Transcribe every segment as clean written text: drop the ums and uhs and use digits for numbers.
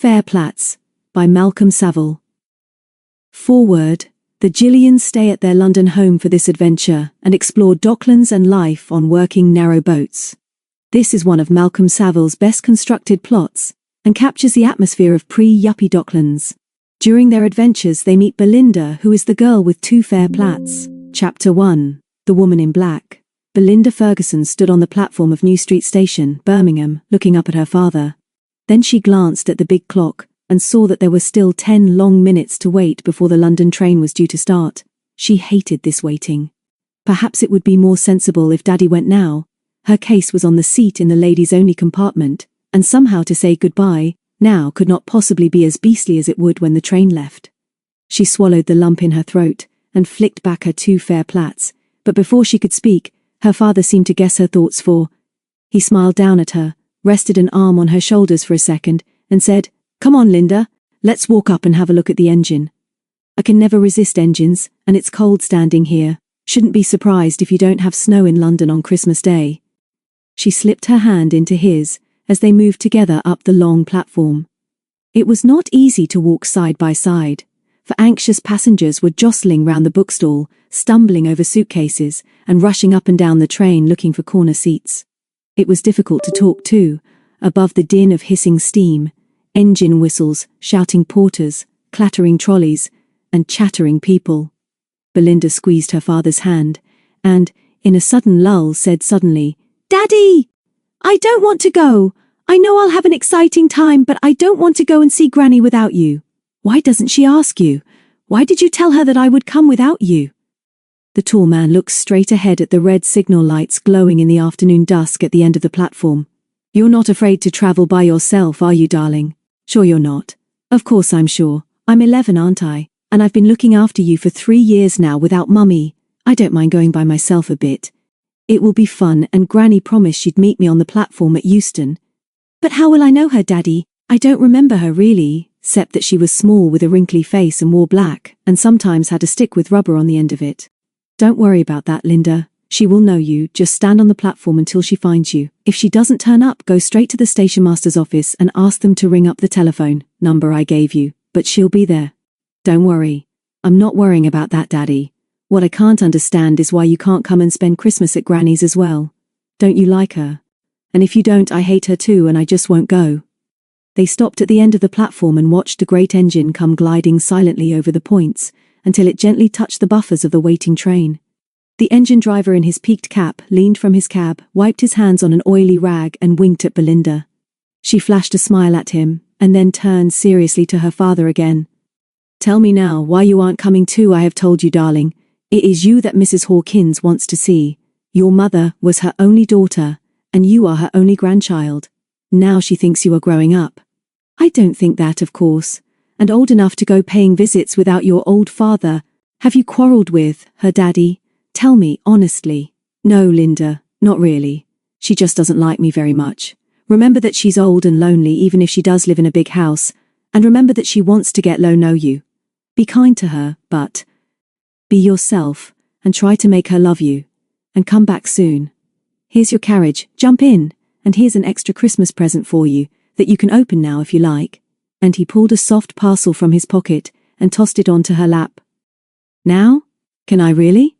Fair Plaits by Malcolm Saville. Forward. The Jillions stay at their London home for this adventure and explore Docklands and life on working narrow boats. This is one of Malcolm Saville's best constructed plots and captures the atmosphere of pre-yuppy Docklands. During their adventures they meet Belinda, who is the girl with 2 fair plaits. Chapter 1. The Woman in Black. Belinda Ferguson stood on the platform of New Street Station, Birmingham, looking up at her father. Then she glanced at the big clock and saw that there were still 10 long minutes to wait before the London train was due to start. She hated this waiting. Perhaps it would be more sensible if Daddy went now. Her case was on the seat in the ladies-only compartment, and somehow to say goodbye now could not possibly be as beastly as it would when the train left. She swallowed the lump in her throat and flicked back her 2 fair plaits, but before she could speak, her father seemed to guess her thoughts, for he smiled down at her, rested an arm on her shoulders for a second, and said, "Come on, Linda, let's walk up and have a look at the engine. I can never resist engines, and it's cold standing here. Shouldn't be surprised if you don't have snow in London on Christmas Day." She slipped her hand into his as they moved together up the long platform. It was not easy to walk side by side, for anxious passengers were jostling round the bookstall, stumbling over suitcases, and rushing up and down the train looking for corner seats. It was difficult to talk too, above the din of hissing steam, engine whistles, shouting porters, clattering trolleys, and chattering people. Belinda squeezed her father's hand, and, in a sudden lull, said suddenly, "Daddy! I don't want to go. I know I'll have an exciting time, but I don't want to go and see Granny without you." "Why doesn't she ask you? Why did you tell her that I would come without you?" The tall man looked straight ahead at the red signal lights glowing in the afternoon dusk at the end of the platform. "You're not afraid to travel by yourself, are you, darling? Sure you're not." "Of course I'm sure. I'm 11, aren't I? And I've been looking after you for 3 years now without Mummy. I don't mind going by myself a bit. It will be fun, and Granny promised she'd meet me on the platform at Euston." "But how will I know her, Daddy? I don't remember her really, except that she was small with a wrinkly face and wore black, and sometimes had a stick with rubber on the end of it." "Don't worry about that, Linda. She will know you. Just stand on the platform until she finds you. If she doesn't turn up, go straight to the station master's office and ask them to ring up the telephone number I gave you, but she'll be there." "Don't worry. I'm not worrying about that, Daddy. What I can't understand is why you can't come and spend Christmas at Granny's as well. Don't you like her? And if you don't, I hate her too, and I just won't go." They stopped at the end of the platform and watched the great engine come gliding silently over the points until it gently touched the buffers of the waiting train. The engine driver in his peaked cap leaned from his cab, wiped his hands on an oily rag, and winked at Belinda. She flashed a smile at him, and then turned seriously to her father again. "Tell me now why you aren't coming too. I have told you, darling. It is you that Mrs. Hawkins wants to see. Your mother was her only daughter, and you are her only grandchild. Now she thinks you are growing up." "I don't think that, of course. And old enough to go paying visits without your old father. Have you quarrelled with her, Daddy? Tell me, honestly." "No, Linda, not really. She just doesn't like me very much. Remember that she's old and lonely even if she does live in a big house, and remember that she wants to get know you. Be kind to her, but be yourself, and try to make her love you. And come back soon. Here's your carriage, jump in, and here's an extra Christmas present for you, that you can open now if you like." And he pulled a soft parcel from his pocket and tossed it onto her lap. "Now? Can I really?"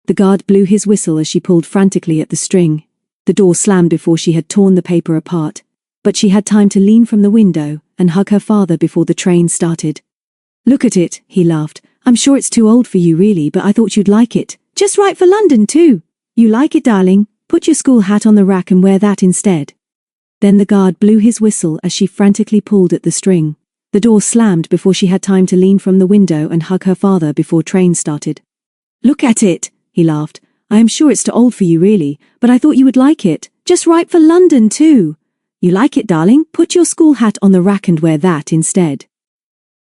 The guard blew his whistle as she pulled frantically at the string. The door slammed before she had torn the paper apart, but she had time to lean from the window and hug her father before the train started. "Look at it," he laughed. "I'm sure it's too old for you really, but I thought you'd like it. Just right for London too. You like it, darling? Put your school hat on the rack and wear that instead." Then the guard blew his whistle as she frantically pulled at the string. The door slammed before she had time to lean from the window and hug her father before train started. "Look at it," he laughed. "I am sure it's too old for you really, but I thought you would like it. Just right for London too. You like it, darling? Put your school hat on the rack and wear that instead."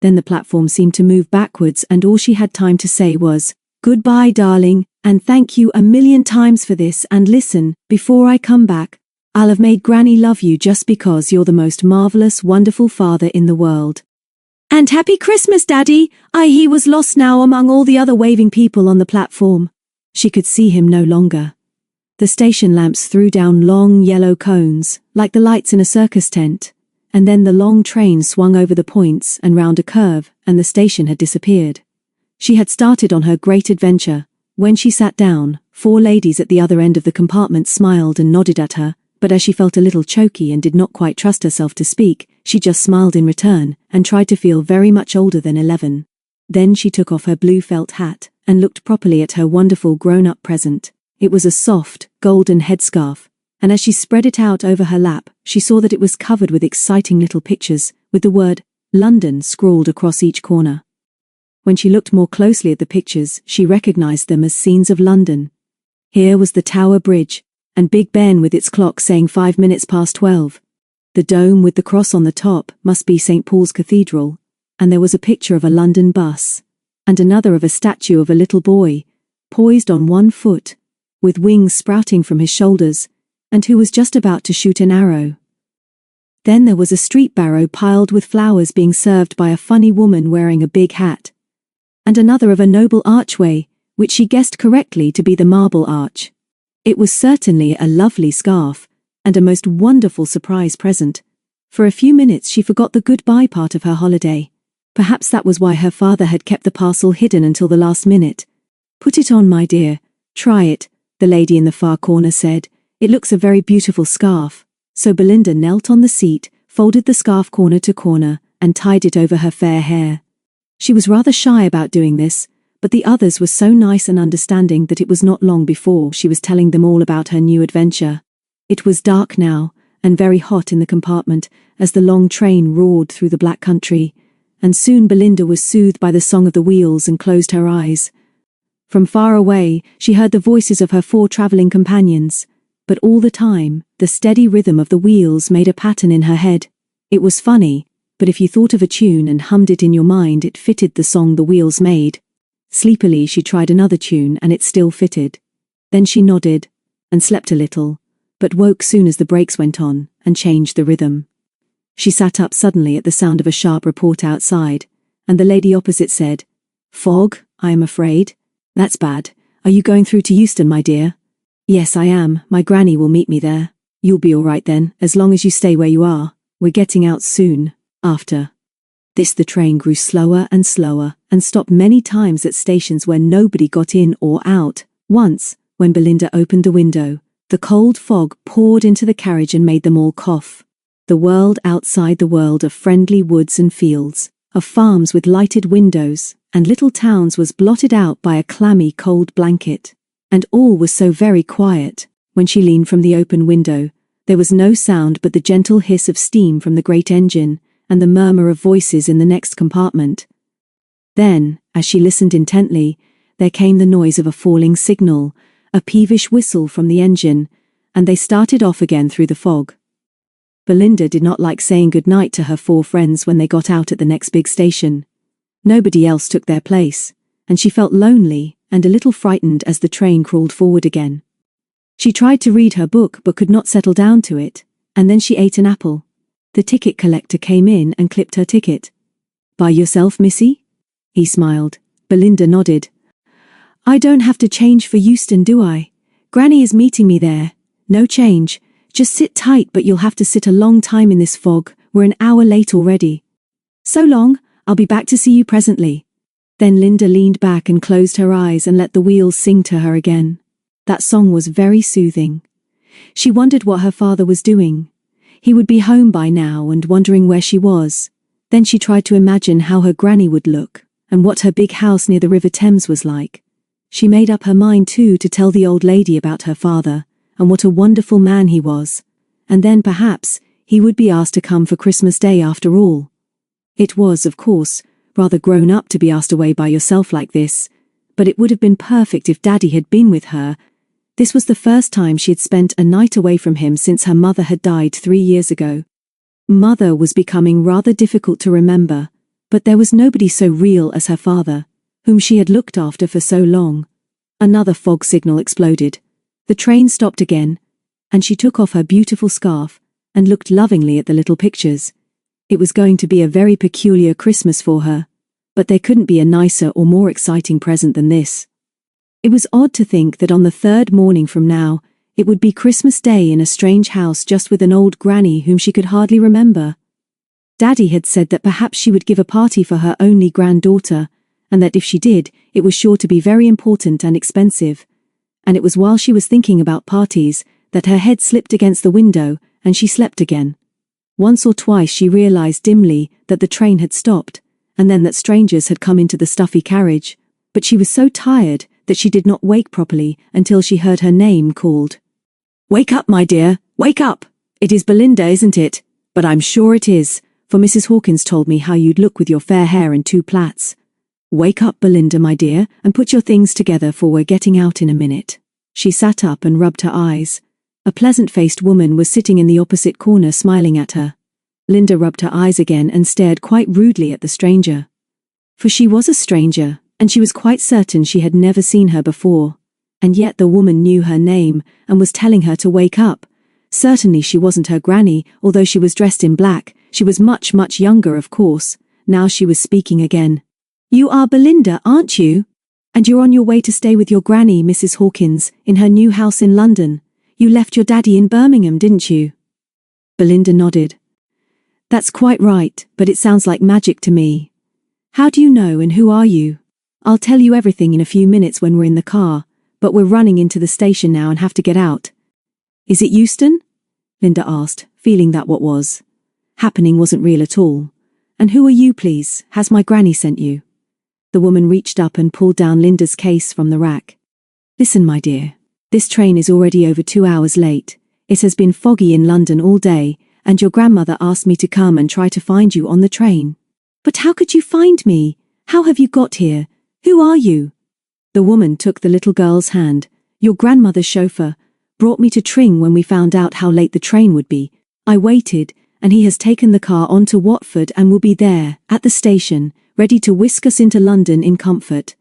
Then the platform seemed to move backwards, and all she had time to say was, "Goodbye, darling, and thank you a million times for this, and listen, before I come back, I'll have made Granny love you just because you're the most marvelous, wonderful father in the world. And Happy Christmas, Daddy." He was lost now among all the other waving people on the platform. She could see him no longer. The station lamps threw down long yellow cones, like the lights in a circus tent, And then the long train swung over the points and round a curve, and the station had disappeared. She had started on her great adventure. When she sat down, 4 ladies at the other end of the compartment smiled and nodded at her, but as she felt a little choky and did not quite trust herself to speak, she just smiled in return, and tried to feel very much older than 11. Then she took off her blue felt hat, and looked properly at her wonderful grown-up present. It was a soft, golden headscarf, and as she spread it out over her lap, she saw that it was covered with exciting little pictures, with the word London scrawled across each corner. When she looked more closely at the pictures, she recognized them as scenes of London. Here was the Tower Bridge, and Big Ben with its clock saying 5 minutes past 12. The dome with the cross on the top must be St. Paul's Cathedral, and there was a picture of a London bus, and another of a statue of a little boy, poised on one foot, with wings sprouting from his shoulders, and who was just about to shoot an arrow. Then there was a street barrow piled with flowers being served by a funny woman wearing a big hat, and another of a noble archway, which she guessed correctly to be the Marble Arch. It was certainly a lovely scarf, and a most wonderful surprise present. For a few minutes she forgot the goodbye part of her holiday. Perhaps that was why her father had kept the parcel hidden until the last minute. "Put it on, my dear. Try it," the lady in the far corner said. "It looks a very beautiful scarf." So Belinda knelt on the seat, folded the scarf corner to corner, and tied it over her fair hair. She was rather shy about doing this, but the others were so nice and understanding that it was not long before she was telling them all about her new adventure. It was dark now, and very hot in the compartment, as the long train roared through the black country, and soon Belinda was soothed by the song of the wheels and closed her eyes. From far away, she heard the voices of her 4 travelling companions, but all the time, the steady rhythm of the wheels made a pattern in her head. It was funny, but if you thought of a tune and hummed it in your mind, it fitted the song the wheels made. Sleepily she tried another tune and it still fitted. Then she nodded, and slept a little, but woke soon as the brakes went on, and changed the rhythm. She sat up suddenly at the sound of a sharp report outside, and the lady opposite said, "Fog, I am afraid. That's bad. Are you going through to Euston, my dear?" "Yes, I am. My granny will meet me there." "You'll be all right then, as long as you stay where you are. We're getting out soon." After this the train grew slower and slower, and stopped many times at stations where nobody got in or out. Once, when Belinda opened the window, the cold fog poured into the carriage and made them all cough. The world outside the world of friendly woods and fields, of farms with lighted windows, and little towns was blotted out by a clammy cold blanket. And all was so very quiet. When she leaned from the open window, there was no sound but the gentle hiss of steam from the great engine, and the murmur of voices in the next compartment. Then, as she listened intently, there came the noise of a falling signal, a peevish whistle from the engine, and they started off again through the fog. Belinda did not like saying good-night to her 4 friends when they got out at the next big station. Nobody else took their place, and she felt lonely and a little frightened as the train crawled forward again. She tried to read her book but could not settle down to it, and then she ate an apple. The ticket collector came in and clipped her ticket. "By yourself, missy?" He smiled. Belinda nodded. "I don't have to change for Euston, do I? Granny is meeting me there. No change. Just sit tight, but you'll have to sit a long time in this fog. We're an hour late already." "So long, I'll be back to see you presently." Then Linda leaned back and closed her eyes and let the wheels sing to her again. That song was very soothing. She wondered what her father was doing. He would be home by now and wondering where she was. Then she tried to imagine how her granny would look, and what her big house near the River Thames was like. She made up her mind too to tell the old lady about her father, and what a wonderful man he was. And then perhaps he would be asked to come for Christmas Day after all. It was, of course, rather grown up to be asked away by yourself like this, but it would have been perfect if Daddy had been with her. This was the first time she had spent a night away from him since her mother had died 3 years ago. Mother was becoming rather difficult to remember, but there was nobody so real as her father, whom she had looked after for so long. Another fog signal exploded. The train stopped again, and she took off her beautiful scarf and looked lovingly at the little pictures. It was going to be a very peculiar Christmas for her, but there couldn't be a nicer or more exciting present than this. It was odd to think that on the 3rd morning from now, it would be Christmas Day in a strange house just with an old granny whom she could hardly remember. Daddy had said that perhaps she would give a party for her only granddaughter, and that if she did, it was sure to be very important and expensive. And it was while she was thinking about parties that her head slipped against the window and she slept again. Once or twice she realized dimly that the train had stopped, and then that strangers had come into the stuffy carriage, but she was so tired that she did not wake properly until she heard her name called. "Wake up, my dear, wake up! It is Belinda, isn't it? But I'm sure it is, for Mrs. Hawkins told me how you'd look with your fair hair and 2 plaits. Wake up, Belinda, my dear, and put your things together, for we're getting out in a minute." She sat up and rubbed her eyes. A pleasant-faced woman was sitting in the opposite corner smiling at her. Linda rubbed her eyes again and stared quite rudely at the stranger. For she was a stranger, and she was quite certain she had never seen her before. And yet the woman knew her name and was telling her to wake up. Certainly she wasn't her granny, although she was dressed in black. She was much, much younger, of course. Now she was speaking again. "You are Belinda, aren't you? And you're on your way to stay with your granny, Mrs. Hawkins, in her new house in London. You left your daddy in Birmingham, didn't you?" Belinda nodded. "That's quite right, but it sounds like magic to me. How do you know, and who are you? I'll tell you everything in a few minutes when we're in the car, but we're running into the station now and have to get out." "Is it Euston?" Linda asked, feeling that what was happening wasn't real at all. "And who are you, please? Has my granny sent you?" The woman reached up and pulled down Linda's case from the rack. "Listen, my dear. This train is already over 2 hours late. It has been foggy in London all day, and your grandmother asked me to come and try to find you on the train." "But how could you find me? How have you got here? Who are you?" The woman took the little girl's hand. "Your grandmother's chauffeur brought me to Tring when we found out how late the train would be. I waited, and he has taken the car on to Watford and will be there, at the station, ready to whisk us into London in comfort."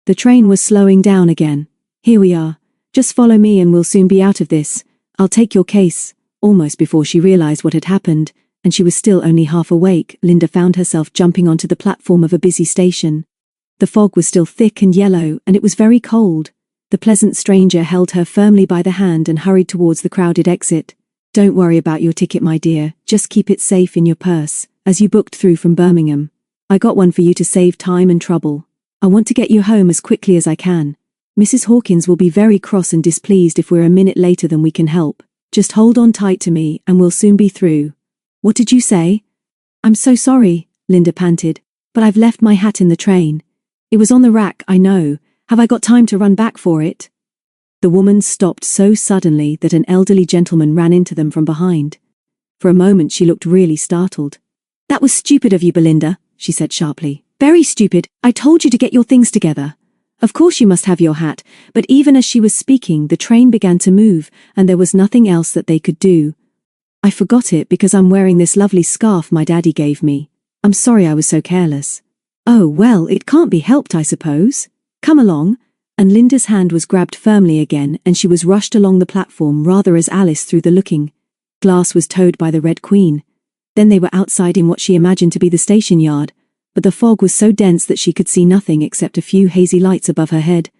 The train was slowing down again. "Here we are. Just follow me and we'll soon be out of this. I'll take your case." Almost before she realized what had happened, and she was still only half awake, Linda found herself jumping onto the platform of a busy station. The fog was still thick and yellow, and it was very cold. The pleasant stranger held her firmly by the hand and hurried towards the crowded exit. "Don't worry about your ticket, my dear. Just keep it safe in your purse, as you booked through from Birmingham. I got one for you to save time and trouble. I want to get you home as quickly as I can. Mrs. Hawkins will be very cross and displeased if we're a minute later than we can help. Just hold on tight to me and we'll soon be through." "What did you say?" "I'm so sorry," Linda panted, "but I've left my hat in the train. It was on the rack, I know. Have I got time to run back for it?" The woman stopped so suddenly that an elderly gentleman ran into them from behind. For a moment she looked really startled. "That was stupid of you, Belinda," she said sharply. "Very stupid. I told you to get your things together. Of course you must have your hat." But even as she was speaking, the train began to move, and there was nothing else that they could do. "I forgot it because I'm wearing this lovely scarf my daddy gave me. I'm sorry I was so careless." "Oh, well, it can't be helped, I suppose. Come along." And Linda's hand was grabbed firmly again, and she was rushed along the platform rather as Alice through the looking glass was towed by the Red Queen. Then they were outside in what she imagined to be the station yard, but the fog was so dense that she could see nothing except a few hazy lights above her head.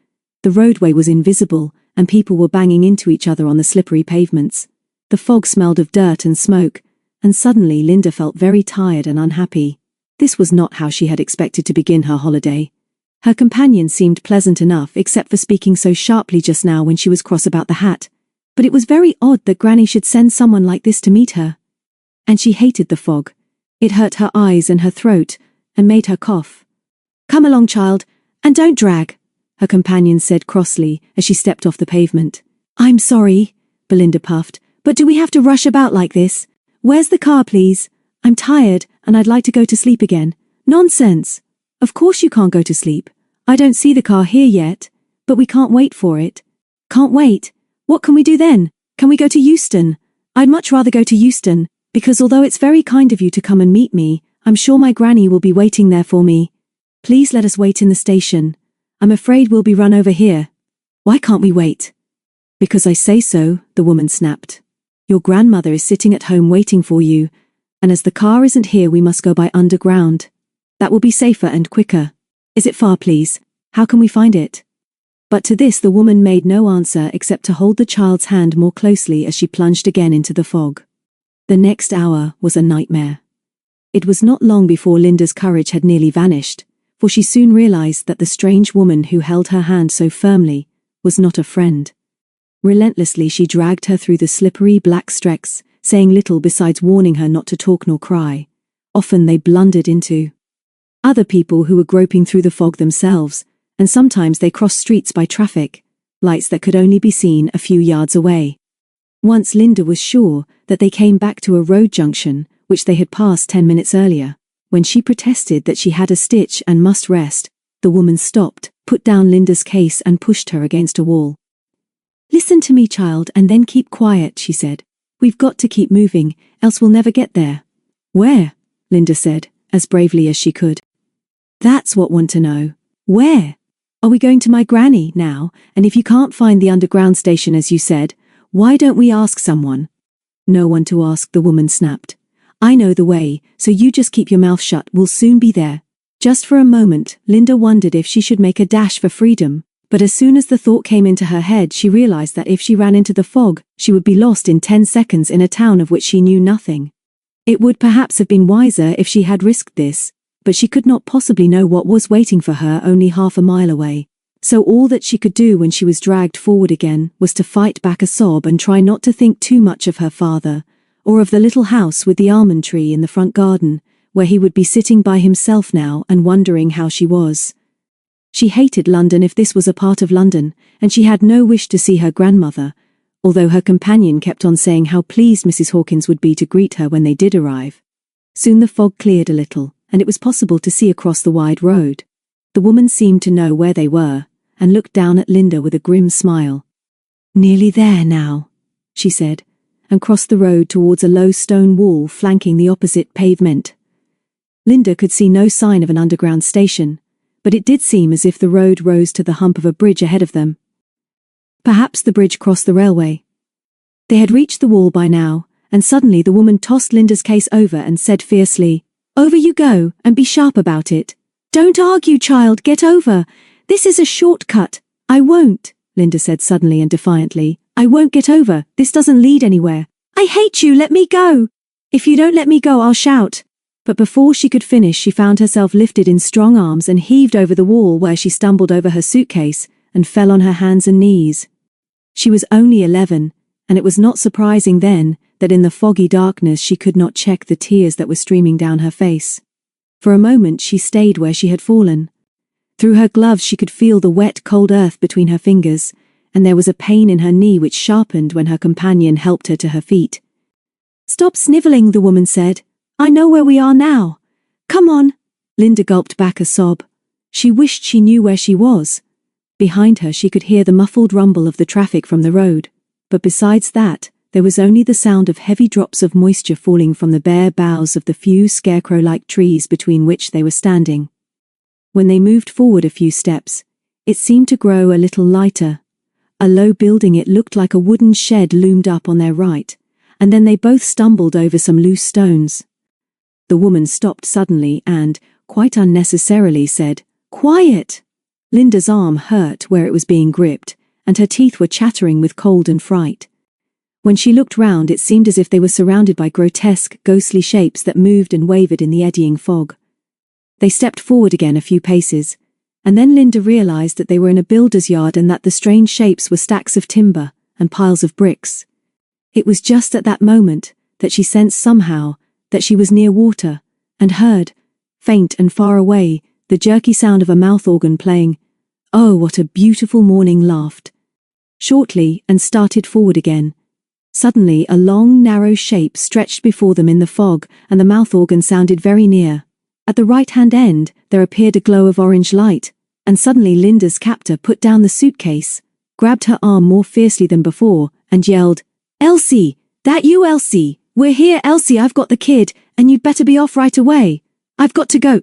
The roadway was invisible, and people were banging into each other on the slippery pavements. The fog smelled of dirt and smoke, and suddenly Linda felt very tired and unhappy. This was not how she had expected to begin her holiday. Her companion seemed pleasant enough except for speaking so sharply just now when she was cross about the hat. But it was very odd that Granny should send someone like this to meet her. And she hated the fog. It hurt her eyes and her throat, and made her cough. "Come along, child, and don't drag," her companion said crossly as she stepped off the pavement. "I'm sorry," Belinda puffed, "but do we have to rush about like this? Where's the car, please? I'm tired, and I'd like to go to sleep again." "Nonsense! Of course you can't go to sleep. I don't see the car here yet, but we can't wait for it." "Can't wait? What can we do then? Can we go to Euston?" "I'd much rather go to Euston, because although it's very kind of you to come and meet me, I'm sure my granny will be waiting there for me. Please let us wait in the station. I'm afraid we'll be run over here." "Why can't we wait?" "Because I say so," the woman snapped. "Your grandmother is sitting at home waiting for you, and as the car isn't here we must go by underground. That will be safer and quicker." "Is it far, please? How can we find it?" But to this the woman made no answer except to hold the child's hand more closely as she plunged again into the fog. The next hour was a nightmare. It was not long before Linda's courage had nearly vanished, for she soon realized that the strange woman who held her hand so firmly was not a friend. Relentlessly she dragged her through the slippery black streaks, saying little besides warning her not to talk nor cry. Often they blundered into other people who were groping through the fog themselves, and sometimes they crossed streets by traffic lights that could only be seen a few yards away. Once Linda was sure that they came back to a road junction, which they had passed 10 minutes earlier. When she protested that she had a stitch and must rest, the woman stopped, put down Linda's case and pushed her against a wall. "Listen to me, child, and then keep quiet," she said. "We've got to keep moving, else we'll never get there." "Where?" Linda said, as bravely as she could. "That's what I want to know. Where? Are we going to my granny now? And if you can't find the underground station as you said, why don't we ask someone?" "No one to ask," the woman snapped. "I know the way, so you just keep your mouth shut, we'll soon be there." Just for a moment, Linda wondered if she should make a dash for freedom, but as soon as the thought came into her head she realized that if she ran into the fog, she would be lost in 10 seconds in a town of which she knew nothing. It would perhaps have been wiser if she had risked this, but she could not possibly know what was waiting for her only half a mile away. So all that she could do when she was dragged forward again was to fight back a sob and try not to think too much of her father, or of the little house with the almond tree in the front garden, where he would be sitting by himself now and wondering how she was. She hated London if this was a part of London, and she had no wish to see her grandmother, although her companion kept on saying how pleased Mrs. Hawkins would be to greet her when they did arrive. Soon the fog cleared a little, and it was possible to see across the wide road. The woman seemed to know where they were, and looked down at Linda with a grim smile. "Nearly there now," she said, and crossed the road towards a low stone wall flanking the opposite pavement. Linda could see no sign of an underground station, but it did seem as if the road rose to the hump of a bridge ahead of them. Perhaps the bridge crossed the railway. They had reached the wall by now, and suddenly the woman tossed Linda's case over and said fiercely, "Over you go, and be sharp about it. Don't argue, child, get over. This is a shortcut." "I won't," Linda said suddenly and defiantly. "I won't get over, this doesn't lead anywhere. I hate you, let me go. If you don't let me go, I'll shout." But before she could finish, she found herself lifted in strong arms and heaved over the wall, where she stumbled over her suitcase and fell on her hands and knees. She was only 11, and it was not surprising then that in the foggy darkness she could not check the tears that were streaming down her face. For a moment she stayed where she had fallen. Through her gloves she could feel the wet, cold earth between her fingers, and there was a pain in her knee which sharpened when her companion helped her to her feet. "Stop snivelling," the woman said. "I know where we are now. Come on." Linda gulped back a sob. She wished she knew where she was. Behind her she could hear the muffled rumble of the traffic from the road, but besides that, there was only the sound of heavy drops of moisture falling from the bare boughs of the few scarecrow-like trees between which they were standing. When they moved forward a few steps, it seemed to grow a little lighter. A low building, it looked like a wooden shed, loomed up on their right, and then they both stumbled over some loose stones. The woman stopped suddenly and, quite unnecessarily, said, "Quiet!" Linda's arm hurt where it was being gripped, and her teeth were chattering with cold and fright. When she looked round, it seemed as if they were surrounded by grotesque, ghostly shapes that moved and wavered in the eddying fog. They stepped forward again a few paces, and then Linda realized that they were in a builder's yard and that the strange shapes were stacks of timber and piles of bricks. It was just at that moment that she sensed somehow that she was near water, and heard, faint and far away, the jerky sound of a mouth organ playing "Oh, what a beautiful morning," laughed shortly and started forward again. Suddenly a long, narrow shape stretched before them in the fog, and the mouth organ sounded very near. At the right-hand end there appeared a glow of orange light, and suddenly Linda's captor put down the suitcase, grabbed her arm more fiercely than before, and yelled, "Elsie! That you, Elsie? We're here, Elsie, I've got the kid, and you'd better be off right away. I've got to go."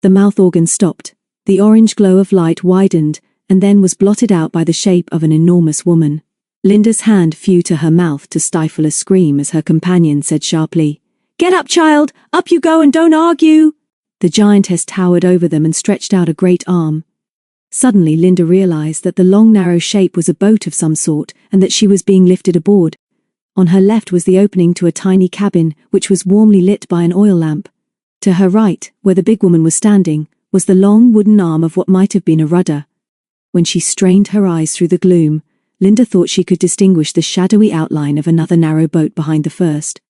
The mouth organ stopped. The orange glow of light widened, and then was blotted out by the shape of an enormous woman. Linda's hand flew to her mouth to stifle a scream as her companion said sharply, "Get up, child! Up you go and don't argue!" The giantess towered over them and stretched out a great arm. Suddenly Linda realized that the long narrow shape was a boat of some sort, and that she was being lifted aboard. On her left was the opening to a tiny cabin, which was warmly lit by an oil lamp, To her right, where the big woman was standing, was the long wooden arm of what might have been a rudder. When she strained her eyes through the gloom, Linda thought she could distinguish the shadowy outline of another narrow boat behind the first.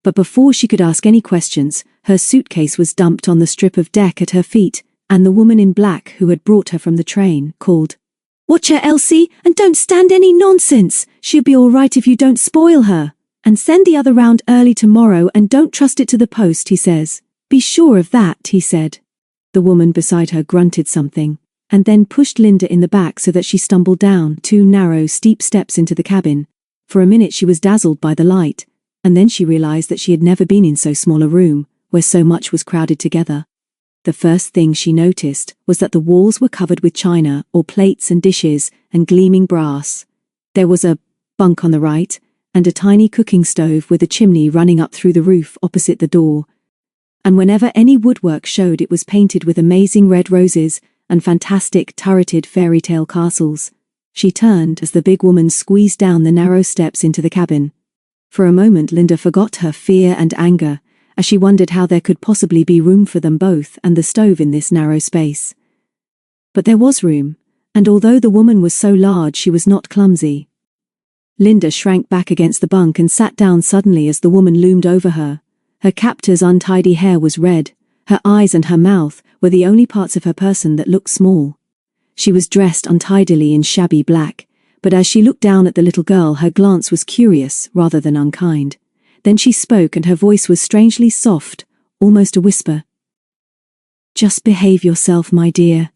But before she could ask any questions, her suitcase was dumped on the strip of deck at her feet, and the woman in black who had brought her from the train called, "Watch her, Elsie, and don't stand any nonsense. She'll be all right if you don't spoil her. And send the other round early tomorrow and don't trust it to the post," he says. "Be sure of that," he said. The woman beside her grunted something, and then pushed Linda in the back so that she stumbled down 2 narrow, steep steps into the cabin. For a minute she was dazzled by the light, and then she realized that she had never been in so small a room, where so much was crowded together. The first thing she noticed was that the walls were covered with china, or plates and dishes, and gleaming brass. There was a bunk on the right, and a tiny cooking stove with a chimney running up through the roof opposite the door. And whenever any woodwork showed, it was painted with amazing red roses and fantastic turreted fairy tale castles. She turned as the big woman squeezed down the narrow steps into the cabin. For a moment Linda forgot her fear and anger, as she wondered how there could possibly be room for them both and the stove in this narrow space. But there was room, and although the woman was so large, she was not clumsy. Linda shrank back against the bunk and sat down suddenly as the woman loomed over her. Her captor's untidy hair was red. Her eyes and her mouth were the only parts of her person that looked small. She was dressed untidily in shabby black, but as she looked down at the little girl, her glance was curious rather than unkind. Then she spoke, and her voice was strangely soft, almost a whisper. "Just behave yourself, my dear,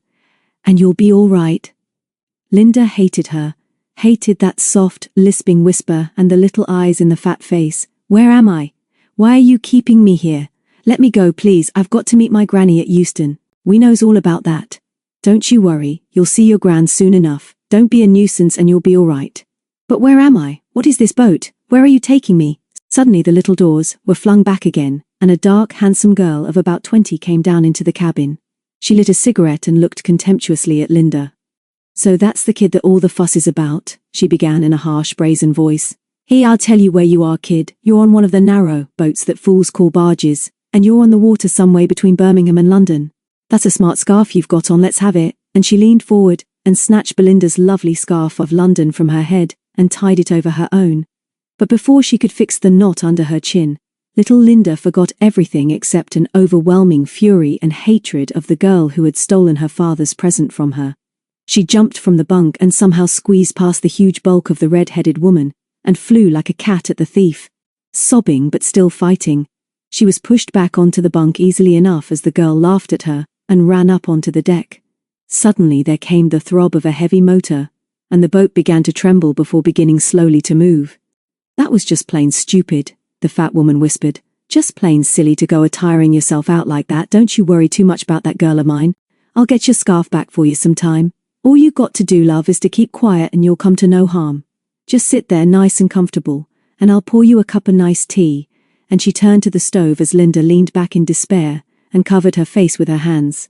and you'll be all right." Linda hated her, hated that soft, lisping whisper and the little eyes in the fat face. "Where am I? Why are you keeping me here? Let me go, please. I've got to meet my granny at Euston. We knows all about that. Don't you worry, you'll see your gran soon enough. Don't be a nuisance and you'll be all right." "But where am I? What is this boat? Where are you taking me?" Suddenly the little doors were flung back again, and a dark, handsome girl of about 20 came down into the cabin. She lit a cigarette and looked contemptuously at Linda. "So that's the kid that all the fuss is about," she began in a harsh, brazen voice. "Here, I'll tell you where you are, kid. You're on one of the narrow boats that fools call barges, and you're on the water some way between Birmingham and London. That's a smart scarf you've got on, let's have it." And she leaned forward and snatched Belinda's lovely scarf of London from her head and tied it over her own. But before she could fix the knot under her chin, little Linda forgot everything except an overwhelming fury and hatred of the girl who had stolen her father's present from her. She jumped from the bunk and somehow squeezed past the huge bulk of the red-headed woman and flew like a cat at the thief. Sobbing but still fighting, she was pushed back onto the bunk easily enough as the girl laughed at her and ran up onto the deck. Suddenly there came the throb of a heavy motor, and the boat began to tremble before beginning slowly to move. "That was just plain stupid," the fat woman whispered. "Just plain silly to go tiring yourself out like that. Don't you worry too much about that girl of mine. I'll get your scarf back for you sometime. All you got to do, love, is to keep quiet and you'll come to no harm. Just sit there nice and comfortable, and I'll pour you a cup of nice tea." And she turned to the stove as Linda leaned back in despair and covered her face with her hands.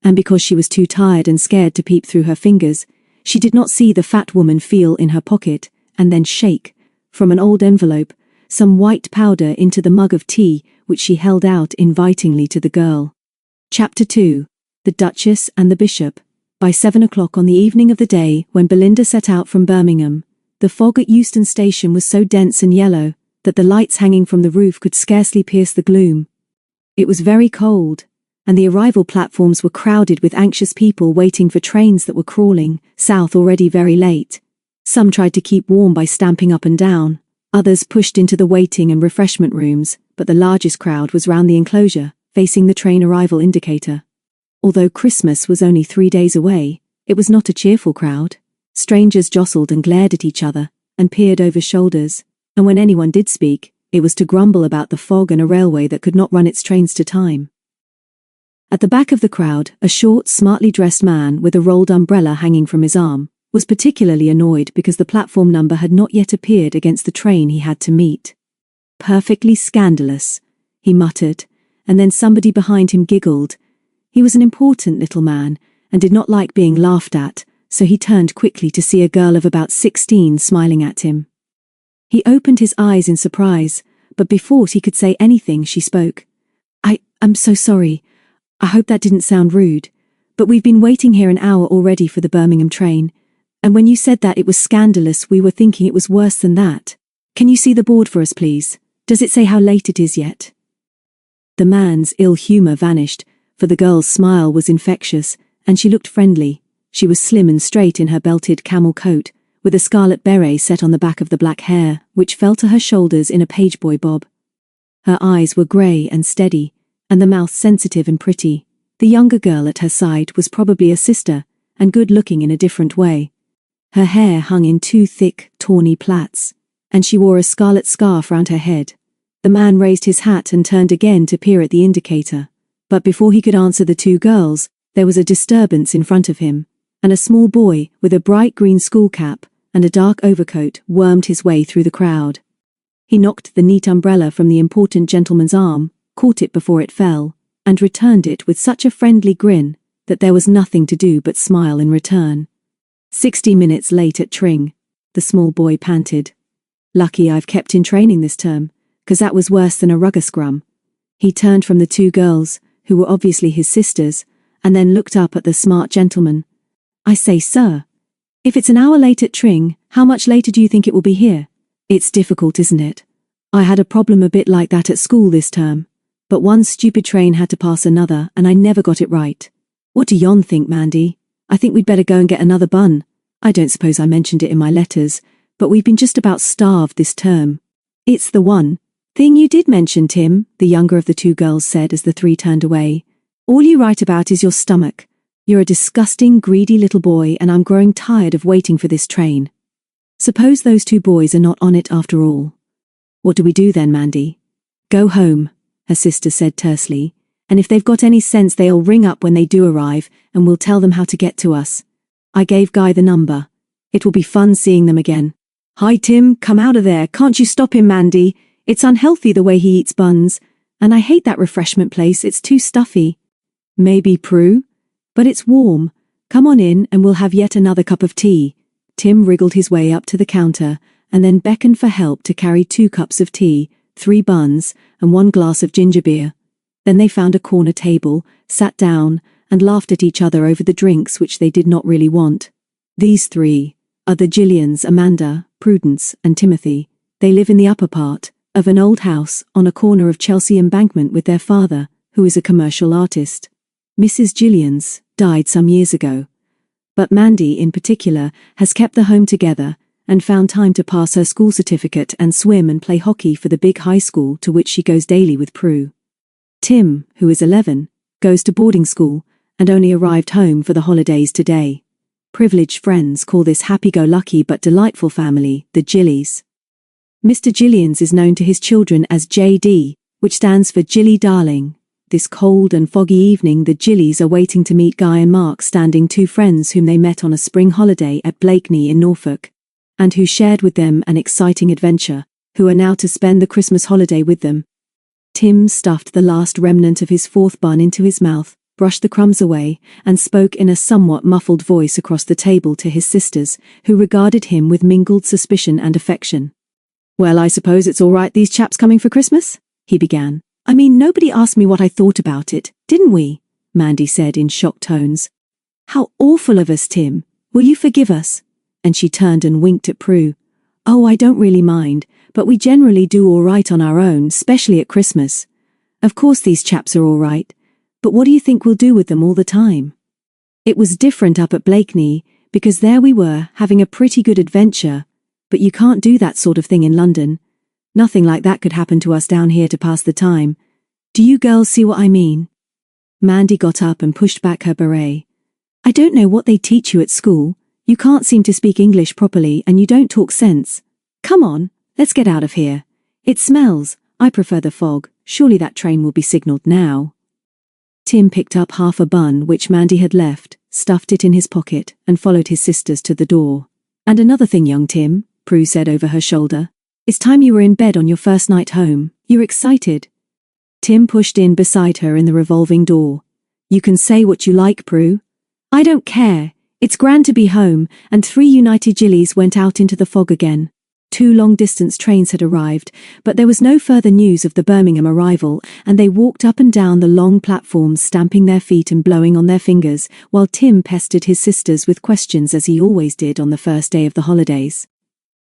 And because she was too tired and scared to peep through her fingers, she did not see the fat woman feel in her pocket and then shake, from an old envelope, some white powder into the mug of tea which she held out invitingly to the girl. Chapter 2. The Duchess and the Bishop. By 7 o'clock on the evening of the day when Belinda set out from Birmingham, the fog at Euston Station was so dense and yellow that the lights hanging from the roof could scarcely pierce the gloom. It was very cold, and the arrival platforms were crowded with anxious people waiting for trains that were crawling south already very late. Some tried to keep warm by stamping up and down, others pushed into the waiting and refreshment rooms, but the largest crowd was round the enclosure, facing the train arrival indicator. Although Christmas was only 3 days away, it was not a cheerful crowd. Strangers jostled and glared at each other, and peered over shoulders, and when anyone did speak, it was to grumble about the fog and a railway that could not run its trains to time. At the back of the crowd, a short, smartly dressed man with a rolled umbrella hanging from his arm was particularly annoyed because the platform number had not yet appeared against the train he had to meet. "Perfectly scandalous," he muttered, and then somebody behind him giggled. He was an important little man and did not like being laughed at, so he turned quickly to see a girl of about 16 smiling at him. He opened his eyes in surprise, but before he could say anything she spoke. I'm so sorry. I hope that didn't sound rude. But we've been waiting here an hour already for the Birmingham train. And when you said that it was scandalous, we were thinking it was worse than that. Can you see the board for us, please? Does it say how late it is yet? The man's ill humor vanished, for the girl's smile was infectious, and she looked friendly. She was slim and straight in her belted camel coat, with a scarlet beret set on the back of the black hair, which fell to her shoulders in a pageboy bob. Her eyes were grey and steady, and the mouth sensitive and pretty. The younger girl at her side was probably a sister, and good-looking in a different way. Her hair hung in two thick, tawny plaits, and she wore a scarlet scarf round her head. The man raised his hat and turned again to peer at the indicator. But before he could answer the two girls, there was a disturbance in front of him, and a small boy with a bright green school cap and a dark overcoat wormed his way through the crowd. He knocked the neat umbrella from the important gentleman's arm, caught it before it fell, and returned it with such a friendly grin that there was nothing to do but smile in return. 60 minutes late at Tring, the small boy panted. Lucky I've kept in training this term, 'cause that was worse than a rugger scrum. He turned from the two girls, who were obviously his sisters, and then looked up at the smart gentleman. I say, sir, if it's an hour late at Tring, how much later do you think it will be here? It's difficult, isn't it? I had a problem a bit like that at school this term. But one stupid train had to pass another, and I never got it right. What do yon think, Mandy? I think we'd better go and get another bun. I don't suppose I mentioned it in my letters, but we've been just about starved this term. It's the one thing you did mention, Tim, the younger of the two girls said as the three turned away. All you write about is your stomach. You're a disgusting, greedy little boy, and I'm growing tired of waiting for this train. Suppose those two boys are not on it after all. What do we do then, Mandy? Go home, her sister said tersely, and if they've got any sense they'll ring up when they do arrive, and we'll tell them how to get to us. I gave Guy the number. It will be fun seeing them again. Hi Tim, come out of there, can't you stop him, Mandy? It's unhealthy the way he eats buns, and I hate that refreshment place, it's too stuffy. Maybe, Prue, but it's warm. Come on in and we'll have yet another cup of tea. Tim wriggled his way up to the counter, and then beckoned for help to carry 2 cups of tea, 3 buns, and 1 glass of ginger beer. Then they found a corner table, sat down, and laughed at each other over the drinks which they did not really want. These 3 are the Jillions, Amanda, Prudence, and Timothy. They live in the upper part of an old house on a corner of Chelsea Embankment with their father, who is a commercial artist. Mrs. Jillions died some years ago, but Mandy in particular has kept the home together and found time to pass her school certificate and swim and play hockey for the big high school to which she goes daily with Prue. Tim, who is 11, goes to boarding school and only arrived home for the holidays today. Privileged friends call this happy-go-lucky but delightful family the Jillies. Mr. Jillions is known to his children as JD, which stands for Jilly Darling. This cold and foggy evening the Jillies are waiting to meet Guy and Mark, standing 2 friends whom they met on a spring holiday at Blakeney in Norfolk, and who shared with them an exciting adventure, who are now to spend the Christmas holiday with them. Tim stuffed the last remnant of his 4th bun into his mouth, brushed the crumbs away, and spoke in a somewhat muffled voice across the table to his sisters, who regarded him with mingled suspicion and affection. Well, I suppose it's all right these chaps coming for Christmas? He began. I mean, nobody asked me what I thought about it, didn't we? Mandy said in shocked tones. How awful of us, Tim. Will you forgive us? And she turned and winked at Prue. Oh, I don't really mind, but we generally do all right on our own, especially at Christmas. Of course these chaps are all right, but what do you think we'll do with them all the time? It was different up at Blakeney, because there we were, having a pretty good adventure, but you can't do that sort of thing in London. Nothing like that could happen to us down here to pass the time. Do you girls see what I mean? Mandy got up and pushed back her beret. I don't know what they teach you at school. You can't seem to speak English properly and you don't talk sense. Come on, let's get out of here. It smells. I prefer the fog. Surely that train will be signalled now. Tim picked up half a bun which Mandy had left, stuffed it in his pocket, and followed his sisters to the door. And another thing, young Tim, Prue said over her shoulder. It's time you were in bed on your first night home. You're excited. Tim pushed in beside her in the revolving door. You can say what you like, Prue. I don't care. It's grand to be home, and 3 united Jillies went out into the fog again. 2 long-distance trains had arrived, but there was no further news of the Birmingham arrival, and they walked up and down the long platforms stamping their feet and blowing on their fingers, while Tim pestered his sisters with questions as he always did on the first day of the holidays.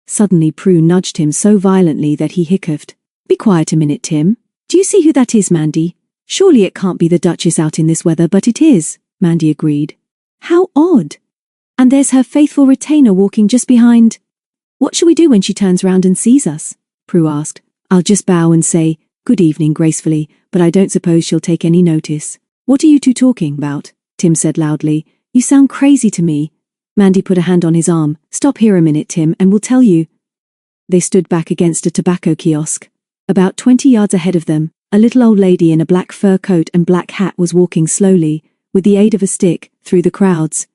Suddenly Prue nudged him so violently that he hiccuped. "Be quiet a minute, Tim. Do you see who that is, Mandy? Surely it can't be the Duchess out in this weather, but it is," Mandy agreed. "How odd. And there's her faithful retainer walking just behind." "What shall we do when she turns round and sees us?" Prue asked. "I'll just bow and say, 'Good evening,' gracefully, but I don't suppose she'll take any notice." "What are you two talking about?" Tim said loudly. "You sound crazy to me." Mandy put a hand on his arm. "Stop here a minute, Tim, and we'll tell you." They stood back against a tobacco kiosk. About 20 yards ahead of them, a little old lady in a black fur coat and black hat was walking slowly, with the aid of a stick, through the crowds.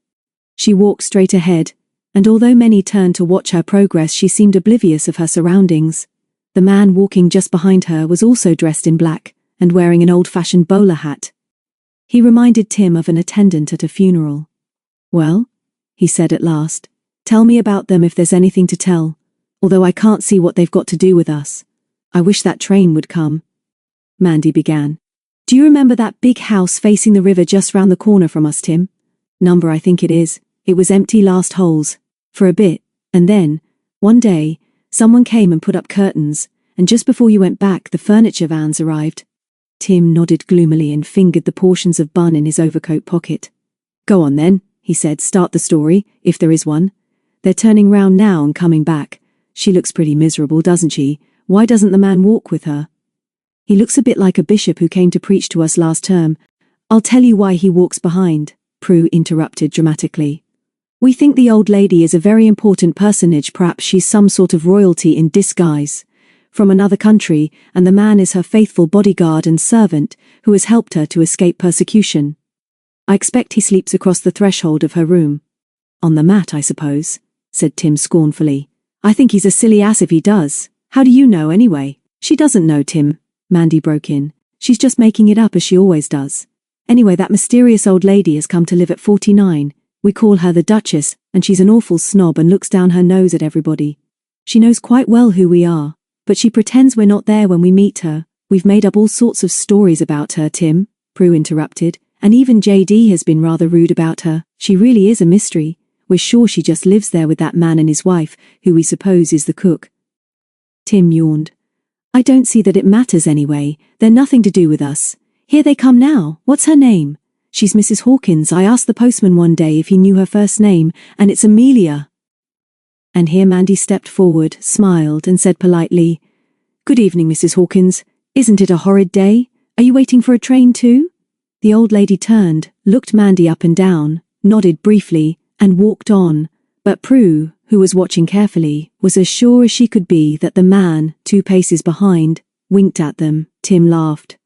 She walked straight ahead, and although many turned to watch her progress, she seemed oblivious of her surroundings. The man walking just behind her was also dressed in black, and wearing an old-fashioned bowler hat. He reminded Tim of an attendant at a funeral. "Well," he said at last, "tell me about them if there's anything to tell, although I can't see what they've got to do with us. I wish that train would come." Mandy began. "Do you remember that big house facing the river just round the corner from us, Tim? Number I think it is. It was empty last holes. For a bit, and then, one day, someone came and put up curtains, and just before you went back the furniture vans arrived." Tim nodded gloomily and fingered the portions of bun in his overcoat pocket. "Go on then," he said, "start the story, if there is one. They're turning round now and coming back. She looks pretty miserable, doesn't she? Why doesn't the man walk with her?" "He looks a bit like a bishop who came to preach to us last term. I'll tell you why he walks behind," Prue interrupted dramatically. "We think the old lady is a very important personage, perhaps she's some sort of royalty in disguise, from another country, and the man is her faithful bodyguard and servant who has helped her to escape persecution. I expect he sleeps across the threshold of her room." "On the mat, I suppose," said Tim scornfully. "I think he's a silly ass if he does. How do you know, anyway?" "She doesn't know, Tim," Mandy broke in. "She's just making it up as she always does. Anyway, that mysterious old lady has come to live at 49. We call her the Duchess, and she's an awful snob and looks down her nose at everybody. She knows quite well who we are, but she pretends we're not there when we meet her. We've made up all sorts of stories about her, Tim," Prue interrupted, "and even JD has been rather rude about her. She really is a mystery. We're sure she just lives there with that man and his wife, who we suppose is the cook." Tim yawned. "I don't see that it matters anyway. They're nothing to do with us. Here they come now. What's her name?" "She's Mrs. Hawkins. I asked the postman one day if he knew her first name, and it's Amelia." And here Mandy stepped forward, smiled, and said politely, "Good evening, Mrs. Hawkins. Isn't it a horrid day? Are you waiting for a train too?" The old lady turned, looked Mandy up and down, nodded briefly, and walked on, but Prue, who was watching carefully, was as sure as she could be that the man, 2 paces behind, winked at them. Tim laughed.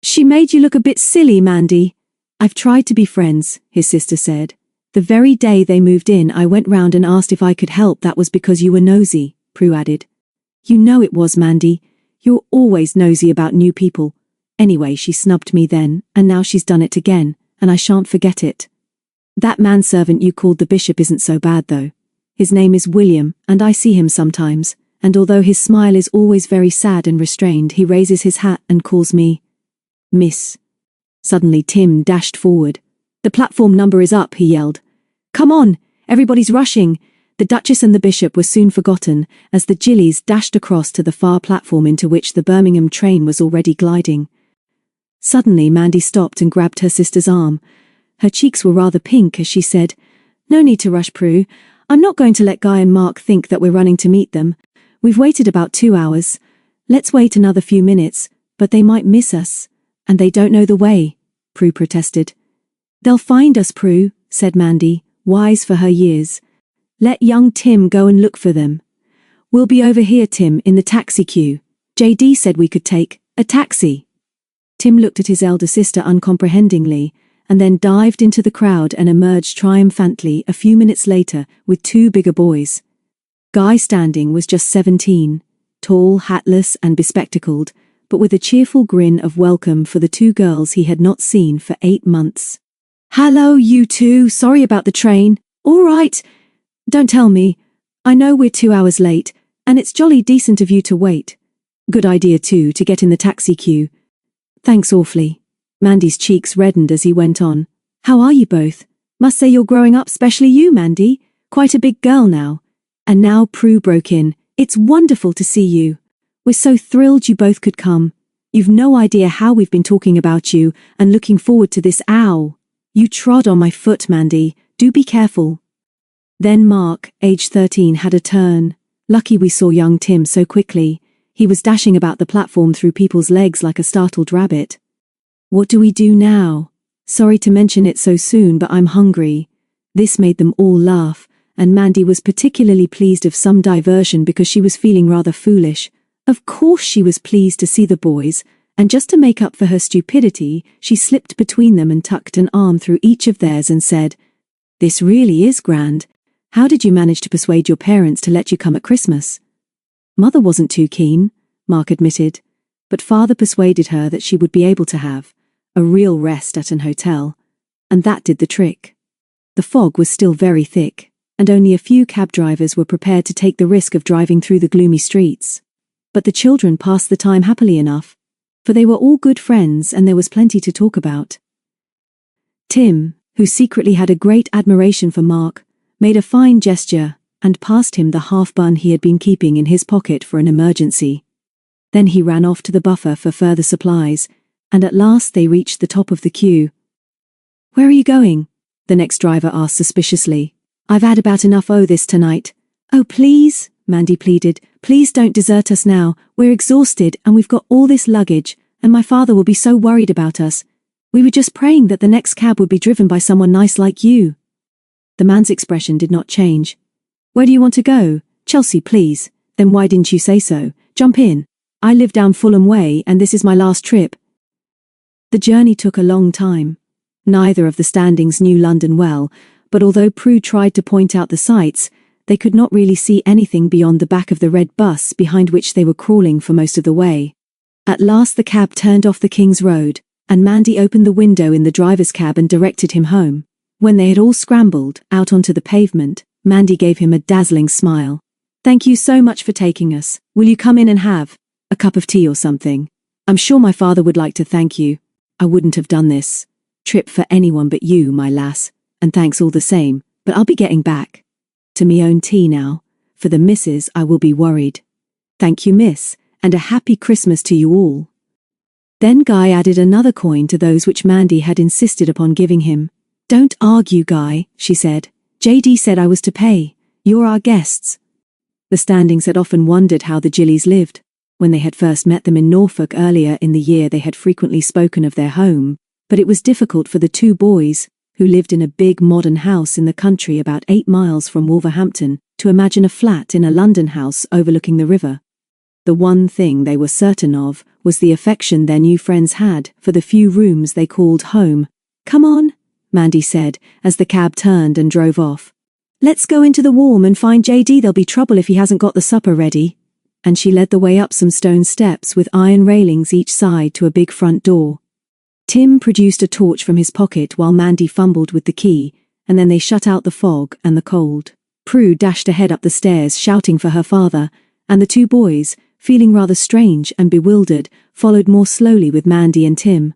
"She made you look a bit silly, Mandy." "I've tried to be friends," his sister said. "The very day they moved in I went round and asked if I could help. That was because you were nosy," Prue added. "You know it was, Mandy. You're always nosy about new people. Anyway, she snubbed me then, and now she's done it again, and I shan't forget it. That manservant you called the bishop isn't so bad though. His name is William, and I see him sometimes, and although his smile is always very sad and restrained, he raises his hat and calls me Miss." Suddenly Tim dashed forward. "The platform number is up," he yelled. "Come on, everybody's rushing." The Duchess and the Bishop were soon forgotten as the Jillies dashed across to the far platform into which the Birmingham train was already gliding. Suddenly Mandy stopped and grabbed her sister's arm. Her cheeks were rather pink as she said, "No need to rush, Prue. I'm not going to let Guy and Mark think that we're running to meet them. We've waited about 2 hours. Let's wait another few minutes, but they might miss us. And they don't know the way," Prue protested. "They'll find us, Prue," said Mandy, wise for her years. "Let young Tim go and look for them." "We'll be over here, Tim, in the taxi queue. JD said we could take a taxi." Tim looked at his elder sister uncomprehendingly, and then dived into the crowd and emerged triumphantly a few minutes later with 2 bigger boys. Guy Standing was just 17, tall, hatless, and bespectacled, but with a cheerful grin of welcome for the 2 girls he had not seen for 8 months. "Hello, you two. Sorry about the train." "All right. Don't tell me. I know we're 2 hours late, And it's jolly decent of you to wait. Good idea too, to get in the taxi queue. Thanks awfully. Mandy's cheeks reddened as he went on. How are you both? Must say you're growing up, especially you, Mandy. Quite a big girl now. And now Prue broke in. It's wonderful to see you. We're so thrilled you both could come. You've no idea how we've been talking about you and looking forward to this. Ow! You trod on my foot, Mandy. Do be careful. Then Mark, age 13, had a turn. Lucky we saw young Tim so quickly. He was dashing about the platform through people's legs like a startled rabbit. What do we do now? Sorry to mention it so soon, but I'm hungry. This made them all laugh, and Mandy was particularly pleased of some diversion because she was feeling rather foolish. Of course she was pleased to see the boys, and just to make up for her stupidity, she slipped between them and tucked an arm through each of theirs and said, "This really is grand. How did you manage to persuade your parents to let you come at Christmas?" Mother wasn't too keen, Mark admitted, but Father persuaded her that she would be able to have a real rest at an hotel, and that did the trick. The fog was still very thick, and only a few cab drivers were prepared to take the risk of driving through the gloomy streets. But the children passed the time happily enough, for they were all good friends and there was plenty to talk about. Tim, who secretly had a great admiration for Mark, made a fine gesture and passed him the half-bun he had been keeping in his pocket for an emergency. Then he ran off to the buffer for further supplies, and at last they reached the top of the queue. "Where are you going?" the next driver asked suspiciously. "I've had about enough o' this tonight." "Oh, please," Mandy pleaded, "please don't desert us now. We're exhausted and we've got all this luggage, and my father will be so worried about us. We were just praying that the next cab would be driven by someone nice like you." The man's expression did not change. "Where do you want to go?" "Chelsea, please." "Then why didn't you say so? Jump in. I live down Fulham Way and this is my last trip." The journey took a long time. Neither of the Standings knew London well, but although Prue tried to point out the sights, they could not really see anything beyond the back of the red bus behind which they were crawling for most of the way. At last the cab turned off the King's Road, and Mandy opened the window in the driver's cab and directed him home. When they had all scrambled out onto the pavement, Mandy gave him a dazzling smile. "Thank you so much for taking us. Will you come in and have a cup of tea or something? I'm sure my father would like to thank you. I wouldn't have done this trip for anyone but you, my lass, and thanks all the same, but I'll be getting back to me own tea now. For the missus I will be worried. Thank you, miss, and a happy Christmas to you all." Then Guy added another coin to those which Mandy had insisted upon giving him. "Don't argue, Guy," she said. "JD said I was to pay. You're our guests." The Standings had often wondered how the Jillies lived. When they had first met them in Norfolk earlier in the year, they had frequently spoken of their home, but it was difficult for the two boys, who lived in a big modern house in the country about 8 miles from Wolverhampton, to imagine a flat in a London house overlooking the river. The one thing they were certain of was the affection their new friends had for the few rooms they called home. "Come on," Mandy said, as the cab turned and drove off. "Let's go into the warm and find JD. There'll be trouble if he hasn't got the supper ready." And she led the way up some stone steps with iron railings each side to a big front door. Tim produced a torch from his pocket while Mandy fumbled with the key, and then they shut out the fog and the cold. Prue dashed ahead up the stairs shouting for her father, and the two boys, feeling rather strange and bewildered, followed more slowly with Mandy and Tim.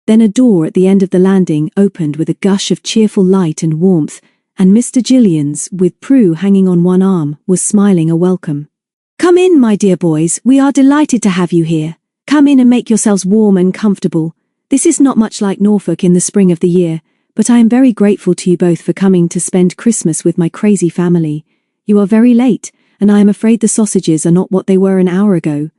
Then a door at the end of the landing opened with a gush of cheerful light and warmth, and Mr. Jillions, with Prue hanging on one arm, was smiling a welcome. "Come in, my dear boys, we are delighted to have you here. Come in and make yourselves warm and comfortable. This is not much like Norfolk in the spring of the year, but I am very grateful to you both for coming to spend Christmas with my crazy family. You are very late, and I am afraid the sausages are not what they were an hour ago."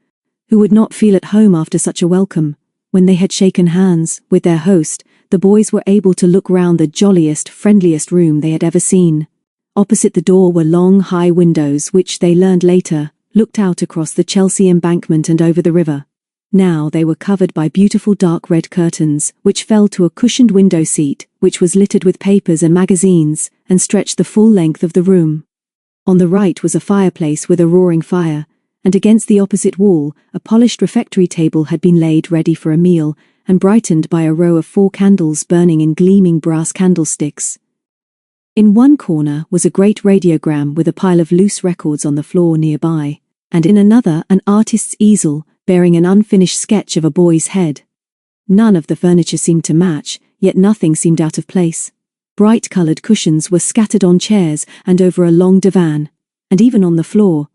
Who would not feel at home after such a welcome? When they had shaken hands with their host, the boys were able to look round the jolliest, friendliest room they had ever seen. Opposite the door were long, high windows which, they learned later, looked out across the Chelsea embankment and over the river. Now they were covered by beautiful dark red curtains, which fell to a cushioned window seat, which was littered with papers and magazines, and stretched the full length of the room. On the right was a fireplace with a roaring fire, and against the opposite wall, a polished refectory table had been laid ready for a meal, and brightened by a row of 4 candles burning in gleaming brass candlesticks. In one corner was a great radiogram with a pile of loose records on the floor nearby. and in another an artist's easel bearing an unfinished sketch of a boy's head. None of the furniture seemed to match, yet nothing seemed out of place. Bright-coloured cushions were scattered on chairs and over a long divan, and even on the floor.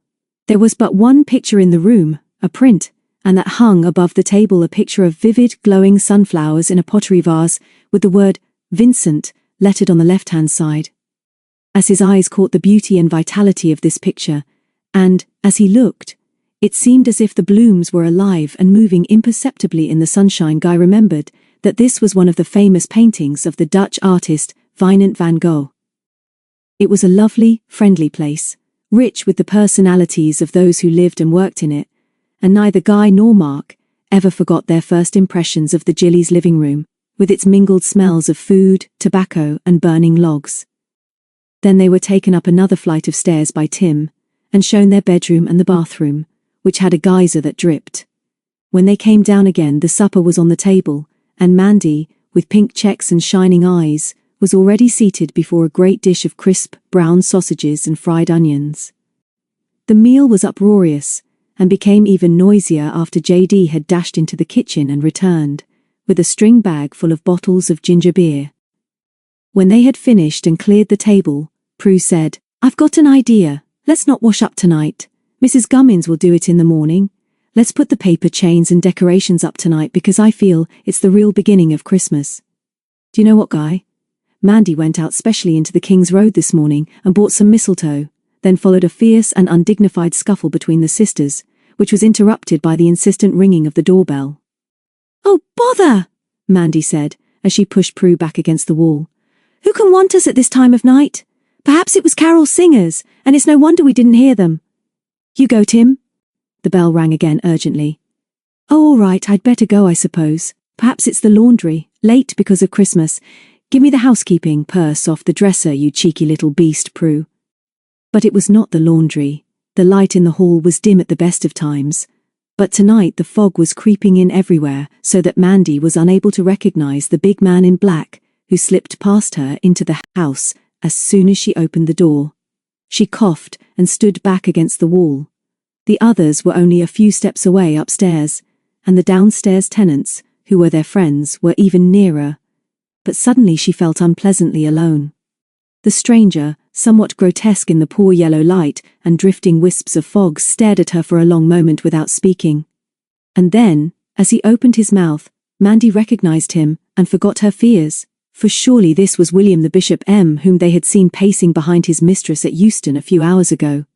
There was but one picture in the room, a print, and that hung above the table a picture of vivid, glowing sunflowers in a pottery vase, with the word Vincent lettered on the left-hand side. As his eyes caught the beauty and vitality of this picture, and, as he looked, it seemed as if the blooms were alive and moving imperceptibly in the sunshine, Guy remembered that this was one of the famous paintings of the Dutch artist Vincent van Gogh. It was a lovely, friendly place, rich with the personalities of those who lived and worked in it, and neither Guy nor Mark ever forgot their first impressions of the Jillies' living room, with its mingled smells of food, tobacco, and burning logs. Then they were taken up another flight of stairs by Tim, and shown their bedroom and the bathroom, which had a geyser that dripped. When they came down again, the supper was on the table, and Mandy, with pink checks and shining eyes, was already seated before a great dish of crisp, brown sausages and fried onions. The meal was uproarious, and became even noisier after JD had dashed into the kitchen and returned, with a string bag full of bottles of ginger beer. When they had finished and cleared the table, Prue said, "I've got an idea. Let's not wash up tonight. Mrs. Gummins will do it in the morning. Let's put the paper chains and decorations up tonight because I feel it's the real beginning of Christmas. Do you know what, Guy? Mandy went out specially into the King's Road this morning and bought some mistletoe." Then followed a fierce and undignified scuffle between the sisters, which was interrupted by the insistent ringing of the doorbell. "Oh, bother!" Mandy said, as she pushed Prue back against the wall. "Who can want us at this time of night? Perhaps it was carol singers, and it's no wonder we didn't hear them." "You go, Tim." The bell rang again urgently. "Oh, all right, I'd better go, I suppose. Perhaps it's the laundry, late because of Christmas. Give me the housekeeping purse off the dresser, you cheeky little beast, Prue." But it was not the laundry. The light in the hall was dim at the best of times, but tonight the fog was creeping in everywhere so that Mandy was unable to recognize the big man in black who slipped past her into the house as soon as she opened the door. She coughed and stood back against the wall. The others were only a few steps away upstairs, and the downstairs tenants, who were their friends, were even nearer. But suddenly she felt unpleasantly alone. The stranger, somewhat grotesque in the poor yellow light and drifting wisps of fog, stared at her for a long moment without speaking. And then, as he opened his mouth, Mandy recognized him and forgot her fears, for surely this was William the Bishop M, whom they had seen pacing behind his mistress at Euston a few hours ago.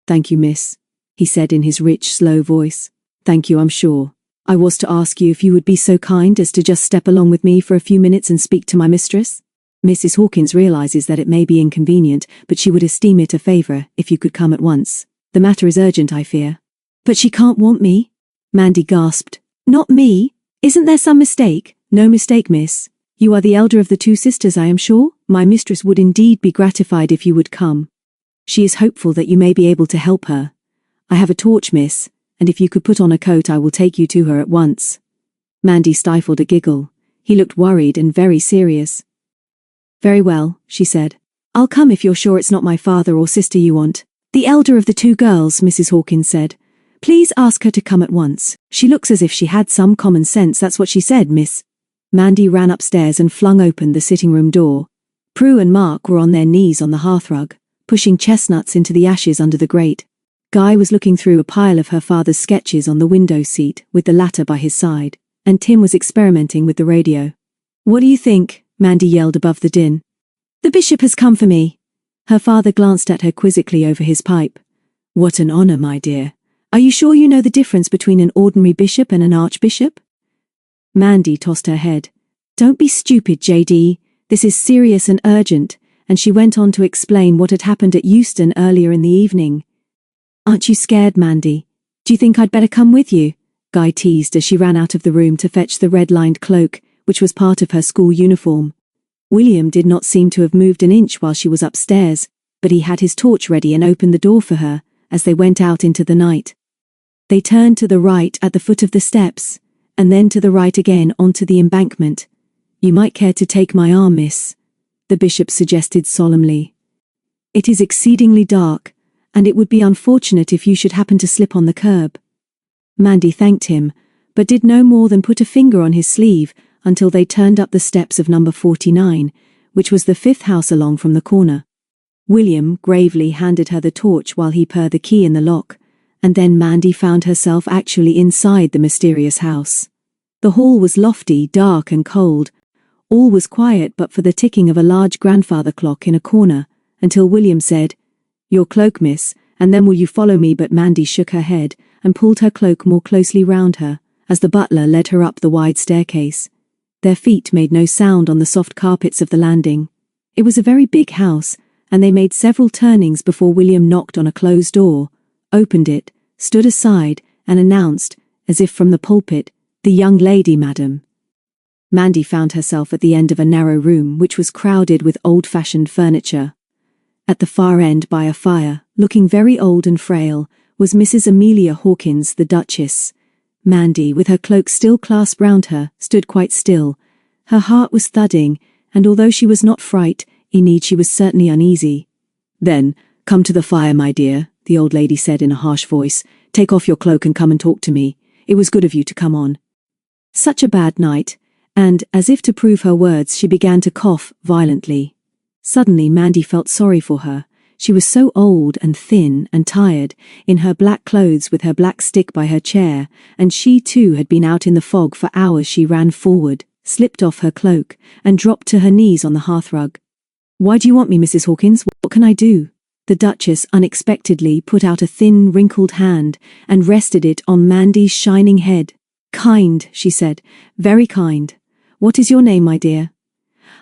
"Thank you, miss," he said in his rich, slow voice. "Thank you, I'm sure. I was to ask you if you would be so kind as to just step along with me for a few minutes and speak to my mistress. Mrs. Hawkins realizes that it may be inconvenient, but she would esteem it a favor if you could come at once. The matter is urgent, I fear." "But she can't want me," Mandy gasped. "Not me? Isn't there some mistake?" "No mistake, miss. You are the elder of the two sisters, I am sure. My mistress would indeed be gratified if you would come. She is hopeful that you may be able to help her. I have a torch, miss, and if you could put on a coat I will take you to her at once." Mandy stifled a giggle. He looked worried and very serious. "Very well," she said. "I'll come if you're sure it's not my father or sister you want." "The elder of the two girls," Mrs. Hawkins said. "Please ask her to come at once. She looks as if she had some common sense, that's what she said, miss." Mandy ran upstairs and flung open the sitting-room door. Prue and Mark were on their knees on the hearthrug, pushing chestnuts into the ashes under the grate. Guy was looking through a pile of her father's sketches on the window seat with the latter by his side, and Tim was experimenting with the radio. "What do you think?" Mandy yelled above the din. "The bishop has come for me." Her father glanced at her quizzically over his pipe. "What an honor, my dear. Are you sure you know the difference between an ordinary bishop and an archbishop?" Mandy tossed her head. "Don't be stupid, JD. This is serious and urgent," and she went on to explain what had happened at Euston earlier in the evening. "Aren't you scared, Mandy? Do you think I'd better come with you?" Guy teased as she ran out of the room to fetch the red-lined cloak, which was part of her school uniform. William did not seem to have moved an inch while she was upstairs, but he had his torch ready and opened the door for her as they went out into the night. They turned to the right at the foot of the steps, and then to the right again onto the embankment. "You might care to take my arm, miss," the bishop suggested solemnly. "It is exceedingly dark, and it would be unfortunate if you should happen to slip on the curb." Mandy thanked him, but did no more than put a finger on his sleeve until they turned up the steps of number 49, which was the 5th house along from the corner. William gravely handed her the torch while he put the key in the lock, and then Mandy found herself actually inside the mysterious house. The hall was lofty, dark and cold. All was quiet but for the ticking of a large grandfather clock in a corner, until William said, "Your cloak, miss, and then will you follow me?" But Mandy shook her head and pulled her cloak more closely round her, as the butler led her up the wide staircase. Their feet made no sound on the soft carpets of the landing. It was a very big house, and they made several turnings before William knocked on a closed door, opened it, stood aside, and announced, as if from the pulpit, "The young lady, madam." Mandy found herself at the end of a narrow room which was crowded with old-fashioned furniture. At the far end by a fire, looking very old and frail, was Mrs. Amelia Hawkins, the Duchess. Mandy, with her cloak still clasped round her, stood quite still. Her heart was thudding, and although she was not frightened, she was certainly uneasy. "Then, come to the fire, my dear," the old lady said in a harsh voice. "Take off your cloak and come and talk to me. It was good of you to come on." Such a bad night, and, as if to prove her words, she began to cough violently. Suddenly Mandy felt sorry for her. She was so old and thin and tired, in her black clothes with her black stick by her chair, and she too had been out in the fog for hours. She ran forward, slipped off her cloak, and dropped to her knees on the hearthrug. "Why do you want me, Mrs. Hawkins? What can I do?" The Duchess unexpectedly put out a thin, wrinkled hand and rested it on Mandy's shining head. "Kind," she said, "very kind. What is your name, my dear?"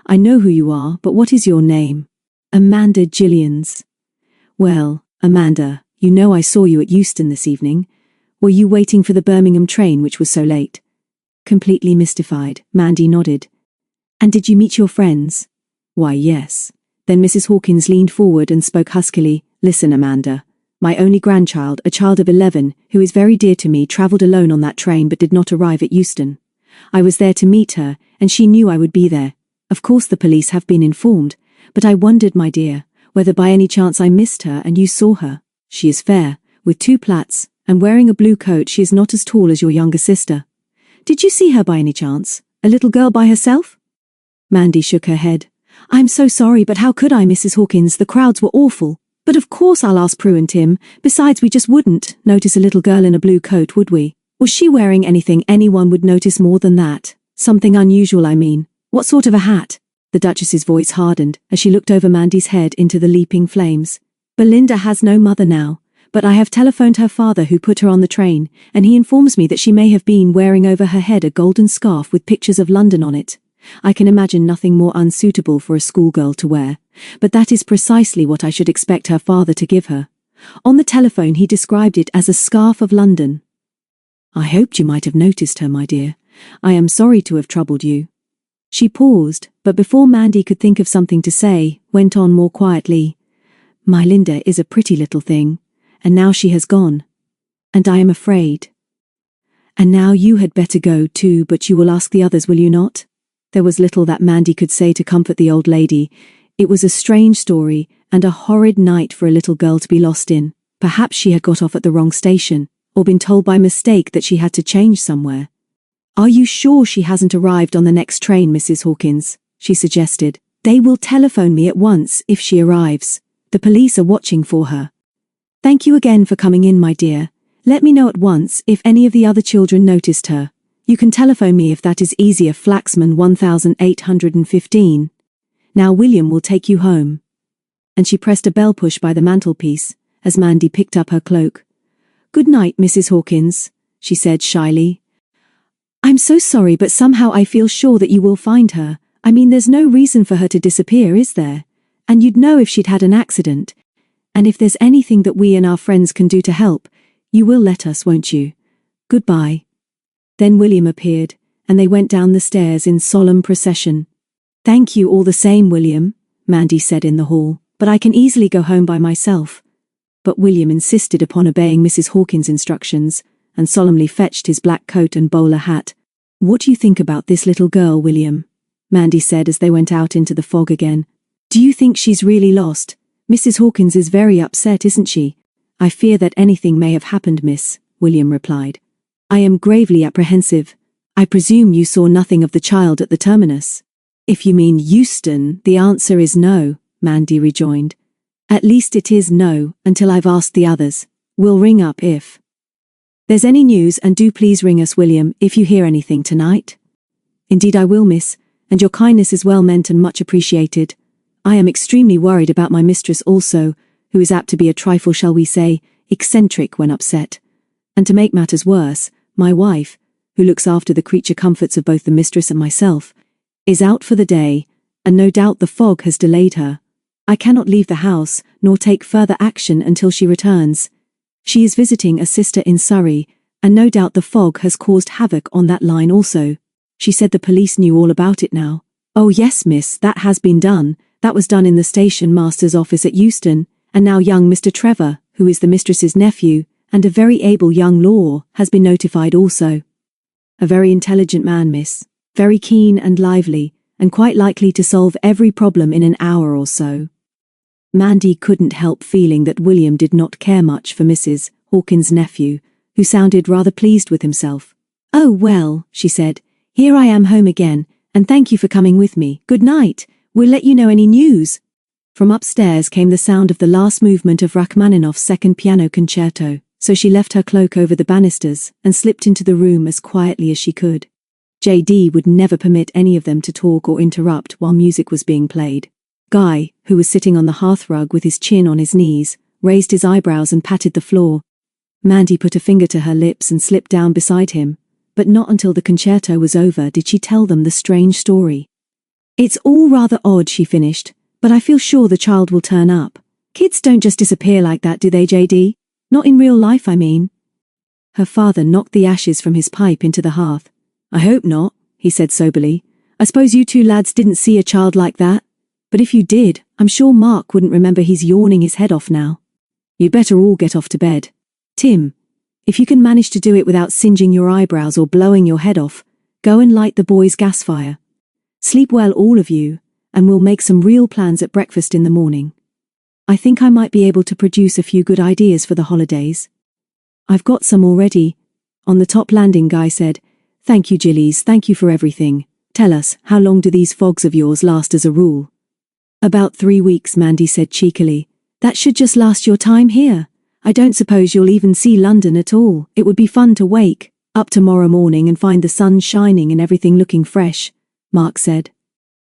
"I know who you are, but what is your name?" "Amanda Jillions." "Well, Amanda, you know I saw you at Euston this evening. Were you waiting for the Birmingham train which was so late?" Completely mystified, Mandy nodded. "And did you meet your friends?" "Why, yes." Then Mrs. Hawkins leaned forward and spoke huskily. "Listen, Amanda. My only grandchild, a child of 11, who is very dear to me, travelled alone on that train but did not arrive at Euston. I was there to meet her, and she knew I would be there. Of course the police have been informed, but I wondered, my dear, whether by any chance I missed her and you saw her. She is fair, with 2 plaits, and wearing a blue coat. She is not as tall as your younger sister. Did you see her by any chance? A little girl by herself?" Mandy shook her head. "I'm so sorry, but how could I, Mrs. Hawkins? The crowds were awful. But of course I'll ask Prue and Tim. Besides, we just wouldn't notice a little girl in a blue coat, would we? Was she wearing anything anyone would notice more than that? Something unusual, I mean. What sort of a hat?" The Duchess's voice hardened as she looked over Mandy's head into the leaping flames. "Belinda has no mother now, but I have telephoned her father who put her on the train, and he informs me that she may have been wearing over her head a golden scarf with pictures of London on it. I can imagine nothing more unsuitable for a schoolgirl to wear, but that is precisely what I should expect her father to give her. On the telephone he described it as a scarf of London." "I hoped you might have noticed her, my dear. I am sorry to have troubled you." She paused, but before Mandy could think of something to say, went on more quietly. "My Linda is a pretty little thing, and now she has gone. And I am afraid. And now you had better go too, but you will ask the others, will you not?" There was little that Mandy could say to comfort the old lady. It was a strange story, and a horrid night for a little girl to be lost in. Perhaps she had got off at the wrong station, or been told by mistake that she had to change somewhere. "Are you sure she hasn't arrived on the next train, Mrs. Hawkins?" she suggested. "They will telephone me at once if she arrives. The police are watching for her." "Thank you again for coming in, my dear. Let me know at once if any of the other children noticed her. You can telephone me if that is easier. Flaxman 1815. Now William will take you home." And she pressed a bell push by the mantelpiece, as Mandy picked up her cloak. "Good night, Mrs. Hawkins," she said shyly. "I'm so sorry, but somehow I feel sure that you will find her. I mean, there's no reason for her to disappear, is there? And you'd know if she'd had an accident. And if there's anything that we and our friends can do to help, you will let us, won't you? Goodbye." Then William appeared, and they went down the stairs in solemn procession. "Thank you all the same, William," Mandy said in the hall, "but I can easily go home by myself." But William insisted upon obeying Mrs. Hawkins' instructions, and solemnly fetched his black coat and bowler hat. "What do you think about this little girl, William?" Mandy said as they went out into the fog again. "Do you think she's really lost? Mrs. Hawkins is very upset, isn't she? I fear that anything may have happened, miss, William replied. I am gravely apprehensive. I presume you saw nothing of the child at the terminus. If you mean Euston, the answer is no, Mandy rejoined. At least it is no, until I've asked the others. We'll ring up if there's any news, and do please ring us, William, if you hear anything tonight. Indeed I will, miss, and your kindness is well meant and much appreciated. I am extremely worried about my mistress also, who is apt to be a trifle, shall we say, eccentric when upset. And to make matters worse, my wife, who looks after the creature comforts of both the mistress and myself, is out for the day, and no doubt the fog has delayed her. I cannot leave the house, nor take further action until she returns. She is visiting a sister in Surrey, and no doubt the fog has caused havoc on that line also. She said the police knew all about it now. Oh yes, miss, that has been done. That was done in the station master's office at Euston, and now young Mr. Trevor, who is the mistress's nephew, and a very able young law, has been notified also. A very intelligent man, miss. Very keen and lively, and quite likely to solve every problem in an hour or so. Mandy couldn't help feeling that William did not care much for Mrs. Hawkins' nephew, who sounded rather pleased with himself. Oh well, she said, here I am home again, and thank you for coming with me. Good night. We'll let you know any news. From upstairs came the sound of the last movement of Rachmaninoff's second piano concerto, so she left her cloak over the banisters and slipped into the room as quietly as she could. J.D. would never permit any of them to talk or interrupt while music was being played. Guy, who was sitting on the hearthrug with his chin on his knees, raised his eyebrows and patted the floor. Mandy put a finger to her lips and slipped down beside him, but not until the concerto was over did she tell them the strange story. It's all rather odd, she finished, but I feel sure the child will turn up. Kids don't just disappear like that, do they, J.D.? Not in real life, I mean. Her father knocked the ashes from his pipe into the hearth. I hope not, he said soberly. I suppose you two lads didn't see a child like that? But if you did, I'm sure Mark wouldn't remember he's yawning his head off now. You'd better all get off to bed. Tim, if you can manage to do it without singeing your eyebrows or blowing your head off, go and light the boys' gas fire. Sleep well, all of you, and we'll make some real plans at breakfast in the morning. I think I might be able to produce a few good ideas for the holidays. I've got some already. On the top landing, Guy said. Thank you, Jillies, thank you for everything. Tell us, how long do these fogs of yours last as a rule? About 3 weeks, Mandy said cheekily. That should just last your time here. I don't suppose you'll even see London at all. It would be fun to wake up tomorrow morning and find the sun shining and everything looking fresh, Mark said.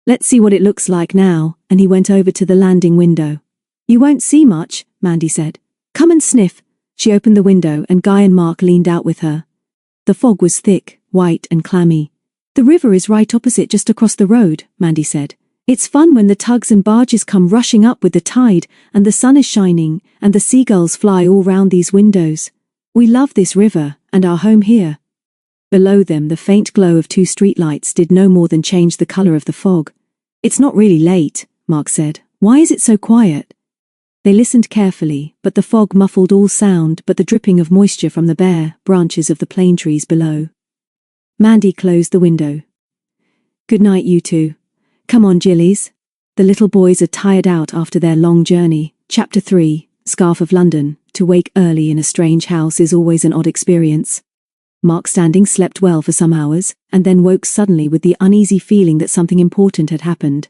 Let's see what it looks like now, and he went over to the landing window. You won't see much, Mandy said. Come and sniff. She opened the window and Guy and Mark leaned out with her. The fog was thick, white and clammy. The river is right opposite, just across the road, Mandy said. It's fun when the tugs and barges come rushing up with the tide, and the sun is shining, and the seagulls fly all round these windows. We love this river, and our home here. Below them the faint glow of 2 streetlights did no more than change the colour of the fog. It's not really late, Mark said. Why is it so quiet? They listened carefully, but the fog muffled all sound but the dripping of moisture from the bare branches of the plane trees below. Mandy closed the window. Good night, you two. Come on, Jillies. The little boys are tired out after their long journey. Chapter 3, Scarf of London. To wake early in a strange house is always an odd experience. Mark Standing slept well for some hours, and then woke suddenly with the uneasy feeling that something important had happened.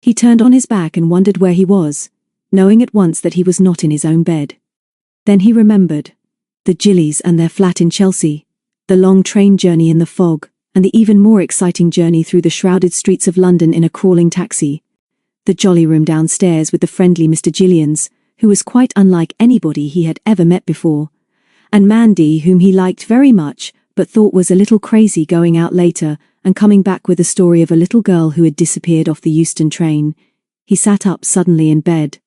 He turned on his back and wondered where he was, knowing at once that he was not in his own bed. Then he remembered. The Jillies and their flat in Chelsea, the long train journey in the fog, and the even more exciting journey through the shrouded streets of London in a crawling taxi. The jolly room downstairs with the friendly Mr. Jillions, who was quite unlike anybody he had ever met before, and Mandy, whom he liked very much, but thought was a little crazy, going out later and coming back with a story of a little girl who had disappeared off the Euston train. He sat up suddenly in bed.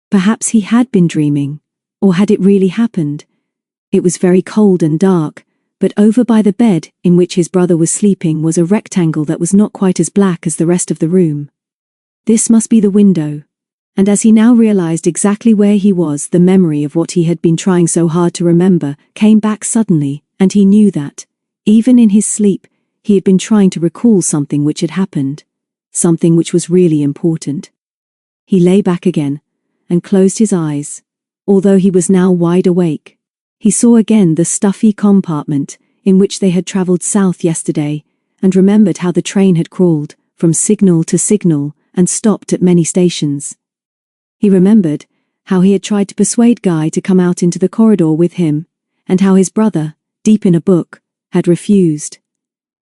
Perhaps he had been dreaming, or had it really happened? It was very cold and dark, but over by the bed in which his brother was sleeping was a rectangle that was not quite as black as the rest of the room. This must be the window, and as he now realized exactly where he was, the memory of what he had been trying so hard to remember came back suddenly, and he knew that, even in his sleep, he had been trying to recall something which had happened, something which was really important. He lay back again, and closed his eyes, although he was now wide awake. He saw again the stuffy compartment in which they had travelled south yesterday, and remembered how the train had crawled from signal to signal and stopped at many stations. He remembered how he had tried to persuade Guy to come out into the corridor with him, and how his brother, deep in a book, had refused.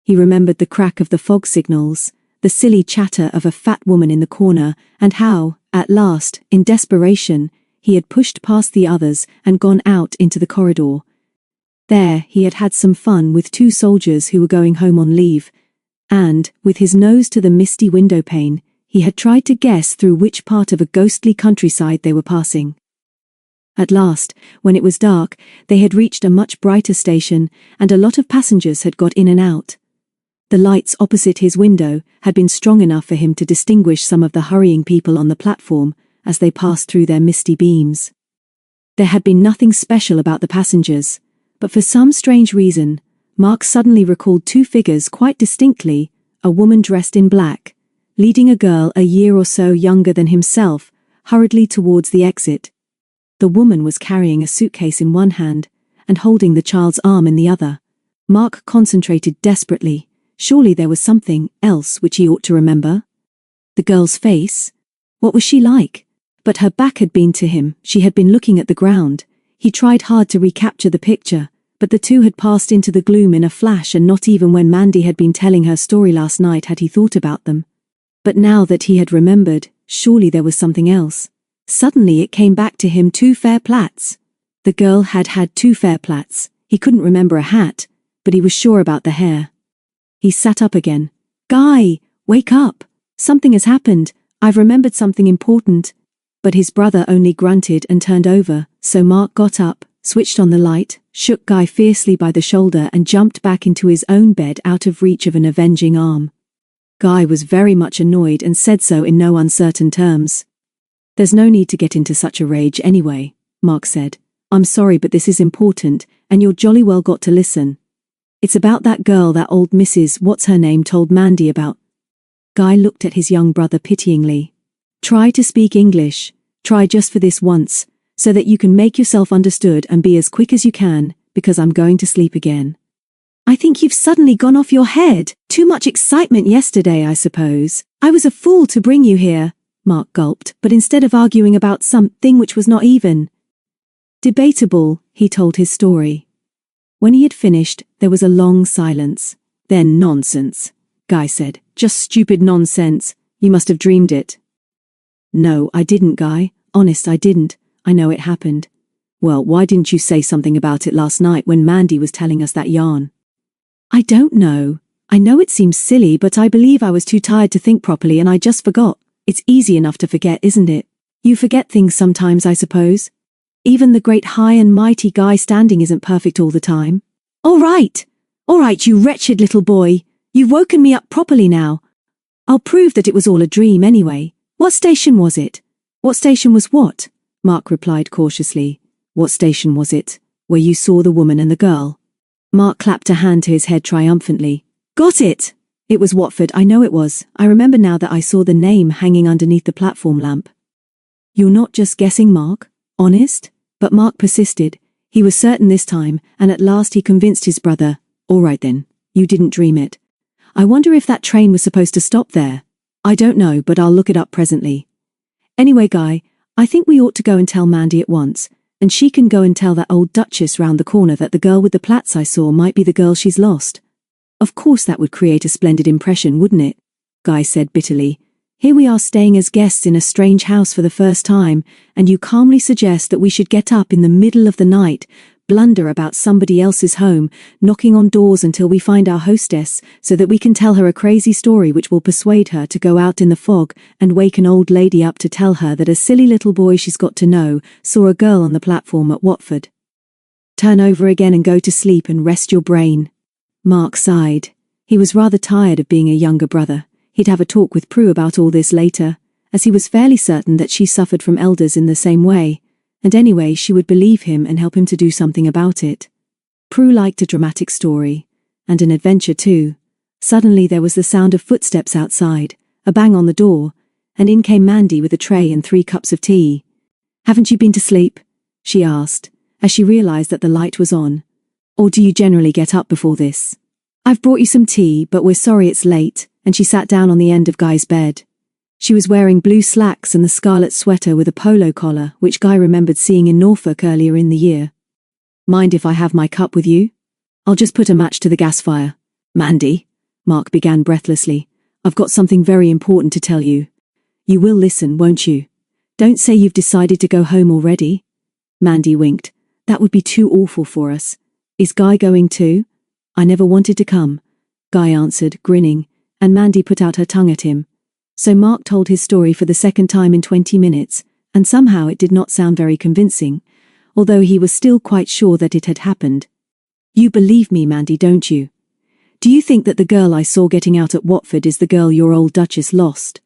He remembered the crack of the fog signals, the silly chatter of a fat woman in the corner, and how, at last, in desperation, he had pushed past the others and gone out into the corridor. There he had had some fun with two soldiers who were going home on leave, and, with his nose to the misty window pane, he had tried to guess through which part of a ghostly countryside they were passing. At last, when it was dark, they had reached a much brighter station, and a lot of passengers had got in and out. The lights opposite his window had been strong enough for him to distinguish some of the hurrying people on the platform as they passed through their misty beams. There had been nothing special about the passengers, but for some strange reason, Mark suddenly recalled two figures quite distinctly, a woman dressed in black, leading a girl a year or so younger than himself, hurriedly towards the exit. The woman was carrying a suitcase in one hand and holding the child's arm in the other. Mark concentrated desperately. Surely there was something else which he ought to remember. The girl's face? What was she like? But her back had been to him, she had been looking at the ground. He tried hard to recapture the picture, but the two had passed into the gloom in a flash, and not even when Mandy had been telling her story last night had he thought about them. But now that he had remembered, surely there was something else. Suddenly it came back to him, two Fair Plaits. The girl had had two Fair Plaits. He couldn't remember a hat, but he was sure about the hair. He sat up again. Guy, wake up. Something has happened. I've remembered something important. But his brother only grunted and turned over, so Mark got up, switched on the light, shook Guy fiercely by the shoulder and jumped back into his own bed out of reach of an avenging arm. Guy was very much annoyed and said so in no uncertain terms. There's no need to get into such a rage anyway, Mark said. I'm sorry, but this is important, and you're jolly well got to listen. It's about that girl that old Mrs. What's-her-name told Mandy about. Guy looked at his young brother pityingly. Try to speak English. Try just for this once, so that you can make yourself understood, and be as quick as you can, because I'm going to sleep again. I think you've suddenly gone off your head. Too much excitement yesterday, I suppose. I was a fool to bring you here, Mark gulped, but instead of arguing about something which was not even debatable, he told his story. When he had finished, there was a long silence. Then nonsense, Guy said. Just stupid nonsense. You must have dreamed it. No, I didn't, Guy. Honest, I didn't. I know it happened. Well, why didn't you say something about it last night when Mandy was telling us that yarn? I don't know. I know it seems silly, but I believe I was too tired to think properly and I just forgot. It's easy enough to forget, isn't it? You forget things sometimes, I suppose. Even the great high and mighty Guy Standing isn't perfect all the time. All right, you wretched little boy. You've woken me up properly now. I'll prove that it was all a dream anyway. What station was it? What station was what? Mark replied cautiously. What station was it, where you saw the woman and the girl? Mark clapped a hand to his head triumphantly. Got it! It was Watford, I know it was. I remember now that I saw the name hanging underneath the platform lamp. You're not just guessing, Mark? Honest? But Mark persisted. He was certain this time, and at last he convinced his brother. All right then, you didn't dream it. I wonder if that train was supposed to stop there. I don't know, but I'll look it up presently. Anyway, Guy, I think we ought to go and tell Mandy at once, and she can go and tell that old Duchess round the corner that the girl with the plaits I saw might be the girl she's lost. Of course that would create a splendid impression, wouldn't it? Guy said bitterly. Here we are staying as guests in a strange house for the first time, and you calmly suggest that we should get up in the middle of the night, blunder about somebody else's home, knocking on doors until we find our hostess, so that we can tell her a crazy story which will persuade her to go out in the fog and wake an old lady up to tell her that a silly little boy she's got to know saw a girl on the platform at Watford. Turn over again and go to sleep and rest your brain. Mark sighed. He was rather tired of being a younger brother. He'd have a talk with Prue about all this later, as he was fairly certain that she suffered from elders in the same way, and anyway she would believe him and help him to do something about it. Prue liked a dramatic story, and an adventure too. Suddenly there was the sound of footsteps outside, a bang on the door, and in came Mandy with a tray and 3 cups of tea. Haven't you been to sleep? she asked, as she realized that the light was on. Or do you generally get up before this? I've brought you some tea, but we're sorry it's late, and she sat down on the end of Guy's bed. She was wearing blue slacks and the scarlet sweater with a polo collar, which Guy remembered seeing in Norfolk earlier in the year. Mind if I have my cup with you? I'll just put a match to the gas fire. Mandy, Mark began breathlessly, I've got something very important to tell you. You will listen, won't you? Don't say you've decided to go home already. Mandy winked. That would be too awful for us. Is Guy going too? I never wanted to come, Guy answered, grinning, and Mandy put out her tongue at him. So Mark told his story for the second time in 20 minutes, and somehow it did not sound very convincing, although he was still quite sure that it had happened. You believe me, Mandy, don't you? Do you think that the girl I saw getting out at Watford is the girl your old Duchess lost?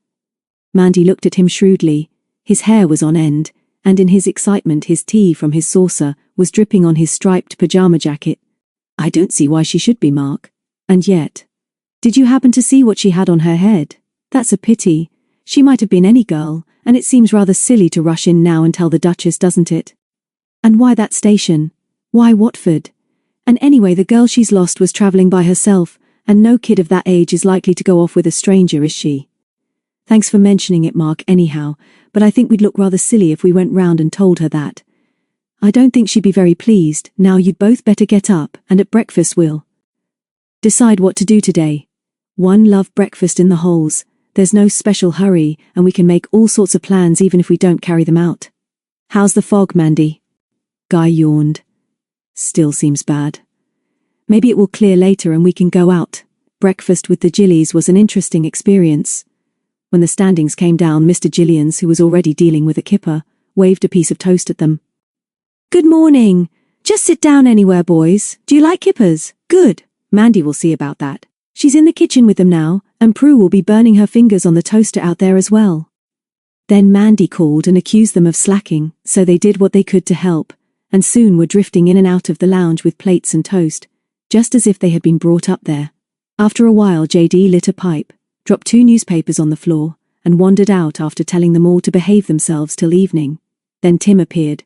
Mandy looked at him shrewdly. His hair was on end, and in his excitement his tea from his saucer was dripping on his striped pajama jacket. I don't see why she should be, Mark. And yet. Did you happen to see what she had on her head? That's a pity. She might have been any girl, and it seems rather silly to rush in now and tell the Duchess, doesn't it? And why that station? Why Watford? And anyway, the girl she's lost was travelling by herself, and no kid of that age is likely to go off with a stranger, is she? Thanks for mentioning it, Mark, anyhow, but I think we'd look rather silly if we went round and told her that. I don't think she'd be very pleased. Now you'd both better get up, and at breakfast we'll decide what to do today. One love breakfast in the holes. There's no special hurry, and we can make all sorts of plans even if we don't carry them out. How's the fog, Mandy? Guy yawned. Still seems bad. Maybe it will clear later and we can go out. Breakfast with the Jillies was an interesting experience. When the standings came down, Mr. Jillions, who was already dealing with a kipper, waved a piece of toast at them. Good morning. Just sit down anywhere, boys. Do you like kippers? Good. Mandy will see about that. She's in the kitchen with them now, and Prue will be burning her fingers on the toaster out there as well. Then Mandy called and accused them of slacking, so they did what they could to help, and soon were drifting in and out of the lounge with plates and toast, just as if they had been brought up there. After a while, JD lit a pipe, dropped 2 newspapers on the floor, and wandered out after telling them all to behave themselves till evening. Then Tim appeared.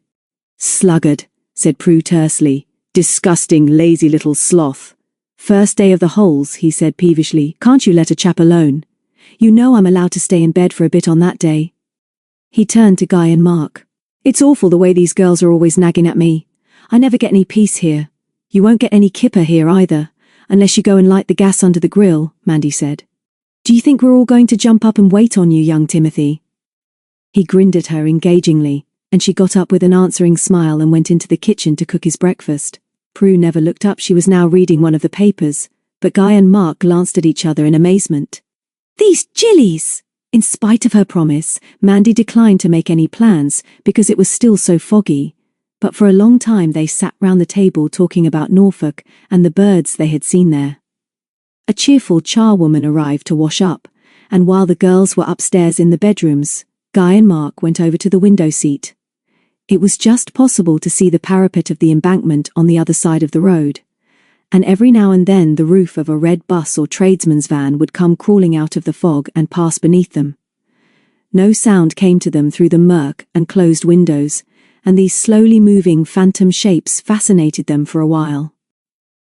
Sluggard, said Prue tersely. Disgusting, lazy little sloth. First day of the holes, he said peevishly. Can't you let a chap alone? You know I'm allowed to stay in bed for a bit on that day. He turned to Guy and Mark. It's awful the way these girls are always nagging at me. I never get any peace here. You won't get any kipper here either, unless you go and light the gas under the grill, Mandy said. Do you think we're all going to jump up and wait on you, young Timothy? He grinned at her engagingly, and she got up with an answering smile and went into the kitchen to cook his breakfast. Prue never looked up. She was now reading one of the papers, but Guy and Mark glanced at each other in amazement. These Jillies! In spite of her promise, Mandy declined to make any plans because it was still so foggy, but for a long time they sat round the table talking about Norfolk and the birds they had seen there. A cheerful charwoman arrived to wash up, and while the girls were upstairs in the bedrooms, Guy and Mark went over to the window seat. It was just possible to see the parapet of the embankment on the other side of the road, and every now and then the roof of a red bus or tradesman's van would come crawling out of the fog and pass beneath them. No sound came to them through the murk and closed windows, and these slowly moving phantom shapes fascinated them for a while.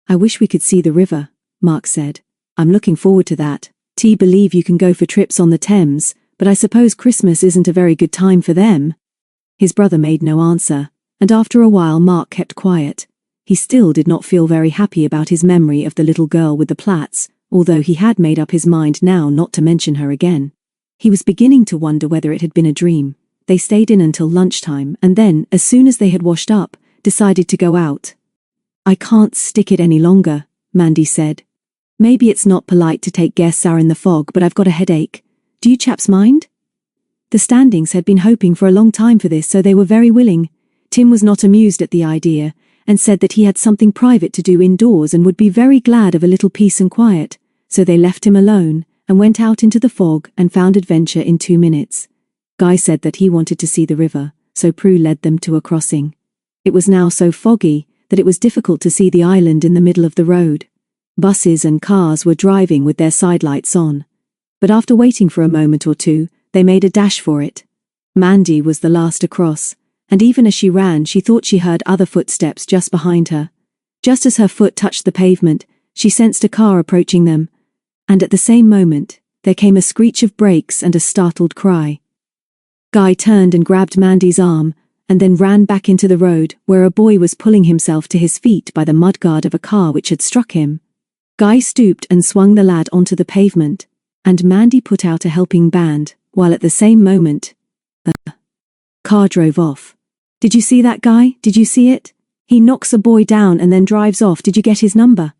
I wish we could see the river, Mark said. I'm looking forward to that. Believe you can go for trips on the Thames, but I suppose Christmas isn't a very good time for them. His brother made no answer, and after a while Mark kept quiet. He still did not feel very happy about his memory of the little girl with the plaits, although he had made up his mind now not to mention her again. He was beginning to wonder whether it had been a dream. They stayed in until lunchtime, and then, as soon as they had washed up, decided to go out. I can't stick it any longer, Mandy said. Maybe it's not polite to take guests out in the fog, but I've got a headache. Do you chaps mind? The Standings had been hoping for a long time for this, so they were very willing. Tim was not amused at the idea, and said that he had something private to do indoors and would be very glad of a little peace and quiet, so they left him alone, and went out into the fog and found adventure in 2 minutes. Guy said that he wanted to see the river, so Prue led them to a crossing. It was now so foggy that it was difficult to see the island in the middle of the road. Buses and cars were driving with their sidelights on, but after waiting for a moment or two, they made a dash for it. Mandy was the last across, and even as she ran, she thought she heard other footsteps just behind her. Just as her foot touched the pavement, she sensed a car approaching them, and at the same moment, there came a screech of brakes and a startled cry. Guy turned and grabbed Mandy's arm, and then ran back into the road, where a boy was pulling himself to his feet by the mudguard of a car which had struck him. Guy stooped and swung the lad onto the pavement, and Mandy put out a helping hand, while at the same moment, the car drove off. "Did you see that, Guy? Did you see it? He knocks a boy down and then drives off. Did you get his number?"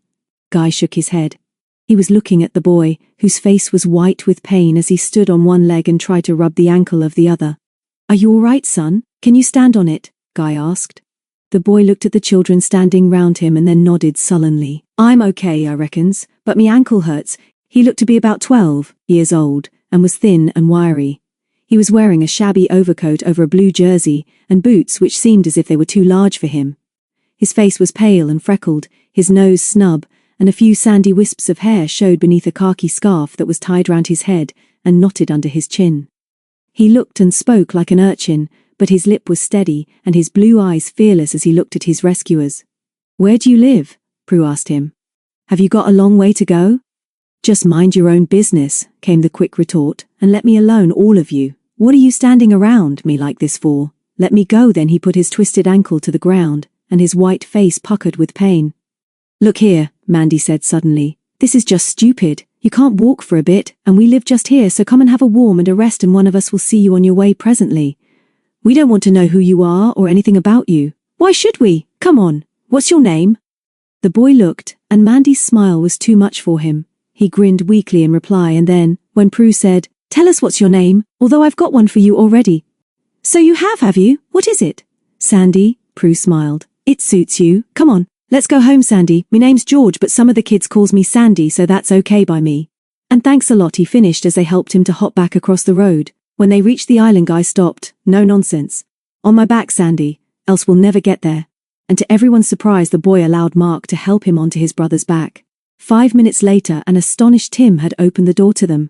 Guy shook his head. He was looking at the boy, whose face was white with pain as he stood on one leg and tried to rub the ankle of the other. "Are you all right, son? Can you stand on it?" Guy asked. The boy looked at the children standing round him and then nodded sullenly. "I'm okay, I reckons, but me ankle hurts." He looked to be about 12 years old and was thin and wiry. He was wearing a shabby overcoat over a blue jersey and boots which seemed as if they were too large for him. His face was pale and freckled, his nose snub, and a few sandy wisps of hair showed beneath a khaki scarf that was tied round his head and knotted under his chin. He looked and spoke like an urchin, but his lip was steady and his blue eyes fearless as he looked at his rescuers. "Where do you live?" Prue asked him. "Have you got a long way to go?" "Just mind your own business," came the quick retort, "and let me alone, all of you. What are you standing around me like this for? Let me go." Then he put his twisted ankle to the ground, and his white face puckered with pain. "Look here," Mandy said suddenly. "This is just stupid. You can't walk for a bit, and we live just here, so come and have a warm and a rest and one of us will see you on your way presently. We don't want to know who you are or anything about you. Why should we? Come on. What's your name?" The boy looked, and Mandy's smile was too much for him. He grinned weakly in reply, and then, when Prue said, "Tell us what's your name, although I've got one for you already." "So you have you? What is it?" "Sandy," Prue smiled. "It suits you. Come on. Let's go home, Sandy. Me name's George, but some of the kids calls me Sandy, so that's okay by me." "And thanks a lot," he finished as they helped him to hop back across the road. When they reached the island, Guy stopped. "No nonsense. On my back, Sandy, else we'll never get there." And to everyone's surprise, the boy allowed Mark to help him onto his brother's back. 5 minutes later, an astonished Tim had opened the door to them.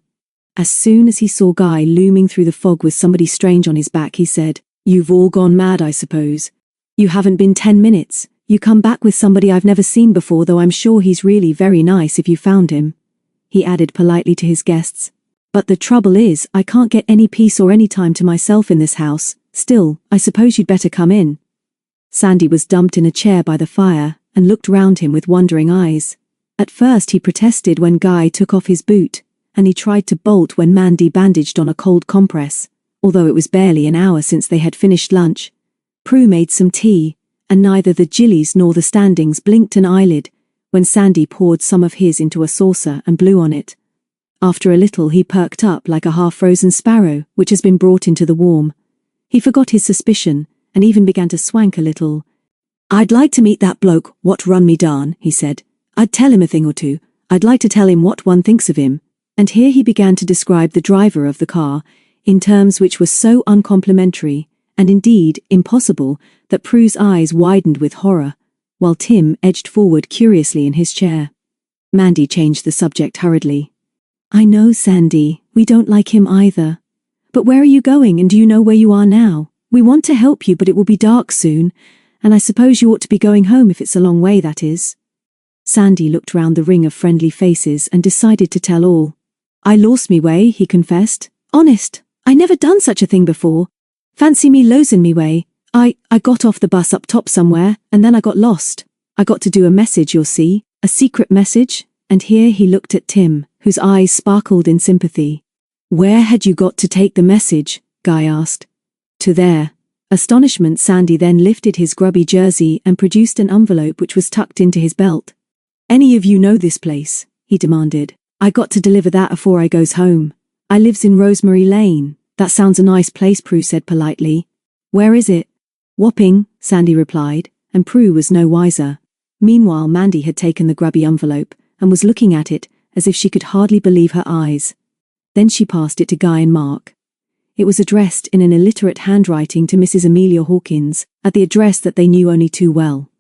As soon as he saw Guy looming through the fog with somebody strange on his back, he said, "You've all gone mad, I suppose. You haven't been 10 minutes. You come back with somebody I've never seen before, though I'm sure he's really very nice if you found him," he added politely to his guests. "But the trouble is, I can't get any peace or any time to myself in this house. Still, I suppose you'd better come in." Sandy was dumped in a chair by the fire and looked round him with wondering eyes. At first he protested when Guy took off his boot, and he tried to bolt when Mandy bandaged on a cold compress, although it was barely an hour since they had finished lunch. Prue made some tea, and neither the Jillies nor the Standings blinked an eyelid when Sandy poured some of his into a saucer and blew on it. After a little he perked up like a half-frozen sparrow which has been brought into the warm. He forgot his suspicion, and even began to swank a little. "I'd like to meet that bloke what run me down," he said. "I'd tell him a thing or two. I'd like to tell him what one thinks of him." And here he began to describe the driver of the car in terms which were so uncomplimentary, and indeed impossible, that Prue's eyes widened with horror, while Tim edged forward curiously in his chair. Mandy changed the subject hurriedly. "I know, Sandy, we don't like him either. But where are you going, and do you know where you are now? We want to help you, but it will be dark soon, and I suppose you ought to be going home if it's a long way, that is." Sandy looked round the ring of friendly faces and decided to tell all. "I lost me way," he confessed. "Honest, I never done such a thing before. Fancy me losing me way. I got off the bus up top somewhere, and then I got lost. I got to do a message, you'll see, a secret message," and here he looked at Tim, whose eyes sparkled in sympathy. "Where had you got to take the message?" Guy asked. "To there." Astonishment. Sandy then lifted his grubby jersey and produced an envelope which was tucked into his belt. "Any of you know this place?" he demanded. "I got to deliver that afore I goes home. I lives in Rosemary Lane." "That sounds a nice place," Prue said politely. "Where is it?" "Wapping," Sandy replied, and Prue was no wiser. Meanwhile, Mandy had taken the grubby envelope and was looking at it as if she could hardly believe her eyes. Then she passed it to Guy and Mark. It was addressed in an illiterate handwriting to Mrs. Amelia Hawkins, at the address that they knew only too well.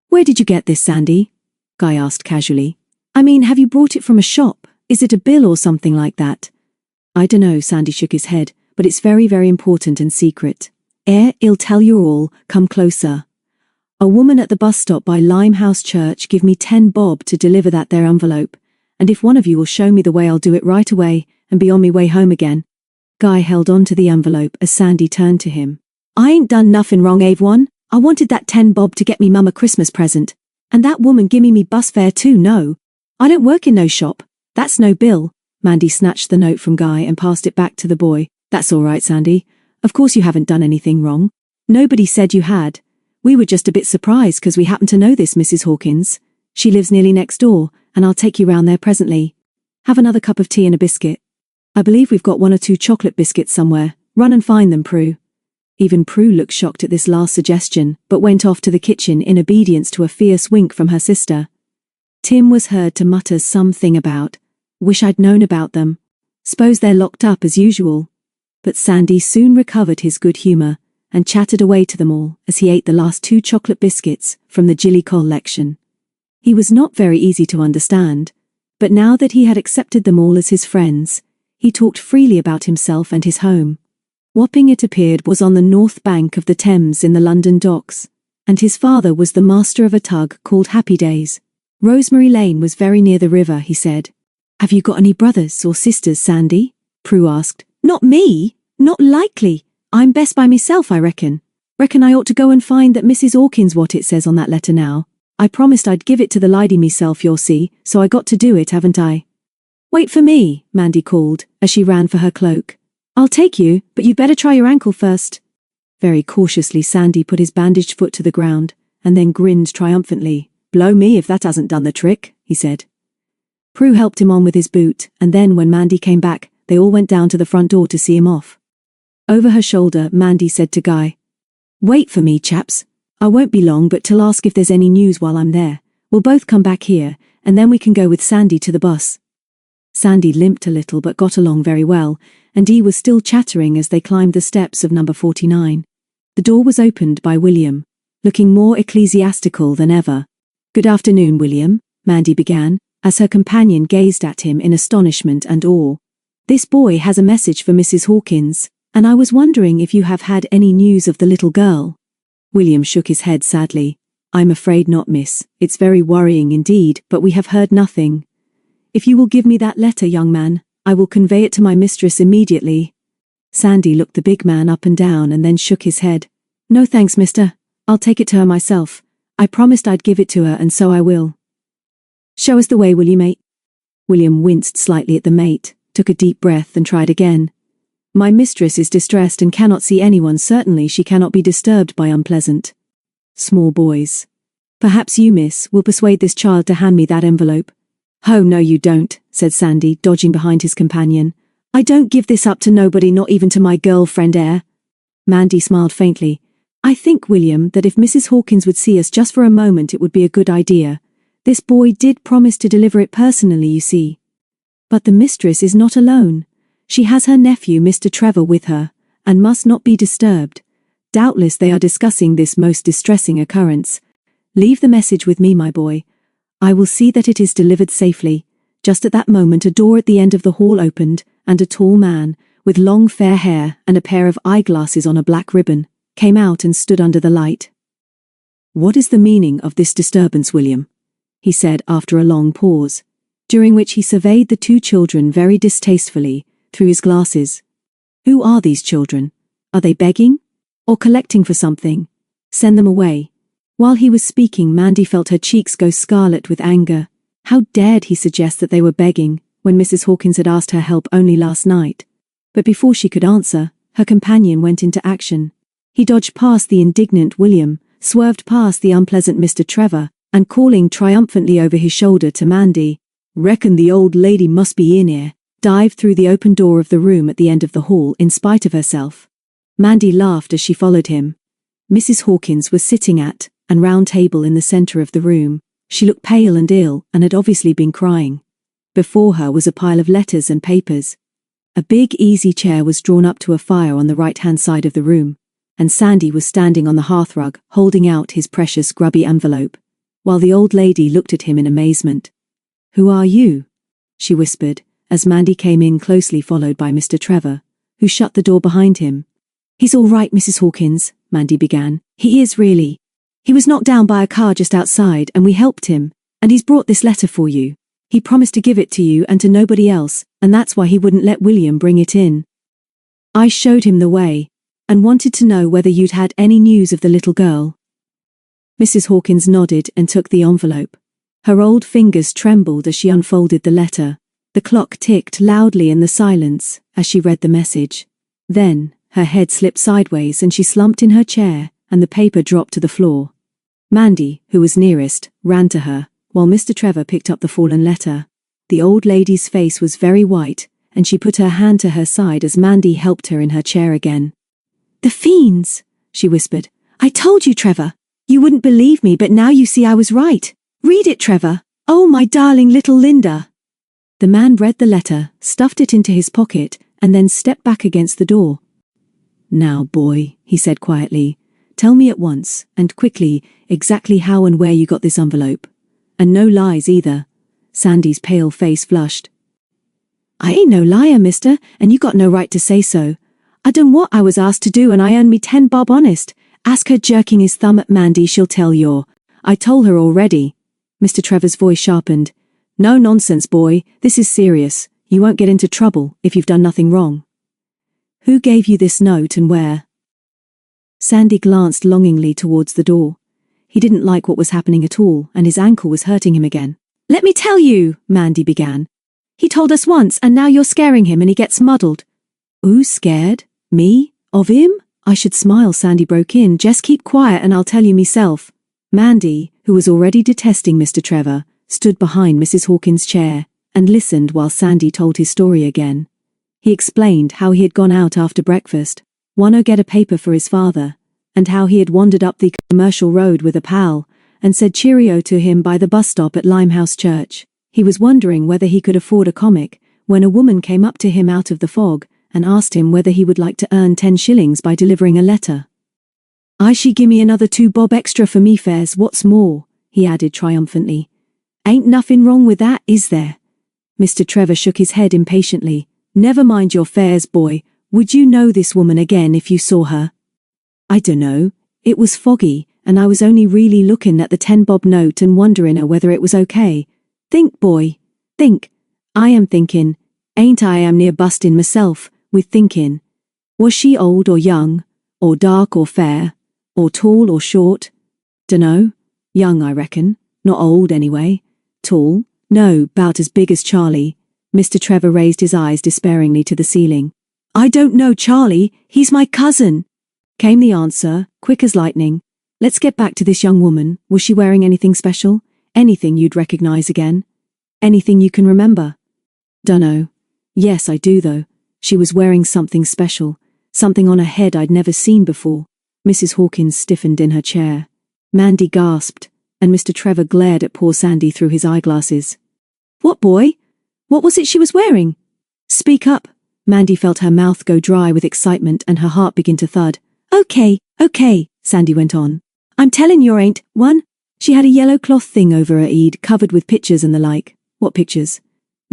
"Where did you get this, Sandy?" Guy asked casually. "I mean, have you brought it from a shop? Is it a bill or something like that?" "I dunno," Sandy shook his head, "but it's very, very important and secret. I'll tell you all, come closer. A woman at the bus stop by Limehouse Church give me 10 bob to deliver that there envelope, and if one of you will show me the way I'll do it right away and be on me way home again. Guy held on to the envelope as Sandy turned to him. I ain't done nothing wrong, Ave1. I wanted that 10 bob to get me mum a Christmas present, and that woman gimme me bus fare too, no. I don't work in no shop. That's no bill. Mandy snatched the note from Guy and passed it back to the boy. That's all right, Sandy. Of course you haven't done anything wrong. Nobody said you had. We were just a bit surprised because we happen to know this Mrs. Hawkins. She lives nearly next door, and I'll take you round there presently. Have another cup of tea and a biscuit. I believe we've got 1 or 2 chocolate biscuits somewhere. Run and find them, Prue. Even Prue looked shocked at this last suggestion, but went off to the kitchen in obedience to a fierce wink from her sister. Tim was heard to mutter something about, wish I'd known about them. Suppose they're locked up as usual. But Sandy soon recovered his good humour and chatted away to them all as he ate the last 2 chocolate biscuits from the Jilly collection. He was not very easy to understand, but now that he had accepted them all as his friends, he talked freely about himself and his home. Wapping, it appeared, was on the north bank of the Thames in the London docks, and his father was the master of a tug called Happy Days. Rosemary Lane was very near the river, he said. Have you got any brothers or sisters, Sandy? Prue asked. Not me. Not likely. I'm best by myself, I reckon. Reckon I ought to go and find that Mrs. Hawkins what it says on that letter now. I promised I'd give it to the lady myself, you'll see, so I got to do it, haven't I? Wait for me, Mandy called, as she ran for her cloak. I'll take you, but you'd better try your ankle first. Very cautiously Sandy put his bandaged foot to the ground, and then grinned triumphantly. Blow me if that hasn't done the trick, he said. Prue helped him on with his boot, and then when Mandy came back, they all went down to the front door to see him off. Over her shoulder, Mandy said to Guy, Wait for me, chaps. I won't be long, but till ask if there's any news while I'm there. We'll both come back here, and then we can go with Sandy to the bus. Sandy limped a little but got along very well, and Dee was still chattering as they climbed the steps of number 49. The door was opened by William, looking more ecclesiastical than ever. Good afternoon, William, Mandy began, as her companion gazed at him in astonishment and awe. This boy has a message for Mrs. Hawkins, and I was wondering if you have had any news of the little girl. William shook his head sadly. I'm afraid not, miss. It's very worrying indeed, but we have heard nothing. If you will give me that letter, young man, I will convey it to my mistress immediately. Sandy looked the big man up and down and then shook his head. No thanks, mister. I'll take it to her myself. I promised I'd give it to her, and so I will. Show us the way, will you, mate? William winced slightly at the mate, took a deep breath and tried again. My mistress is distressed and cannot see anyone. Certainly she cannot be disturbed by unpleasant small boys. Perhaps you, miss, will persuade this child to hand me that envelope. Oh, no you don't, said Sandy, dodging behind his companion. I don't give this up to nobody, not even to my girlfriend Mandy smiled faintly. I think, William, that if Mrs. Hawkins would see us just for a moment it would be a good idea. This boy did promise to deliver it personally, you see. But the mistress is not alone. She has her nephew, Mr. Trevor, with her, and must not be disturbed. Doubtless they are discussing this most distressing occurrence. Leave the message with me, my boy. I will see that it is delivered safely. Just at that moment a door at the end of the hall opened, and a tall man, with long fair hair and a pair of eyeglasses on a black ribbon, came out and stood under the light. What is the meaning of this disturbance, William? He said after a long pause, during which he surveyed the 2 children very distastefully through his glasses. Who are these children? Are they begging? Or collecting for something? Send them away. While he was speaking, Mandy felt her cheeks go scarlet with anger. How dared he suggest that they were begging, when Mrs. Hawkins had asked her help only last night? But before she could answer, her companion went into action. He dodged past the indignant William, swerved past the unpleasant Mr. Trevor, and calling triumphantly over his shoulder to Mandy, Reckon the old lady must be in here, dived through the open door of the room at the end of the hall in spite of herself. Mandy laughed as she followed him. Mrs. Hawkins was sitting at an round table in the centre of the room. She looked pale and ill and had obviously been crying. Before her was a pile of letters and papers. A big easy chair was drawn up to a fire on the right-hand side of the room, and Sandy was standing on the hearthrug holding out his precious grubby envelope, while the old lady looked at him in amazement. Who are you? She whispered, as Mandy came in closely followed by Mr. Trevor, who shut the door behind him. "He's all right, Mrs. Hawkins," Mandy began. "He is really. He was knocked down by a car just outside and we helped him, and he's brought this letter for you. He promised to give it to you and to nobody else, and that's why he wouldn't let William bring it in. I showed him the way, and wanted to know whether you'd had any news of the little girl." Mrs. Hawkins nodded and took the envelope. Her old fingers trembled as she unfolded the letter. The clock ticked loudly in the silence as she read the message. Then, her head slipped sideways and she slumped in her chair, and the paper dropped to the floor. Mandy, who was nearest, ran to her, while Mr. Trevor picked up the fallen letter. The old lady's face was very white, and she put her hand to her side as Mandy helped her in her chair again. "The fiends," she whispered. "I told you, Trevor. You wouldn't believe me, but now you see I was right. Read it, Trevor. Oh, my darling little Linda." The man read the letter, stuffed it into his pocket, and then stepped back against the door. "Now, boy," he said quietly, "tell me at once, and quickly, exactly how and where you got this envelope. And no lies either." Sandy's pale face flushed. "I ain't no liar, mister, and you got no right to say so. I done what I was asked to do and I earned me 10 bob honest. Ask her," jerking his thumb at Mandy, "she'll tell you. I told her already." Mr. Trevor's voice sharpened. "No nonsense, boy, this is serious. You won't get into trouble if you've done nothing wrong. Who gave you this note and where?" Sandy glanced longingly towards the door. He didn't like what was happening at all, and his ankle was hurting him again. "Let me tell you," Mandy began. "He told us once, and now you're scaring him and he gets muddled." "Who's scared? Me? Of him?" "I should smile," Sandy broke in. "Just keep quiet and I'll tell you myself." Mandy, who was already detesting Mr. Trevor, stood behind Mrs. Hawkins' chair and listened while Sandy told his story again. He explained how he had gone out after breakfast, wanted to get a paper for his father, and how he had wandered up the commercial road with a pal and said cheerio to him by the bus stop at Limehouse Church. He was wondering whether he could afford a comic when a woman came up to him out of the fog and asked him whether he would like to earn 10 shillings by delivering a letter. "I she gimme another 2 bob extra for me fares, what's more," he added triumphantly. "Ain't nothing wrong with that, is there?" Mr. Trevor shook his head impatiently. "Never mind your fares, boy. Would you know this woman again if you saw her?" "I dunno. It was foggy, and I was only really looking at the 10 bob note and wondering whether it was okay. Think, boy. Think. I am thinking. Ain't I am near busting myself with thinking. Was she old or young, or dark or fair, or tall or short? Dunno. Young, I reckon. Not old, anyway. Tall? No, 'bout as big as Charlie." Mr. Trevor raised his eyes despairingly to the ceiling. "I don't know Charlie, he's my cousin," came the answer, quick as lightning. "Let's get back to this young woman. Was she wearing anything special? Anything you'd recognize again? Anything you can remember?" "Dunno. Yes, I do though. She was wearing something special, something on her head I'd never seen before." Mrs. Hawkins stiffened in her chair. Mandy gasped, and Mr. Trevor glared at poor Sandy through his eyeglasses. "What, boy? What was it she was wearing? Speak up." Mandy felt her mouth go dry with excitement and her heart begin to thud. Okay, Sandy went on. "I'm telling you ain't, one. She had a yellow cloth thing over her head covered with pictures and the like." "What pictures?"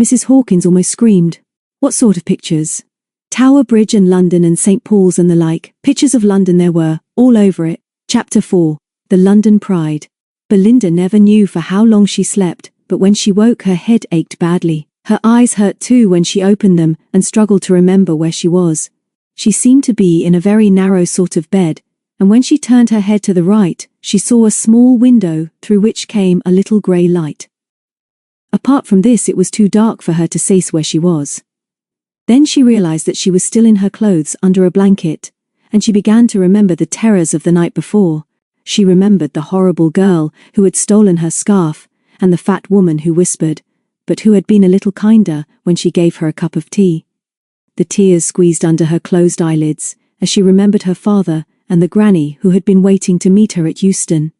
Mrs. Hawkins almost screamed. "What sort of pictures?" "Tower Bridge and London and St. Paul's and the like. Pictures of London there were, all over it." Chapter 4. The London Pride. Belinda never knew for how long she slept, but when she woke her head ached badly. Her eyes hurt too when she opened them and struggled to remember where she was. She seemed to be in a very narrow sort of bed, and when she turned her head to the right, she saw a small window through which came a little grey light. Apart from this, it was too dark for her to see where she was. Then she realized that she was still in her clothes under a blanket, and she began to remember the terrors of the night before. She remembered the horrible girl who had stolen her scarf, and the fat woman who whispered, but who had been a little kinder when she gave her a cup of tea. The tears squeezed under her closed eyelids as she remembered her father and the granny who had been waiting to meet her at Euston.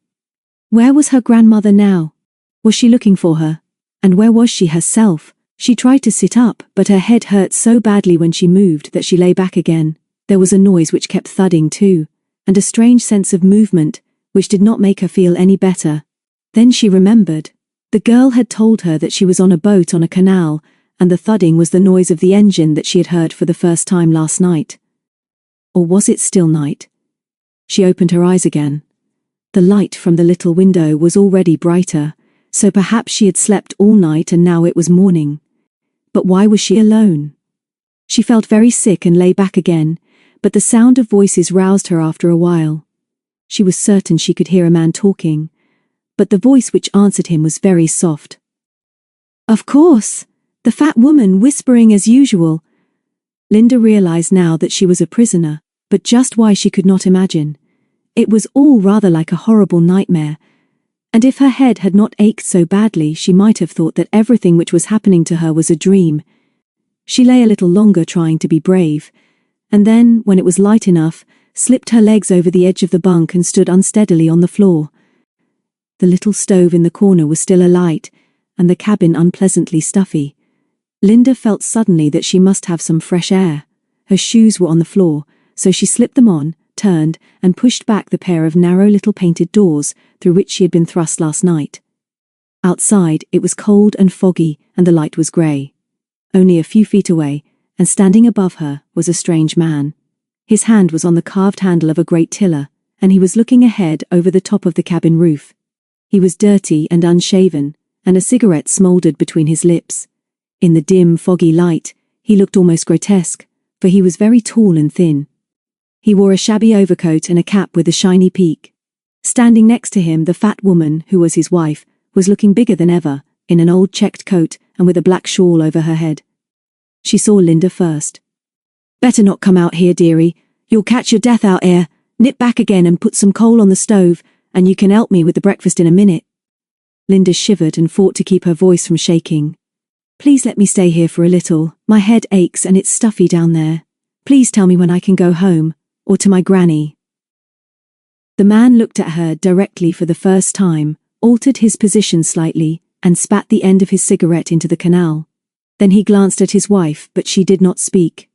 Where was her grandmother now? Was she looking for her? And where was she herself? She tried to sit up, but her head hurt so badly when she moved that she lay back again. There was a noise which kept thudding too, and a strange sense of movement, which did not make her feel any better. Then she remembered. The girl had told her that she was on a boat on a canal, and the thudding was the noise of the engine that she had heard for the first time last night. Or was it still night? She opened her eyes again. The light from the little window was already brighter, so perhaps she had slept all night and now it was morning. But why was she alone? She felt very sick and lay back again, but the sound of voices roused her after a while. She was certain she could hear a man talking, but the voice which answered him was very soft. Of course, the fat woman whispering as usual. Linda realized now that she was a prisoner, but just why she could not imagine. It was all rather like a horrible nightmare, and if her head had not ached so badly she might have thought that everything which was happening to her was a dream. She lay a little longer trying to be brave, and then, when it was light enough, slipped her legs over the edge of the bunk and stood unsteadily on the floor. The little stove in the corner was still alight, and the cabin unpleasantly stuffy. Linda felt suddenly that she must have some fresh air. Her shoes were on the floor, so she slipped them on, turned, and pushed back the pair of narrow little painted doors through which she had been thrust last night. Outside, it was cold and foggy, and the light was grey. Only a few feet away, and standing above her, was a strange man. His hand was on the carved handle of a great tiller, and he was looking ahead over the top of the cabin roof. He was dirty and unshaven, and a cigarette smouldered between his lips. In the dim, foggy light, he looked almost grotesque, for he was very tall and thin. He wore a shabby overcoat and a cap with a shiny peak. Standing next to him, the fat woman, who was his wife, was looking bigger than ever, in an old checked coat and with a black shawl over her head. She saw Linda first. "Better not come out here, dearie. You'll catch your death out here. Nip back again and put some coal on the stove, and you can help me with the breakfast in a minute." Linda shivered and fought to keep her voice from shaking. "Please let me stay here for a little. My head aches and it's stuffy down there. Please tell me when I can go home, or to my granny." The man looked at her directly for the first time, altered his position slightly, and spat the end of his cigarette into the canal. Then he glanced at his wife, but she did not speak.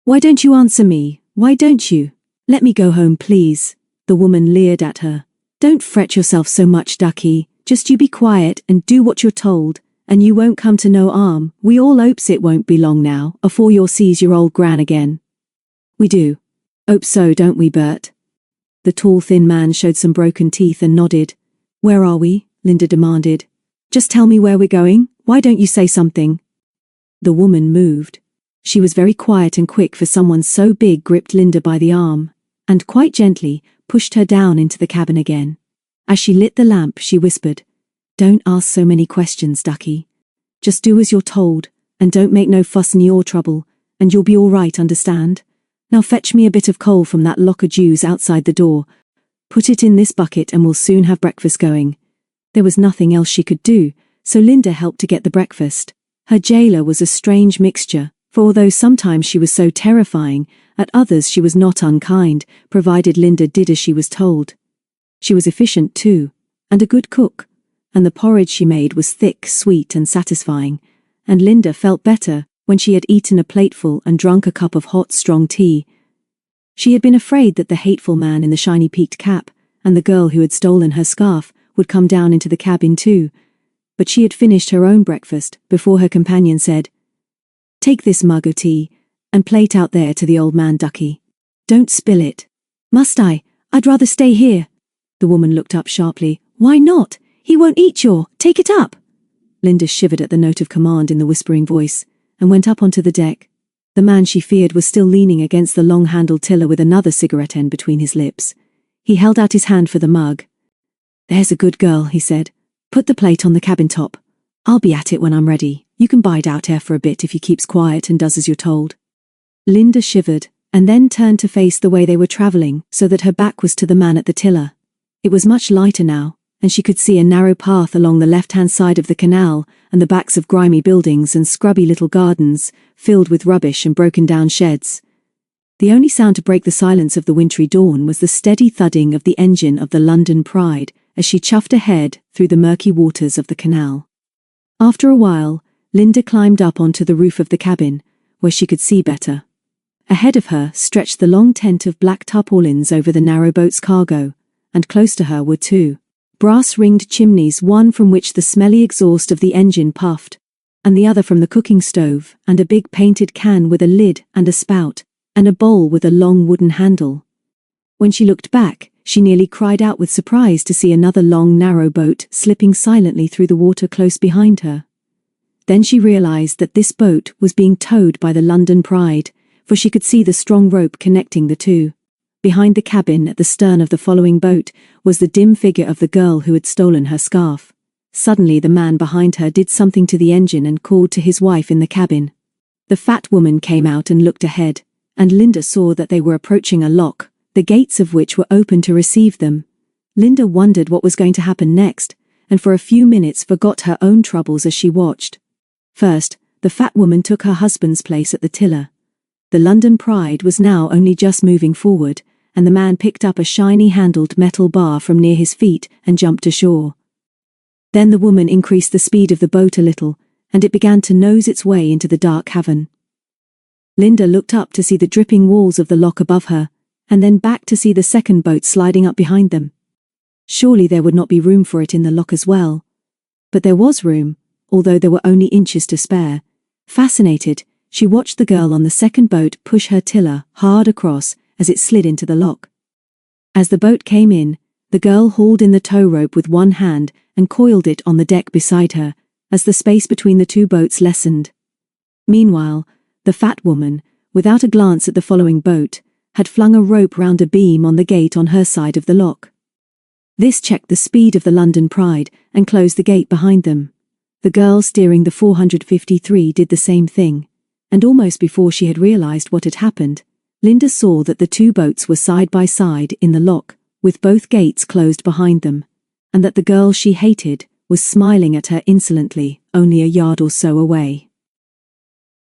"Why don't you answer me? Why don't you? Let me go home, please." The woman leered at her. "Don't fret yourself so much, ducky. Just you be quiet and do what you're told, and you won't come to no harm. We all hopes it won't be long now, afore you'll sees your old gran again." "We do. Hope so, don't we, Bert?" The tall, thin man showed some broken teeth and nodded. "Where are we?" Linda demanded. "Just tell me where we're going. Why don't you say something?" The woman moved. She was very quiet and quick for someone so big, gripped Linda by the arm, and quite gently pushed her down into the cabin again. As she lit the lamp, she whispered, "Don't ask so many questions, ducky. Just do as you're told, and don't make no fuss in your trouble, and you'll be all right, understand? Now fetch me a bit of coal from that locker Jew's outside the door. Put it in this bucket and we'll soon have breakfast going." There was nothing else she could do, so Linda helped to get the breakfast. Her jailer was a strange mixture, for although sometimes she was so terrifying, at others she was not unkind, provided Linda did as she was told. She was efficient too, and a good cook, and the porridge she made was thick, sweet and satisfying, and Linda felt better when she had eaten a plateful and drunk a cup of hot, strong tea. She had been afraid that the hateful man in the shiny peaked cap, and the girl who had stolen her scarf, would come down into the cabin too, but she had finished her own breakfast before her companion said, "Take this mug of tea, and plate out there to the old man, ducky. Don't spill it." "Must I? I'd rather stay here." The woman looked up sharply. "Why not? He won't eat your. Take it up." Linda shivered at the note of command in the whispering voice, and went up onto the deck. The man she feared was still leaning against the long-handled tiller with another cigarette end between his lips. He held out his hand for the mug. "There's a good girl," he said. "Put the plate on the cabin top. I'll be at it when I'm ready. You can bide out here for a bit if you keeps quiet and does as you're told." Linda shivered, and then turned to face the way they were travelling, so that her back was to the man at the tiller. It was much lighter now, and she could see a narrow path along the left-hand side of the canal, and the backs of grimy buildings and scrubby little gardens, filled with rubbish and broken-down sheds. The only sound to break the silence of the wintry dawn was the steady thudding of the engine of the London Pride, as she chuffed ahead through the murky waters of the canal. After a while, Linda climbed up onto the roof of the cabin, where she could see better. Ahead of her stretched the long tent of black tarpaulins over the narrow boat's cargo, and close to her were two brass-ringed chimneys, one from which the smelly exhaust of the engine puffed, and the other from the cooking stove, and a big painted can with a lid and a spout. and a bowl with a long wooden handle. When she looked back, she nearly cried out with surprise to see another long, narrow boat slipping silently through the water close behind her. Then she realized that this boat was being towed by the London Pride, for she could see the strong rope connecting the two. Behind the cabin at the stern of the following boat was the dim figure of the girl who had stolen her scarf. Suddenly the man behind her did something to the engine and called to his wife in the cabin. The fat woman came out and looked ahead, and Linda saw that they were approaching a lock, the gates of which were open to receive them. Linda wondered what was going to happen next, and for a few minutes forgot her own troubles as she watched. First, the fat woman took her husband's place at the tiller. The London Pride was now only just moving forward, and the man picked up a shiny-handled metal bar from near his feet and jumped ashore. Then the woman increased the speed of the boat a little, and it began to nose its way into the dark cavern. Linda looked up to see the dripping walls of the lock above her, and then back to see the second boat sliding up behind them. Surely there would not be room for it in the lock as well. But there was room, although there were only inches to spare. Fascinated, she watched the girl on the second boat push her tiller hard across as it slid into the lock. As the boat came in, the girl hauled in the tow rope with one hand and coiled it on the deck beside her, as the space between the two boats lessened. Meanwhile, the fat woman, without a glance at the following boat, had flung a rope round a beam on the gate on her side of the lock. This checked the speed of the London Pride and closed the gate behind them. The girl steering the 453 did the same thing, and almost before she had realized what had happened, Linda saw that the two boats were side by side in the lock, with both gates closed behind them, and that the girl she hated was smiling at her insolently, only a yard or so away.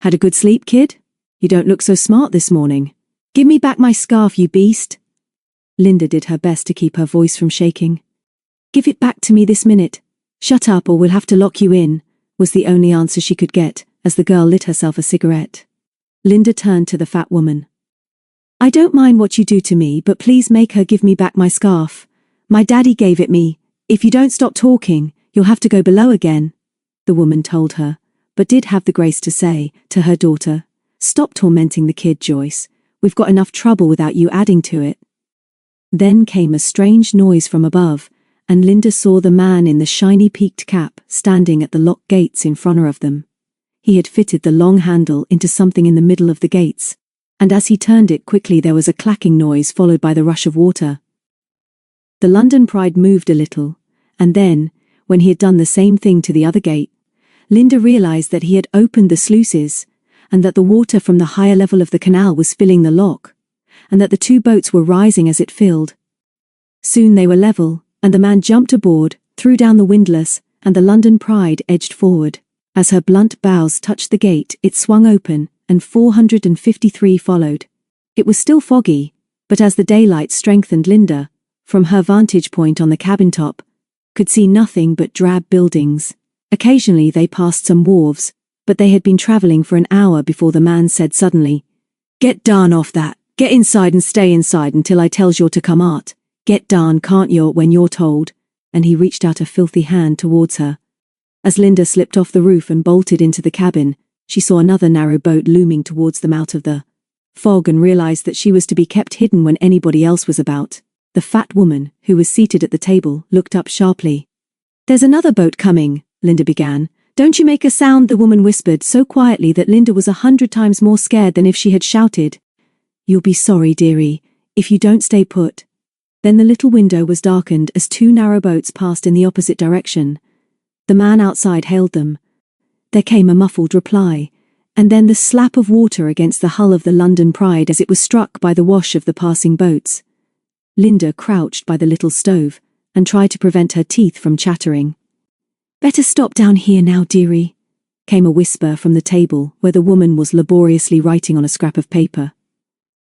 "Had a good sleep, kid? You don't look so smart this morning. Give me back my scarf, you beast." Linda did her best to keep her voice from shaking. "Give it back to me this minute. Shut up or we'll have to lock you in," was the only answer she could get, as the girl lit herself a cigarette. Linda turned to the fat woman. "I don't mind what you do to me, but please make her give me back my scarf. My daddy gave it me. If you don't stop talking, you'll have to go below again," the woman told her, but did have the grace to say, to her daughter, "Stop tormenting the kid, Joyce. We've got enough trouble without you adding to it." Then came a strange noise from above, and Linda saw the man in the shiny peaked cap standing at the lock gates in front of them. He had fitted the long handle into something in the middle of the gates, and as he turned it quickly there was a clacking noise followed by the rush of water. The London Pride moved a little, and then, when he had done the same thing to the other gate, Linda realized that he had opened the sluices, and that the water from the higher level of the canal was filling the lock, and that the two boats were rising as it filled. Soon they were level, and the man jumped aboard, threw down the windlass, and the London Pride edged forward. As her blunt bows touched the gate, it swung open, and 453 followed. It was still foggy, but as the daylight strengthened, Linda, from her vantage point on the cabin top, could see nothing but drab buildings. Occasionally they passed some wharves, but they had been travelling for an hour before the man said suddenly, "Get darn off that. Get inside and stay inside until I tells you to come out. Get darn, can't you, when you're told," and he reached out a filthy hand towards her. As Linda slipped off the roof and bolted into the cabin, she saw another narrow boat looming towards them out of the fog and realized that she was to be kept hidden when anybody else was about. The fat woman, who was seated at the table, looked up sharply. "There's another boat coming," Linda began. "Don't you make a sound," the woman whispered so quietly that Linda was 100 times more scared than if she had shouted. "You'll be sorry, dearie, if you don't stay put." Then the little window was darkened as two narrow boats passed in the opposite direction. The man outside hailed them. There came a muffled reply, and then the slap of water against the hull of the London Pride as it was struck by the wash of the passing boats. Linda crouched by the little stove and tried to prevent her teeth from chattering. "Better stop down here now, dearie," came a whisper from the table where the woman was laboriously writing on a scrap of paper.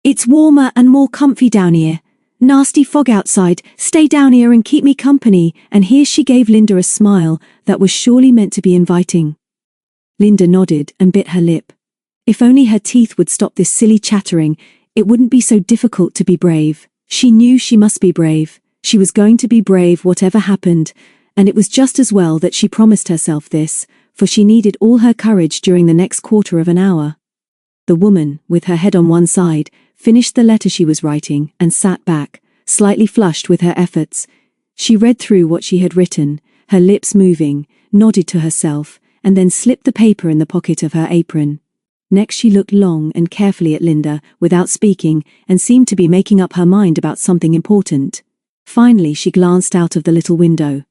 "It's warmer and more comfy down here. Nasty fog outside, stay down here and keep me company," and here she gave Linda a smile that was surely meant to be inviting. Linda nodded and bit her lip. If only her teeth would stop this silly chattering, it wouldn't be so difficult to be brave. She knew she must be brave. She was going to be brave whatever happened, and it was just as well that she promised herself this, for she needed all her courage during the next quarter of an hour. The woman, with her head on one side, finished the letter she was writing and sat back, slightly flushed with her efforts. She read through what she had written, her lips moving, nodded to herself, and then slipped the paper in the pocket of her apron. Next she looked long and carefully at Linda, without speaking, and seemed to be making up her mind about something important. Finally she glanced out of the little window.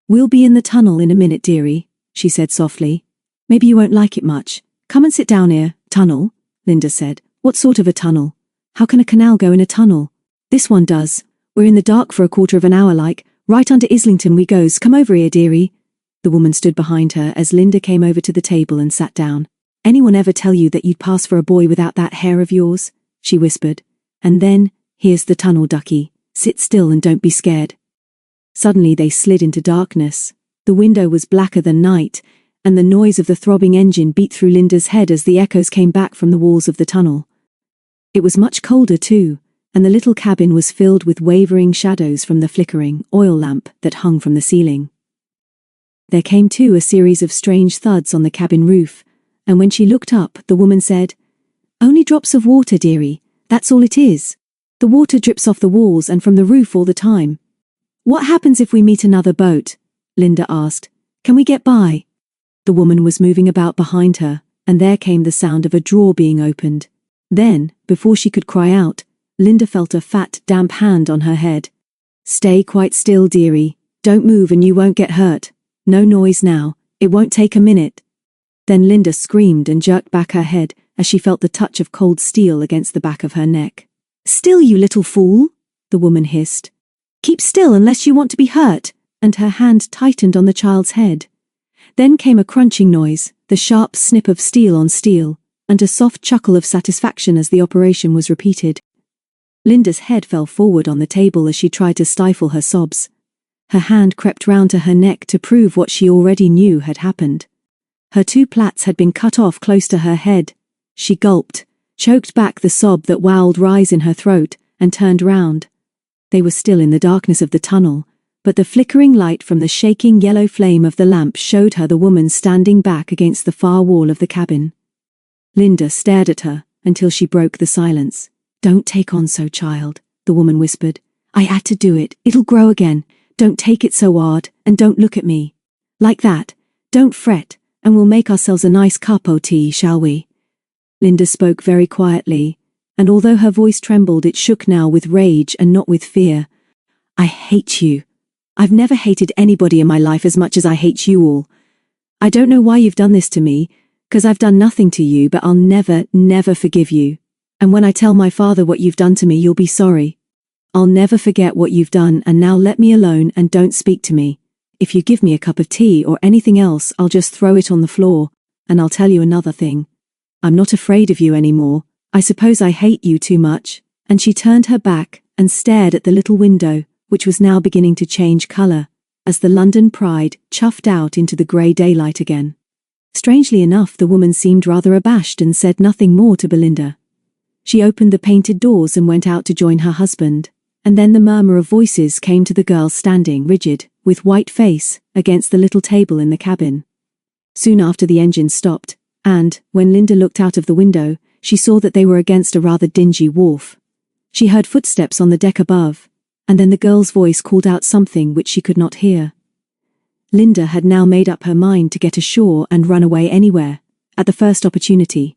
"We'll be in the tunnel in a minute, dearie," she said softly. "Maybe you won't like it much. Come and sit down here." "Tunnel?" Linda said. "What sort of a tunnel? How can a canal go in a tunnel?" "This one does. We're in the dark for a quarter of an hour like, right under Islington we goes. Come over here, dearie." The woman stood behind her as Linda came over to the table and sat down. "Anyone ever tell you that you'd pass for a boy without that hair of yours?" she whispered. "And then, here's the tunnel, ducky. Sit still and don't be scared." Suddenly they slid into darkness. The window was blacker than night, and the noise of the throbbing engine beat through Linda's head as the echoes came back from the walls of the tunnel. It was much colder too, and the little cabin was filled with wavering shadows from the flickering oil lamp that hung from the ceiling. There came too a series of strange thuds on the cabin roof, and when she looked up, the woman said, "Only drops of water, dearie, that's all it is. The water drips off the walls and from the roof all the time." "What happens if we meet another boat?" Linda asked. "Can we get by?" The woman was moving about behind her, and there came the sound of a drawer being opened. Then, before she could cry out, Linda felt a fat, damp hand on her head. "Stay quite still, dearie. Don't move and you won't get hurt. No noise now. It won't take a minute." Then Linda screamed and jerked back her head as she felt the touch of cold steel against the back of her neck. "Still, you little fool," the woman hissed. "Keep still unless you want to be hurt," and her hand tightened on the child's head. Then came a crunching noise, the sharp snip of steel on steel, and a soft chuckle of satisfaction as the operation was repeated. Linda's head fell forward on the table as she tried to stifle her sobs. Her hand crept round to her neck to prove what she already knew had happened. Her two plaits had been cut off close to her head. She gulped, choked back the sob that wowled rise in her throat, and turned round. They were still in the darkness of the tunnel, but the flickering light from the shaking yellow flame of the lamp showed her the woman standing back against the far wall of the cabin. Linda stared at her until she broke the silence. "Don't take on so, child," the woman whispered. "I had to do it. It'll grow again. Don't take it so hard, and don't look at me. Like that. Don't fret, and we'll make ourselves a nice cup o' tea, shall we?" Linda spoke very quietly, and although her voice trembled, it shook now with rage and not with fear. "I hate you. I've never hated anybody in my life as much as I hate you all. I don't know why you've done this to me, 'cause I've done nothing to you, but I'll never, never forgive you. And when I tell my father what you've done to me, you'll be sorry. I'll never forget what you've done, and now let me alone and don't speak to me. If you give me a cup of tea or anything else, I'll just throw it on the floor, and I'll tell you another thing. I'm not afraid of you anymore. I suppose I hate you too much." And she turned her back and stared at the little window, which was now beginning to change colour, as the London Pride chuffed out into the grey daylight again. Strangely enough, the woman seemed rather abashed and said nothing more to Belinda. She opened the painted doors and went out to join her husband, and then the murmur of voices came to the girl standing rigid, with white face, against the little table in the cabin. Soon after the engine stopped, and, when Linda looked out of the window, she saw that they were against a rather dingy wharf. She heard footsteps on the deck above, and then the girl's voice called out something which she could not hear. Linda had now made up her mind to get ashore and run away anywhere, at the first opportunity.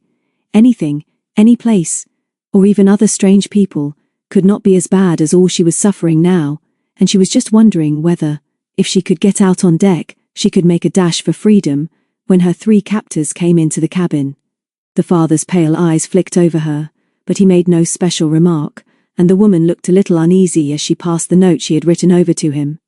Anything, any place, or even other strange people, could not be as bad as all she was suffering now, and she was just wondering whether, if she could get out on deck, she could make a dash for freedom, when her three captors came into the cabin. The father's pale eyes flicked over her, but he made no special remark, and the woman looked a little uneasy as she passed the note she had written over to him.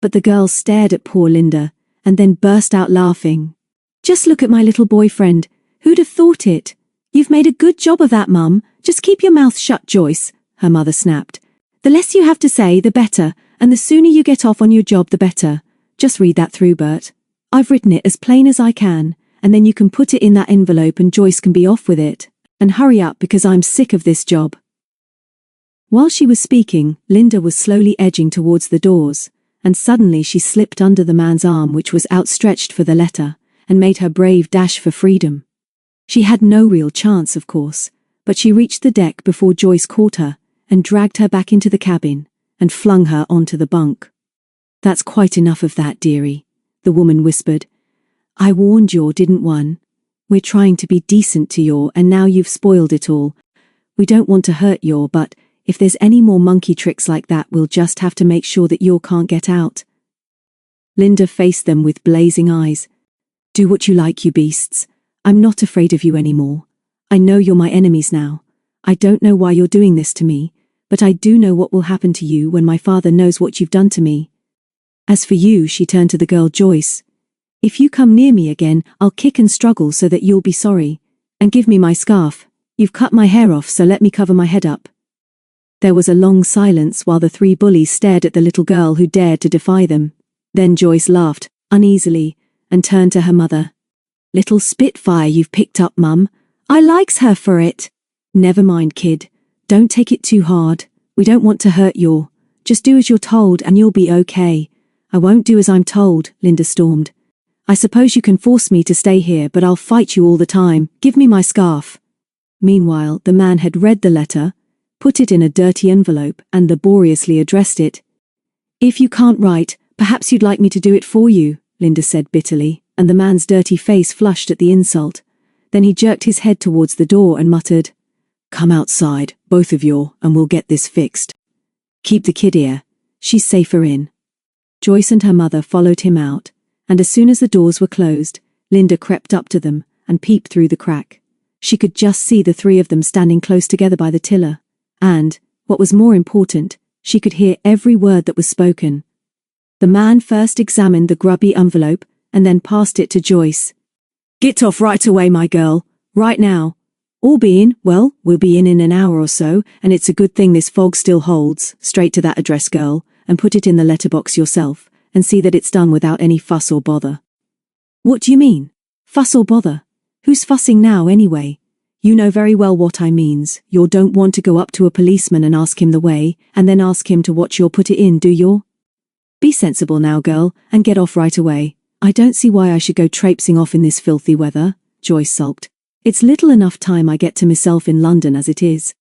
But the girl stared at poor Linda, and then burst out laughing. "Just look at my little boyfriend. Who'd have thought it? You've made a good job of that, Mum. Just keep your mouth shut, Joyce," her mother snapped. "The less you have to say, the better, and the sooner you get off on your job, the better. Just read that through, Bert. I've written it as plain as I can, and then you can put it in that envelope and Joyce can be off with it. And hurry up because I'm sick of this job." While she was speaking, Linda was slowly edging towards the doors, and suddenly she slipped under the man's arm which was outstretched for the letter, and made her brave dash for freedom. She had no real chance, of course, but she reached the deck before Joyce caught her and dragged her back into the cabin and flung her onto the bunk. "That's quite enough of that, dearie," the woman whispered. "I warned you, didn't one? We're trying to be decent to you, and now you've spoiled it all. We don't want to hurt you, but if there's any more monkey tricks like that, we'll just have to make sure that you can't get out." Linda faced them with blazing eyes. "Do what you like, you beasts. I'm not afraid of you anymore. I know you're my enemies now. I don't know why you're doing this to me, but I do know what will happen to you when my father knows what you've done to me. As for you," she turned to the girl Joyce, "if you come near me again, I'll kick and struggle so that you'll be sorry. And give me my scarf. You've cut my hair off, so let me cover my head up." There was a long silence while the three bullies stared at the little girl who dared to defy them. Then Joyce laughed, uneasily, and turned to her mother. "Little spitfire you've picked up, Mum. I likes her for it." "Never mind, kid. Don't take it too hard. We don't want to hurt you. Just do as you're told and you'll be okay." "I won't do as I'm told," Linda stormed. "I suppose you can force me to stay here, but I'll fight you all the time. Give me my scarf." Meanwhile, the man had read the letter, put it in a dirty envelope, and laboriously addressed it. "If you can't write, perhaps you'd like me to do it for you," Linda said bitterly, and the man's dirty face flushed at the insult. Then he jerked his head towards the door and muttered, "Come outside, both of you, and we'll get this fixed. Keep the kid here. She's safer in." Joyce and her mother followed him out, and as soon as the doors were closed, Linda crept up to them and peeped through the crack. She could just see the three of them standing close together by the tiller, and, what was more important, she could hear every word that was spoken. The man first examined the grubby envelope and then passed it to Joyce. "Get off right away, my girl. Right now. We'll be in an hour or so, and it's a good thing this fog still holds. Straight to that address, girl, and put it in the letterbox yourself, and see that it's done without any fuss or bother." "What do you mean? Fuss or bother? Who's fussing now, anyway? You know very well what I means. You don't want to go up to a policeman and ask him the way, and then ask him to watch you put it in, do you? Be sensible now, girl, and get off right away." "I don't see why I should go traipsing off in this filthy weather," Joyce sulked. "It's little enough time I get to myself in London as it is.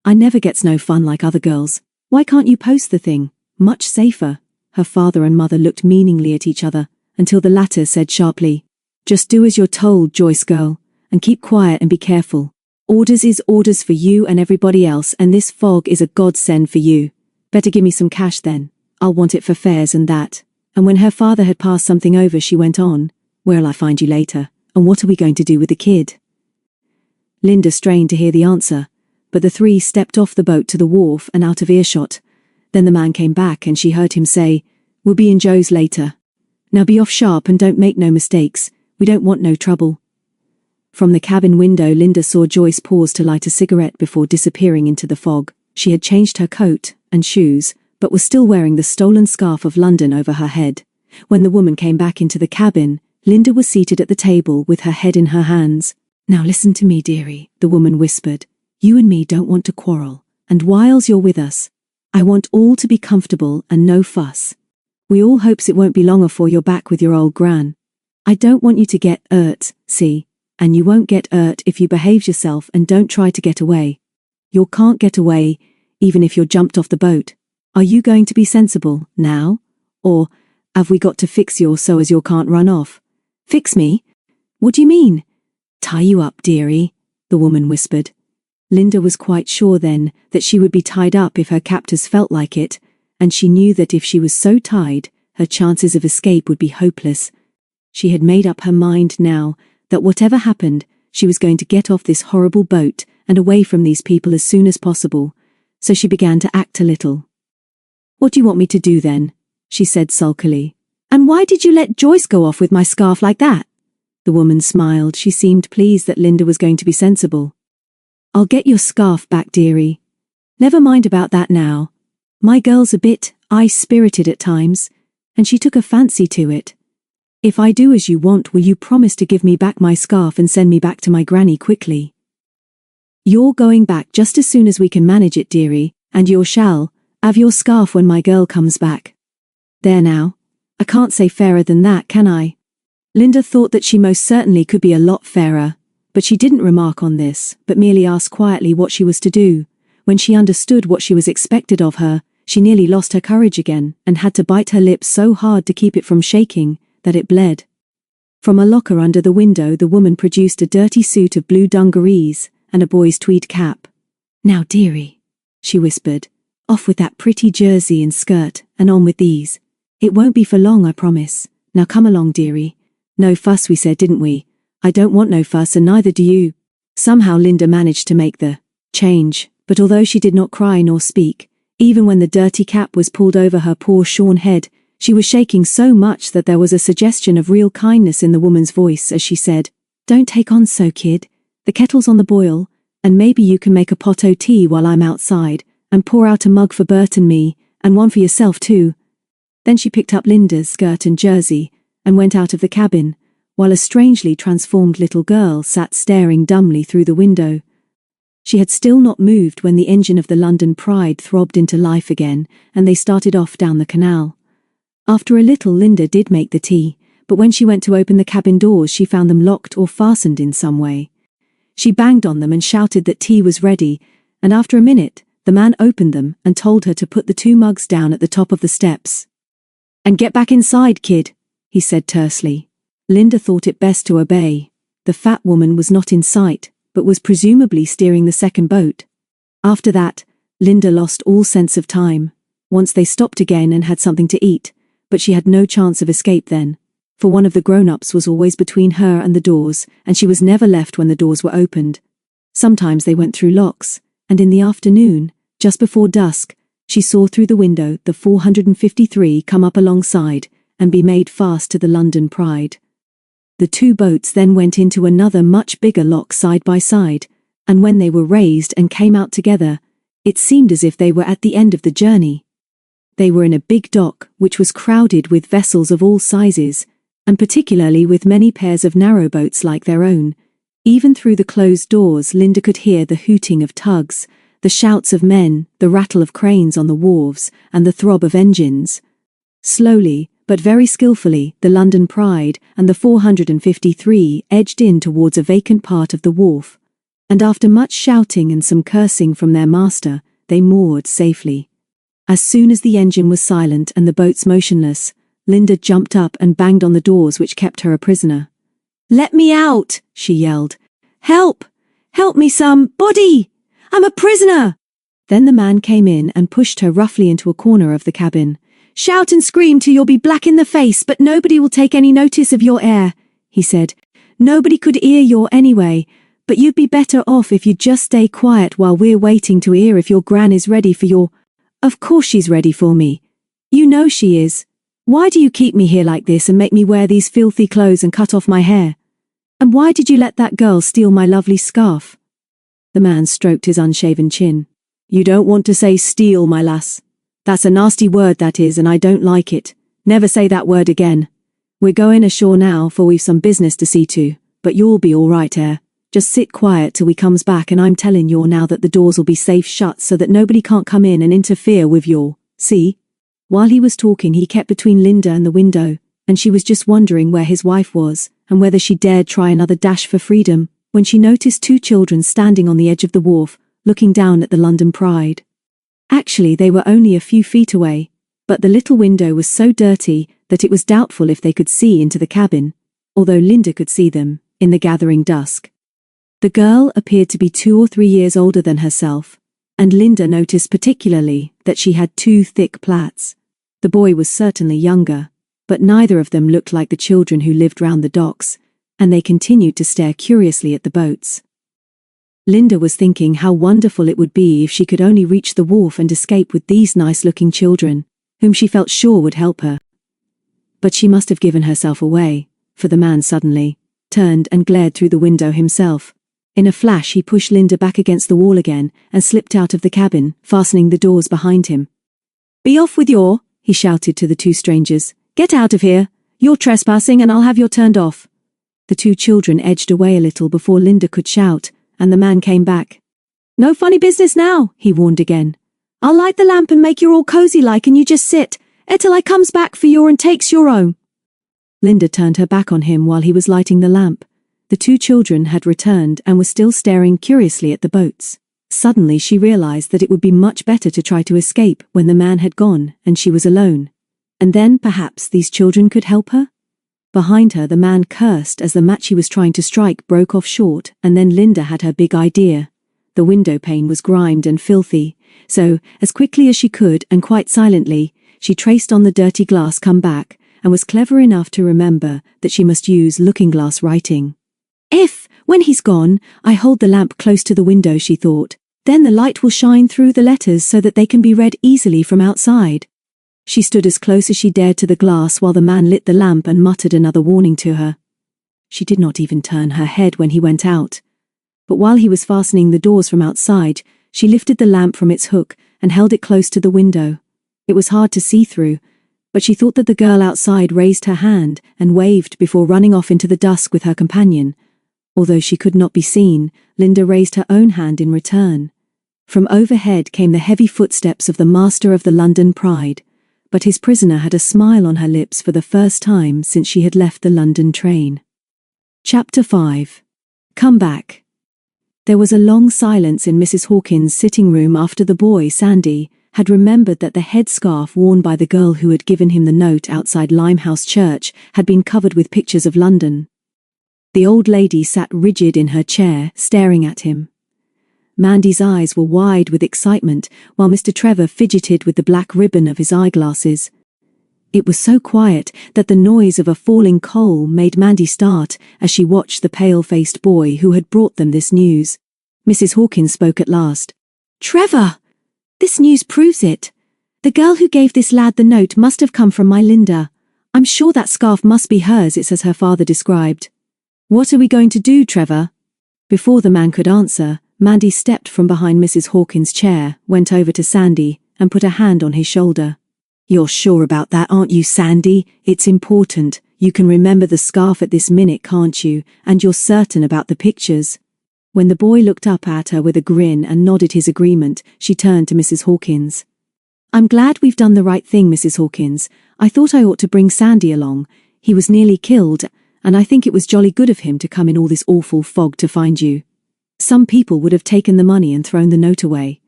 I never gets no fun like other girls. Why can't you post the thing? Much safer." Her father and mother looked meaningly at each other, until the latter said sharply, "Just do as you're told, Joyce girl, and keep quiet and be careful. Orders is orders for you and everybody else, and this fog is a godsend for you. Better give me some cash then. I'll want it for fares and that." And when her father had passed something over, she went on, "Where'll I find you later, and what are we going to do with the kid?" Linda strained to hear the answer, but the three stepped off the boat to the wharf and out of earshot. Then the man came back and she heard him say, "We'll be in Joe's later. Now be off sharp and don't make no mistakes. We don't want no trouble." From the cabin window, Linda saw Joyce pause to light a cigarette before disappearing into the fog. She had changed her coat and shoes, but was still wearing the stolen scarf of London over her head. When the woman came back into the cabin, Linda was seated at the table with her head in her hands. "Now listen to me, dearie," the woman whispered. "You and me don't want to quarrel, and whiles you're with us, I want all to be comfortable and no fuss. We all hopes it won't be long afore you're back with your old gran. I don't want you to get 'urt, see, and you won't get 'urt if you behave yourself and don't try to get away. You can't get away, even if you're jumped off the boat. Are you going to be sensible, now? Or, have we got to fix you so as you can't run off?" "Fix me? What do you mean?" "Tie you up, dearie," the woman whispered. Linda was quite sure then that she would be tied up if her captors felt like it, and she knew that if she was so tied, her chances of escape would be hopeless. She had made up her mind now that whatever happened, she was going to get off this horrible boat and away from these people as soon as possible, so she began to act a little. "What do you want me to do then?" she said sulkily. "And why did you let Joyce go off with my scarf like that?" The woman smiled. She seemed pleased that Linda was going to be sensible. "I'll get your scarf back, dearie. Never mind about that now. My girl's a bit high-spirited at times, and she took a fancy to it. If I do as you want, will you promise to give me back my scarf and send me back to my granny quickly?" "You're going back just as soon as we can manage it, dearie, and you shall have your scarf when my girl comes back. There now, I can't say fairer than that, can I?" Linda thought that she most certainly could be a lot fairer, But she didn't remark on this, but merely asked quietly what she was to do. When she understood what she was expected of her, she nearly lost her courage again and had to bite her lips so hard to keep it from shaking that it bled. From a locker under the window, the woman produced a dirty suit of blue dungarees and a boy's tweed cap. "Now, dearie," she whispered, "off with that pretty jersey and skirt, and on with these. It won't be for long, I promise. Now come along, dearie. No fuss, we said, didn't we? I don't want no fuss, and neither do you." Somehow Linda managed to make the change, but although she did not cry nor speak, even when the dirty cap was pulled over her poor shorn head, she was shaking so much that there was a suggestion of real kindness in the woman's voice as she said, "Don't take on so, kid. The kettle's on the boil, and maybe you can make a pot o' tea while I'm outside, and pour out a mug for Bert and me, and one for yourself too." Then she picked up Linda's skirt and jersey, and went out of the cabin, while a strangely transformed little girl sat staring dumbly through the window. She had still not moved when the engine of the London Pride throbbed into life again, and they started off down the canal. After a little, Linda did make the tea, but when she went to open the cabin doors she found them locked or fastened in some way. She banged on them and shouted that tea was ready, and after a minute, the man opened them and told her to put the 2 mugs down at the top of the steps. "And get back inside, kid," he said tersely. Linda thought it best to obey. The fat woman was not in sight, but was presumably steering the second boat. After that, Linda lost all sense of time. Once they stopped again and had something to eat, but she had no chance of escape then, for one of the grown-ups was always between her and the doors, and she was never left when the doors were opened. Sometimes they went through locks, and in the afternoon, just before dusk, she saw through the window the 453 come up alongside and be made fast to the London Pride. The 2 boats then went into another much bigger lock side by side, and when they were raised and came out together, it seemed as if they were at the end of the journey. They were in a big dock which was crowded with vessels of all sizes, and particularly with many pairs of narrowboats like their own. Even through the closed doors Linda could hear the hooting of tugs, the shouts of men, the rattle of cranes on the wharves, and the throb of engines. Slowly, but very skillfully, the London Pride and the 453 edged in towards a vacant part of the wharf, and after much shouting and some cursing from their master, they moored safely. As soon as the engine was silent and the boats motionless, Linda jumped up and banged on the doors which kept her a prisoner. "Let me out!" she yelled. "Help! Help me, somebody! I'm a prisoner!" Then the man came in and pushed her roughly into a corner of the cabin. "Shout and scream till you'll be black in the face, but nobody will take any notice of your air," he said. "Nobody could hear your anyway, but you'd be better off if you'd just stay quiet while we're waiting to hear if your gran is ready for your—" "Of course she's ready for me. You know she is. Why do you keep me here like this and make me wear these filthy clothes and cut off my hair? And why did you let that girl steal my lovely scarf?" The man stroked his unshaven chin. "You don't want to say steal, my lass. That's a nasty word, that is, and I don't like it. Never say that word again. We're going ashore now, for we've some business to see to, but you'll be all right, Just sit quiet till we comes back, and I'm telling you now that the doors will be safe shut so that nobody can't come in and interfere with your, see?" While he was talking he kept between Linda and the window, and she was just wondering where his wife was, and whether she dared try another dash for freedom, when she noticed 2 children standing on the edge of the wharf, looking down at the London Pride. Actually, they were only a few feet away, but the little window was so dirty that it was doubtful if they could see into the cabin, although Linda could see them, in the gathering dusk. The girl appeared to be 2 or 3 years older than herself, and Linda noticed particularly that she had 2 thick plaits. The boy was certainly younger, but neither of them looked like the children who lived round the docks, and they continued to stare curiously at the boats. Linda was thinking how wonderful it would be if she could only reach the wharf and escape with these nice-looking children, whom she felt sure would help her. But she must have given herself away, for the man suddenly turned and glared through the window himself. In a flash he pushed Linda back against the wall again and slipped out of the cabin, fastening the doors behind him. "Be off with your," he shouted to the 2 strangers. "Get out of here. You're trespassing and I'll have you turned off." The 2 children edged away a little before Linda could shout, and the man came back. "No funny business now," he warned again. "I'll light the lamp and make you all cozy like, and you just sit, till I comes back for you and takes your own." Linda turned her back on him while he was lighting the lamp. The two children had returned and were still staring curiously at the boats. Suddenly she realized that it would be much better to try to escape when the man had gone and she was alone. And then perhaps these children could help her? Behind her the man cursed as the match he was trying to strike broke off short, and then Linda had her big idea. The window pane was grimed and filthy, so, as quickly as she could and quite silently, she traced on the dirty glass come back, and was clever enough to remember that she must use looking-glass writing. If, when he's gone, I hold the lamp close to the window, she thought, then the light will shine through the letters so that they can be read easily from outside. She stood as close as she dared to the glass while the man lit the lamp and muttered another warning to her. She did not even turn her head when he went out. But while he was fastening the doors from outside, she lifted the lamp from its hook and held it close to the window. It was hard to see through, but she thought that the girl outside raised her hand and waved before running off into the dusk with her companion. Although she could not be seen, Linda raised her own hand in return. From overhead came the heavy footsteps of the master of the London Pride, but his prisoner had a smile on her lips for the first time since she had left the London train. Chapter 5. Come back. There was a long silence in Mrs. Hawkins' sitting room after the boy, Sandy, had remembered that the headscarf worn by the girl who had given him the note outside Limehouse Church had been covered with pictures of London. The old lady sat rigid in her chair, staring at him. Mandy's eyes were wide with excitement, while Mr. Trevor fidgeted with the black ribbon of his eyeglasses. It was so quiet that the noise of a falling coal made Mandy start as she watched the pale-faced boy who had brought them this news. Mrs. Hawkins spoke at last. "Trevor! This news proves it. The girl who gave this lad the note must have come from my Linda. I'm sure that scarf must be hers, it's as her father described." "What are we going to do, Trevor?" Before the man could answer, Mandy stepped from behind Mrs. Hawkins' chair, went over to Sandy, and put a hand on his shoulder. "You're sure about that, aren't you, Sandy? It's important. You can remember the scarf at this minute, can't you? And you're certain about the pictures?" When the boy looked up at her with a grin and nodded his agreement, she turned to Mrs. Hawkins. "I'm glad we've done the right thing, Mrs. Hawkins. I thought I ought to bring Sandy along. He was nearly killed, and I think it was jolly good of him to come in all this awful fog to find you. Some people would have taken the money and thrown the note away.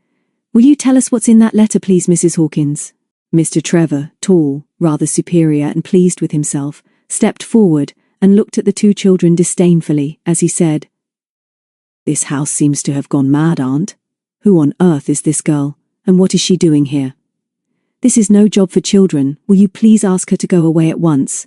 Will you tell us what's in that letter, please, Mrs. Hawkins?" Mr. Trevor, tall, rather superior and pleased with himself, stepped forward and looked at the two children disdainfully as he said, "This house seems to have gone mad, Aunt. Who on earth is this girl, and what is she doing here? This is no job for children. Will you please ask her to go away at once?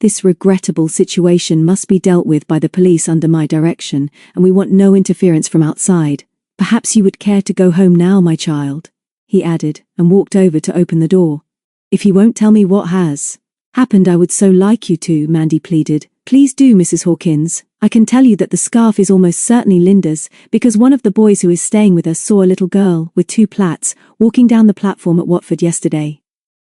This regrettable situation must be dealt with by the police under my direction, and we want no interference from outside. Perhaps you would care to go home now, my child," he added, and walked over to open the door. "If you won't tell me what has happened, I would so like you to," Mandy pleaded. "Please do, Mrs. Hawkins. I can tell you that the scarf is almost certainly Linda's, because one of the boys who is staying with us saw a little girl, with 2 plats, walking down the platform at Watford yesterday.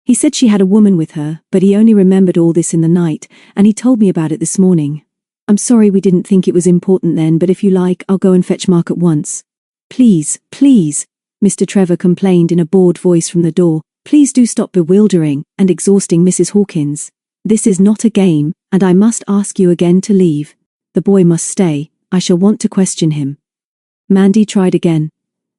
He said she had a woman with her, but he only remembered all this in the night, and he told me about it this morning. I'm sorry we didn't think it was important then, but if you like, I'll go and fetch Mark at once." "Please, please," Mr. Trevor complained in a bored voice from the door. "Please do stop bewildering and exhausting Mrs. Hawkins. This is not a game, and I must ask you again to leave. The boy must stay. I shall want to question him." Mandy tried again.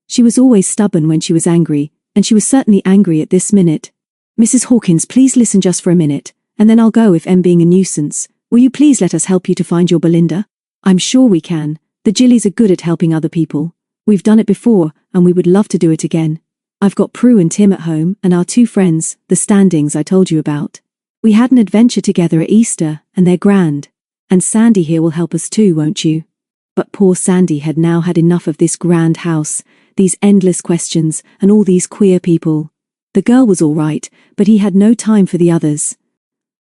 She was always stubborn when she was angry, and she was certainly angry at this minute. "Mrs. Hawkins, please listen just for a minute, and then I'll go if I'm being a nuisance. Will you please let us help you to find your Belinda? I'm sure we can. The Jillies are good at helping other people. We've done it before, and we would love to do it again. I've got Prue and Tim at home, and our 2 friends, the Standings I told you about. We had an adventure together at Easter, and they're grand. And Sandy here will help us too, won't you?" But poor Sandy had now had enough of this grand house, these endless questions, and all these queer people. The girl was all right, but he had no time for the others.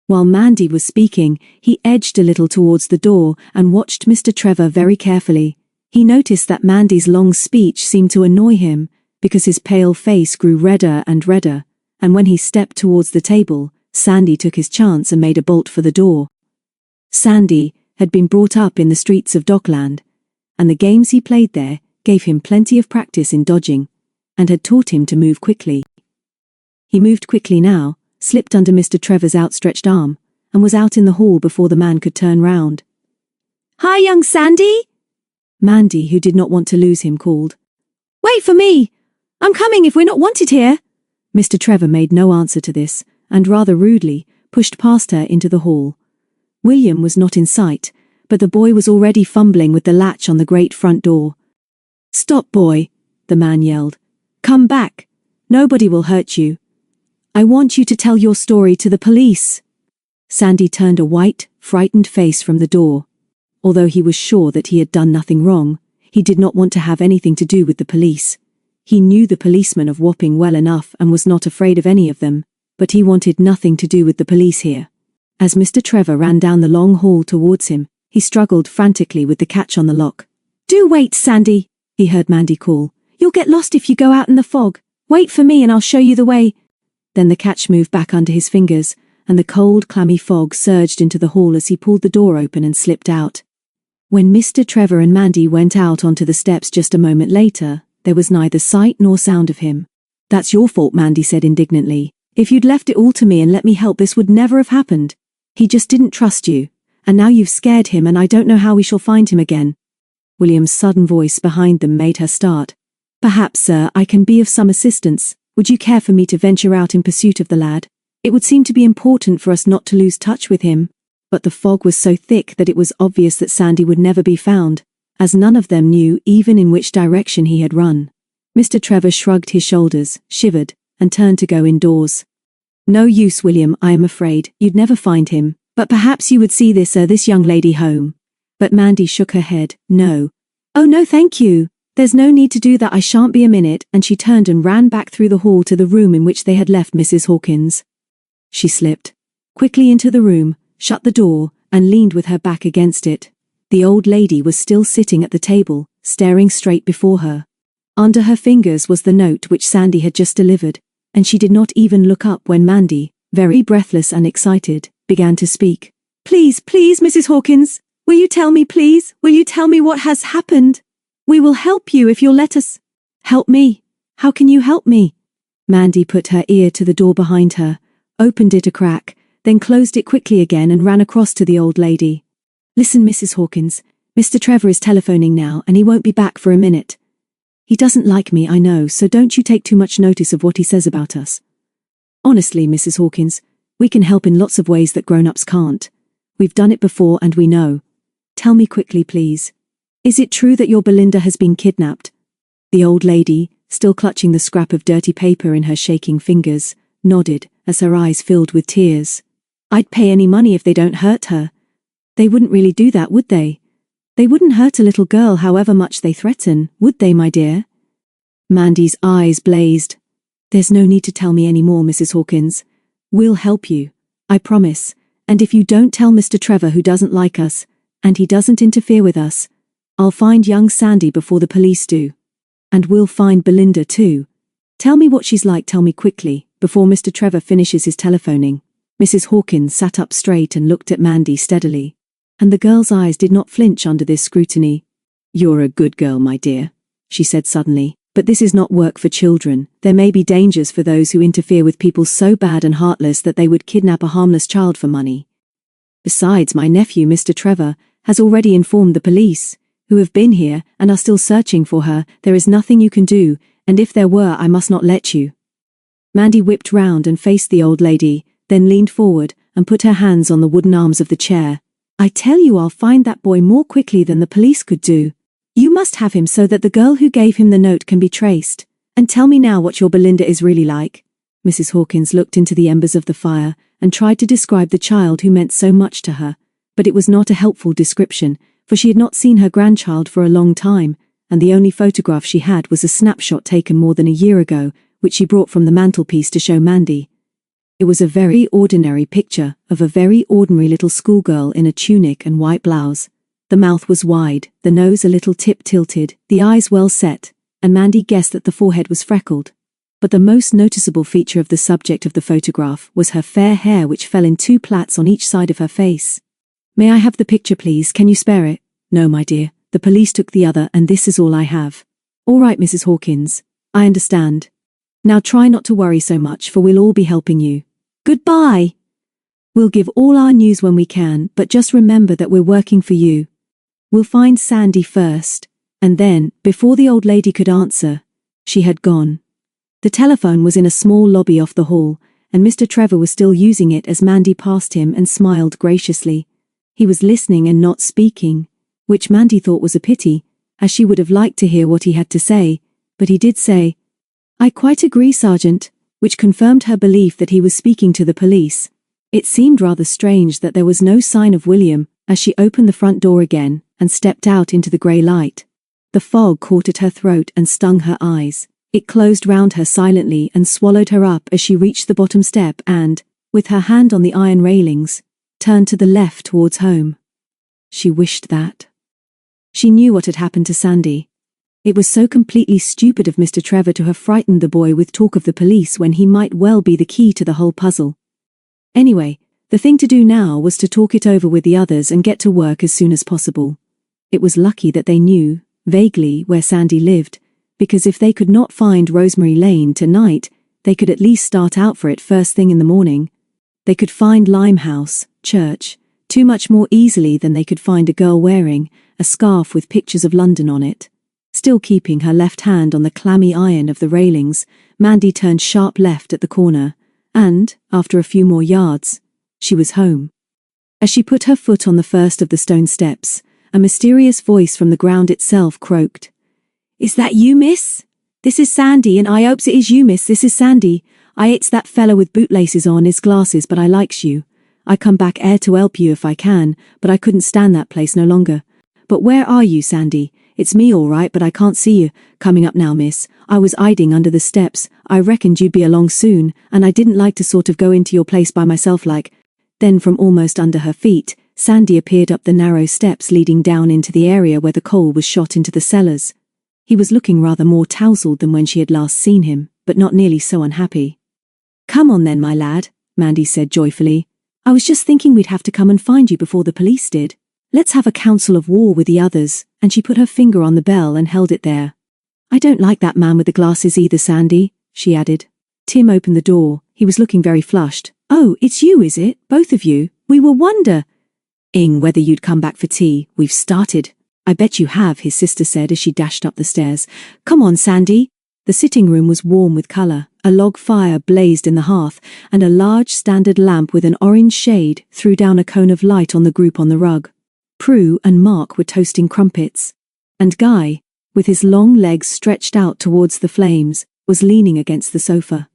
While Mandy was speaking, he edged a little towards the door and watched Mr. Trevor very carefully. He noticed that Mandy's long speech seemed to annoy him, because his pale face grew redder and redder, and when he stepped towards the table, Sandy took his chance and made a bolt for the door. Sandy had been brought up in the streets of Docklands, and the games he played there gave him plenty of practice in dodging, and had taught him to move quickly. He moved quickly now, slipped under Mr. Trevor's outstretched arm, and was out in the hall before the man could turn round. Hi, young Sandy? Mandy, who did not want to lose him, called. Wait for me! I'm coming if we're not wanted here! Mr. Trevor made no answer to this, and rather rudely pushed past her into the hall. William was not in sight, but the boy was already fumbling with the latch on the great front door. Stop, boy, the man yelled. Come back. Nobody will hurt you. I want you to tell your story to the police. Sandy turned a white, frightened face from the door. Although he was sure that he had done nothing wrong, he did not want to have anything to do with the police. He knew the policemen of Wapping well enough and was not afraid of any of them, but he wanted nothing to do with the police here. As Mr. Trevor ran down the long hall towards him, he struggled frantically with the catch on the lock. Do wait, Sandy, he heard Mandy call. You'll get lost if you go out in the fog. Wait for me and I'll show you the way. Then the catch moved back under his fingers, and the cold, clammy fog surged into the hall as he pulled the door open and slipped out. When Mr. Trevor and Mandy went out onto the steps just a moment later, there was neither sight nor sound of him. That's your fault, Mandy said indignantly. If you'd left it all to me and let me help, this would never have happened. He just didn't trust you, and now you've scared him and I don't know how we shall find him again. William's sudden voice behind them made her start. Perhaps, sir, I can be of some assistance. Would you care for me to venture out in pursuit of the lad? It would seem to be important for us not to lose touch with him. But the fog was so thick that it was obvious that Sandy would never be found, as none of them knew even in which direction he had run. Mr. Trevor shrugged his shoulders, shivered, and turned to go indoors. No use, William, I am afraid. You'd never find him, but perhaps you would see this young lady home. But Mandy shook her head. No. Oh no, thank you. There's no need to do that, I shan't be a minute, and she turned and ran back through the hall to the room in which they had left Mrs. Hawkins. She slipped quickly into the room, shut the door, and leaned with her back against it. The old lady was still sitting at the table, staring straight before her. Under her fingers was the note which Sandy had just delivered, and she did not even look up when Mandy, very breathless and excited, began to speak. Please, please, Mrs. Hawkins, will you tell me, please? Will you tell me what has happened? We will help you if you'll let us. Help me? How can you help me? Mandy put her ear to the door behind her, opened it a crack, then closed it quickly again and ran across to the old lady. Listen, Mrs. Hawkins, Mr. Trevor is telephoning now and he won't be back for a minute. He doesn't like me, I know, so don't you take too much notice of what he says about us. Honestly, Mrs. Hawkins, we can help in lots of ways that grown-ups can't. We've done it before and we know. Tell me quickly, please. Is it true that your Belinda has been kidnapped? The old lady, still clutching the scrap of dirty paper in her shaking fingers, nodded as her eyes filled with tears. I'd pay any money if they don't hurt her. They wouldn't really do that, would they? They wouldn't hurt a little girl however much they threaten, would they, my dear? Mandy's eyes blazed. There's no need to tell me any more, Mrs. Hawkins. We'll help you, I promise, and if you don't tell Mr. Trevor, who doesn't like us, and he doesn't interfere with us, I'll find young Sandy before the police do. And we'll find Belinda too. Tell me what she's like, tell me quickly, before Mr. Trevor finishes his telephoning. Mrs. Hawkins sat up straight and looked at Mandy steadily, and the girl's eyes did not flinch under this scrutiny. You're a good girl, my dear, she said suddenly, but this is not work for children. There may be dangers for those who interfere with people so bad and heartless that they would kidnap a harmless child for money. Besides, my nephew, Mr. Trevor, has already informed the police, who have been here and are still searching for her. There is nothing you can do, and if there were, I must not let you. Mandy whipped round and faced the old lady, then leaned forward and put her hands on the wooden arms of the chair. I tell you, I'll find that boy more quickly than the police could do. You must have him so that the girl who gave him the note can be traced. And tell me now what your Belinda is really like. Mrs. Hawkins looked into the embers of the fire and tried to describe the child who meant so much to her, but it was not a helpful description, for she had not seen her grandchild for a long time, and the only photograph she had was a snapshot taken more than a year ago, which she brought from the mantelpiece to show Mandy. It was a very ordinary picture of a very ordinary little schoolgirl in a tunic and white blouse. The mouth was wide, the nose a little tip-tilted, the eyes well set, and Mandy guessed that the forehead was freckled. But the most noticeable feature of the subject of the photograph was her fair hair, which fell in two plaits on each side of her face. May I have the picture, please? Can you spare it? No, my dear, the police took the other and this is all I have. All right, Mrs. Hawkins, I understand. Now try not to worry so much, for we'll all be helping you. Goodbye. We'll give all our news when we can, but just remember that we're working for you. We'll find Sandy first. And then, before the old lady could answer, she had gone. The telephone was in a small lobby off the hall, and Mr. Trevor was still using it as Mandy passed him and smiled graciously. He was listening and not speaking, which Mandy thought was a pity, as she would have liked to hear what he had to say, but he did say, "I quite agree, Sergeant," which confirmed her belief that he was speaking to the police. It seemed rather strange that there was no sign of William as she opened the front door again and stepped out into the grey light. The fog caught at her throat and stung her eyes. It closed round her silently and swallowed her up as she reached the bottom step and, with her hand on the iron railings, turned to the left towards home. She wished that. She knew what had happened to Sandy. It was so completely stupid of Mr. Trevor to have frightened the boy with talk of the police when he might well be the key to the whole puzzle. Anyway, the thing to do now was to talk it over with the others and get to work as soon as possible. It was lucky that they knew, vaguely, where Sandy lived, because if they could not find Rosemary Lane tonight, they could at least start out for it first thing in the morning. They could find Limehouse Church too much more easily than they could find a girl wearing a scarf with pictures of London on it. Still keeping her left hand on the clammy iron of the railings, Mandy turned sharp left at the corner, and, after a few more yards, she was home. As she put her foot on the first of the stone steps, a mysterious voice from the ground itself croaked, "Is that you, miss? This is Sandy, and I hopes it is you, miss. This is Sandy. I it's that fella with bootlaces on his glasses, but I likes you. I come back 'ere to help you if I can, but I couldn't stand that place no longer. But where are you, Sandy? It's me all right, but I can't see you. Coming up now, miss. I was hiding under the steps. I reckoned you'd be along soon, and I didn't like to sort of go into your place by myself like." Then from almost under her feet, Sandy appeared up the narrow steps leading down into the area where the coal was shot into the cellars. He was looking rather more tousled than when she had last seen him, but not nearly so unhappy. "Come on then, my lad," Mandy said joyfully. "I was just thinking we'd have to come and find you before the police did. Let's have a council of war with the others," and she put her finger on the bell and held it there. "I don't like that man with the glasses either, Sandy," she added. Tim opened the door. He was looking very flushed. "Oh, it's you, is it? Both of you? We were wondering whether you'd come back for tea. We've started." "I bet you have," his sister said as she dashed up the stairs. "Come on, Sandy." The sitting room was warm with colour. A log fire blazed in the hearth, and a large standard lamp with an orange shade threw down a cone of light on the group on the rug. Prue and Mark were toasting crumpets, and Guy, with his long legs stretched out towards the flames, was leaning against the sofa.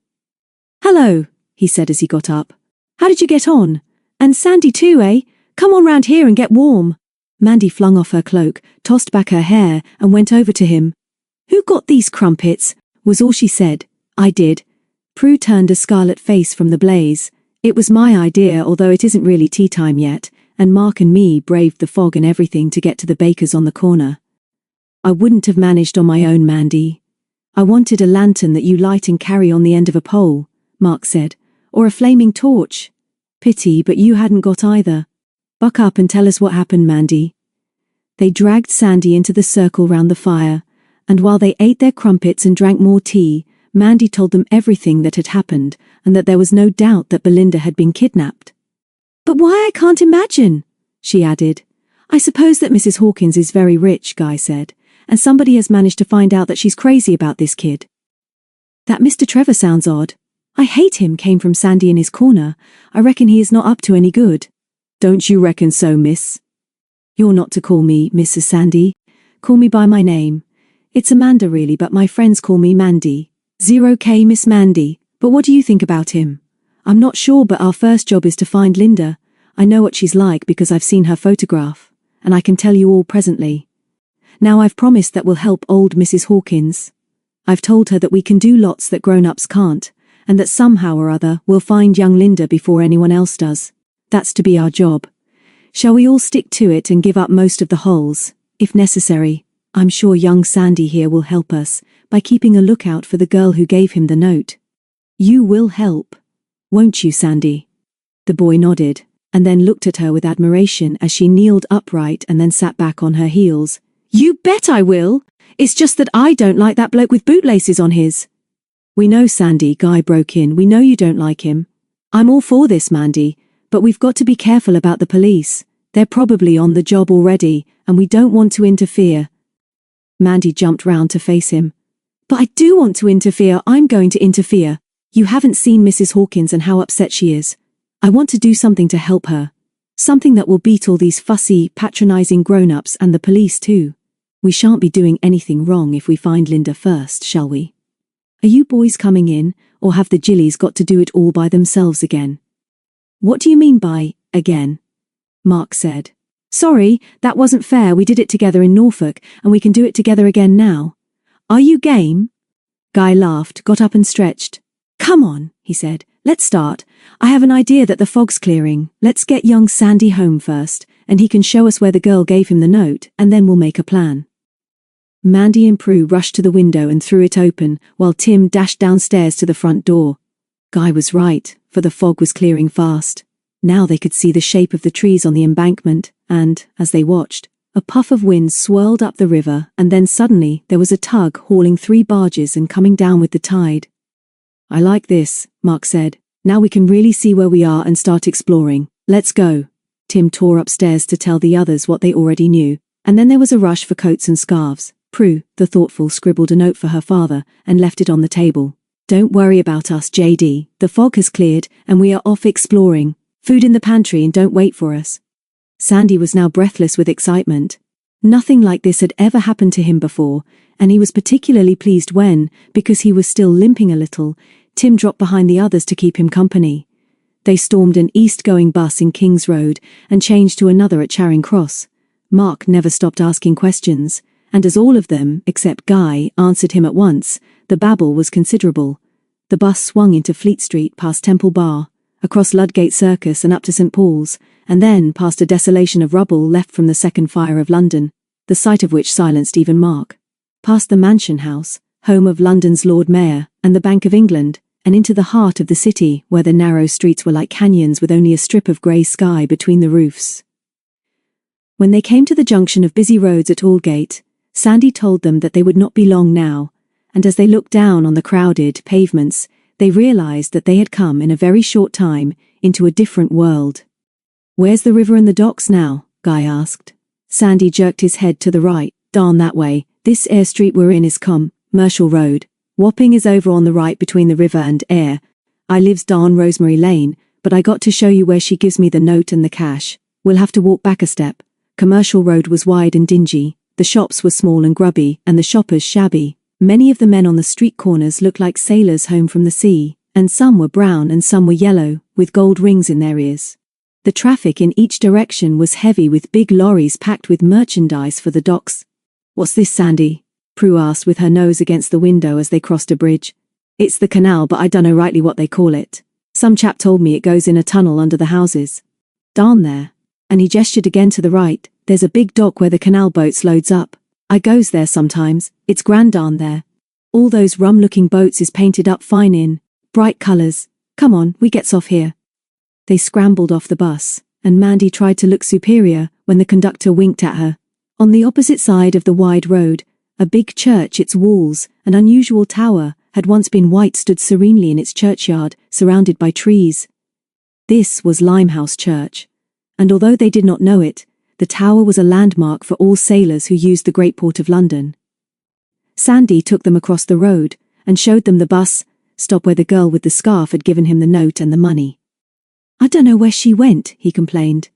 "Hello," he said as he got up. "How did you get on? And Sandy too, eh? Come on round here and get warm." Mandy flung off her cloak, tossed back her hair, and went over to him. "Who got these crumpets?" was all she said. "I did." Prue turned a scarlet face from the blaze. "It was my idea, although it isn't really tea time yet, and Mark and me braved the fog and everything to get to the baker's on the corner." "I wouldn't have managed on my own, Mandy. I wanted a lantern that you light and carry on the end of a pole," Mark said, "or a flaming torch. Pity, but you hadn't got either. Buck up and tell us what happened, Mandy." They dragged Sandy into the circle round the fire, and while they ate their crumpets and drank more tea, Mandy told them everything that had happened, and that there was no doubt that Belinda had been kidnapped. "But why, I can't imagine," she added. "I suppose that Mrs. Hawkins is very rich," Guy said, "and somebody has managed to find out that she's crazy about this kid." "That Mr. Trevor sounds odd. I hate him," came from Sandy in his corner. "I reckon he is not up to any good." "Don't you reckon so, miss?" "You're not to call me Mrs. Sandy. Call me by my name. It's Amanda really, but my friends call me Mandy. 0K Miss Mandy. But what do you think about him?" "I'm not sure, but our first job is to find Linda. I know what she's like because I've seen her photograph, and I can tell you all presently. Now I've promised that we'll help old Mrs. Hawkins. I've told her that we can do lots that grown-ups can't, and that somehow or other we'll find young Linda before anyone else does. That's to be our job. Shall we all stick to it and give up most of the holes, if necessary? I'm sure young Sandy here will help us by keeping a lookout for the girl who gave him the note. You will help, won't you, Sandy?" The boy nodded, and then looked at her with admiration as she kneeled upright and then sat back on her heels. "You bet I will! It's just that I don't like that bloke with bootlaces on his." "We know, Sandy," Guy broke in. "We know you don't like him. I'm all for this, Mandy, but we've got to be careful about the police. They're probably on the job already, and we don't want to interfere. Mandy jumped round to face him. But I do want to interfere. I'm going to interfere. You haven't seen Mrs. Hawkins and how upset she is. I want to do something to help her. Something that will beat all these fussy, patronizing grown-ups and the police too. We shan't be doing anything wrong if we find Linda first, shall we? Are you boys coming in, or have the Jillies got to do it all by themselves again? What do you mean by, again? Mark said. Sorry, that wasn't fair. We did it together in Norfolk, and we can do it together again now. Are you game? Guy laughed, got up and stretched. Come on, he said. Let's start. I have an idea that the fog's clearing. Let's get young Sandy home first, and he can show us where the girl gave him the note, and then we'll make a plan. Mandy and Prue rushed to the window and threw it open, while Tim dashed downstairs to the front door. Guy was right, for the fog was clearing fast. Now they could see the shape of the trees on the embankment, and, as they watched, a puff of wind swirled up the river, and then suddenly there was a tug hauling 3 barges and coming down with the tide. I like this, Mark said. Now we can really see where we are and start exploring. Let's go. Tim tore upstairs to tell the others what they already knew, and then there was a rush for coats and scarves. Prue, the thoughtful, scribbled a note for her father and left it on the table. Don't worry about us, JD. The fog has cleared and we are off exploring. Food in the pantry and don't wait for us. Sandy was now breathless with excitement. Nothing like this had ever happened to him before, and he was particularly pleased when, because he was still limping a little, Tim dropped behind the others to keep him company. They stormed an east-going bus in King's Road and changed to another at Charing Cross. Mark never stopped asking questions, and as all of them, except Guy, answered him at once, the babble was considerable. The bus swung into Fleet Street past Temple Bar, across Ludgate Circus and up to St. Paul's, and then past a desolation of rubble left from the Second Fire of London, the sight of which silenced even Mark. Past the Mansion House, home of London's Lord Mayor, and the Bank of England, and into the heart of the city where the narrow streets were like canyons with only a strip of grey sky between the roofs. When they came to the junction of busy roads at Aldgate, Sandy told them that they would not be long now, and as they looked down on the crowded pavements, they realised that they had come in a very short time into a different world. Where's the river and the docks now? Guy asked. Sandy jerked his head to the right. Darn that way. This Eyre Street we're in is Commercial Road. Wapping is over on the right between the river and Eyre. I lives down Rosemary Lane, but I got to show you where she gives me the note and the cash. We'll have to walk back a step. Commercial Road was wide and dingy. The shops were small and grubby, and the shoppers shabby. Many of the men on the street corners looked like sailors home from the sea, and some were brown and some were yellow, with gold rings in their ears. The traffic in each direction was heavy with big lorries packed with merchandise for the docks. What's this, Sandy? Prue asked with her nose against the window as they crossed a bridge. It's the canal, but I dunno rightly what they call it. Some chap told me it goes in a tunnel under the houses. Darn there. And he gestured again to the right. There's a big dock where the canal boats loads up. I goes there sometimes. It's grand darn there. All those rum-looking boats is painted up fine in bright colours. Come on, we gets off here. They scrambled off the bus, and Mandy tried to look superior when the conductor winked at her. On the opposite side of the wide road, a big church, its walls, an unusual tower, had once been white, stood serenely in its churchyard, surrounded by trees. This was Limehouse Church, and although they did not know it, the tower was a landmark for all sailors who used the Great Port of London. Sandy took them across the road and showed them the bus stop where the girl with the scarf had given him the note and the money. I dunno where she went, he complained.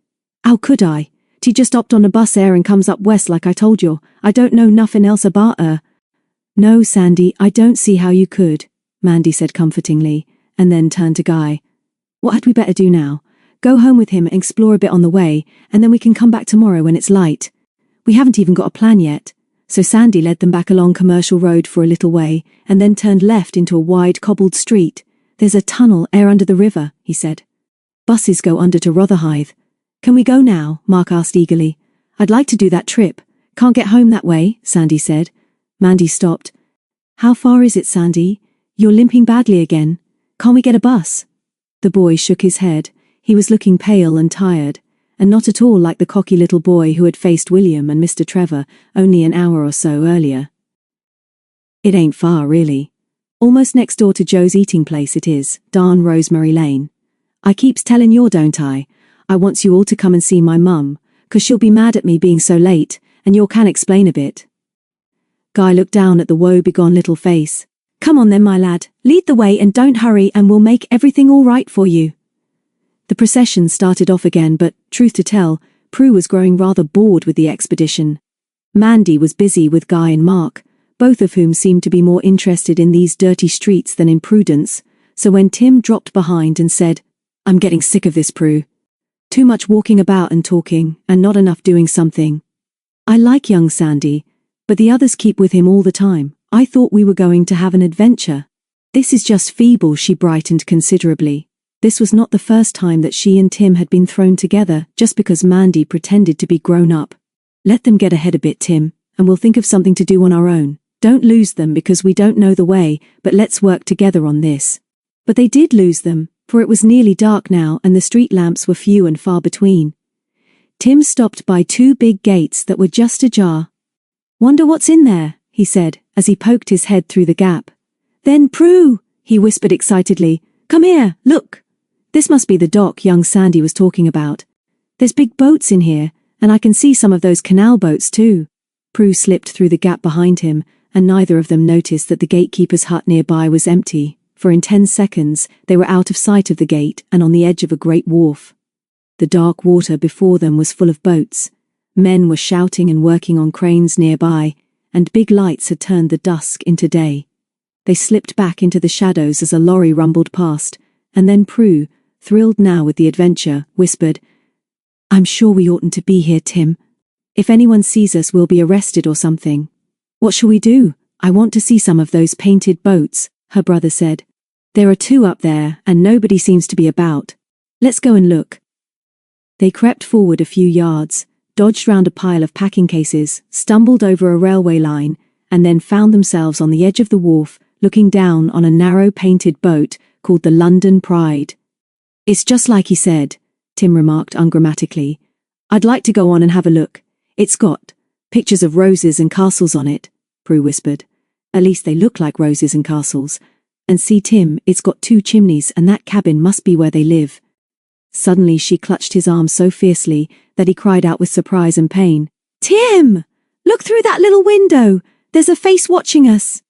How could I? She just hopped on a bus here and comes up west like I told you. I don't know nothing else about her. No, Sandy, I don't see how you could, Mandy said comfortingly, and then turned to Guy. What had we better do now? Go home with him and explore a bit on the way, and then we can come back tomorrow when it's light. We haven't even got a plan yet. So Sandy led them back along Commercial Road for a little way, and then turned left into a wide cobbled street. There's a tunnel air under the river, he said. Buses go under to Rotherhithe. Can we go now? Mark asked eagerly. I'd like to do that trip. Can't get home that way, Sandy said. Mandy stopped. How far is it, Sandy? You're limping badly again. Can't we get a bus? The boy shook his head. He was looking pale and tired, and not at all like the cocky little boy who had faced William and Mr. Trevor only an hour or so earlier. It ain't far, really. Almost next door to Joe's eating place it is, down Rosemary Lane. I keeps telling you, don't I? I wants you all to come and see my mum. 'cause she'll be mad at me being so late, and you can explain a bit." Guy looked down at the woe-begone little face. "Come on then, my lad, lead the way and don't hurry and we'll make everything all right for you." The procession started off again, but, truth to tell, Prue was growing rather bored with the expedition. Mandy was busy with Guy and Mark, both of whom seemed to be more interested in these dirty streets than in Prudence, so when Tim dropped behind and said, "I'm getting sick of this, Prue. Too much walking about and talking, and not enough doing something. I like young Sandy, but the others keep with him all the time. I thought we were going to have an adventure." "This is just feeble," she brightened considerably. This was not the first time that she and Tim had been thrown together just because Mandy pretended to be grown up. "Let them get ahead a bit, Tim, and we'll think of something to do on our own. Don't lose them because we don't know the way, but let's work together on this." But they did lose them, for it was nearly dark now and the street lamps were few and far between. Tim stopped by two big gates that were just ajar. "Wonder what's in there," he said, as he poked his head through the gap. "Then, Prue," he whispered excitedly, "come here, look. This must be the dock young Sandy was talking about. There's big boats in here, and I can see some of those canal boats too." Prue slipped through the gap behind him, and neither of them noticed that the gatekeeper's hut nearby was empty, for in 10 seconds they were out of sight of the gate and on the edge of a great wharf. The dark water before them was full of boats. Men were shouting and working on cranes nearby, and big lights had turned the dusk into day. They slipped back into the shadows as a lorry rumbled past, and then Prue, thrilled now with the adventure, whispered, "I'm sure we oughtn't to be here, Tim. If anyone sees us, we'll be arrested or something." "What shall we do? I want to see some of those painted boats," her brother said. "There are 2 up there, and nobody seems to be about. Let's go and look." They crept forward a few yards, dodged round a pile of packing cases, stumbled over a railway line, and then found themselves on the edge of the wharf, looking down on a narrow painted boat called the London Pride. "It's just like he said," Tim remarked ungrammatically. "I'd like to go on and have a look. It's got pictures of roses and castles on it," Prue whispered. "At least they look like roses and castles. And see, Tim, it's got 2 chimneys and that cabin must be where they live." Suddenly she clutched his arm so fiercely that he cried out with surprise and pain. "Tim! Look through that little window! There's a face watching us!"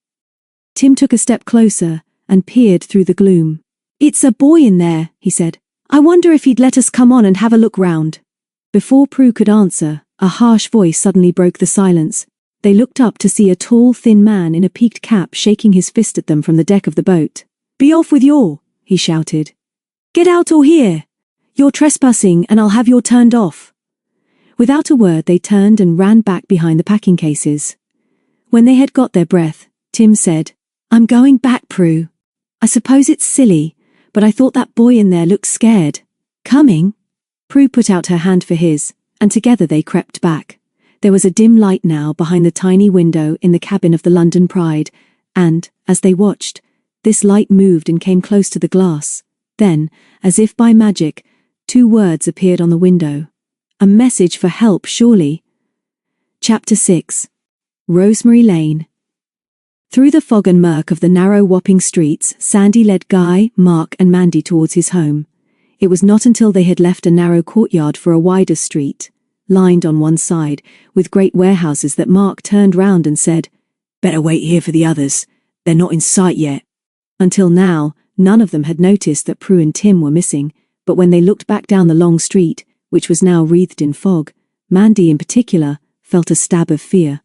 Tim took a step closer and peered through the gloom. "It's a boy in there," he said. "I wonder if he'd let us come on and have a look round." Before Prue could answer, a harsh voice suddenly broke the silence. They looked up to see a tall, thin man in a peaked cap shaking his fist at them from the deck of the boat. "Be off with your," he shouted. "Get out or here! You're trespassing and I'll have you turned off." Without a word they turned and ran back behind the packing cases. When they had got their breath, Tim said, "I'm going back, Prue. I suppose it's silly, but I thought that boy in there looked scared." "Coming?" Prue put out her hand for his, and together they crept back. There was a dim light now behind the tiny window in the cabin of the London Pride, and, as they watched, this light moved and came close to the glass. Then, as if by magic, 2 words appeared on the window. A message for help, surely. Chapter 6. Rosemary Lane. Through the fog and murk of the narrow whopping streets, Sandy led Guy, Mark and Mandy towards his home. It was not until they had left a narrow courtyard for a wider street, lined on one side with great warehouses, that Mark turned round and said, "Better wait here for the others. They're not in sight yet." Until now, none of them had noticed that Prue and Tim were missing, but when they looked back down the long street, which was now wreathed in fog, Mandy in particular felt a stab of fear.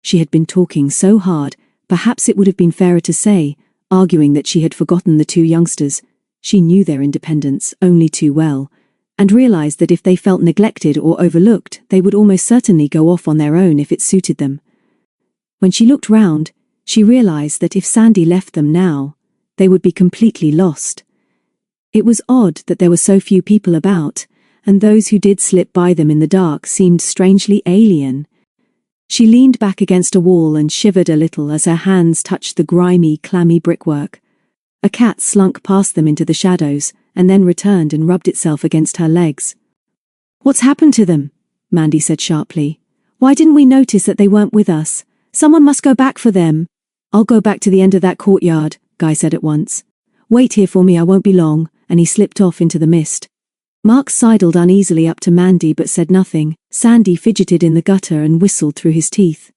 She had been talking so hard, perhaps it would have been fairer to say, arguing that she had forgotten the 2 youngsters. She knew their independence only too well, and realized that if they felt neglected or overlooked, they would almost certainly go off on their own if it suited them. When she looked round, she realized that if Sandy left them now, they would be completely lost. It was odd that there were so few people about, and those who did slip by them in the dark seemed strangely alien. She leaned back against a wall and shivered a little as her hands touched the grimy, clammy brickwork. A cat slunk past them into the shadows, and then returned and rubbed itself against her legs. "What's happened to them?" Mandy said sharply. "Why didn't we notice that they weren't with us? Someone must go back for them." "I'll go back to the end of that courtyard," Guy said at once. "Wait here for me, I won't be long," and he slipped off into the mist. Mark sidled uneasily up to Mandy but said nothing, Sandy fidgeted in the gutter and whistled through his teeth.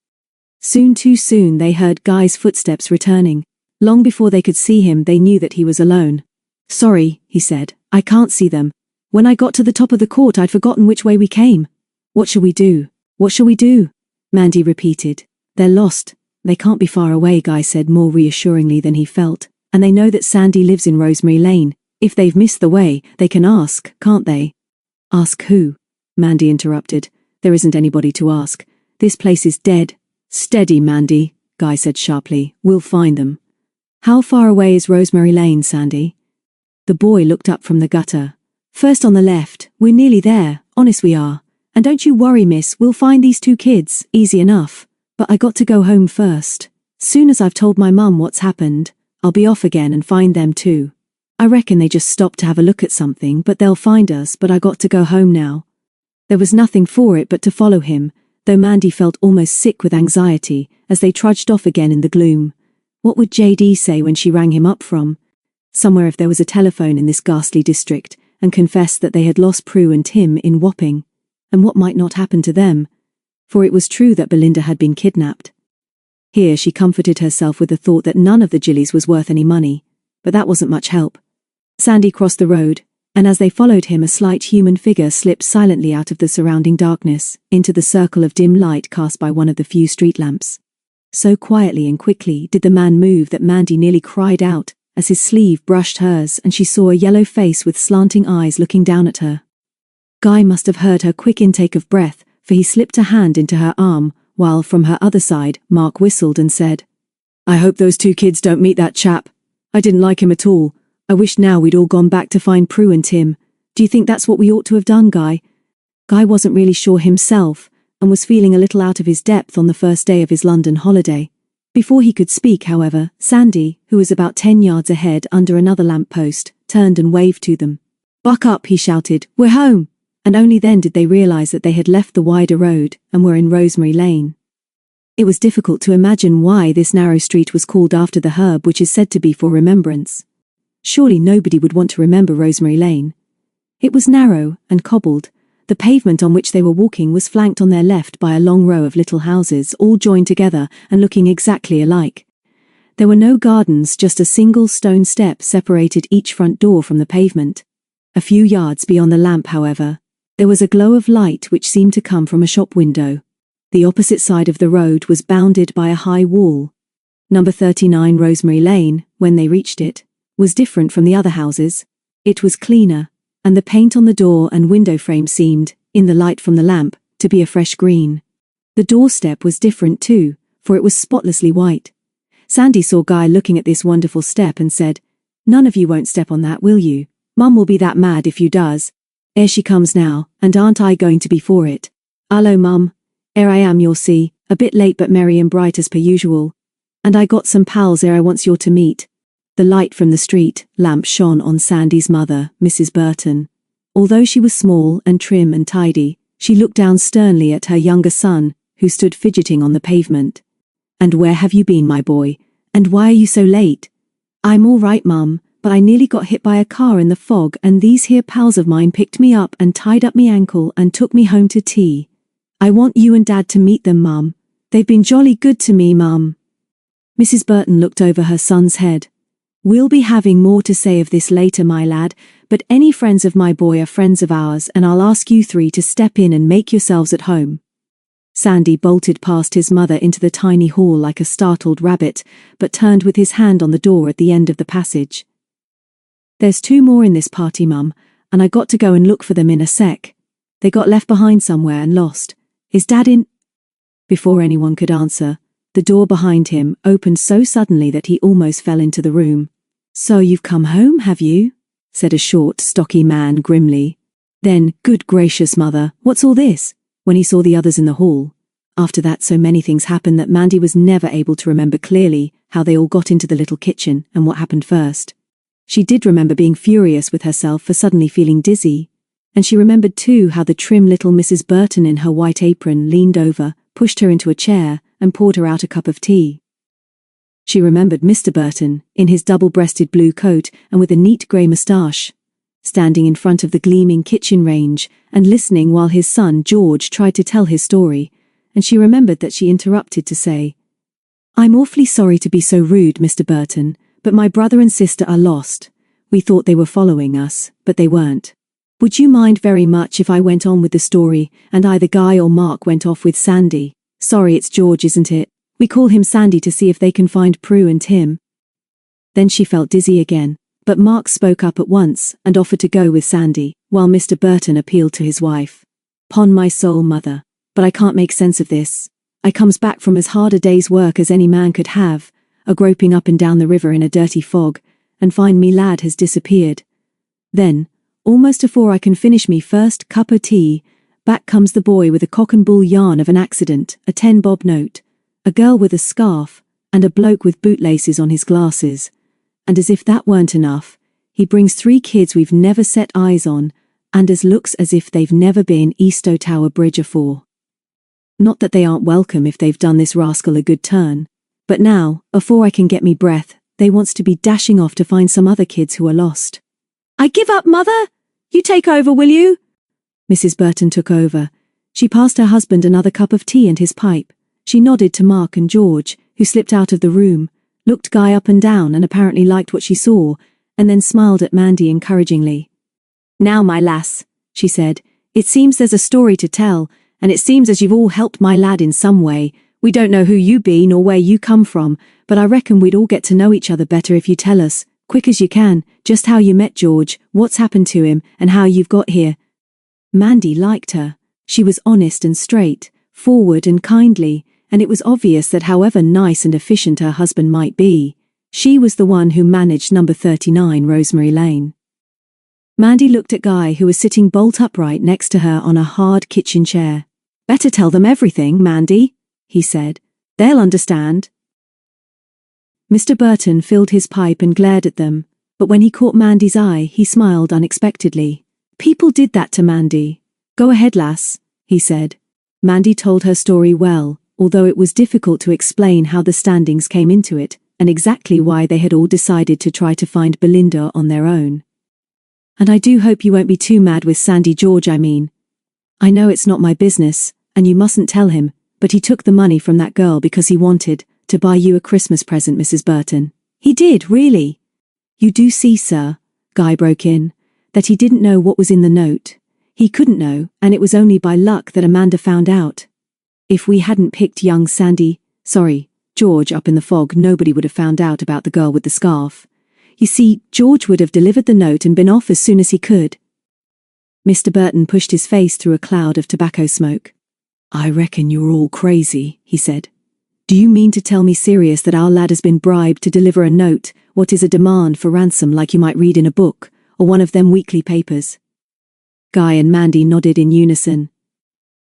Too soon they heard Guy's footsteps returning. Long before they could see him, they knew that he was alone. "Sorry," he said, "I can't see them. When I got to the top of the court, I'd forgotten which way we came." "What shall we do? What shall we do?" Mandy repeated. "They're lost. They can't be far away," Guy said more reassuringly than he felt. "And they know that Sandy lives in Rosemary Lane. If they've missed the way, they can ask, can't they?" "Ask who?" Mandy interrupted. "There isn't anybody to ask. This place is dead." "Steady, Mandy," Guy said sharply. "We'll find them." "How far away is Rosemary Lane, Sandy?" The boy looked up from the gutter. "First on the left. We're nearly there, honest we are. And don't you worry, miss, we'll find these 2 kids, easy enough. But I got to go home first. Soon as I've told my mum what's happened, I'll be off again and find them too. I reckon they just stopped to have a look at something, but they'll find us, but I got to go home now." There was nothing for it but to follow him, though Mandy felt almost sick with anxiety as they trudged off again in the gloom. What would JD say when she rang him up from somewhere if there was a telephone in this ghastly district, and confessed that they had lost Prue and Tim in Wapping? And what might not happen to them? For it was true that Belinda had been kidnapped. Here she comforted herself with the thought that none of the Jillies was worth any money, but that wasn't much help. Sandy crossed the road, and as they followed him, a slight human figure slipped silently out of the surrounding darkness, into the circle of dim light cast by one of the few street lamps. So quietly and quickly did the man move that Mandy nearly cried out, as his sleeve brushed hers and she saw a yellow face with slanting eyes looking down at her. Guy must have heard her quick intake of breath, for he slipped a hand into her arm, while from her other side, Mark whistled and said, "I hope those 2 kids don't meet that chap. I didn't like him at all. I wish now we'd all gone back to find Prue and Tim. Do you think that's what we ought to have done, Guy?" Guy wasn't really sure himself, and was feeling a little out of his depth on the first day of his London holiday. Before he could speak, however, Sandy, who was about 10 yards ahead under another lamp-post, turned and waved to them. "Buck up," he shouted. "We're home!" And only then did they realise that they had left the wider road and were in Rosemary Lane. It was difficult to imagine why this narrow street was called after the herb which is said to be for remembrance. Surely nobody would want to remember Rosemary Lane. It was narrow and cobbled. The pavement on which they were walking was flanked on their left by a long row of little houses, all joined together and looking exactly alike. There were no gardens, just a single stone step separated each front door from the pavement. A few yards beyond the lamp, however, there was a glow of light which seemed to come from a shop window. The opposite side of the road was bounded by a high wall. Number 39 Rosemary Lane, when they reached it, was different from the other houses. It was cleaner, and the paint on the door and window frame seemed, in the light from the lamp, to be a fresh green. The doorstep was different too, for it was spotlessly white. Sandy saw Guy looking at this wonderful step and said, "None of you won't step on that, will you? Mum will be that mad if you does. Here she comes now, and aren't I going to be for it? 'Allo, Mum. Here I am, you'll see, a bit late but merry and bright as per usual. And I got some pals here I wants you to meet." The light from the street lamp shone on Sandy's mother, Mrs. Burton. Although she was small and trim and tidy, she looked down sternly at her younger son, who stood fidgeting on the pavement. "And where have you been, my boy? And why are you so late?" "I'm all right, Mum, but I nearly got hit by a car in the fog and these here pals of mine picked me up and tied up me ankle and took me home to tea. I want you and Dad to meet them, Mum. They've been jolly good to me, Mum." Mrs. Burton looked over her son's head. "We'll be having more to say of this later, my lad, but any friends of my boy are friends of ours and I'll ask you 3 to step in and make yourselves at home." Sandy bolted past his mother into the tiny hall like a startled rabbit, but turned with his hand on the door at the end of the passage. "There's 2 more in this party, Mum, and I got to go and look for them in a sec. They got left behind somewhere and lost. Is Dad in?" Before anyone could answer, the door behind him opened so suddenly that he almost fell into the room. "So you've come home, have you?" said a short, stocky man grimly. Then, "Good gracious, Mother, what's all this?" when he saw the others in the hall. After that, so many things happened that Mandy was never able to remember clearly how they all got into the little kitchen and what happened first. She did remember being furious with herself for suddenly feeling dizzy, and she remembered too how the trim little Mrs. Burton in her white apron leaned over, pushed her into a chair, and poured her out a cup of tea. She remembered Mr. Burton, in his double-breasted blue coat and with a neat grey moustache. standing in front of the gleaming kitchen range and listening while his son George tried to tell his story, and she remembered that she interrupted to say, "I'm awfully sorry to be so rude, Mr. Burton, but my brother and sister are lost. We thought they were following us, but they weren't. Would you mind very much if I went on with the story and either Guy or Mark went off with Sandy? Sorry, it's George, isn't it? We call him Sandy to see if they can find Prue and Tim." Then she felt dizzy again, but Mark spoke up at once and offered to go with Sandy, while Mr. Burton appealed to his wife. "'Pon my soul, mother, but I can't make sense of this. I comes back from as hard a day's work as any man could have, a groping up and down the river in a dirty fog, and find me lad has disappeared. Then, almost afore I can finish me first cup o' tea, back comes the boy with a cock and bull yarn of an accident, a 10-bob note, a girl with a scarf, and a bloke with bootlaces on his glasses. And as if that weren't enough, he brings 3 kids we've never set eyes on, and as looks as if they've never been Easto Tower Bridge afore. Not that they aren't welcome if they've done this rascal a good turn, but now, afore I can get me breath, they wants to be dashing off to find some other kids who are lost." "I give up, mother! You take over, will you?" Mrs. Burton took over. She passed her husband another cup of tea and his pipe. She nodded to Mark and George, who slipped out of the room, looked Guy up and down and apparently liked what she saw, and then smiled at Mandy encouragingly. "Now, my lass," she said, "it seems there's a story to tell, and it seems as you've all helped my lad in some way. We don't know who you be nor where you come from, but I reckon we'd all get to know each other better if you tell us, quick as you can, just how you met George, what's happened to him, and how you've got here." Mandy liked her. She was honest and straight, forward and kindly, and it was obvious that however nice and efficient her husband might be, she was the one who managed number 39 Rosemary Lane. Mandy looked at Guy, who was sitting bolt upright next to her on a hard kitchen chair. "Better tell them everything, Mandy," he said. "They'll understand." Mr. Burton filled his pipe and glared at them, but when he caught Mandy's eye, he smiled unexpectedly. "People did that to Mandy. Go ahead, lass," he said. Mandy told her story well, although it was difficult to explain how the Standings came into it, and exactly why they had all decided to try to find Belinda on their own. "And I do hope you won't be too mad with Sandy George, I mean. I know it's not my business, and you mustn't tell him, but he took the money from that girl because he wanted to buy you a Christmas present, Mrs. Burton. He did, really." "You do see, sir," Guy broke in, "that he didn't know what was in the note. He couldn't know, and it was only by luck that Amanda found out. If we hadn't picked young George up in the fog, nobody would have found out about the girl with the scarf. You see, George would have delivered the note and been off as soon as he could." Mr. Burton pushed his face through a cloud of tobacco smoke. "I reckon you're all crazy," he said. "Do you mean to tell me serious that our lad has been bribed to deliver a note, what is a demand for ransom like you might read in a book, or one of them weekly papers?" Guy and Mandy nodded in unison.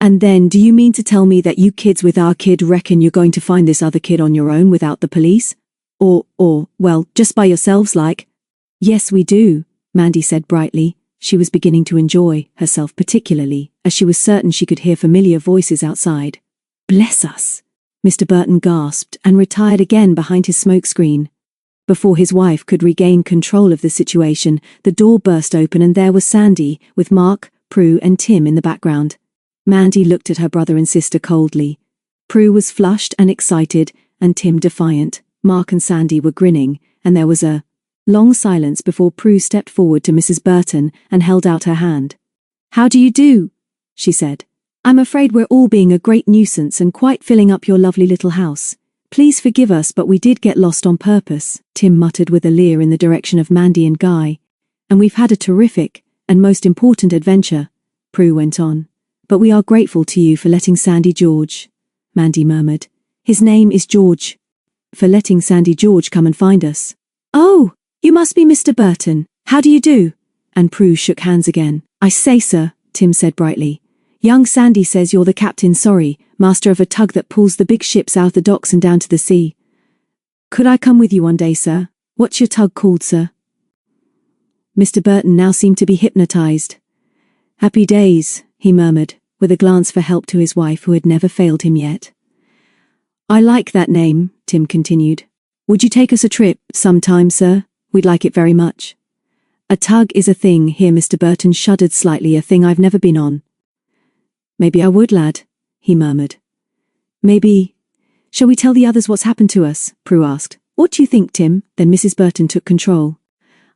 "And then do you mean to tell me that you kids with our kid reckon you're going to find this other kid on your own without the police? Well, just by yourselves like?" "Yes, we do," Mandy said brightly. She was beginning to enjoy herself particularly, as she was certain she could hear familiar voices outside. "Bless us," Mr. Burton gasped and retired again behind his smokescreen. Before his wife could regain control of the situation, the door burst open and there was Sandy, with Mark, Prue and Tim in the background. Mandy looked at her brother and sister coldly. Prue was flushed and excited, and Tim defiant. Mark and Sandy were grinning, and there was a long silence before Prue stepped forward to Mrs. Burton and held out her hand. "How do you do?" she said. "I'm afraid we're all being a great nuisance and quite filling up your lovely little house. Please forgive us, but we did get lost on purpose," Tim muttered with a leer in the direction of Mandy and Guy. "And we've had a terrific, and most important adventure," Prue went on. "But we are grateful to you for letting Sandy George," Mandy murmured. "His name is George. For letting Sandy George come and find us." "Oh, you must be Mr. Burton. How do you do?" And Prue shook hands again. "I say, sir," Tim said brightly. "Young Sandy says you're the captain, master of a tug that pulls the big ships out of the docks and down to the sea. Could I come with you one day, sir? What's your tug called, sir?" Mr. Burton now seemed to be hypnotized. "Happy days," he murmured, with a glance for help to his wife who had never failed him yet. "I like that name," Tim continued. "Would you take us a trip sometime, sir? We'd like it very much." A tug is a thing here. Mr. Burton shuddered slightly. A thing I've never been on. Maybe I would, lad, he murmured. Maybe. Shall we tell the others what's happened to us? Prue asked. What do you think, Tim? Then Mrs. Burton took control.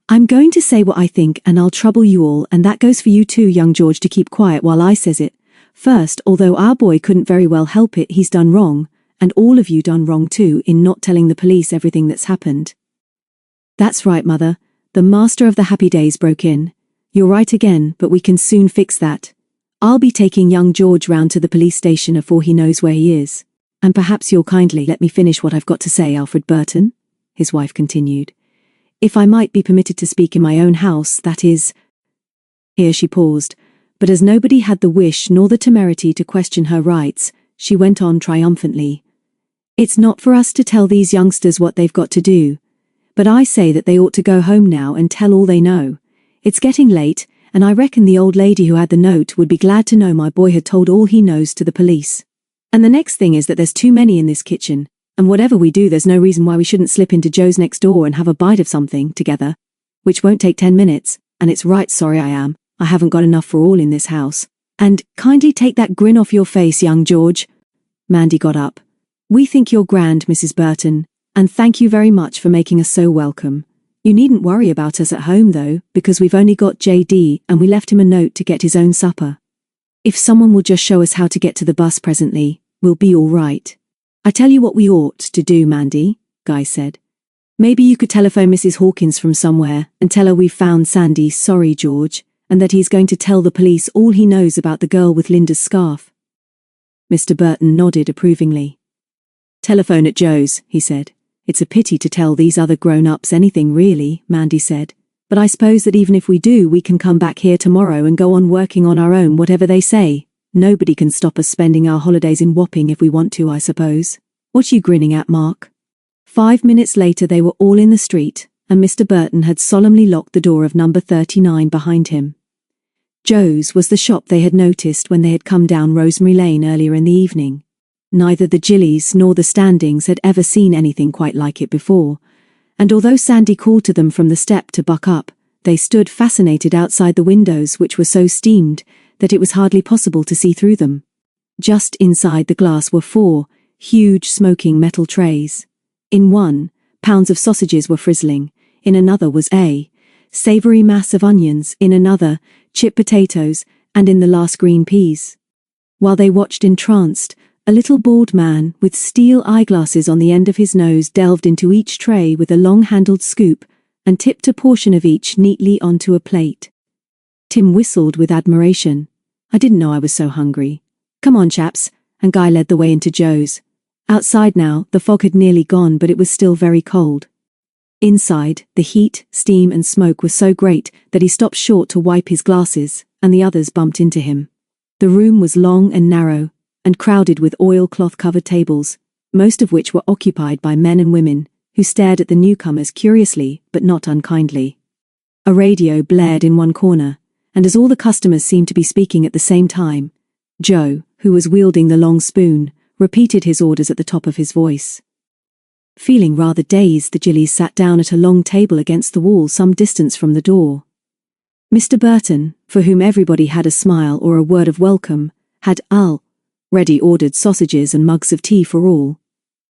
I'm going to say what I think and I'll trouble you all, and that goes for you too, young George, to keep quiet while I says it. First, although our boy couldn't very well help it, he's done wrong, and all of you done wrong too in not telling the police everything that's happened. That's right, Mother. The master of the happy days broke in. You're right again, but we can soon fix that. I'll be taking young George round to the police station afore he knows where he is. And perhaps you'll kindly let me finish what I've got to say, Alfred Burton, his wife continued. If I might be permitted to speak in my own house, that is. Here she paused, but as nobody had the wish nor the temerity to question her rights, she went on triumphantly. It's not for us to tell these youngsters what they've got to do, but I say that they ought to go home now and tell all they know. It's getting late, and I reckon the old lady who had the note would be glad to know my boy had told all he knows to the police. And the next thing is that there's too many in this kitchen, and whatever we do, there's no reason why we shouldn't slip into Joe's next door and have a bite of something together, which won't take 10 minutes, and it's right sorry I am. I haven't got enough for all in this house. And kindly take that grin off your face, young George. Mandy got up. We think you're grand, Mrs. Burton, and thank you very much for making us so welcome. You needn't worry about us at home, though, because we've only got JD and we left him a note to get his own supper. If someone will just show us how to get to the bus presently, we'll be all right. I tell you what we ought to do, Mandy, Guy said. Maybe you could telephone Mrs. Hawkins from somewhere and tell her we've found Sandy, sorry George, and that he's going to tell the police all he knows about the girl with Linda's scarf. Mr. Burton nodded approvingly. Telephone at Joe's, he said. It's a pity to tell these other grown-ups anything really, Mandy said, but I suppose that even if we do, we can come back here tomorrow and go on working on our own whatever they say. Nobody can stop us spending our holidays in Wapping if we want to, I suppose. What you grinning at, Mark? 5 minutes later they were all in the street, and Mr. Burton had solemnly locked the door of number 39 behind him. Joe's was the shop they had noticed when they had come down Rosemary Lane earlier in the evening. Neither the Jillies nor the Standings had ever seen anything quite like it before, and although Sandy called to them from the step to buck up, they stood fascinated outside the windows, which were so steamed that it was hardly possible to see through them. Just inside the glass were 4 huge smoking metal trays. In one, pounds of sausages were frizzling, in another was a savoury mass of onions, in another, chipped potatoes, and in the last green peas. While they watched entranced, a little bald man with steel eyeglasses on the end of his nose delved into each tray with a long-handled scoop and tipped a portion of each neatly onto a plate. Tim whistled with admiration. I didn't know I was so hungry. Come on, chaps, and Guy led the way into Joe's. Outside now, the fog had nearly gone, but it was still very cold. Inside, the heat, steam and smoke were so great that he stopped short to wipe his glasses, and the others bumped into him. The room was long and narrow, and crowded with oilcloth-covered tables, most of which were occupied by men and women, who stared at the newcomers curiously but not unkindly. A radio blared in one corner, and as all the customers seemed to be speaking at the same time, Joe, who was wielding the long spoon, repeated his orders at the top of his voice. Feeling rather dazed, the Jillies sat down at a long table against the wall some distance from the door. Mr. Burton, for whom everybody had a smile or a word of welcome, had ready ordered sausages and mugs of tea for all.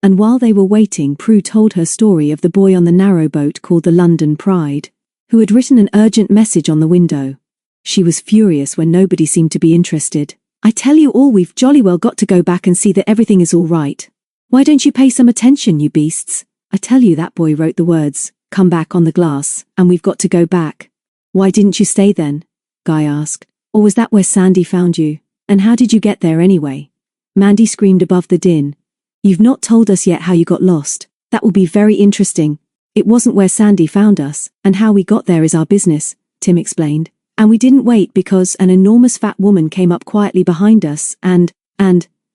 And while they were waiting, Prue told her story of the boy on the narrow boat called the London Pride, who had written an urgent message on the window. She was furious when nobody seemed to be interested. I tell you all, we've jolly well got to go back and see that everything is all right. Why don't you pay some attention, you beasts? I tell you, that boy wrote the words, come back, on the glass, and we've got to go back. Why didn't you stay then? Guy asked. Or was that where Sandy found you? And how did you get there anyway? Mandy screamed above the din. You've not told us yet how you got lost. That will be very interesting. It wasn't where Sandy found us, and how we got there is our business, Tim explained. And we didn't wait because an enormous fat woman came up quietly behind us and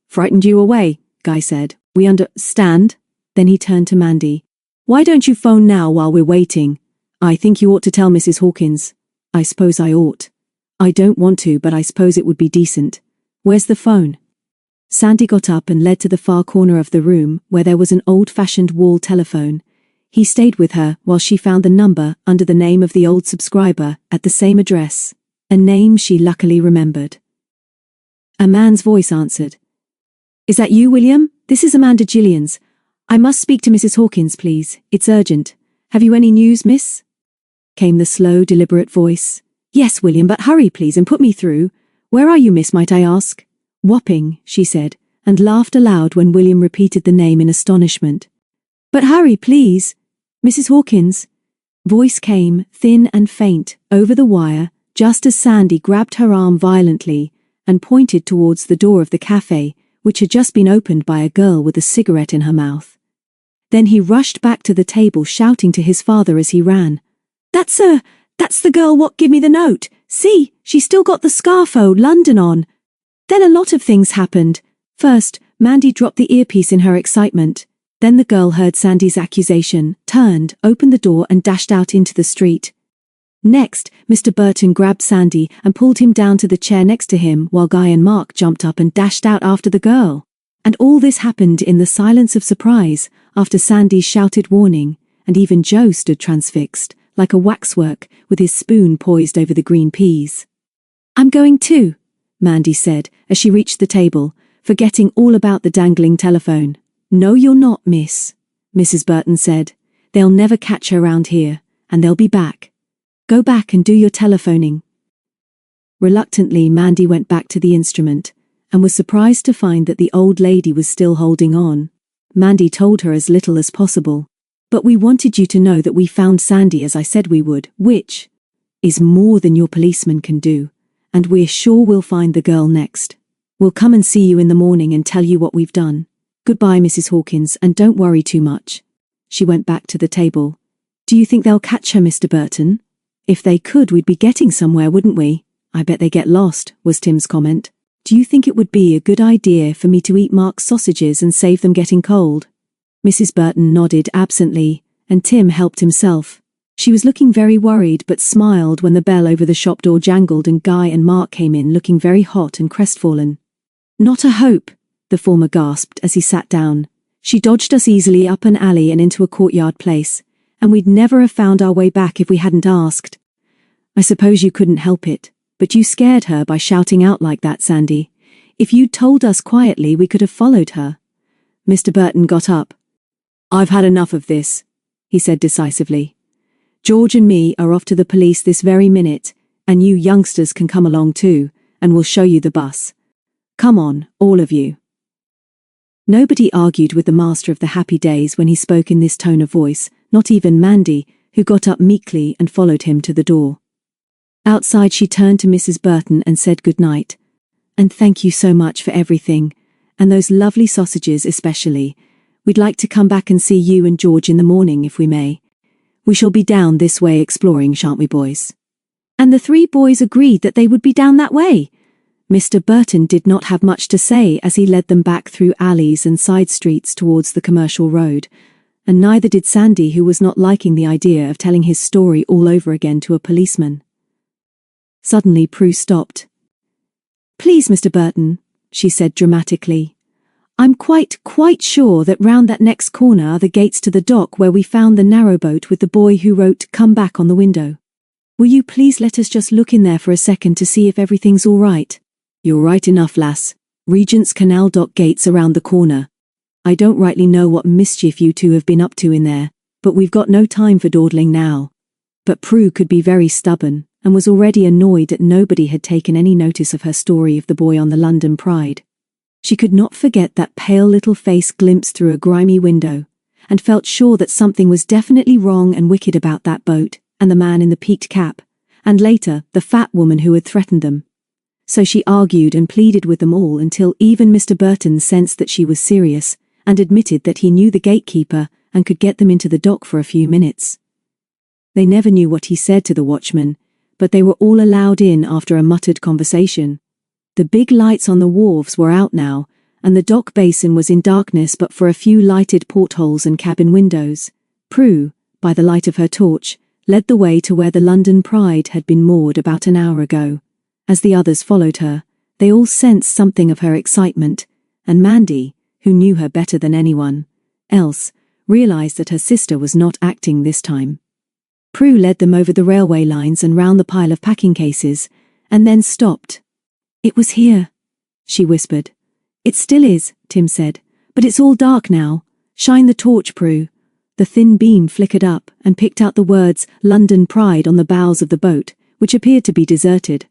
frightened you away, Guy said. We understand. Then he turned to Mandy. Why don't you phone now while we're waiting? I think you ought to tell Mrs. Hawkins. I suppose I ought. I don't want to, but I suppose it would be decent. Where's the phone? Sandy got up and led to the far corner of the room, where there was an old-fashioned wall telephone. He stayed with her while she found the number under the name of the old subscriber at the same address, a name she luckily remembered. A man's voice answered. "Is that you, William? This is Amanda Jillions. I must speak to Mrs. Hawkins, please. It's urgent. Have you any news, miss?" Came the slow, deliberate voice. "Yes, William, but hurry, please, and put me through. Where are you, miss, might I ask?" "Wapping," she said, and laughed aloud when William repeated the name in astonishment. "But hurry, please. Mrs. Hawkins." Voice came, thin and faint, over the wire, just as Sandy grabbed her arm violently and pointed towards the door of the cafe, which had just been opened by a girl with a cigarette in her mouth. Then he rushed back to the table, shouting to his father as he ran. That's the girl what give me the note. See, she's still got the scarf London on." Then a lot of things happened. First, Mandy dropped the earpiece in her excitement. Then the girl heard Sandy's accusation, turned, opened the door and dashed out into the street. Next, Mr. Burton grabbed Sandy and pulled him down to the chair next to him while Guy and Mark jumped up and dashed out after the girl. And all this happened in the silence of surprise, after Sandy's shouted warning, and even Joe stood transfixed, like a waxwork, with his spoon poised over the green peas. "I'm going too," Mandy said, as she reached the table, forgetting all about the dangling telephone. "No, you're not, miss," Mrs. Burton said. "They'll never catch her round here, and they'll be back. Go back and do your telephoning." Reluctantly, Mandy went back to the instrument, and was surprised to find that the old lady was still holding on. Mandy told her as little as possible. "But we wanted you to know that we found Sandy as I said we would, which is more than your policeman can do, and we're sure we'll find the girl next. We'll come and see you in the morning and tell you what we've done. Goodbye, Mrs. Hawkins, and don't worry too much." She went back to the table. "Do you think they'll catch her, Mr. Burton? If they could, we'd be getting somewhere, wouldn't we?" "I bet they get lost," was Tim's comment. "Do you think it would be a good idea for me to eat Mark's sausages and save them getting cold?" Mrs. Burton nodded absently, and Tim helped himself. She was looking very worried but smiled when the bell over the shop door jangled and Guy and Mark came in looking very hot and crestfallen. "Not a hope," the former gasped as he sat down. "She dodged us easily up an alley and into a courtyard place, and we'd never have found our way back if we hadn't asked. I suppose you couldn't help it, but you scared her by shouting out like that, Sandy. If you'd told us quietly, we could have followed her." Mr. Burton got up. "I've had enough of this," he said decisively. "George and me are off to the police this very minute, and you youngsters can come along too, and we'll show you the bus. Come on, all of you." Nobody argued with the master of the Happy Days when he spoke in this tone of voice, not even Mandy, who got up meekly and followed him to the door. Outside, she turned to Mrs. Burton and said good night. "And thank you so much for everything, and those lovely sausages especially. We'd like to come back and see you and George in the morning if we may. We shall be down this way exploring, shan't we, boys?" And the three boys agreed that they would be down that way. Mr. Burton did not have much to say as he led them back through alleys and side streets towards the commercial road, and neither did Sandy, who was not liking the idea of telling his story all over again to a policeman. Suddenly Prue stopped. "Please, Mr. Burton," she said dramatically. "I'm quite sure that round that next corner are the gates to the dock where we found the narrowboat with the boy who wrote 'Come back' on the window. Will you please let us just look in there for a second to see if everything's all right?" "You're right enough, lass. Regent's Canal dock gates around the corner. I don't rightly know what mischief you two have been up to in there, but we've got no time for dawdling now." But Prue could be very stubborn, and was already annoyed that nobody had taken any notice of her story of the boy on the London Pride. She could not forget that pale little face glimpsed through a grimy window, and felt sure that something was definitely wrong and wicked about that boat, and the man in the peaked cap, and later, the fat woman who had threatened them. So she argued and pleaded with them all until even Mr. Burton sensed that she was serious, and admitted that he knew the gatekeeper and could get them into the dock for a few minutes. They never knew what he said to the watchman, but they were all allowed in after a muttered conversation. The big lights on the wharves were out now, and the dock basin was in darkness but for a few lighted portholes and cabin windows. Prue, by the light of her torch, led the way to where the London Pride had been moored about an hour ago. As the others followed her, they all sensed something of her excitement, and Mandy, who knew her better than anyone else, realized that her sister was not acting this time. Prue led them over the railway lines and round the pile of packing cases, and then stopped. "It was here," she whispered. "It still is," Tim said, "but it's all dark now. Shine the torch, Prue." The thin beam flickered up and picked out the words London Pride on the bows of the boat, which appeared to be deserted.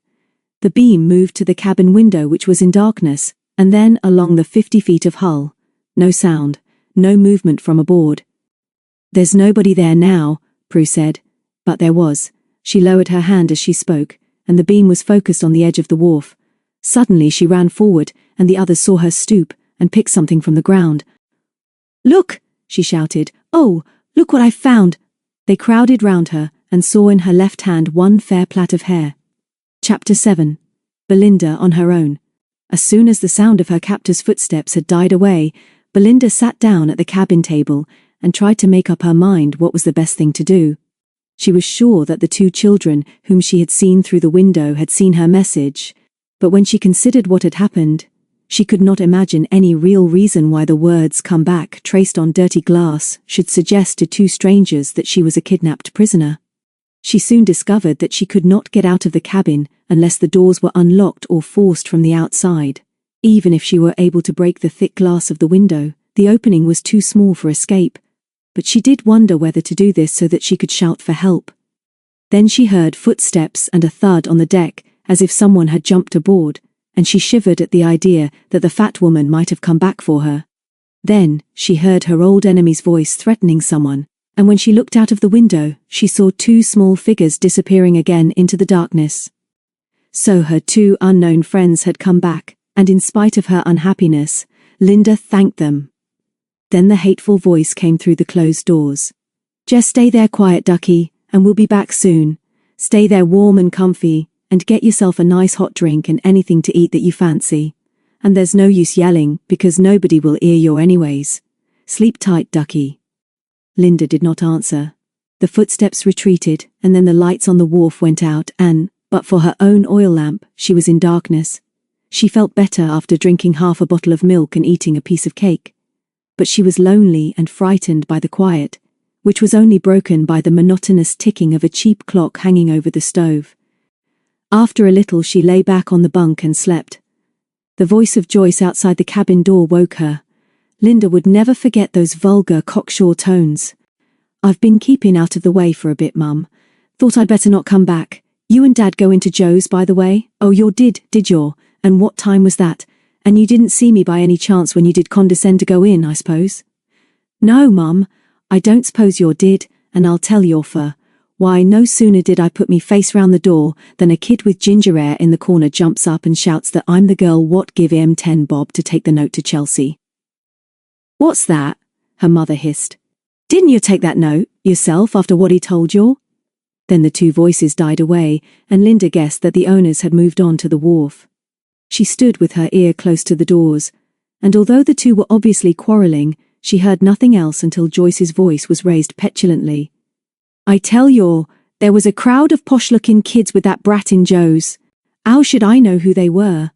The beam moved to the cabin window, which was in darkness, and then along the 50 feet of hull. No sound, no movement from aboard. "There's nobody there now," Prue said. But there was. She lowered her hand as she spoke, and the beam was focused on the edge of the wharf. Suddenly she ran forward, and the others saw her stoop and pick something from the ground. "Look!" she shouted. "Oh, look what I've found!" They crowded round her and saw in her left hand one fair plait of hair. Chapter 7. Belinda on her own. As soon as the sound of her captor's footsteps had died away, Belinda sat down at the cabin table and tried to make up her mind what was the best thing to do. She was sure that the two children whom she had seen through the window had seen her message, but when she considered what had happened, she could not imagine any real reason why the words "come back" traced on dirty glass should suggest to two strangers that she was a kidnapped prisoner. She soon discovered that she could not get out of the cabin unless the doors were unlocked or forced from the outside. Even if she were able to break the thick glass of the window, the opening was too small for escape. But she did wonder whether to do this so that she could shout for help. Then she heard footsteps and a thud on the deck, as if someone had jumped aboard, and she shivered at the idea that the fat woman might have come back for her. Then she heard her old enemy's voice threatening someone, and when she looked out of the window, she saw two small figures disappearing again into the darkness. So her two unknown friends had come back, and in spite of her unhappiness, Linda thanked them. Then the hateful voice came through the closed doors. "Just stay there quiet, ducky, and we'll be back soon. Stay there warm and comfy, and get yourself a nice hot drink and anything to eat that you fancy. And there's no use yelling, because nobody will hear you anyways. Sleep tight, ducky." Linda did not answer. The footsteps retreated, and then the lights on the wharf went out and, but for her own oil lamp, she was in darkness. She felt better after drinking half a bottle of milk and eating a piece of cake. But she was lonely and frightened by the quiet, which was only broken by the monotonous ticking of a cheap clock hanging over the stove. After a little she lay back on the bunk and slept. The voice of Joyce outside the cabin door woke her. Linda would never forget those vulgar cocksure tones. "I've been keeping out of the way for a bit, Mum. Thought I'd better not come back. You and Dad go into Joe's, by the way?" "Oh, you did you? And what time was that? And you didn't see me by any chance when you did condescend to go in, I suppose?" "No, Mum, I don't suppose you did, and I'll tell you for. Why, no sooner did I put me face round the door than a kid with ginger hair in the corner jumps up and shouts that I'm the girl what give him 10 bob to take the note to Chelsea." "What's that?" her mother hissed. "Didn't you take that note, yourself, after what he told you?" Then the two voices died away, and Linda guessed that the owners had moved on to the wharf. She stood with her ear close to the doors, and although the two were obviously quarrelling, she heard nothing else until Joyce's voice was raised petulantly. "I tell you, there was a crowd of posh-looking kids with that brat in Joe's. How should I know who they were?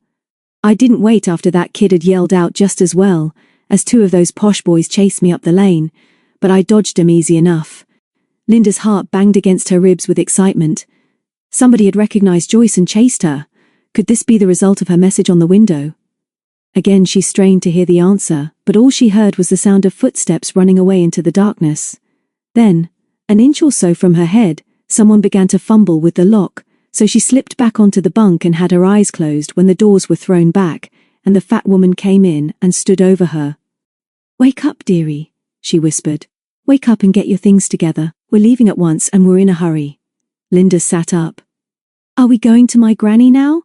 I didn't wait after that kid had yelled out just as well, as two of those posh boys chased me up the lane, but I dodged 'em easy enough." Linda's heart banged against her ribs with excitement. Somebody had recognized Joyce and chased her. Could this be the result of her message on the window? Again she strained to hear the answer, but all she heard was the sound of footsteps running away into the darkness. Then, an inch or so from her head, someone began to fumble with the lock, so she slipped back onto the bunk and had her eyes closed when the doors were thrown back, and the fat woman came in and stood over her. "Wake up, dearie," she whispered. "Wake up and get your things together. We're leaving at once and we're in a hurry." Linda sat up. "Are we going to my granny now?"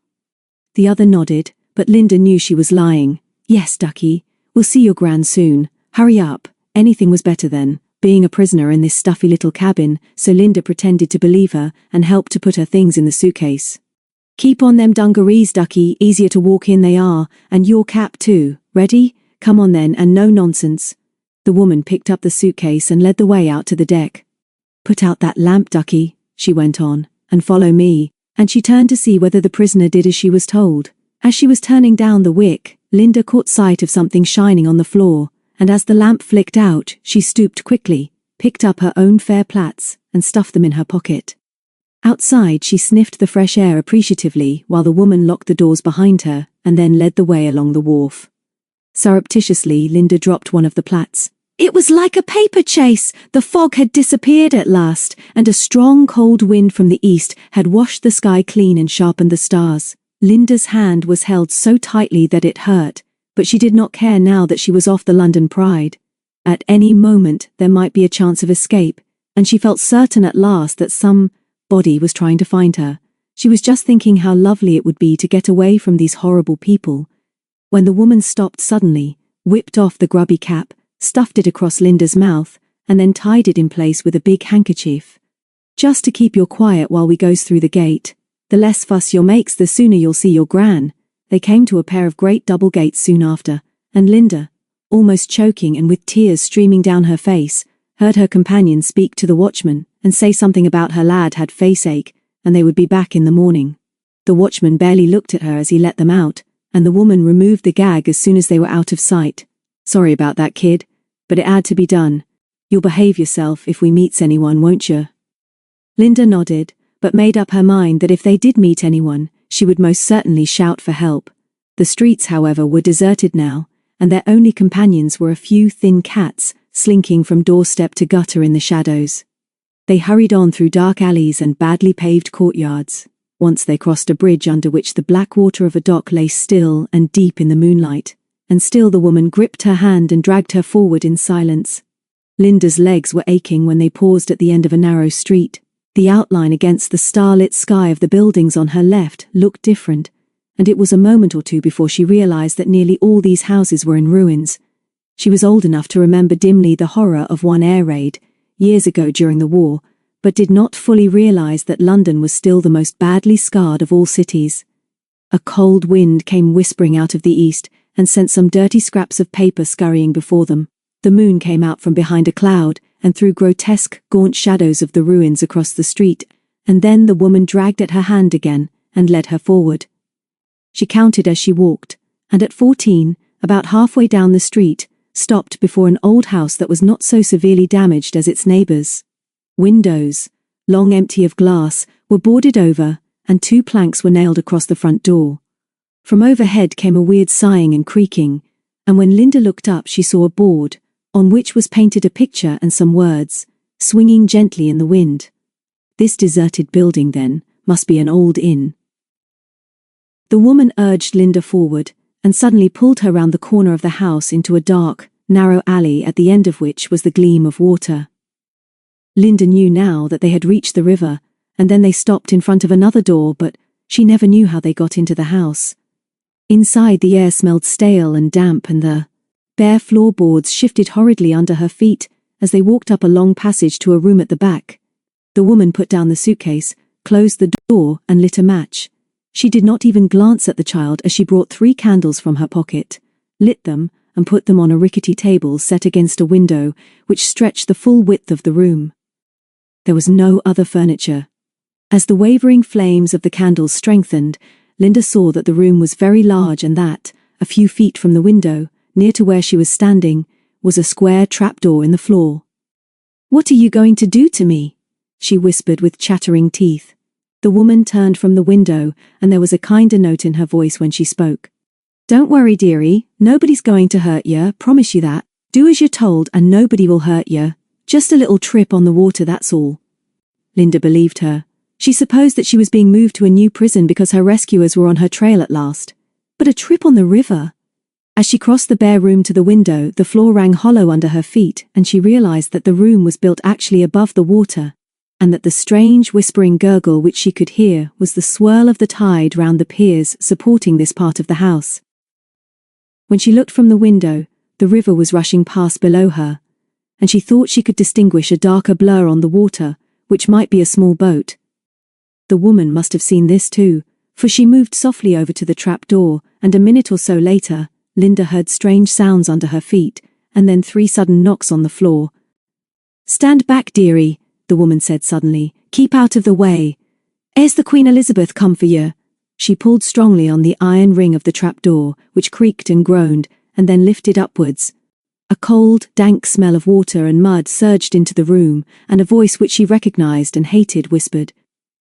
The other nodded, but Linda knew she was lying. "Yes, ducky, we'll see your gran soon. Hurry up." Anything was better than being a prisoner in this stuffy little cabin, so Linda pretended to believe her and helped to put her things in the suitcase. "Keep on them dungarees, ducky, easier to walk in they are, and your cap too. Ready? Come on then, and no nonsense." The woman picked up the suitcase and led the way out to the deck. "Put out that lamp, ducky," she went on, "and follow me," and she turned to see whether the prisoner did as she was told. As she was turning down the wick, Linda caught sight of something shining on the floor, and as the lamp flicked out, she stooped quickly, picked up her own Fair Plaits, and stuffed them in her pocket. Outside, she sniffed the fresh air appreciatively while the woman locked the doors behind her and then led the way along the wharf. Surreptitiously, Linda dropped one of the plats. It was like a paper chase. The fog had disappeared at last, and a strong cold wind from the east had washed the sky clean and sharpened the stars. Linda's hand was held so tightly that it hurt, but she did not care now that she was off the London Pride. At any moment there might be a chance of escape, and she felt certain at last that somebody was trying to find her. She was just thinking how lovely it would be to get away from these horrible people, when the woman stopped suddenly, whipped off the grubby cap, stuffed it across Linda's mouth, and then tied it in place with a big handkerchief. Just to keep you quiet while we goes through the gate. The less fuss you makes, the sooner you'll see your gran. They came to a pair of great double gates soon after, and Linda, almost choking and with tears streaming down her face, heard her companion speak to the watchman and say something about her lad had faceache, and they would be back in the morning. The watchman barely looked at her as he let them out, and the woman removed the gag as soon as they were out of sight. Sorry about that, kid, but it had to be done. You'll behave yourself if we meets anyone, won't you? Linda nodded, but made up her mind that if they did meet anyone, she would most certainly shout for help. The streets, however, were deserted now, and their only companions were a few thin cats, slinking from doorstep to gutter in the shadows. They hurried on through dark alleys and badly paved courtyards. Once they crossed a bridge under which the black water of a dock lay still and deep in the moonlight, and still the woman gripped her hand and dragged her forward in silence. Linda's legs were aching when they paused at the end of a narrow street. The outline against the starlit sky of the buildings on her left looked different, and it was a moment or two before she realized that nearly all these houses were in ruins. She was old enough to remember dimly the horror of one air raid, years ago during the war, but did not fully realize that London was still the most badly scarred of all cities. A cold wind came whispering out of the east and sent some dirty scraps of paper scurrying before them. The moon came out from behind a cloud and threw grotesque, gaunt shadows of the ruins across the street, and then the woman dragged at her hand again and led her forward. She counted as she walked, and at 14, about halfway down the street, stopped before an old house that was not so severely damaged as its neighbors. Windows, long empty of glass, were boarded over, and 2 planks were nailed across the front door. From overhead came a weird sighing and creaking, and when Linda looked up she saw a board, on which was painted a picture and some words, swinging gently in the wind. This deserted building, then, must be an old inn. The woman urged Linda forward, and suddenly pulled her round the corner of the house into a dark, narrow alley at the end of which was the gleam of water. Linda knew now that they had reached the river, and then they stopped in front of another door, but she never knew how they got into the house. Inside, the air smelled stale and damp, and the bare floorboards shifted horridly under her feet as they walked up a long passage to a room at the back. The woman put down the suitcase, closed the door, and lit a match. She did not even glance at the child as she brought 3 candles from her pocket, lit them, and put them on a rickety table set against a window which stretched the full width of the room. There was no other furniture. As the wavering flames of the candles strengthened, Linda saw that the room was very large and that, a few feet from the window, near to where she was standing, was a square trapdoor in the floor. "What are you going to do to me?" she whispered with chattering teeth. The woman turned from the window, and there was a kinder note in her voice when she spoke. "Don't worry, dearie, nobody's going to hurt you, promise you that. Do as you're told and nobody will hurt you. Just a little trip on the water, that's all." Linda believed her. She supposed that she was being moved to a new prison because her rescuers were on her trail at last. But a trip on the river? As she crossed the bare room to the window, the floor rang hollow under her feet, and she realized that the room was built actually above the water, and that the strange whispering gurgle which she could hear was the swirl of the tide round the piers supporting this part of the house. When she looked from the window, the river was rushing past below her, and she thought she could distinguish a darker blur on the water, which might be a small boat. The woman must have seen this too, for she moved softly over to the trap door, and a minute or so later, Linda heard strange sounds under her feet, and then 3 sudden knocks on the floor. "Stand back, dearie," the woman said suddenly. "Keep out of the way. 'Ere's the Queen Elizabeth come for you." She pulled strongly on the iron ring of the trap door, which creaked and groaned, and then lifted upwards. A cold, dank smell of water and mud surged into the room, and a voice which she recognized and hated whispered,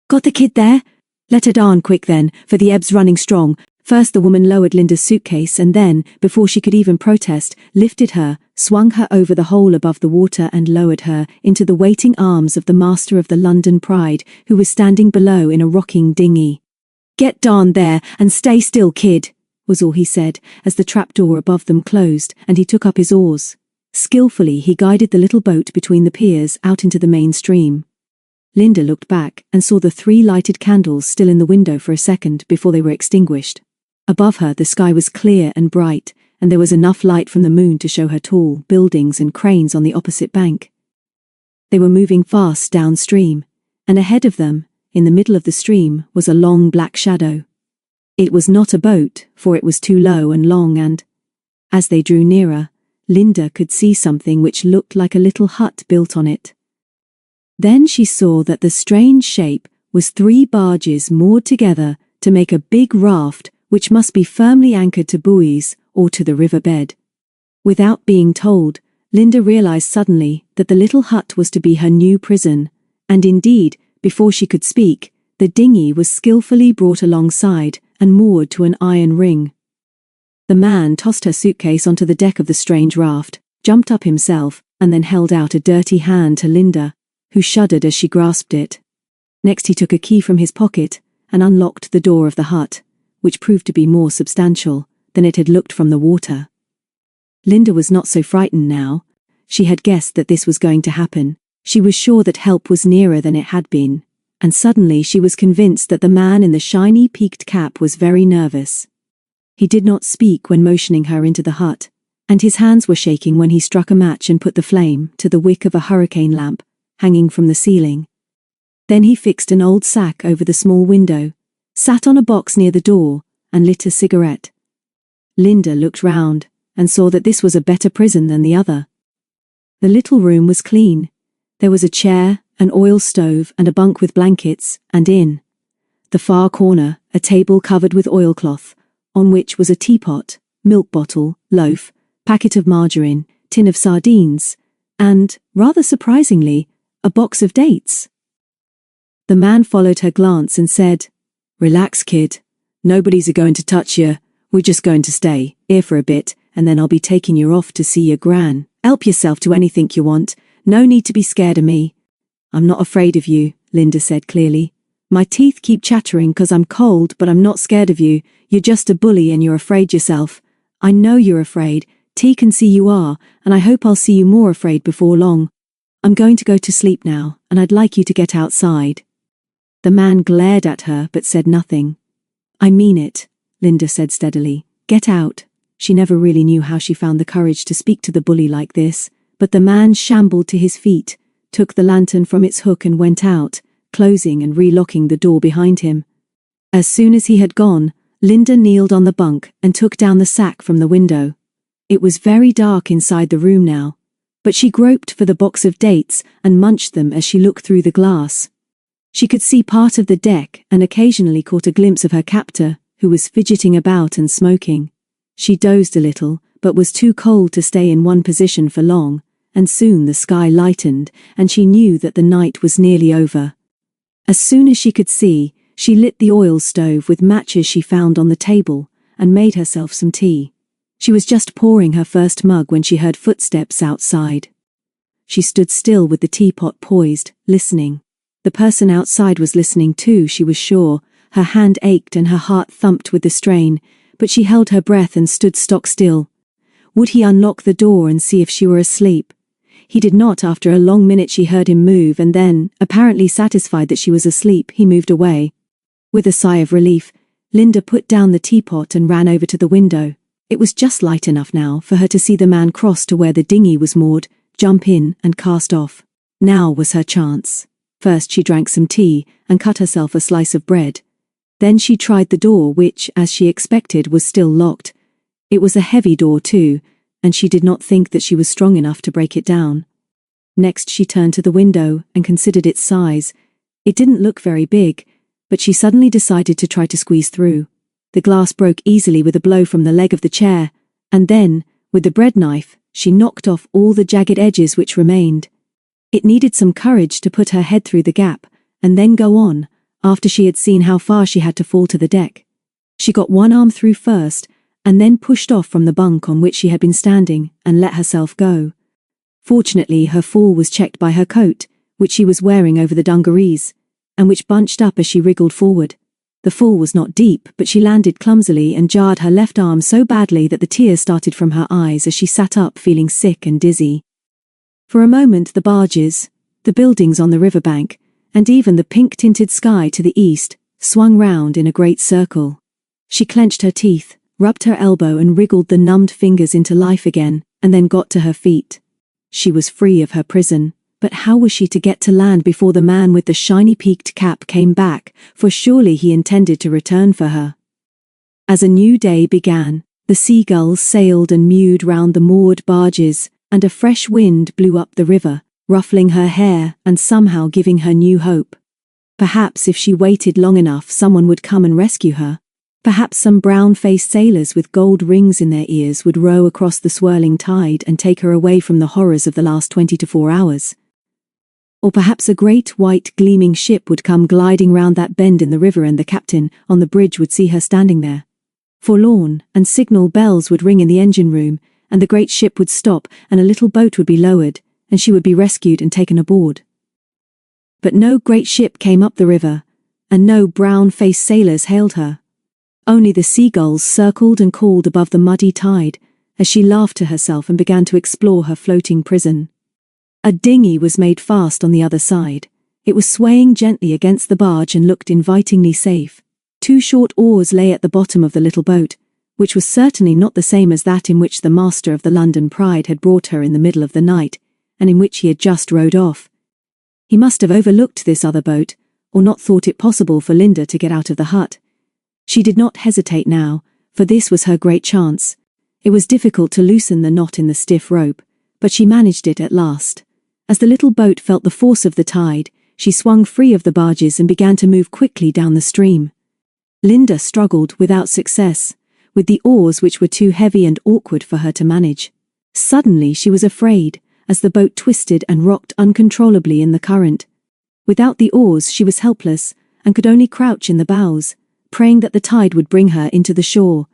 "Got the kid there? Let her down quick then, for the ebb's running strong." First the woman lowered Linda's suitcase and then, before she could even protest, lifted her, swung her over the hole above the water and lowered her into the waiting arms of the master of the London Pride, who was standing below in a rocking dinghy. "Get down there and stay still, kid," was all he said, as the trapdoor above them closed, and he took up his oars. Skillfully he guided the little boat between the piers out into the main stream. Linda looked back and saw the 3 lighted candles still in the window for a second before they were extinguished. Above her the sky was clear and bright, and there was enough light from the moon to show her tall buildings and cranes on the opposite bank. They were moving fast downstream, and ahead of them, in the middle of the stream, was a long black shadow. It was not a boat, for it was too low and long, and, as they drew nearer, Linda could see something which looked like a little hut built on it. Then she saw that the strange shape was 3 barges moored together to make a big raft which must be firmly anchored to buoys or to the riverbed. Without being told, Linda realized suddenly that the little hut was to be her new prison, and indeed, before she could speak, the dinghy was skillfully brought alongside and moored to an iron ring. The man tossed her suitcase onto the deck of the strange raft, jumped up himself, and then held out a dirty hand to Linda, who shuddered as she grasped it. Next he took a key from his pocket and unlocked the door of the hut, which proved to be more substantial than it had looked from the water. Linda was not so frightened now. She had guessed that this was going to happen. She was sure that help was nearer than it had been, and suddenly she was convinced that the man in the shiny peaked cap was very nervous. He did not speak when motioning her into the hut, and his hands were shaking when he struck a match and put the flame to the wick of a hurricane lamp hanging from the ceiling. Then he fixed an old sack over the small window, sat on a box near the door, and lit a cigarette. Linda looked round and saw that this was a better prison than the other. The little room was clean. There was a chair, an oil stove, and a bunk with blankets, and in the far corner, a table covered with oilcloth, on which was a teapot, milk bottle, loaf, packet of margarine, tin of sardines, and, rather surprisingly, a box of dates. The man followed her glance and said, "Relax, kid. Nobody's a-going to touch you. We're just going to stay here for a bit, and then I'll be taking you off to see your gran. Help yourself to anything you want. No need to be scared of me." "I'm not afraid of you," Linda said clearly. "My teeth keep chattering 'cause I'm cold, but I'm not scared of you. You're just a bully and you're afraid yourself. I know you're afraid. T can see you are, and I hope I'll see you more afraid before long. I'm going to go to sleep now, and I'd like you to get outside." The man glared at her but said nothing. "I mean it," Linda said steadily. "Get out." She never really knew how she found the courage to speak to the bully like this, but the man shambled to his feet, took the lantern from its hook and went out, closing and relocking the door behind him. As soon as he had gone, Linda kneeled on the bunk and took down the sack from the window. It was very dark inside the room now, but she groped for the box of dates and munched them as she looked through the glass. She could see part of the deck and occasionally caught a glimpse of her captor, who was fidgeting about and smoking. She dozed a little, but was too cold to stay in one position for long, and soon the sky lightened, and she knew that the night was nearly over. As soon as she could see, she lit the oil stove with matches she found on the table, and made herself some tea. She was just pouring her first mug when she heard footsteps outside. She stood still with the teapot poised, listening. The person outside was listening too, she was sure. Her hand ached and her heart thumped with the strain, but she held her breath and stood stock still. Would he unlock the door and see if she were asleep? He did not. After a long minute she heard him move, and then, apparently satisfied that she was asleep, he moved away. With a sigh of relief, Linda put down the teapot and ran over to the window. It was just light enough now for her to see the man cross to where the dinghy was moored, jump in and cast off. Now was her chance. First she drank some tea and cut herself a slice of bread. Then she tried the door, which, as she expected, was still locked. It was a heavy door too, and she did not think that she was strong enough to break it down. Next she turned to the window and considered its size. It didn't look very big, but she suddenly decided to try to squeeze through. The glass broke easily with a blow from the leg of the chair, and then, with the bread knife, she knocked off all the jagged edges which remained. It needed some courage to put her head through the gap, and then go on, after she had seen how far she had to fall to the deck. She got one arm through first, and then pushed off from the bunk on which she had been standing, and let herself go. Fortunately, her fall was checked by her coat, which she was wearing over the dungarees, and which bunched up as she wriggled forward. The fall was not deep, but she landed clumsily and jarred her left arm so badly that the tears started from her eyes as she sat up feeling sick and dizzy. For a moment the barges, the buildings on the riverbank, and even the pink-tinted sky to the east, swung round in a great circle. She clenched her teeth, rubbed her elbow and wriggled the numbed fingers into life again, and then got to her feet. She was free of her prison. But how was she to get to land before the man with the shiny peaked cap came back, for surely he intended to return for her? As a new day began, the seagulls sailed and mewed round the moored barges, and a fresh wind blew up the river, ruffling her hair and somehow giving her new hope. Perhaps if she waited long enough someone would come and rescue her. Perhaps some brown-faced sailors with gold rings in their ears would row across the swirling tide and take her away from the horrors of the last 24 hours. Or perhaps a great white gleaming ship would come gliding round that bend in the river and the captain on the bridge would see her standing there. Forlorn, and signal bells would ring in the engine room, and the great ship would stop and a little boat would be lowered, and she would be rescued and taken aboard. But no great ship came up the river, and no brown-faced sailors hailed her. Only the seagulls circled and called above the muddy tide, as she laughed to herself and began to explore her floating prison. A dinghy was made fast on the other side. It was swaying gently against the barge and looked invitingly safe. 2 short oars lay at the bottom of the little boat, which was certainly not the same as that in which the master of the London Pride had brought her in the middle of the night, and in which he had just rowed off. He must have overlooked this other boat, or not thought it possible for Linda to get out of the hut. She did not hesitate now, for this was her great chance. It was difficult to loosen the knot in the stiff rope, but she managed it at last. As the little boat felt the force of the tide, she swung free of the barges and began to move quickly down the stream. Linda struggled without success, with the oars which were too heavy and awkward for her to manage. Suddenly she was afraid, as the boat twisted and rocked uncontrollably in the current. Without the oars she was helpless, and could only crouch in the bows, praying that the tide would bring her into the shore.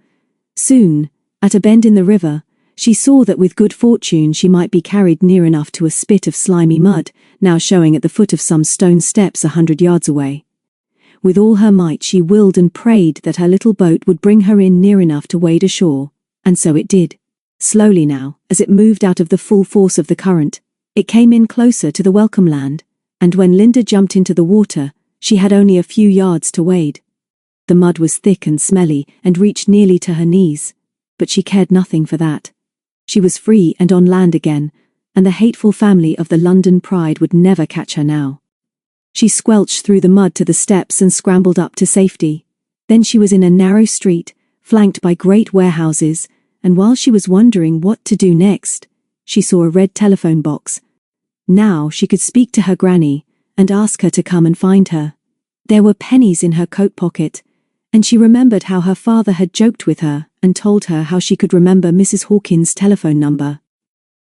Soon, at a bend in the river, she saw that with good fortune she might be carried near enough to a spit of slimy mud, now showing at the foot of some stone steps 100 yards away. With all her might she willed and prayed that her little boat would bring her in near enough to wade ashore, and so it did. Slowly now, as it moved out of the full force of the current, it came in closer to the welcome land, and when Linda jumped into the water, she had only a few yards to wade. The mud was thick and smelly and reached nearly to her knees, but she cared nothing for that. She was free and on land again, and the hateful family of the London Pride would never catch her now. She squelched through the mud to the steps and scrambled up to safety. Then she was in a narrow street, flanked by great warehouses, and while she was wondering what to do next, she saw a red telephone box. Now she could speak to her granny and ask her to come and find her. There were pennies in her coat pocket, and she remembered how her father had joked with her and told her how she could remember Mrs. Hawkins' telephone number.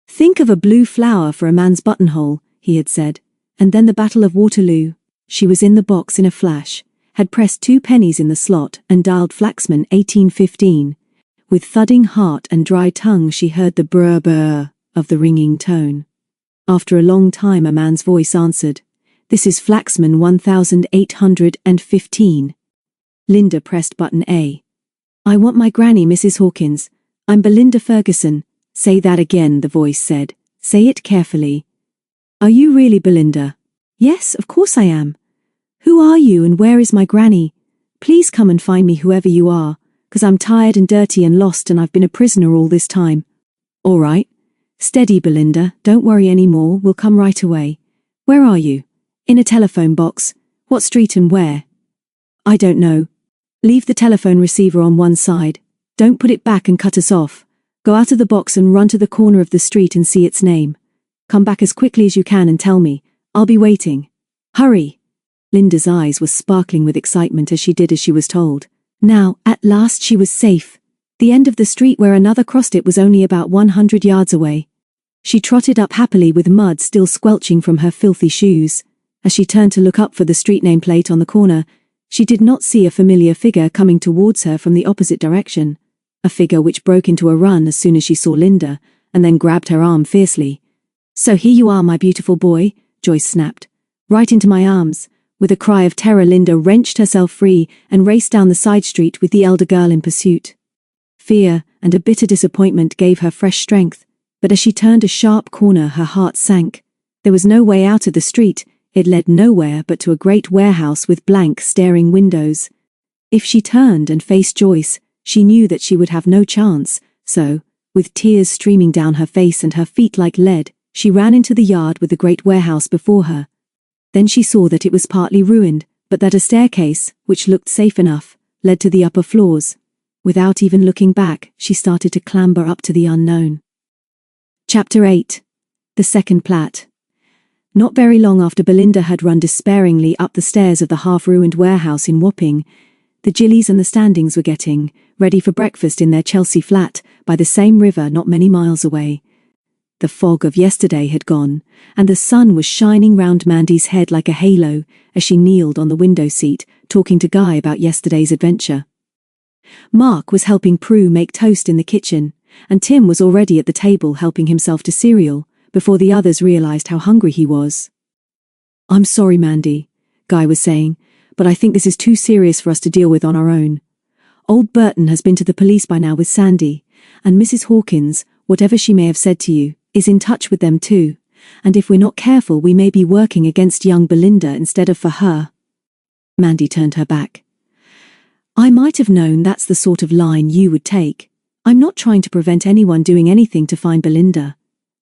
"Think of a blue flower for a man's buttonhole," he had said, and then the Battle of Waterloo. She was in the box in a flash, had pressed 2 pennies in the slot and dialed Flaxman 1815. With thudding heart and dry tongue she heard the brr-brr of the ringing tone. After a long time a man's voice answered, "This is Flaxman 1815. Linda pressed button A. "I want my granny, Mrs. Hawkins. I'm Belinda Ferguson." "Say that again," the voice said. "Say it carefully." "Are you really Belinda?" "Yes, of course I am." "Who are you and where is my granny? Please come and find me, whoever you are, 'cause I'm tired and dirty and lost and I've been a prisoner all this time." "All right. Steady, Belinda, don't worry any more, we'll come right away. Where are you?" "In a telephone box." "What street and where?" "I don't know." "Leave the telephone receiver on one side. Don't put it back and cut us off. Go out of the box and run to the corner of the street and see its name. Come back as quickly as you can and tell me. I'll be waiting. Hurry." Linda's eyes were sparkling with excitement as she did as she was told. Now, at last she was safe. The end of the street where another crossed it was only about 100 yards away. She trotted up happily with mud still squelching from her filthy shoes. As she turned to look up for the street name plate on the corner, she did not see a familiar figure coming towards her from the opposite direction, a figure which broke into a run as soon as she saw Linda, and then grabbed her arm fiercely. "So here you are, my beautiful boy," Joyce snapped. "Right into my arms." With a cry of terror, Linda wrenched herself free and raced down the side street with the elder girl in pursuit. Fear and a bitter disappointment gave her fresh strength, but as she turned a sharp corner, her heart sank. There was no way out of the street. It led nowhere but to a great warehouse with blank, staring windows. If she turned and faced Joyce, she knew that she would have no chance, so, with tears streaming down her face and her feet like lead, she ran into the yard with the great warehouse before her. Then she saw that it was partly ruined, but that a staircase, which looked safe enough, led to the upper floors. Without even looking back, she started to clamber up to the unknown. Chapter 8. The Second Plat. Not very long after Belinda had run despairingly up the stairs of the half-ruined warehouse in Wapping, the Jillies and the Standings were getting ready for breakfast in their Chelsea flat by the same river not many miles away. The fog of yesterday had gone, and the sun was shining round Mandy's head like a halo as she kneeled on the window seat, talking to Guy about yesterday's adventure. Mark was helping Prue make toast in the kitchen, and Tim was already at the table helping himself to cereal, before the others realized how hungry he was. "I'm sorry, Mandy," Guy was saying, "but I think this is too serious for us to deal with on our own. Old Burton has been to the police by now with Sandy, and Mrs. Hawkins, whatever she may have said to you, is in touch with them too, and if we're not careful we may be working against young Belinda instead of for her." Mandy turned her back. "I might have known that's the sort of line you would take. I'm not trying to prevent anyone doing anything to find Belinda.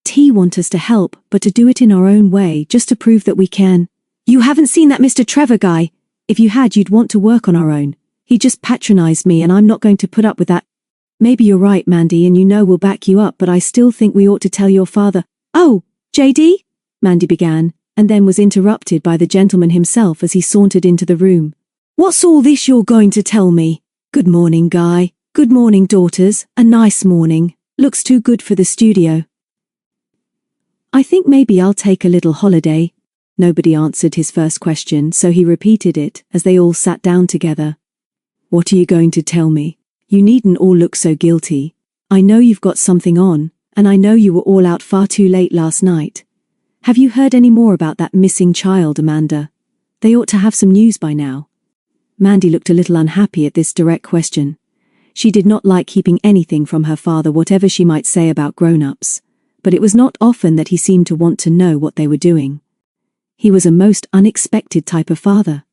T want us to help, but to do it in our own way, just to prove that we can." "You haven't seen that Mr. Trevor guy. If you had, you'd want to work on our own. He just patronized me and I'm not going to put up with that." "Maybe you're right, Mandy, and you know we'll back you up, but I still think we ought to tell your father." "Oh, JD?" Mandy began, and then was interrupted by the gentleman himself as he sauntered into the room. "What's all this you're going to tell me? Good morning, Guy. Good morning, daughters. A nice morning. Looks too good for the studio." "I think maybe I'll take a little holiday." Nobody answered his first question, so he repeated it as they all sat down together. "What are you going to tell me? You needn't all look so guilty. I know you've got something on, and I know you were all out far too late last night. Have you heard any more about that missing child, Amanda? They ought to have some news by now." Mandy looked a little unhappy at this direct question. She did not like keeping anything from her father, whatever she might say about grown-ups, but it was not often that he seemed to want to know what they were doing. He was a most unexpected type of father.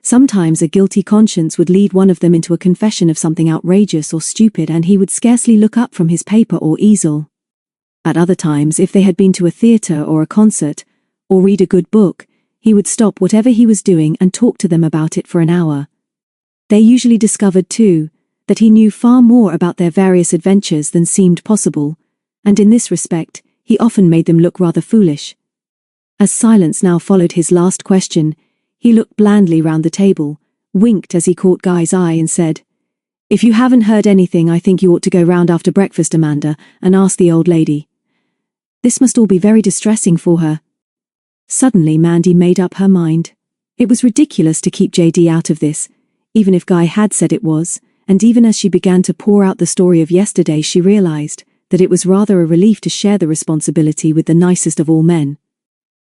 Sometimes a guilty conscience would lead one of them into a confession of something outrageous or stupid, and he would scarcely look up from his paper or easel. At other times, if they had been to a theatre or a concert, or read a good book, he would stop whatever he was doing and talk to them about it for an hour. They usually discovered, too, that he knew far more about their various adventures than seemed possible, and in this respect, he often made them look rather foolish. As silence now followed his last question, he looked blandly round the table, winked as he caught Guy's eye and said, "If you haven't heard anything, I think you ought to go round after breakfast, Amanda, and ask the old lady. This must all be very distressing for her." Suddenly Mandy made up her mind. It was ridiculous to keep JD out of this, even if Guy had said it was, and even as she began to pour out the story of yesterday, she realized that it was rather a relief to share the responsibility with the nicest of all men.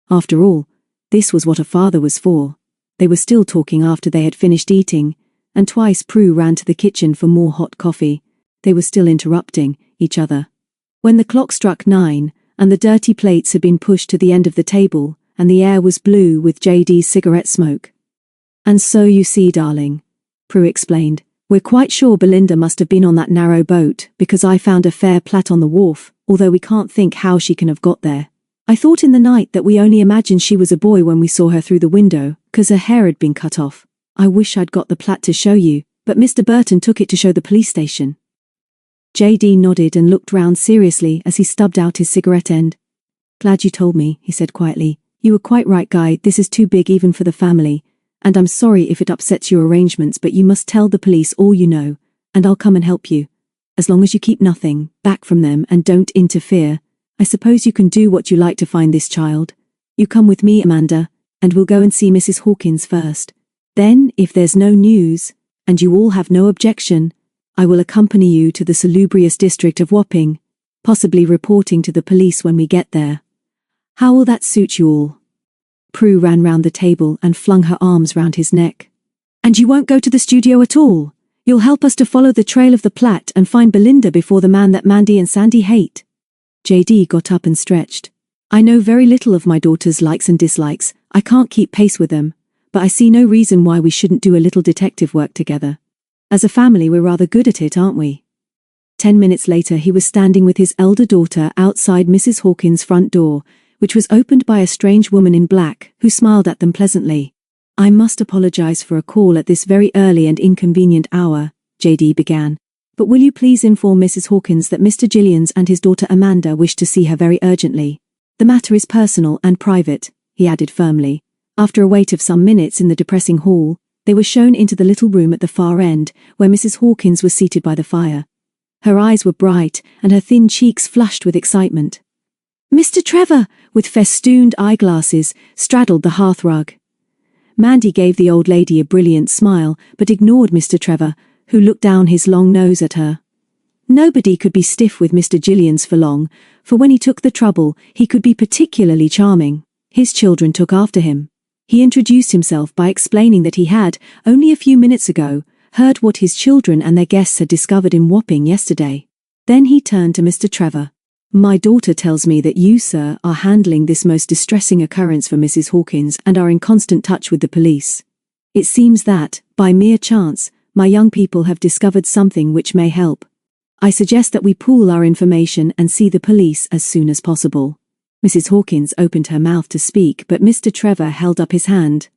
After all, this was what a father was for. They were still talking after they had finished eating, and twice Prue ran to the kitchen for more hot coffee. They were still interrupting each other. When the clock struck 9, and the dirty plates had been pushed to the end of the table, and the air was blue with JD's cigarette smoke. "And so you see, darling," Prue explained, "we're quite sure Belinda must have been on that narrow boat, because I found a Fair Plat on the wharf, although we can't think how she can have got there. I thought in the night that we only imagined she was a boy when we saw her through the window, 'cause her hair had been cut off. I wish I'd got the plat to show you, but Mr. Burton took it to show the police station." JD nodded and looked round seriously as he stubbed out his cigarette end. "Glad you told me," he said quietly. "You were quite right, Guy, this is too big even for the family, and I'm sorry if it upsets your arrangements, but you must tell the police all you know, and I'll come and help you. As long as you keep nothing back from them and don't interfere, I suppose you can do what you like to find this child. You come with me, Amanda, and we'll go and see Mrs. Hawkins first. Then, if there's no news, and you all have no objection, I will accompany you to the salubrious district of Wapping, possibly reporting to the police when we get there. How will that suit you all? Prue ran round the table and flung her arms round his neck. And you won't go to the studio at all? You'll help us to follow the trail of the Platte and find Belinda before the man that Mandy and Sandy hate. JD got up and stretched. I know very little of my daughter's likes and dislikes. I can't keep pace with them, but I see no reason why we shouldn't do a little detective work together. As a family, we're rather good at it, aren't we? 10 minutes later, he was standing with his elder daughter outside Mrs. Hawkins' front door, which was opened by a strange woman in black, who smiled at them pleasantly. I must apologize for a call at this very early and inconvenient hour, JD began. But will you please inform Mrs. Hawkins that Mr. Jillions and his daughter Amanda wish to see her very urgently. The matter is personal and private, he added firmly. After a wait of some minutes in the depressing hall, they were shown into the little room at the far end, where Mrs. Hawkins was seated by the fire. Her eyes were bright, and her thin cheeks flushed with excitement. Mr. Trevor, with festooned eyeglasses, straddled the hearthrug. Mandy gave the old lady a brilliant smile, but ignored Mr. Trevor, who looked down his long nose at her. Nobody could be stiff with Mr. Jillions for long, for when he took the trouble, he could be particularly charming. His children took after him. He introduced himself by explaining that he had, only a few minutes ago, heard what his children and their guests had discovered in Wapping yesterday. Then he turned to Mr. Trevor. My daughter tells me that you, sir, are handling this most distressing occurrence for Mrs. Hawkins and are in constant touch with the police. It seems that, by mere chance, my young people have discovered something which may help. I suggest that we pool our information and see the police as soon as possible. Mrs. Hawkins opened her mouth to speak, but Mr. Trevor held up his hand.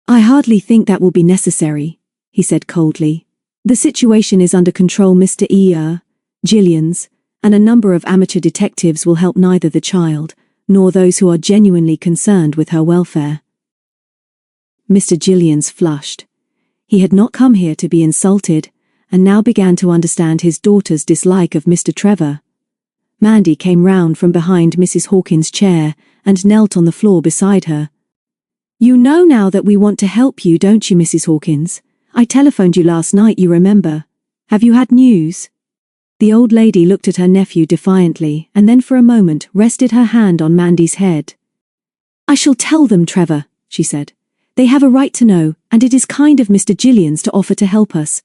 I hardly think that will be necessary, he said coldly. The situation is under control, Mr. Jillions, and a number of amateur detectives will help neither the child, nor those who are genuinely concerned with her welfare. Mr. Jillions flushed. He had not come here to be insulted, and now began to understand his daughter's dislike of Mr. Trevor. Mandy came round from behind Mrs. Hawkins' chair and knelt on the floor beside her. You know now that we want to help you, don't you, Mrs. Hawkins? I telephoned you last night, you remember. Have you had news? The old lady looked at her nephew defiantly and then for a moment rested her hand on Mandy's head. I shall tell them, Trevor, she said. They have a right to know, and it is kind of Mr. Jillions to offer to help us.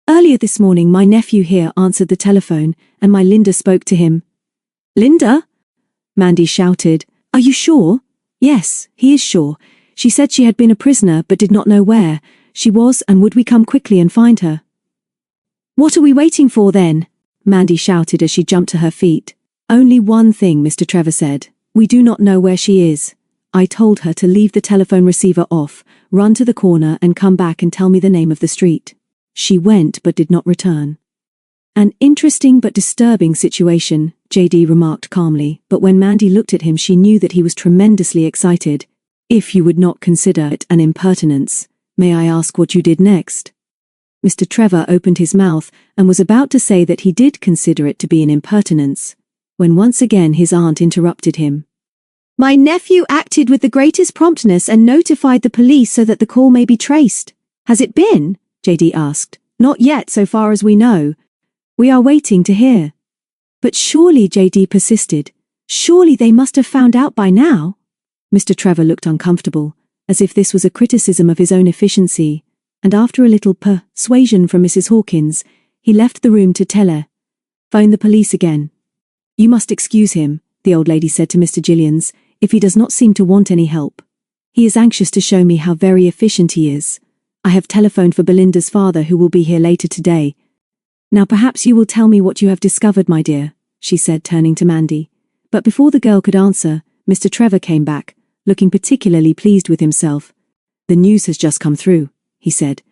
Earlier this morning my nephew here answered the telephone, and my Linda spoke to him. Linda? Mandy shouted. Are you sure? Yes, he is sure. She said she had been a prisoner but did not know where she was, and would we come quickly and find her. What are we waiting for then? Mandy shouted as she jumped to her feet. Only one thing, Mr. Trevor said. We do not know where she is. I told her to leave the telephone receiver off, run to the corner and come back and tell me the name of the street. She went but did not return. An interesting but disturbing situation, JD remarked calmly, but when Mandy looked at him she knew that he was tremendously excited. If you would not consider it an impertinence, may I ask what you did next? Mr. Trevor opened his mouth and was about to say that he did consider it to be an impertinence, when once again his aunt interrupted him. My nephew acted with the greatest promptness and notified the police so that the call may be traced. Has it been? JD asked. Not yet, so far as we know. We are waiting to hear. But surely, JD persisted. Surely they must have found out by now. Mr. Trevor looked uncomfortable, as if this was a criticism of his own efficiency, and after a little persuasion from Mrs. Hawkins, he left the room to tell her. Phone the police again. You must excuse him, the old lady said to Mr. Jillions, if he does not seem to want any help. He is anxious to show me how very efficient he is. I have telephoned for Belinda's father, who will be here later today. Now perhaps you will tell me what you have discovered, my dear, she said, turning to Mandy. But before the girl could answer, Mr. Trevor came back, looking particularly pleased with himself. The news has just come through, he said.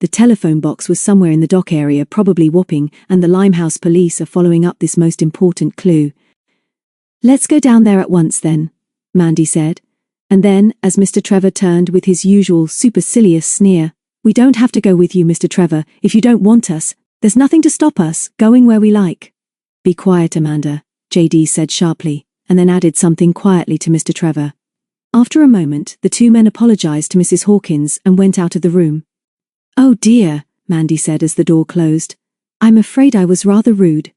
The telephone box was somewhere in the dock area, probably Wapping, and the Limehouse police are following up this most important clue. Let's go down there at once then, Mandy said. And then, as Mr. Trevor turned with his usual supercilious sneer, we don't have to go with you, Mr. Trevor, if you don't want us. There's nothing to stop us going where we like. Be quiet, Amanda, JD said sharply, and then added something quietly to Mr. Trevor. After a moment, the two men apologized to Mrs. Hawkins and went out of the room. "Oh dear," Mandy said as the door closed. "I'm afraid I was rather rude.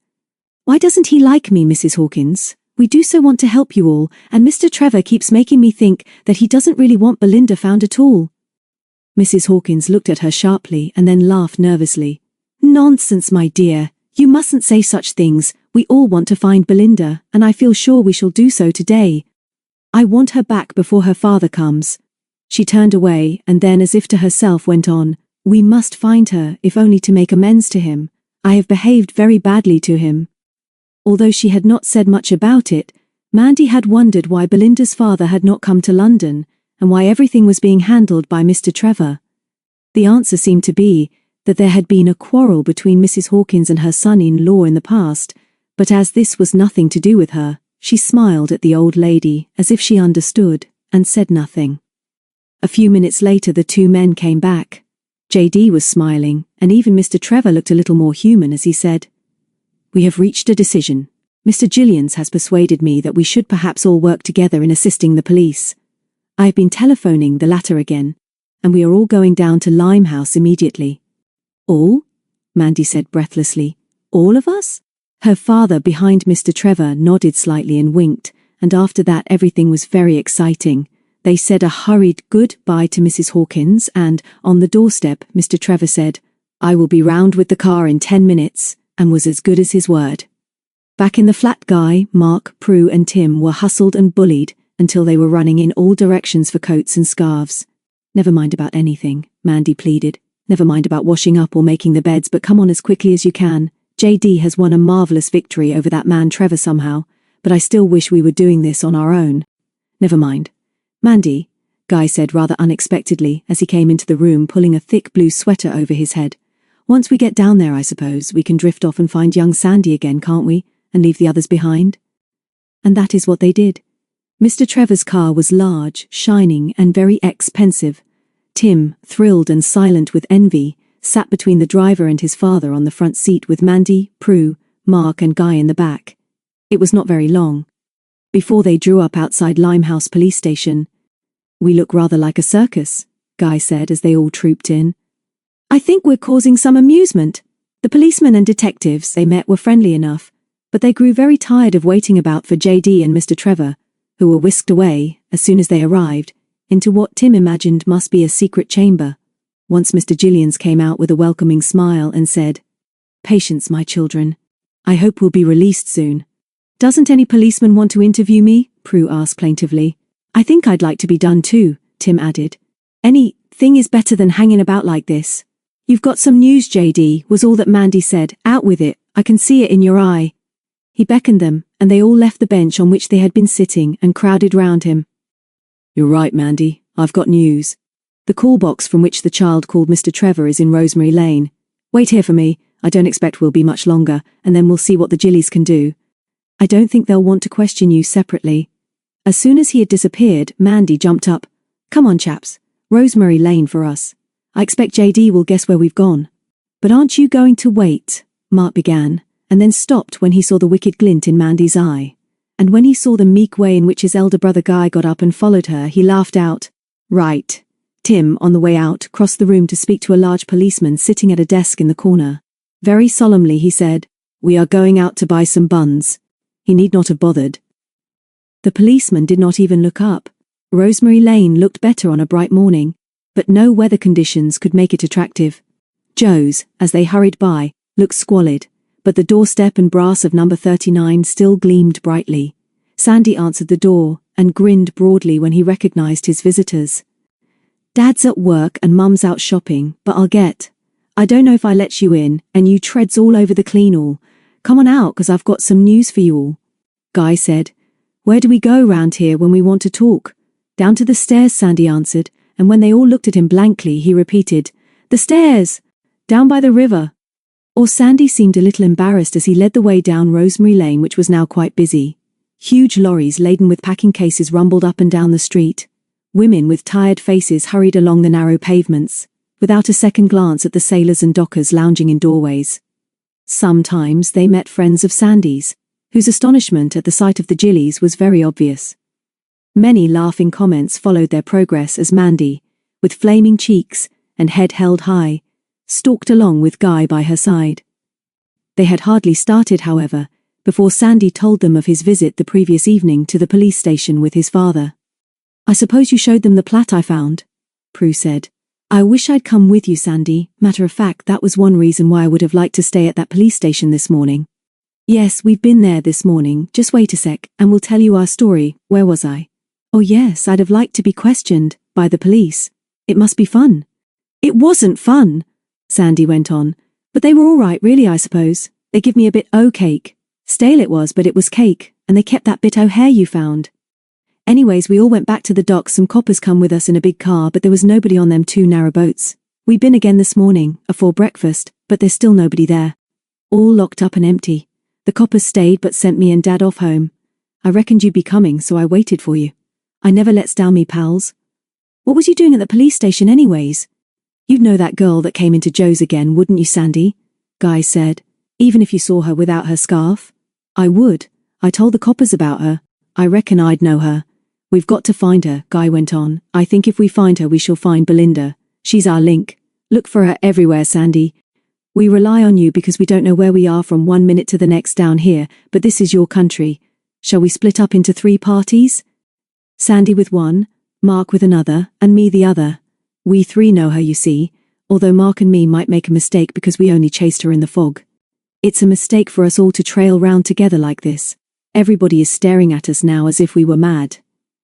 Why doesn't he like me, Mrs. Hawkins? We do so want to help you all, and Mr. Trevor keeps making me think that he doesn't really want Belinda found at all." Mrs. Hawkins looked at her sharply and then laughed nervously. "Nonsense, my dear. You mustn't say such things. We all want to find Belinda, and I feel sure we shall do so today. I want her back before her father comes." She turned away and then, as if to herself, went on, "We must find her, if only to make amends to him. I have behaved very badly to him." Although she had not said much about it, Mandy had wondered why Belinda's father had not come to London, and why everything was being handled by Mr. Trevor. The answer seemed to be that there had been a quarrel between Mrs. Hawkins and her son-in-law in the past, but as this was nothing to do with her, she smiled at the old lady as if she understood, and said nothing. A few minutes later the two men came back. JD was smiling, and even Mr. Trevor looked a little more human as he said, "We have reached a decision. Mr. Jillions has persuaded me that we should perhaps all work together in assisting the police. I have been telephoning the latter again, and we are all going down to Limehouse immediately." "All?" Mandy said breathlessly. "All of us?" Her father behind Mr. Trevor nodded slightly and winked, and after that everything was very exciting. They said a hurried goodbye to Mrs. Hawkins and, on the doorstep, Mr. Trevor said, "I will be round with the car in 10 minutes, and was as good as his word. Back in the flat, Guy, Mark, Prue and Tim were hustled and bullied until they were running in all directions for coats and scarves. "Never mind about anything," Mandy pleaded. "Never mind about washing up or making the beds, but come on as quickly as you can. JD has won a marvellous victory over that man Trevor somehow, but I still wish we were doing this on our own." "Never mind. Mandy," Guy said rather unexpectedly as he came into the room pulling a thick blue sweater over his head. "Once we get down there, I suppose, we can drift off and find young Sandy again, can't we, and leave the others behind?" And that is what they did. Mr. Trevor's car was large, shining, and very expensive. Tim, thrilled and silent with envy, sat between the driver and his father on the front seat with Mandy, Prue, Mark and Guy in the back. It was not very long before they drew up outside Limehouse police station. "We look rather like a circus," Guy said as they all trooped in. "I think we're causing some amusement." The policemen and detectives they met were friendly enough, but they grew very tired of waiting about for JD and Mr. Trevor, who were whisked away, as soon as they arrived, into what Tim imagined must be a secret chamber. Once Mr. Jillions came out with a welcoming smile and said, "Patience, my children. I hope we'll be released soon." "Doesn't any policeman want to interview me?" Prue asked plaintively. "I think I'd like to be done too," Tim added. "Anything is better than hanging about like this." "You've got some news, JD," was all that Mandy said. "Out with it, I can see it in your eye." He beckoned them, and they all left the bench on which they had been sitting and crowded round him. "You're right, Mandy, I've got news. The call box from which the child called Mr. Trevor is in Rosemary Lane. Wait here for me, I don't expect we'll be much longer, and then we'll see what the Jillies can do. I don't think they'll want to question you separately." As soon as he had disappeared, Mandy jumped up. "Come on, chaps, Rosemary Lane for us. I expect JD will guess where we've gone." "But aren't you going to wait?" Mark began, and then stopped when he saw the wicked glint in Mandy's eye. And when he saw the meek way in which his elder brother Guy got up and followed her, he laughed out. "Right." Tim, on the way out, crossed the room to speak to a large policeman sitting at a desk in the corner. Very solemnly he said, "We are going out to buy some buns." He need not have bothered. The policeman did not even look up. Rosemary Lane looked better on a bright morning, but no weather conditions could make it attractive. Joe's, as they hurried by, looked squalid, but the doorstep and brass of number 39 still gleamed brightly. Sandy answered the door and grinned broadly when he recognized his visitors. "Dad's at work and Mum's out shopping, but I don't know if I let you in, and you treads all over the clean all. Come on out, 'cause I've got some news for you all." Guy said, "Where do we go round here when we want to talk?" "Down to the stairs," Sandy answered, and when they all looked at him blankly, he repeated, "The stairs! Down by the river." Or Sandy seemed a little embarrassed as he led the way down Rosemary Lane, which was now quite busy. Huge lorries laden with packing cases rumbled up and down the street. Women with tired faces hurried along the narrow pavements, without a second glance at the sailors and dockers lounging in doorways. Sometimes they met friends of Sandy's. whose astonishment at the sight of the Jillies was very obvious. Many laughing comments followed their progress as Mandy, with flaming cheeks and head held high, stalked along with Guy by her side. They had hardly started, however, before Sandy told them of his visit the previous evening to the police station with his father. "I suppose you showed them the plat I found?" Prue said. "I wish I'd come with you, Sandy. Matter of fact, that was one reason why I would have liked to stay at that police station this morning." "Yes, we've been there this morning. Just wait a sec, and we'll tell you our story. Where was I?" "Oh yes, I'd have liked to be questioned by the police. It must be fun." "It wasn't fun," Sandy went on. "But they were all right, really, I suppose. They give me a bit o' cake. Stale it was, but it was cake, and they kept that bit o' hair you found. Anyways, we all went back to the docks. Some coppers come with us in a big car, but there was nobody on them two narrow boats. We been again this morning, afore breakfast, but there's still nobody there. All locked up and empty. The coppers stayed but sent me and Dad off home. I reckoned you'd be coming, so I waited for you. I never lets down me pals." "What was you doing at the police station anyways?" "You'd know that girl that came into Joe's again, wouldn't you, Sandy?" Guy said. "Even if you saw her without her scarf?" "I would. I told the coppers about her. I reckon I'd know her." "We've got to find her," Guy went on. "I think if we find her we shall find Belinda. She's our link. Look for her everywhere, Sandy. We rely on you because we don't know where we are from one minute to the next down here, but this is your country. Shall we split up into 3 parties? Sandy with one, Mark with another, and me the other. We 3 know her, you see, although Mark and me might make a mistake because we only chased her in the fog. It's a mistake for us all to trail round together like this. Everybody is staring at us now as if we were mad."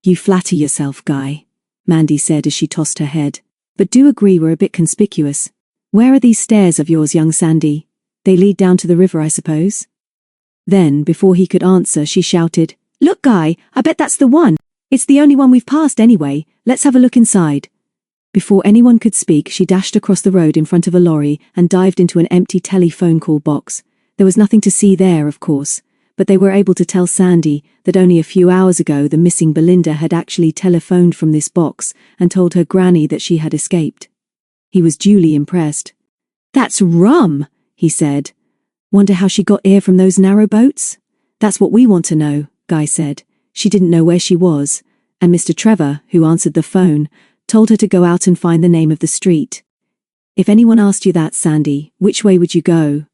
"You flatter yourself, Guy," Mandy said as she tossed her head. "But do agree we're a bit conspicuous. Where are these stairs of yours, young Sandy? They lead down to the river, I suppose?" Then, before he could answer, she shouted, "Look, Guy, I bet that's the one. It's the only one we've passed anyway. Let's have a look inside." Before anyone could speak, she dashed across the road in front of a lorry and dived into an empty telephone call box. There was nothing to see there, of course, but they were able to tell Sandy that only a few hours ago the missing Belinda had actually telephoned from this box and told her granny that she had escaped. He was duly impressed. "That's rum," he said. "Wonder how she got here from those narrow boats?" "That's what we want to know," Guy said. She didn't know where she was, and Mr. Trevor, who answered the phone, told her to go out and find the name of the street. "If anyone asked you that, Sandy, which way would you go?"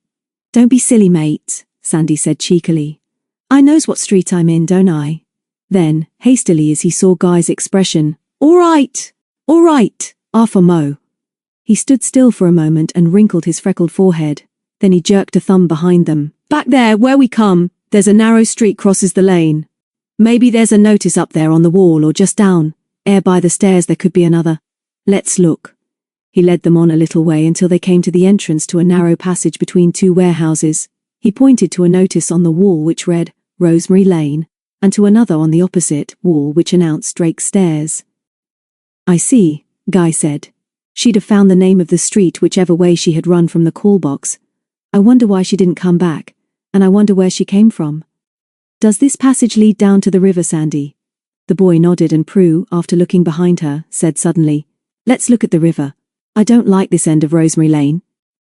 "Don't be silly, mate," Sandy said cheekily. "I knows what street I'm in, don't I?" Then, hastily as he saw Guy's expression, all right, for Mo." He stood still for a moment and wrinkled his freckled forehead. Then he jerked a thumb behind them. "Back there, where we come, there's a narrow street crosses the lane. Maybe there's a notice up there on the wall or just down. By the stairs there could be another. Let's look." He led them on a little way until they came to the entrance to a narrow passage between 2 warehouses. He pointed to a notice on the wall which read, Rosemary Lane, and to another on the opposite wall which announced Drake's Stairs. "I see," Guy said. She'd have found the name of the street whichever way she had run from the call box. "I wonder why she didn't come back, and I wonder where she came from." "Does this passage lead down to the river, Sandy?" The boy nodded, and Prue, after looking behind her, said suddenly, "Let's look at the river. I don't like this end of Rosemary Lane.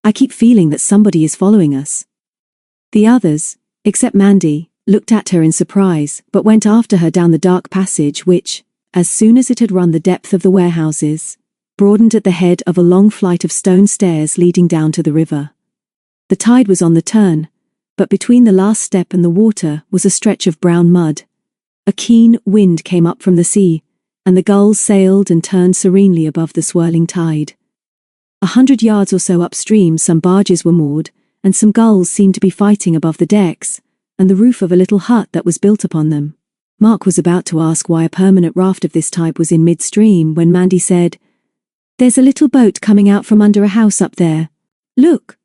I keep feeling that somebody is following us." The others, except Mandy, looked at her in surprise, but went after her down the dark passage which, as soon as it had run the depth of the warehouses, broadened at the head of a long flight of stone stairs leading down to the river. The tide was on the turn, but between the last step and the water was a stretch of brown mud. A keen wind came up from the sea, and the gulls sailed and turned serenely above the swirling tide. 100 yards or so upstream some barges were moored, and some gulls seemed to be fighting above the decks and the roof of a little hut that was built upon them. Mark was about to ask why a permanent raft of this type was in midstream when Mandy said, "There's a little boat coming out from under a house up there. Look."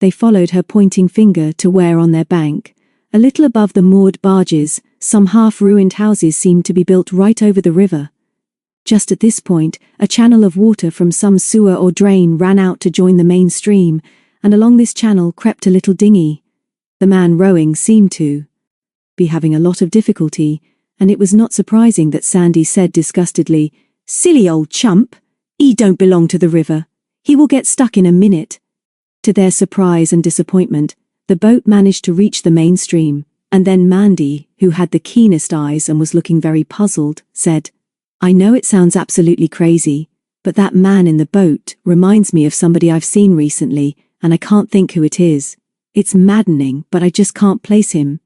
They followed her pointing finger to where on their bank, a little above the moored barges, some half-ruined houses seemed to be built right over the river. Just at this point, a channel of water from some sewer or drain ran out to join the main stream, and along this channel crept a little dinghy. The man rowing seemed to be having a lot of difficulty, and it was not surprising that Sandy said disgustedly, "Silly old chump, he don't belong to the river. He will get stuck in a minute." To their surprise and disappointment, the boat managed to reach the main stream, And then Mandy, who had the keenest eyes and was looking very puzzled, said, "I know it sounds absolutely crazy, but that man in the boat reminds me of somebody I've seen recently, and I can't think who it is. It's maddening, but I just can't place him."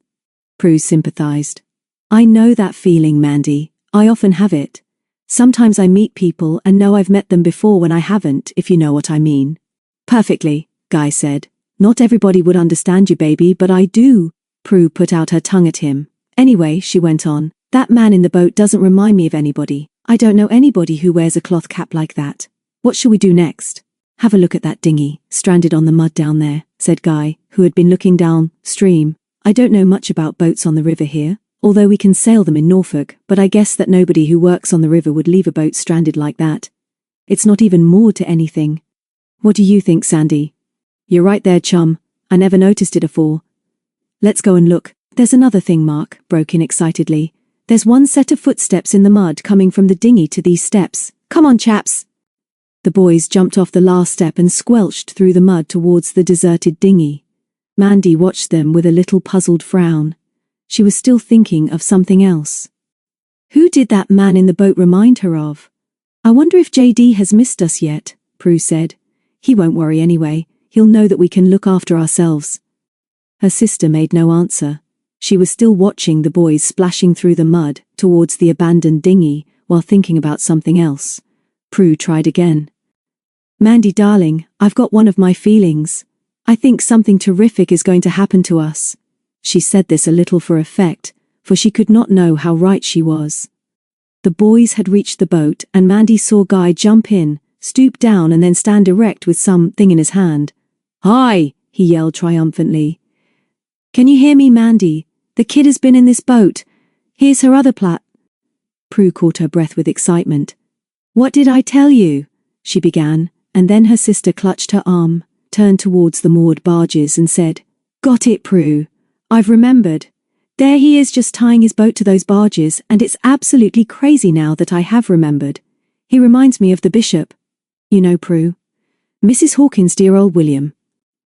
Prue sympathized. "I know that feeling, Mandy. I often have it. Sometimes I meet people and know I've met them before when I haven't, if you know what I mean." "Perfectly," Guy said. "Not everybody would understand you, baby, but I do." Prue put out her tongue at him. "Anyway," she went on, "that man in the boat doesn't remind me of anybody. I don't know anybody who wears a cloth cap like that. What shall we do next?" "Have a look at that dinghy, stranded on the mud down there," said Guy, who had been looking downstream. "I don't know much about boats on the river here, although we can sail them in Norfolk, but I guess that nobody who works on the river would leave a boat stranded like that. It's not even moored to anything. What do you think, Sandy?" "You're right there, chum. I never noticed it afore." "Let's go and look." "There's another thing," Mark broke in excitedly. "There's one set of footsteps in the mud coming from the dinghy to these steps. Come on, chaps." The boys jumped off the last step and squelched through the mud towards the deserted dinghy. Mandy watched them with a little puzzled frown. She was still thinking of something else. Who did that man in the boat remind her of? "I wonder if JD has missed us yet," Prue said. "He won't worry anyway. He'll know that we can look after ourselves." Her sister made no answer. She was still watching the boys splashing through the mud towards the abandoned dinghy while thinking about something else. Prue tried again. "Mandy, darling, I've got one of my feelings. I think something terrific is going to happen to us." She said this a little for effect, for she could not know how right she was. The boys had reached the boat and Mandy saw Guy jump in, stoop down and then stand erect with something in his hand. "Hi!" he yelled triumphantly. "Can you hear me, Mandy? The kid has been in this boat. Here's her other plat." Prue caught her breath with excitement. "What did I tell you?" she began, and then her sister clutched her arm, turned towards the moored barges and said, "Got it, Prue. I've remembered. There he is just tying his boat to those barges, and it's absolutely crazy now that I have remembered. He reminds me of the bishop. You know, Prue. Mrs. Hawkins' dear old William."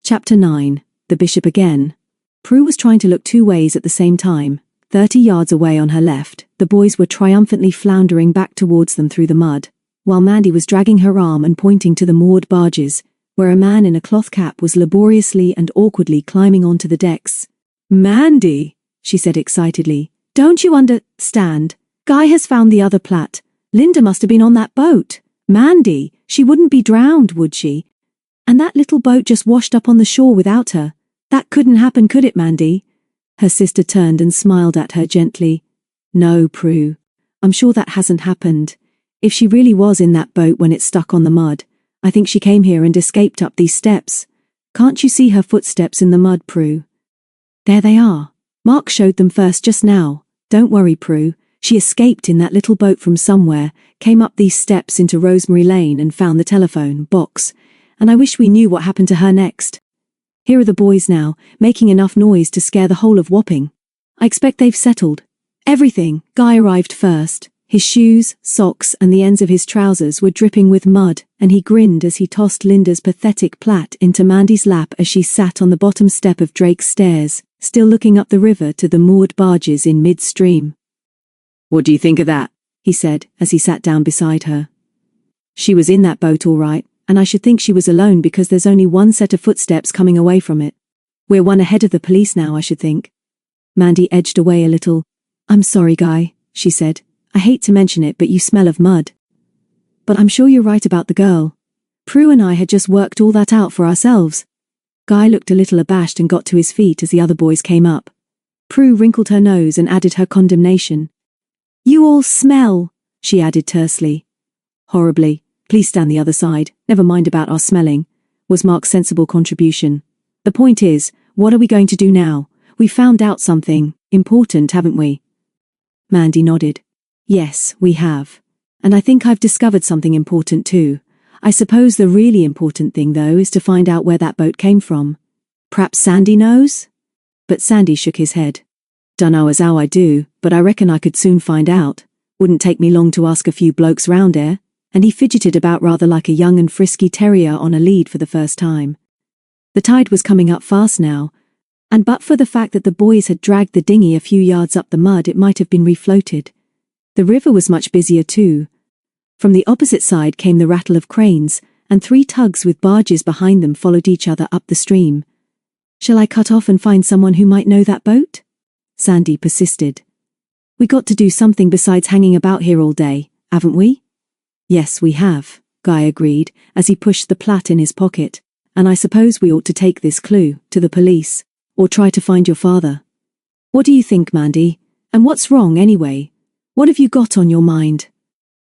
Chapter 9. The Bishop Again. Prue was trying to look two ways at the same time. 30 yards away on her left, the boys were triumphantly floundering back towards them through the mud, while Mandy was dragging her arm and pointing to the moored barges, where a man in a cloth cap was laboriously and awkwardly climbing onto the decks. "Mandy," she said excitedly, "don't you understand? Guy has found the other plat. Linda must have been on that boat. Mandy, she wouldn't be drowned, would she? And that little boat just washed up on the shore without her. That couldn't happen, could it, Mandy?" Her sister turned and smiled at her gently. "No, Prue. I'm sure that hasn't happened. If she really was in that boat when it stuck on the mud, I think she came here and escaped up these steps. Can't you see her footsteps in the mud, Prue? There they are. Mark showed them first just now. Don't worry, Prue. She escaped in that little boat from somewhere, came up these steps into Rosemary Lane and found the telephone box, and I wish we knew what happened to her next. Here are the boys now, making enough noise to scare the whole of Wapping. I expect they've settled everything." Guy arrived first. His shoes, socks and the ends of his trousers were dripping with mud, and he grinned as he tossed Linda's pathetic plat into Mandy's lap as she sat on the bottom step of Drake's stairs, still looking up the river to the moored barges in midstream. "What do you think of that?" he said as he sat down beside her. "She was in that boat all right, and I should think she was alone because there's only one set of footsteps coming away from it. We're one ahead of the police now, I should think." Mandy edged away a little. "I'm sorry, Guy," she said. "I hate to mention it, but you smell of mud. But I'm sure you're right about the girl. Prue and I had just worked all that out for ourselves." Guy looked a little abashed and got to his feet as the other boys came up. Prue wrinkled her nose and added her condemnation. "You all smell," she added tersely. "Horribly. Please stand the other side. Never mind about our smelling," was Mark's sensible contribution. "The point is, what are we going to do now? We found out something important, haven't we?" Mandy nodded. "Yes, we have. And I think I've discovered something important too. I suppose the really important thing, though, is to find out where that boat came from. Perhaps Sandy knows?" But Sandy shook his head. "Dunno as how I do, but I reckon I could soon find out. Wouldn't take me long to ask a few blokes round here," and he fidgeted about rather like a young and frisky terrier on a lead for the first time. The tide was coming up fast now, And but for the fact that the boys had dragged the dinghy a few yards up the mud, it might have been refloated. The river was much busier too. From the opposite side came the rattle of cranes, and 3 tugs with barges behind them followed each other up the stream. Shall I cut off and find someone who might know that boat? Sandy persisted. We got to do something besides hanging about here all day, haven't we? Yes, we have, Guy agreed, as he pushed the plat in his pocket. And I suppose we ought to take this clue to the police, or try to find your father. What do you think, Mandy? And what's wrong anyway? What have you got on your mind?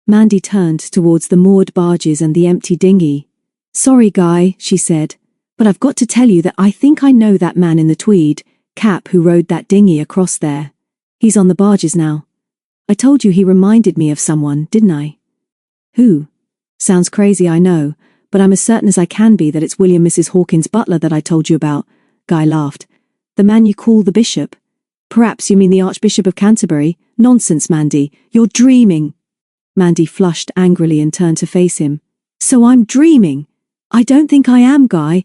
Mandy turned towards the moored barges and the empty dinghy. Sorry, Guy, she said, but I've got to tell you that I think I know that man in the tweed cap who rowed that dinghy across there. He's on the barges now. I told you he reminded me of someone, didn't I? Who? Sounds crazy, I know, but I'm as certain as I can be that it's William Mrs. Hawkins' butler that I told you about. Guy laughed. The man you call the bishop? Perhaps you mean the Archbishop of Canterbury? Nonsense, Mandy, you're dreaming. Mandy flushed angrily and turned to face him. So I'm dreaming? I don't think I am, Guy.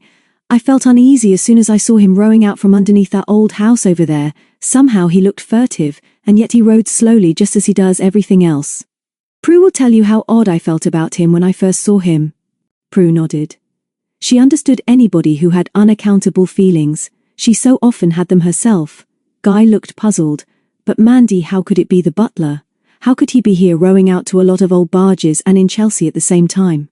I felt uneasy as soon as I saw him rowing out from underneath that old house over there. Somehow he looked furtive, and yet he rowed slowly just as he does everything else. Prue will tell you how odd I felt about him when I first saw him. Prue nodded. She understood anybody who had unaccountable feelings. She so often had them herself. Guy looked puzzled. But Mandy, how could it be the butler? How could he be here rowing out to a lot of old barges and in Chelsea at the same time?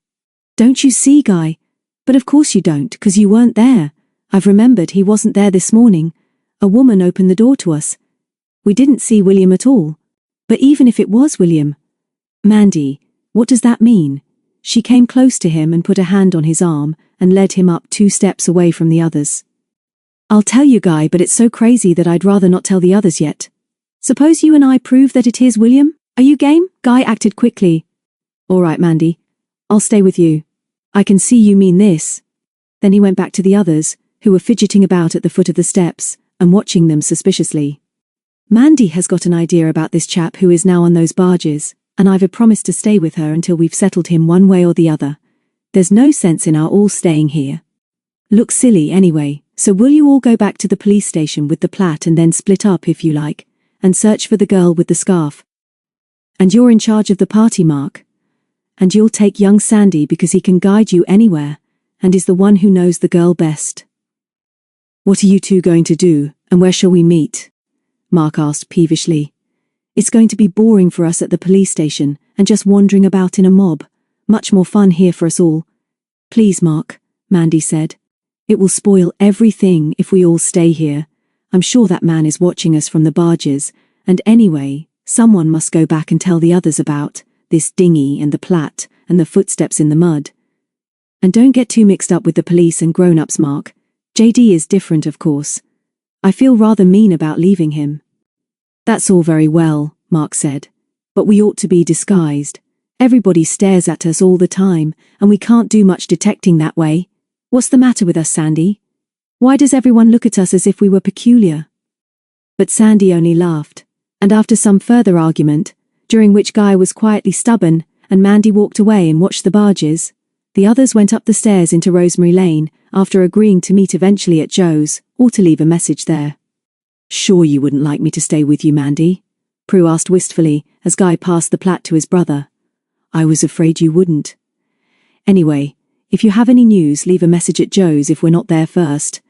Don't you see, Guy? But of course you don't, 'cause you weren't there. I've remembered he wasn't there this morning. A woman opened the door to us. We didn't see William at all. But even if it was William... Mandy, what does that mean? She came close to him and put a hand on his arm and led him up 2 steps away from the others. I'll tell you, Guy, but it's so crazy that I'd rather not tell the others yet. Suppose you and I prove that it is William? Are you game? Guy acted quickly. All right, Mandy. I'll stay with you. I can see you mean this. Then he went back to the others, who were fidgeting about at the foot of the steps and watching them suspiciously. Mandy has got an idea about this chap who is now on those barges, and I've promised to stay with her until we've settled him one way or the other. There's no sense in our all staying here. Looks silly anyway, so will you all go back to the police station with the plat and then split up if you like, and search for the girl with the scarf? And you're in charge of the party, Mark. And you'll take young Sandy because he can guide you anywhere, and is the one who knows the girl best. What are you two going to do, and where shall we meet? Mark asked peevishly. It's going to be boring for us at the police station, and just wandering about in a mob. Much more fun here for us all. Please, Mark, Mandy said. It will spoil everything if we all stay here. I'm sure that man is watching us from the barges, and anyway, someone must go back and tell the others about this dinghy and the plat and the footsteps in the mud. And don't get too mixed up with the police and grown-ups, Mark. JD is different, of course. I feel rather mean about leaving him. That's all very well, Mark said. But we ought to be disguised. Everybody stares at us all the time, and we can't do much detecting that way. What's the matter with us, Sandy? Why does everyone look at us as if we were peculiar? But Sandy only laughed, and after some further argument, during which Guy was quietly stubborn, and Mandy walked away and watched the barges, the others went up the stairs into Rosemary Lane, after agreeing to meet eventually at Joe's, or to leave a message there. Sure you wouldn't like me to stay with you, Mandy? Prue asked wistfully, as Guy passed the plat to his brother. I was afraid you wouldn't. Anyway, if you have any news, leave a message at Joe's if we're not there first.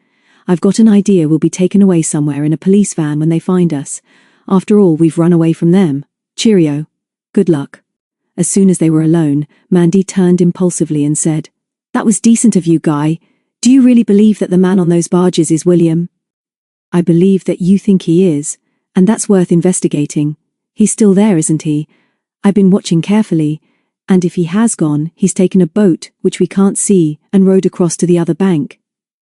I've got an idea we'll be taken away somewhere in a police van when they find us. After all, we've run away from them. Cheerio. Good luck. As soon as they were alone, Mandy turned impulsively and said, That was decent of you, Guy. Do you really believe that the man on those barges is William? I believe that you think he is, and that's worth investigating. He's still there, isn't he? I've been watching carefully, and if he has gone, he's taken a boat, which we can't see, and rowed across to the other bank.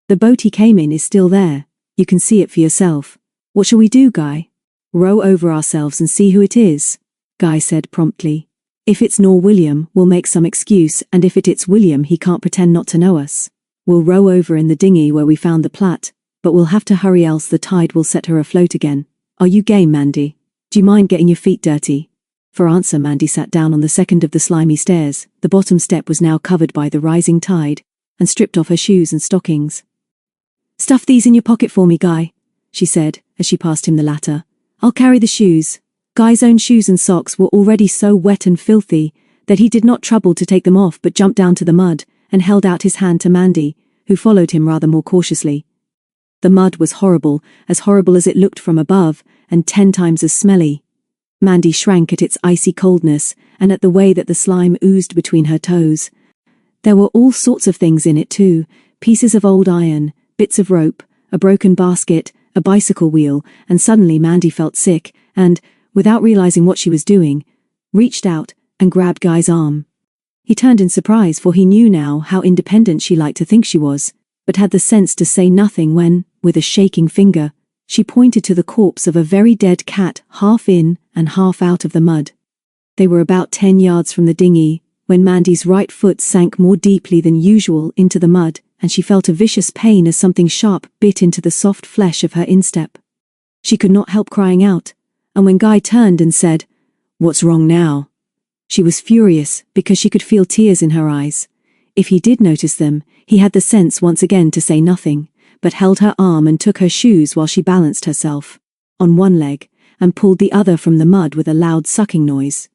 The boat he came in is still there. You can see it for yourself. What shall we do, Guy? Row over ourselves and see who it is, Guy said promptly. If it's nor William, we'll make some excuse, and if it's William, he can't pretend not to know us. We'll row over in the dinghy where we found the plat, but we'll have to hurry else the tide will set her afloat again. Are you game, Mandy? Do you mind getting your feet dirty? For answer, Mandy sat down on the second of the slimy stairs. The bottom step was now covered by the rising tide, and stripped off her shoes and stockings. Stuff these in your pocket for me, Guy, she said, as she passed him the latter. I'll carry the shoes. Guy's own shoes and socks were already so wet and filthy that he did not trouble to take them off but jumped down to the mud and held out his hand to Mandy, who followed him rather more cautiously. The mud was horrible as it looked from above, and 10 times as smelly. Mandy shrank at its icy coldness and at the way that the slime oozed between her toes. There were all sorts of things in it too, pieces of old iron, bits of rope, a broken basket, a bicycle wheel, and suddenly Mandy felt sick and, without realizing what she was doing, reached out and grabbed Guy's arm. He turned in surprise, for he knew now how independent she liked to think she was, but had the sense to say nothing when, with a shaking finger, she pointed to the corpse of a very dead cat half in and half out of the mud. They were about 10 yards from the dinghy when Mandy's right foot sank more deeply than usual into the mud, and she felt a vicious pain as something sharp bit into the soft flesh of her instep. She could not help crying out, and when Guy turned and said, "What's wrong now?" she was furious because she could feel tears in her eyes. If he did notice them, he had the sense once again to say nothing, but held her arm and took her shoes while she balanced herself on one leg and pulled the other from the mud with a loud sucking noise.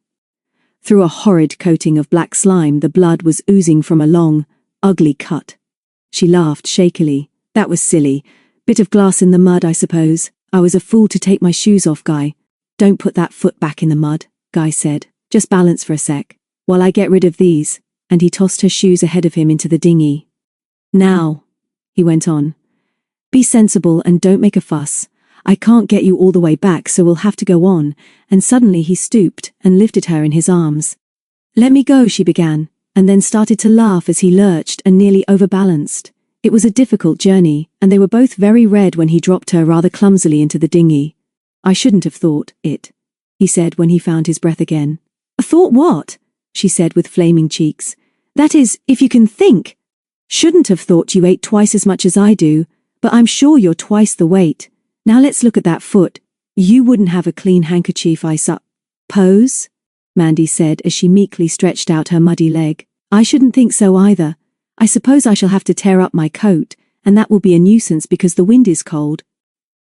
Through a horrid coating of black slime, the blood was oozing from a long, ugly cut. She laughed shakily. "That was silly. Bit of glass in the mud, I suppose. I was a fool to take my shoes off, Guy." "Don't put that foot back in the mud," Guy said. "Just balance for a sec, while I get rid of these," and he tossed her shoes ahead of him into the dinghy. "Now," he went on, "be sensible and don't make a fuss. I can't get you all the way back, so we'll have to go on," and suddenly he stooped and lifted her in his arms. "Let me go," she began, and then started to laugh as he lurched and nearly overbalanced. It was a difficult journey, and they were both very red when he dropped her rather clumsily into the dinghy. "I shouldn't have thought it," he said when he found his breath again. "Thought what?" she said with flaming cheeks. "That is, if you can think. Shouldn't have thought you ate twice as much as I do, but I'm sure you're twice the weight. Now let's look at that foot. You wouldn't have a clean handkerchief, I suppose?" Mandy said as she meekly stretched out her muddy leg. "I shouldn't think so either. I suppose I shall have to tear up my coat, and that will be a nuisance because the wind is cold."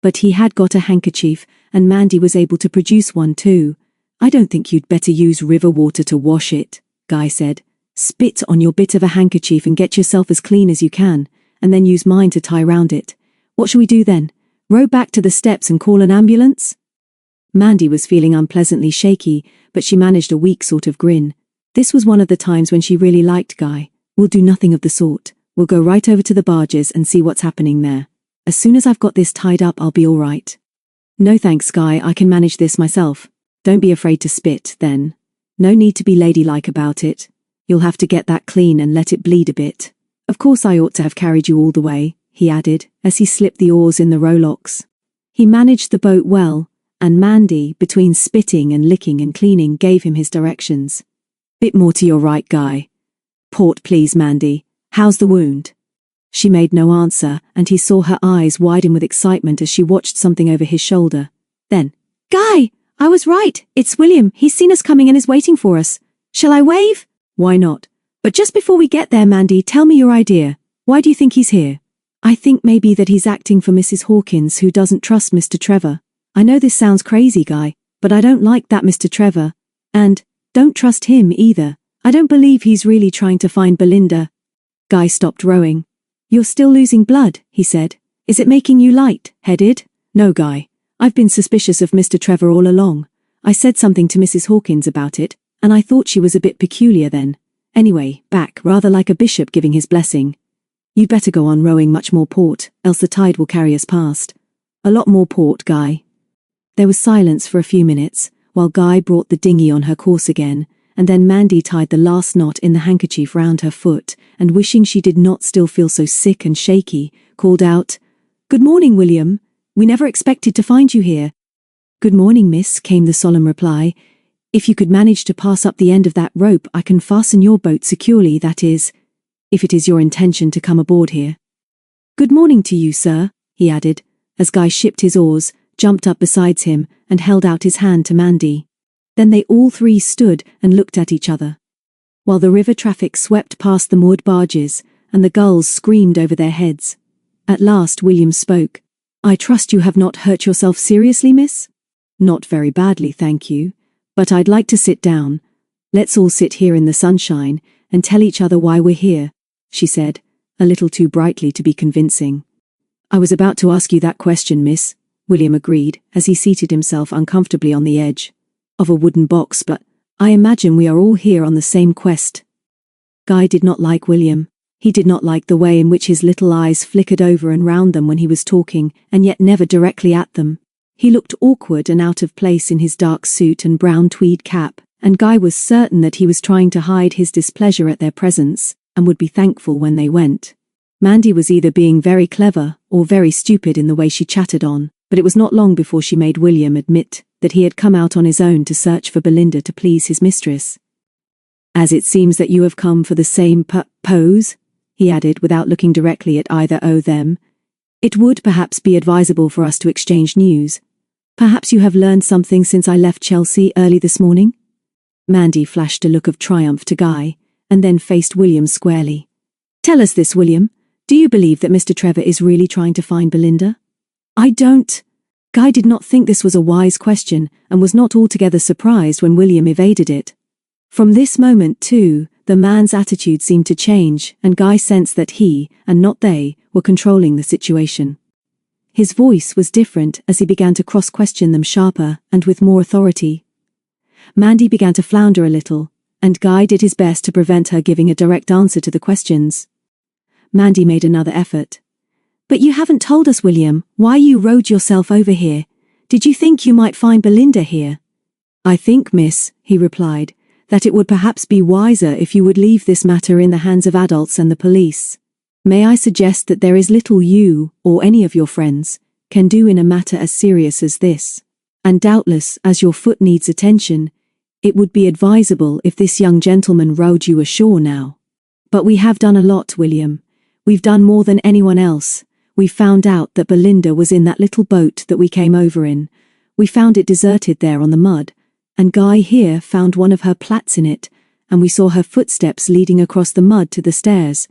But he had got a handkerchief, and Mandy was able to produce one too. "I don't think you'd better use river water to wash it," Guy said. "Spit on your bit of a handkerchief and get yourself as clean as you can, and then use mine to tie round it. What shall we do then? Row back to the steps and call an ambulance?" Mandy was feeling unpleasantly shaky, but she managed a weak sort of grin. This was one of the times when she really liked Guy. "We'll do nothing of the sort. We'll go right over to the barges and see what's happening there. As soon as I've got this tied up, I'll be all right." "No thanks, Guy, I can manage this myself." "Don't be afraid to spit, then. No need to be ladylike about it. You'll have to get that clean and let it bleed a bit. Of course I ought to have carried you all the way," he added, as he slipped the oars in the rowlocks. He managed the boat well, and Mandy, between spitting and licking and cleaning, gave him his directions. "Bit more to your right, Guy. Port, please, Mandy. How's the wound?" She made no answer, and he saw her eyes widen with excitement as she watched something over his shoulder. Then, "Guy! I was right. It's William. He's seen us coming and is waiting for us. Shall I wave?" "Why not? But just before we get there, Mandy, tell me your idea. Why do you think he's here?" "I think maybe that he's acting for Mrs. Hawkins, who doesn't trust Mr. Trevor. I know this sounds crazy, Guy, but I don't like that Mr. Trevor. And don't trust him either. I don't believe he's really trying to find Belinda." Guy stopped rowing. "You're still losing blood," he said. "Is it making you light-headed?" "No, Guy. I've been suspicious of Mr. Trevor all along. I said something to Mrs. Hawkins about it, and I thought she was a bit peculiar then. Anyway, back, rather like a bishop giving his blessing. You'd better go on rowing much more port, else the tide will carry us past. A lot more port, Guy." There was silence for a few minutes, while Guy brought the dinghy on her course again, and then Mandy tied the last knot in the handkerchief round her foot, and wishing she did not still feel so sick and shaky, called out, "Good morning, William. We never expected to find you here." "Good morning, miss," came the solemn reply. "If you could manage to pass up the end of that rope, I can fasten your boat securely, that is, if it is your intention to come aboard here." "Good morning to you, sir," he added, as Guy shipped his oars, jumped up beside him, and held out his hand to Mandy. Then they all three stood and looked at each other, while the river traffic swept past the moored barges, and the gulls screamed over their heads. At last William spoke. I trust you have not hurt yourself seriously, miss? Not very badly, thank you. But I'd like to sit down. Let's all sit here in the sunshine and tell each other why we're here, she said, a little too brightly to be convincing. I was about to ask you that question, miss, William agreed, as he seated himself uncomfortably on the edge of a wooden box, but I imagine we are all here on the same quest. Guy did not like William. He did not like the way in which his little eyes flickered over and round them when he was talking, and yet never directly at them. He looked awkward and out of place in his dark suit and brown tweed cap, and Guy was certain that he was trying to hide his displeasure at their presence, and would be thankful when they went. Mandy was either being very clever or very stupid in the way she chattered on, but it was not long before she made William admit that he had come out on his own to search for Belinda to please his mistress. As it seems that you have come for the same pose, he added without looking directly at either of them, it would perhaps be advisable for us to exchange news. Perhaps you have learned something since I left Chelsea early this morning? Mandy flashed a look of triumph to Guy, and then faced William squarely. Tell us this, William. Do you believe that Mr. Trevor is really trying to find Belinda? I don't. Guy did not think this was a wise question, and was not altogether surprised when William evaded it. From this moment, too, the man's attitude seemed to change, and Guy sensed that he, and not they, were controlling the situation. His voice was different as he began to cross-question them sharper and with more authority. Mandy began to flounder a little, and Guy did his best to prevent her giving a direct answer to the questions. Mandy made another effort. But you haven't told us, William, why you rode yourself over here. Did you think you might find Belinda here? I think, miss, he replied, that it would perhaps be wiser if you would leave this matter in the hands of adults and the police. May I suggest that there is little you, or any of your friends, can do in a matter as serious as this. And doubtless, as your foot needs attention, it would be advisable if this young gentleman rowed you ashore now. But we have done a lot, William. We've done more than anyone else. We found out that Belinda was in that little boat that we came over in. We found it deserted there on the mud, and Guy here found one of her plats in it, and we saw her footsteps leading across the mud to the stairs.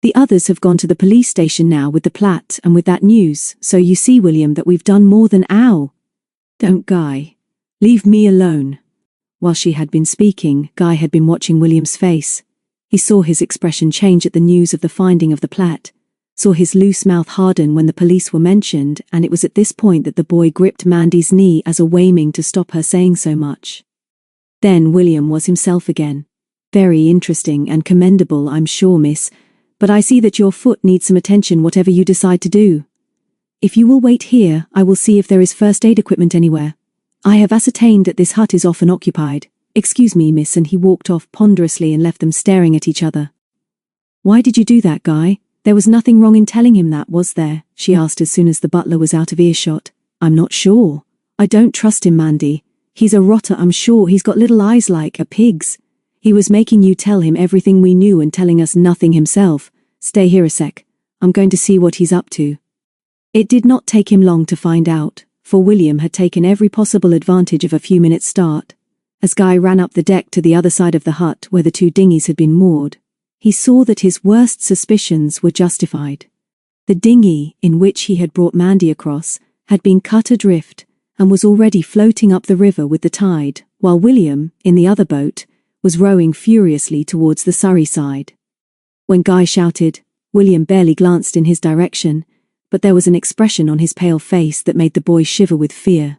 The others have gone to the police station now with the plat and with that news, so you see, William, that we've done more than ow. Don't, Guy. Leave me alone. While she had been speaking, Guy had been watching William's face. He saw his expression change at the news of the finding of the plat, saw his loose mouth harden when the police were mentioned, and it was at this point that the boy gripped Mandy's knee as a warning to stop her saying so much. Then William was himself again. Very interesting and commendable, I'm sure, miss, but I see that your foot needs some attention whatever you decide to do. If you will wait here, I will see if there is first aid equipment anywhere. I have ascertained that this hut is often occupied. Excuse me, miss, and he walked off ponderously and left them staring at each other. Why did you do that, Guy? There was nothing wrong in telling him that, was there? She asked as soon as the butler was out of earshot. I'm not sure. I don't trust him, Mandy. He's a rotter, I'm sure. He's got little eyes like a pig's. He was making you tell him everything we knew and telling us nothing himself. Stay here a sec. I'm going to see what he's up to. It did not take him long to find out, for William had taken every possible advantage of a few minutes' start. As Guy ran up the deck to the other side of the hut where the two dinghies had been moored, he saw that his worst suspicions were justified. The dinghy, in which he had brought Mandy across, had been cut adrift and was already floating up the river with the tide, while William, in the other boat, was rowing furiously towards the Surrey side. When Guy shouted, William barely glanced in his direction, but there was an expression on his pale face that made the boy shiver with fear.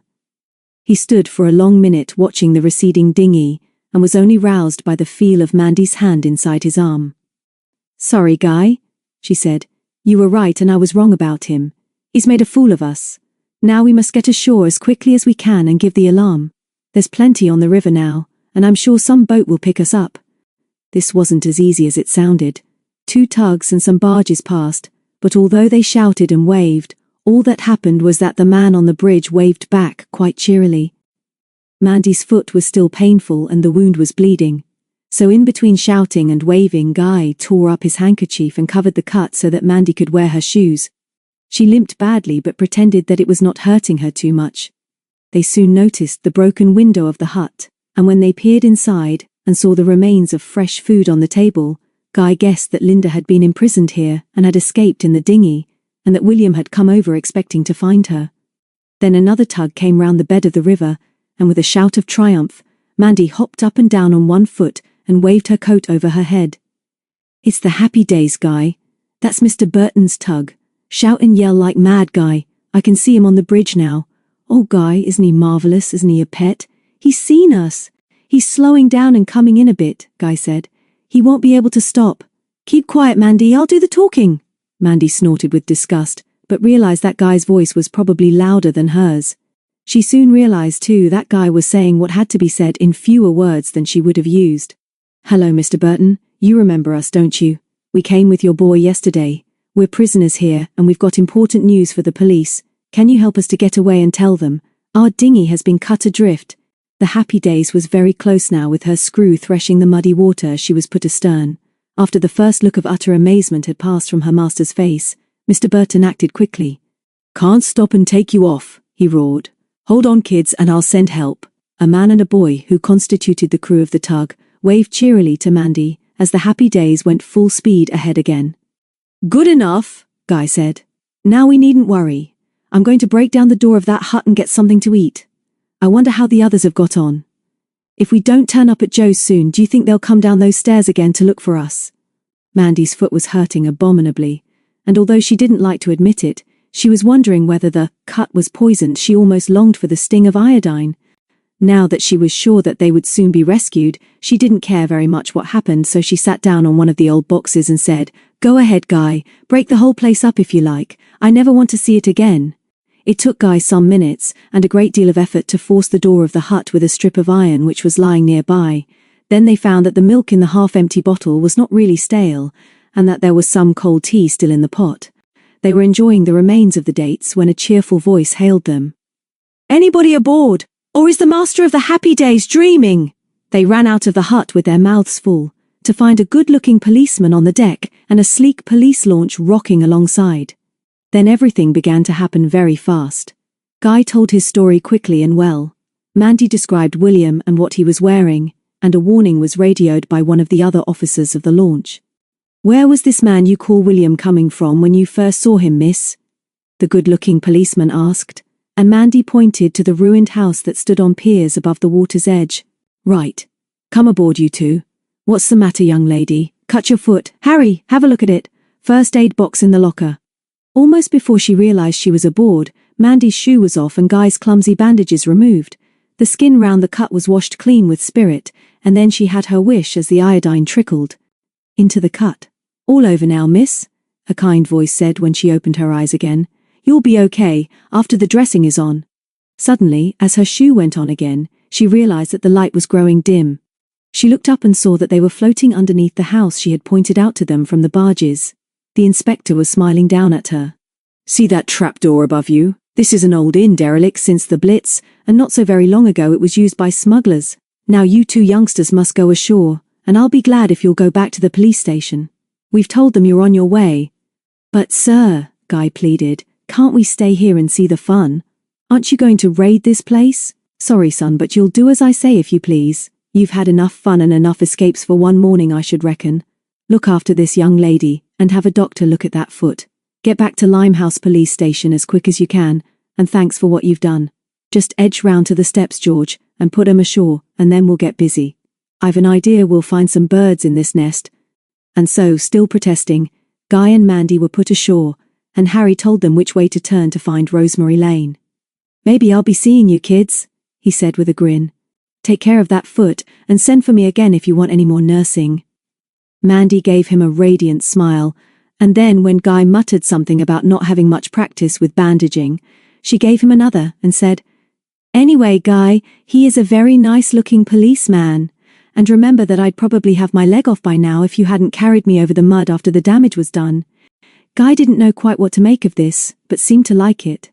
He stood for a long minute watching the receding dinghy, and was only roused by the feel of Mandy's hand inside his arm. Sorry, Guy, she said. You were right and I was wrong about him. He's made a fool of us. Now we must get ashore as quickly as we can and give the alarm. There's plenty on the river now, and I'm sure some boat will pick us up. This wasn't as easy as it sounded. 2 tugs and some barges passed, but although they shouted and waved, all that happened was that the man on the bridge waved back quite cheerily. Mandy's foot was still painful and the wound was bleeding, so in between shouting and waving, Guy tore up his handkerchief and covered the cut so that Mandy could wear her shoes. She limped badly but pretended that it was not hurting her too much. They soon noticed the broken window of the hut, and when they peered inside and saw the remains of fresh food on the table, Guy guessed that Linda had been imprisoned here and had escaped in the dinghy, and that William had come over expecting to find her. Then another tug came round the bed of the river, and with a shout of triumph, Mandy hopped up and down on one foot and waved her coat over her head. "It's the Happy Days, Guy. That's Mr. Burton's tug. Shout and yell like mad, Guy. I can see him on the bridge now. Oh, Guy, isn't he marvellous? Isn't he a pet? He's seen us. He's slowing down and coming in a bit," Guy said. "He won't be able to stop. Keep quiet, Mandy, I'll do the talking." Mandy snorted with disgust, but realized that Guy's voice was probably louder than hers. She soon realized, too, that Guy was saying what had to be said in fewer words than she would have used. "Hello, Mr. Burton. You remember us, don't you? We came with your boy yesterday. We're prisoners here, and we've got important news for the police. Can you help us to get away and tell them? Our dinghy has been cut adrift." The Happy Days was very close now, with her screw threshing the muddy water as she was put astern. After the first look of utter amazement had passed from her master's face, Mr. Burton acted quickly. "Can't stop and take you off," he roared. "Hold on, kids, and I'll send help." A man and a boy, who constituted the crew of the tug, waved cheerily to Mandy as the Happy Days went full speed ahead again. "Good enough," Guy said. "Now we needn't worry. I'm going to break down the door of that hut and get something to eat. I wonder how the others have got on. If we don't turn up at Joe's soon, do you think they'll come down those stairs again to look for us?" Mandy's foot was hurting abominably, and although she didn't like to admit it, she was wondering whether the cut was poisoned. She almost longed for the sting of iodine. Now that she was sure that they would soon be rescued, she didn't care very much what happened, so she sat down on one of the old boxes and said, "Go ahead, Guy, break the whole place up if you like. I never want to see it again." It took Guy some minutes, and a great deal of effort, to force the door of the hut with a strip of iron which was lying nearby. Then they found that the milk in the half-empty bottle was not really stale, and that there was some cold tea still in the pot. They were enjoying the remains of the dates when a cheerful voice hailed them. "Anybody aboard? Or is the master of the Happy Days dreaming?" They ran out of the hut with their mouths full, to find a good-looking policeman on the deck and a sleek police launch rocking alongside. Then everything began to happen very fast. Guy told his story quickly and well. Mandy described William and what he was wearing, and a warning was radioed by one of the other officers of the launch. "Where was this man you call William coming from when you first saw him, miss?" the good-looking policeman asked, and Mandy pointed to the ruined house that stood on piers above the water's edge. "Right. Come aboard, you two. What's the matter, young lady? Cut your foot. Harry, have a look at it. First aid box in the locker." Almost before she realized she was aboard, Mandy's shoe was off and Guy's clumsy bandages removed. The skin round the cut was washed clean with spirit, and then she had her wish as the iodine trickled into the cut. "All over now, miss," a kind voice said when she opened her eyes again. "You'll be okay after the dressing is on." Suddenly, as her shoe went on again, she realized that the light was growing dim. She looked up and saw that they were floating underneath the house she had pointed out to them from the barges. The inspector was smiling down at her. "See that trapdoor above you? This is an old inn derelict since the Blitz, and not so very long ago it was used by smugglers. Now you two youngsters must go ashore, and I'll be glad if you'll go back to the police station. We've told them you're on your way." "But sir," Guy pleaded, "can't we stay here and see the fun? Aren't you going to raid this place?" "Sorry, son, but you'll do as I say if you please. You've had enough fun and enough escapes for one morning, I should reckon. Look after this young lady, and have a doctor look at that foot. Get back to Limehouse police station as quick as you can, and thanks for what you've done. Just edge round to the steps, George, and put 'em ashore, and then we'll get busy. I've an idea we'll find some birds in this nest." And so, still protesting, Guy and Mandy were put ashore, and Harry told them which way to turn to find Rosemary Lane. "Maybe I'll be seeing you, kids," he said with a grin. "Take care of that foot, and send for me again if you want any more nursing." Mandy gave him a radiant smile, and then when Guy muttered something about not having much practice with bandaging, she gave him another and said, "Anyway, Guy, he is a very nice-looking policeman, and remember that I'd probably have my leg off by now if you hadn't carried me over the mud after the damage was done." Guy didn't know quite what to make of this, but seemed to like it.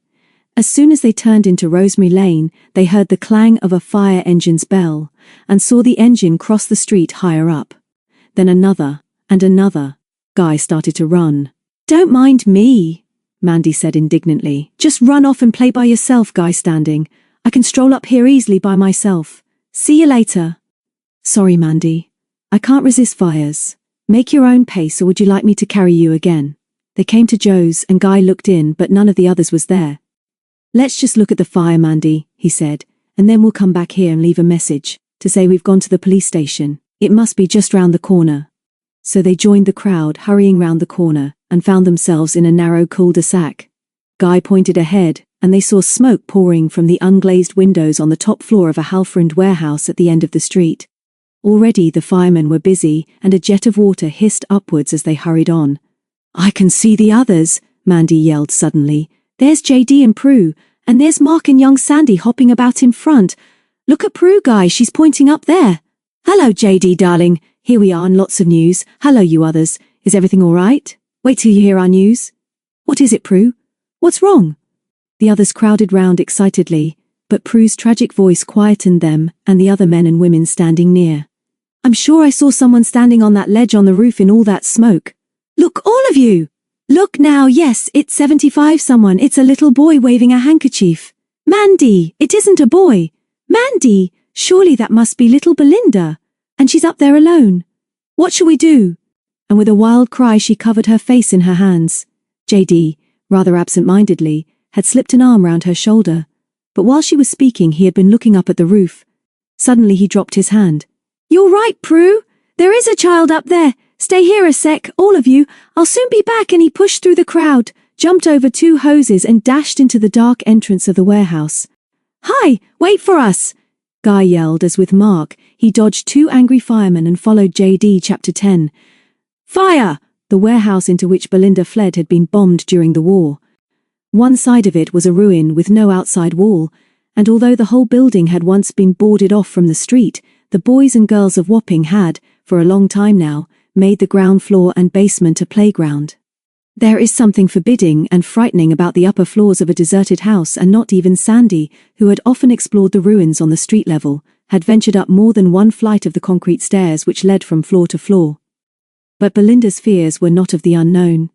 As soon as they turned into Rosemary Lane, they heard the clang of a fire engine's bell, and saw the engine cross the street higher up. Then another, and another. Guy started to run. "Don't mind me," Mandy said indignantly. "Just run off and play by yourself, Guy Standing. I can stroll up here easily by myself. See you later." "Sorry, Mandy. I can't resist fires. Make your own pace, or would you like me to carry you again?" They came to Joe's and Guy looked in, but none of the others was there. "Let's just look at the fire, Mandy," he said, "and then we'll come back here and leave a message to say we've gone to the police station. It must be just round the corner." So they joined the crowd hurrying round the corner and found themselves in a narrow cul-de-sac. Guy pointed ahead, and they saw smoke pouring from the unglazed windows on the top floor of a half-ruined warehouse at the end of the street. Already the firemen were busy, and a jet of water hissed upwards as they hurried on. "I can see the others," Mandy yelled suddenly. "There's JD and Prue, and there's Mark and young Sandy hopping about in front. Look at Prue, Guy, she's pointing up there. Hello, JD, darling. Here we are, and lots of news. Hello, you others. Is everything all right? Wait till you hear our news." "What is it, Prue? What's wrong?" The others crowded round excitedly, but Prue's tragic voice quietened them and the other men and women standing near. "I'm sure I saw someone standing on that ledge on the roof in all that smoke. Look, all of you! Look now, yes, it's 75 someone. It's a little boy waving a handkerchief. Mandy, it isn't a boy. Mandy, surely that must be little Belinda. And she's up there alone. What shall we do?" And with a wild cry she covered her face in her hands. JD, rather absent-mindedly, had slipped an arm round her shoulder, but while she was speaking he had been looking up at the roof. Suddenly he dropped his hand. "You're right, Prue. There is a child up there. Stay here a sec, all of you. I'll soon be back." And he pushed through the crowd, jumped over 2 hoses and dashed into the dark entrance of the warehouse. "Hi, wait for us!" Guy yelled as with Mark, he dodged 2 angry firemen and followed JD. Chapter 10. Fire! The warehouse into which Belinda fled had been bombed during the war. One side of it was a ruin with no outside wall, and although the whole building had once been boarded off from the street, the boys and girls of Wapping had, for a long time now, made the ground floor and basement a playground. There is something forbidding and frightening about the upper floors of a deserted house, and not even Sandy, who had often explored the ruins on the street level, had ventured up more than one flight of the concrete stairs which led from floor to floor. But Belinda's fears were not of the unknown.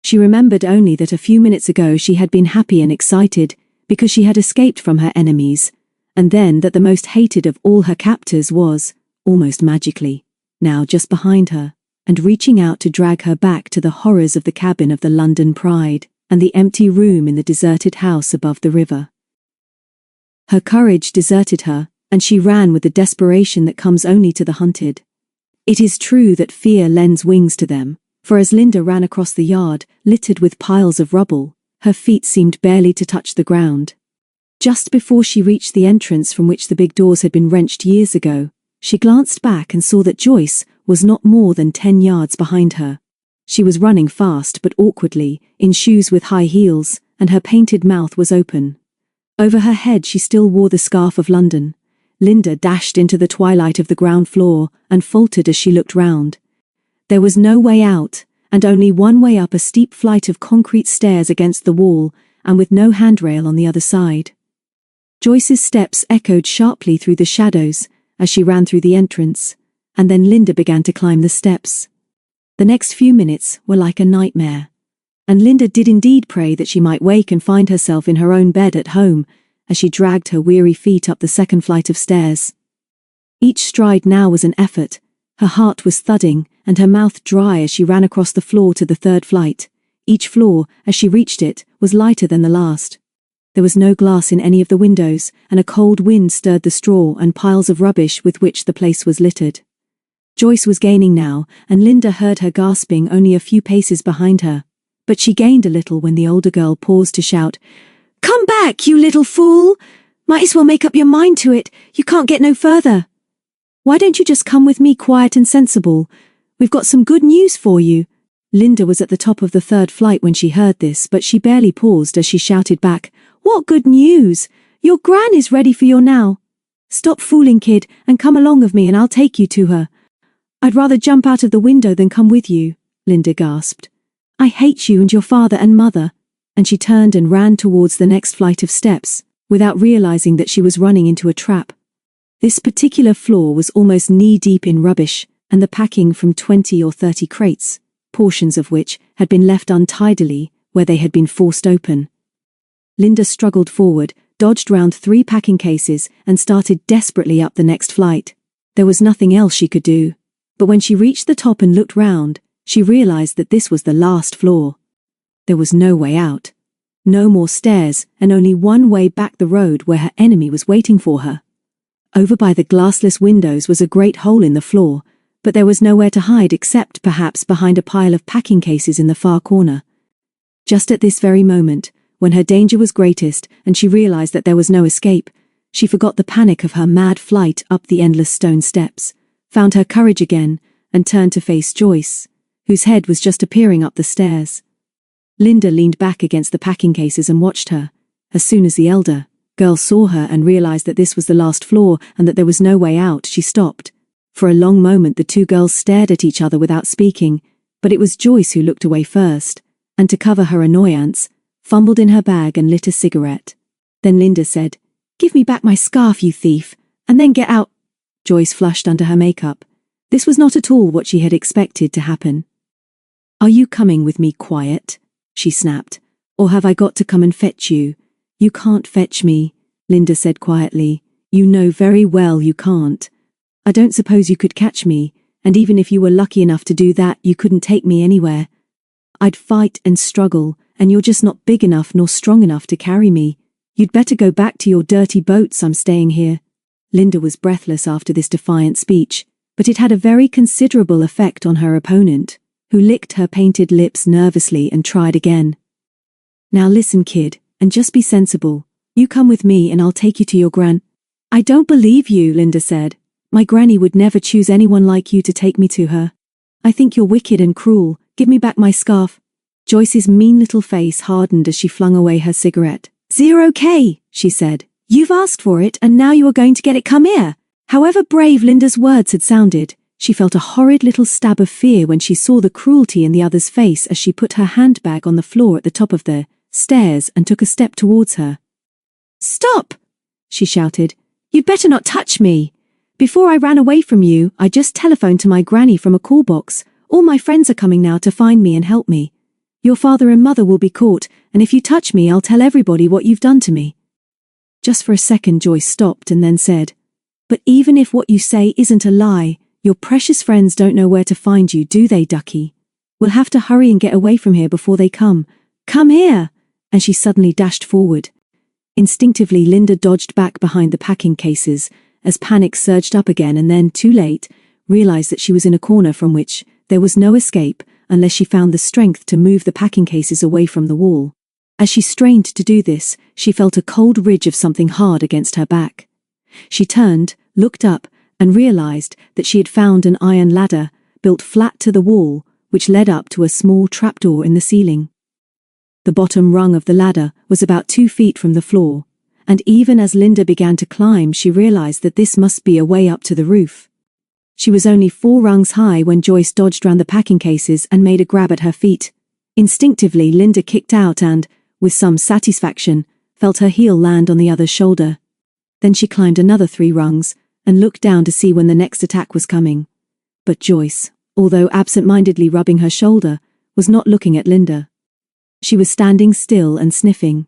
She remembered only that a few minutes ago she had been happy and excited because she had escaped from her enemies, and then that the most hated of all her captors was, almost magically, now just behind her, and reaching out to drag her back to the horrors of the cabin of the London Pride and the empty room in the deserted house above the river. Her courage deserted her, and she ran with the desperation that comes only to the hunted. It is true that fear lends wings to them, for as Linda ran across the yard, littered with piles of rubble, her feet seemed barely to touch the ground. Just before she reached the entrance from which the big doors had been wrenched years ago, she glanced back and saw that Joyce was not more than 10 yards behind her. She was running fast but awkwardly, in shoes with high heels, and her painted mouth was open. Over her head she still wore the scarf of London. Linda dashed into the twilight of the ground floor and faltered as she looked round. There was no way out, and only one way up a steep flight of concrete stairs against the wall, and with no handrail on the other side. Joyce's steps echoed sharply through the shadows as she ran through the entrance, and then Linda began to climb the steps. The next few minutes were like a nightmare, and Linda did indeed pray that she might wake and find herself in her own bed at home as she dragged her weary feet up the second flight of stairs. Each stride now was an effort. Her heart was thudding and her mouth dry as she ran across the floor to the 3rd flight. Each floor, as she reached it, was lighter than the last. There was no glass in any of the windows, and a cold wind stirred the straw and piles of rubbish with which the place was littered. Joyce was gaining now, and Linda heard her gasping only a few paces behind her. But she gained a little when the older girl paused to shout, "Come back, you little fool! Might as well make up your mind to it. You can't get no further. Why don't you just come with me, quiet and sensible? We've got some good news for you." Linda was at the top of the 3rd flight when she heard this, but she barely paused as she shouted back, "What good news? Your gran is ready for you now. Stop fooling, kid, and come along with me and I'll take you to her." "I'd rather jump out of the window than come with you," Linda gasped. "I hate you and your father and mother." And she turned and ran towards the next flight of steps, without realizing that she was running into a trap. This particular floor was almost knee-deep in rubbish, and the packing from 20 or 30 crates, portions of which had been left untidily where they had been forced open. Linda struggled forward, dodged round 3 packing cases, and started desperately up the next flight. There was nothing else she could do. But when she reached the top and looked round, she realized that this was the last floor. There was no way out. No more stairs, and only one way back the road where her enemy was waiting for her. Over by the glassless windows was a great hole in the floor, but there was nowhere to hide except perhaps behind a pile of packing cases in the far corner. Just at this very moment, when her danger was greatest and she realized that there was no escape, she forgot the panic of her mad flight up the endless stone steps, found her courage again, and turned to face Joyce, whose head was just appearing up the stairs. Linda leaned back against the packing cases and watched her. As soon as the elder girl saw her and realized that this was the last floor and that there was no way out, she stopped. For a long moment the two girls stared at each other without speaking, but it was Joyce who looked away first, and to cover her annoyance, fumbled in her bag and lit a cigarette. Then Linda said, "Give me back my scarf, you thief, and then get out." Joyce flushed under her makeup. This was not at all what she had expected to happen. "Are you coming with me quiet?" she snapped. "Or have I got to come and fetch you?" "You can't fetch me," Linda said quietly. "You know very well you can't. I don't suppose you could catch me, and even if you were lucky enough to do that, you couldn't take me anywhere. I'd fight and struggle, and you're just not big enough nor strong enough to carry me. You'd better go back to your dirty boats. I'm staying here." Linda was breathless after this defiant speech, but it had a very considerable effect on her opponent, who licked her painted lips nervously and tried again. "Now listen, kid, and just be sensible. You come with me and I'll take you to your gran—" "I don't believe you," Linda said. "My granny would never choose anyone like you to take me to her. I think you're wicked and cruel. Give me back my scarf." Joyce's mean little face hardened as she flung away her cigarette. "0K, she said. "You've asked for it and now you are going to get it. Come here." However brave Linda's words had sounded, she felt a horrid little stab of fear when she saw the cruelty in the other's face as she put her handbag on the floor at the top of the stairs and took a step towards her. "Stop!" she shouted. "You'd better not touch me. Before I ran away from you, I just telephoned to my granny from a call box. All my friends are coming now to find me and help me. Your father and mother will be caught, and if you touch me, I'll tell everybody what you've done to me." Just for a second Joyce stopped and then said, "But even if what you say isn't a lie, your precious friends don't know where to find you, do they, Ducky? We'll have to hurry and get away from here before they come. Come here!" And she suddenly dashed forward. Instinctively Linda dodged back behind the packing cases as panic surged up again and then, too late, realized that she was in a corner from which there was no escape unless she found the strength to move the packing cases away from the wall. As she strained to do this, she felt a cold ridge of something hard against her back. She turned, looked up, and realized that she had found an iron ladder built flat to the wall, which led up to a small trapdoor in the ceiling. The bottom rung of the ladder was about 2 feet from the floor, and even as Linda began to climb, she realized that this must be a way up to the roof. She was only 4 rungs high when Joyce dodged round the packing cases and made a grab at her feet. Instinctively, Linda kicked out and, with some satisfaction, felt her heel land on the other's shoulder. Then she climbed another 3 rungs and looked down to see when the next attack was coming. But Joyce, although absent-mindedly rubbing her shoulder, was not looking at Linda. She was standing still and sniffing.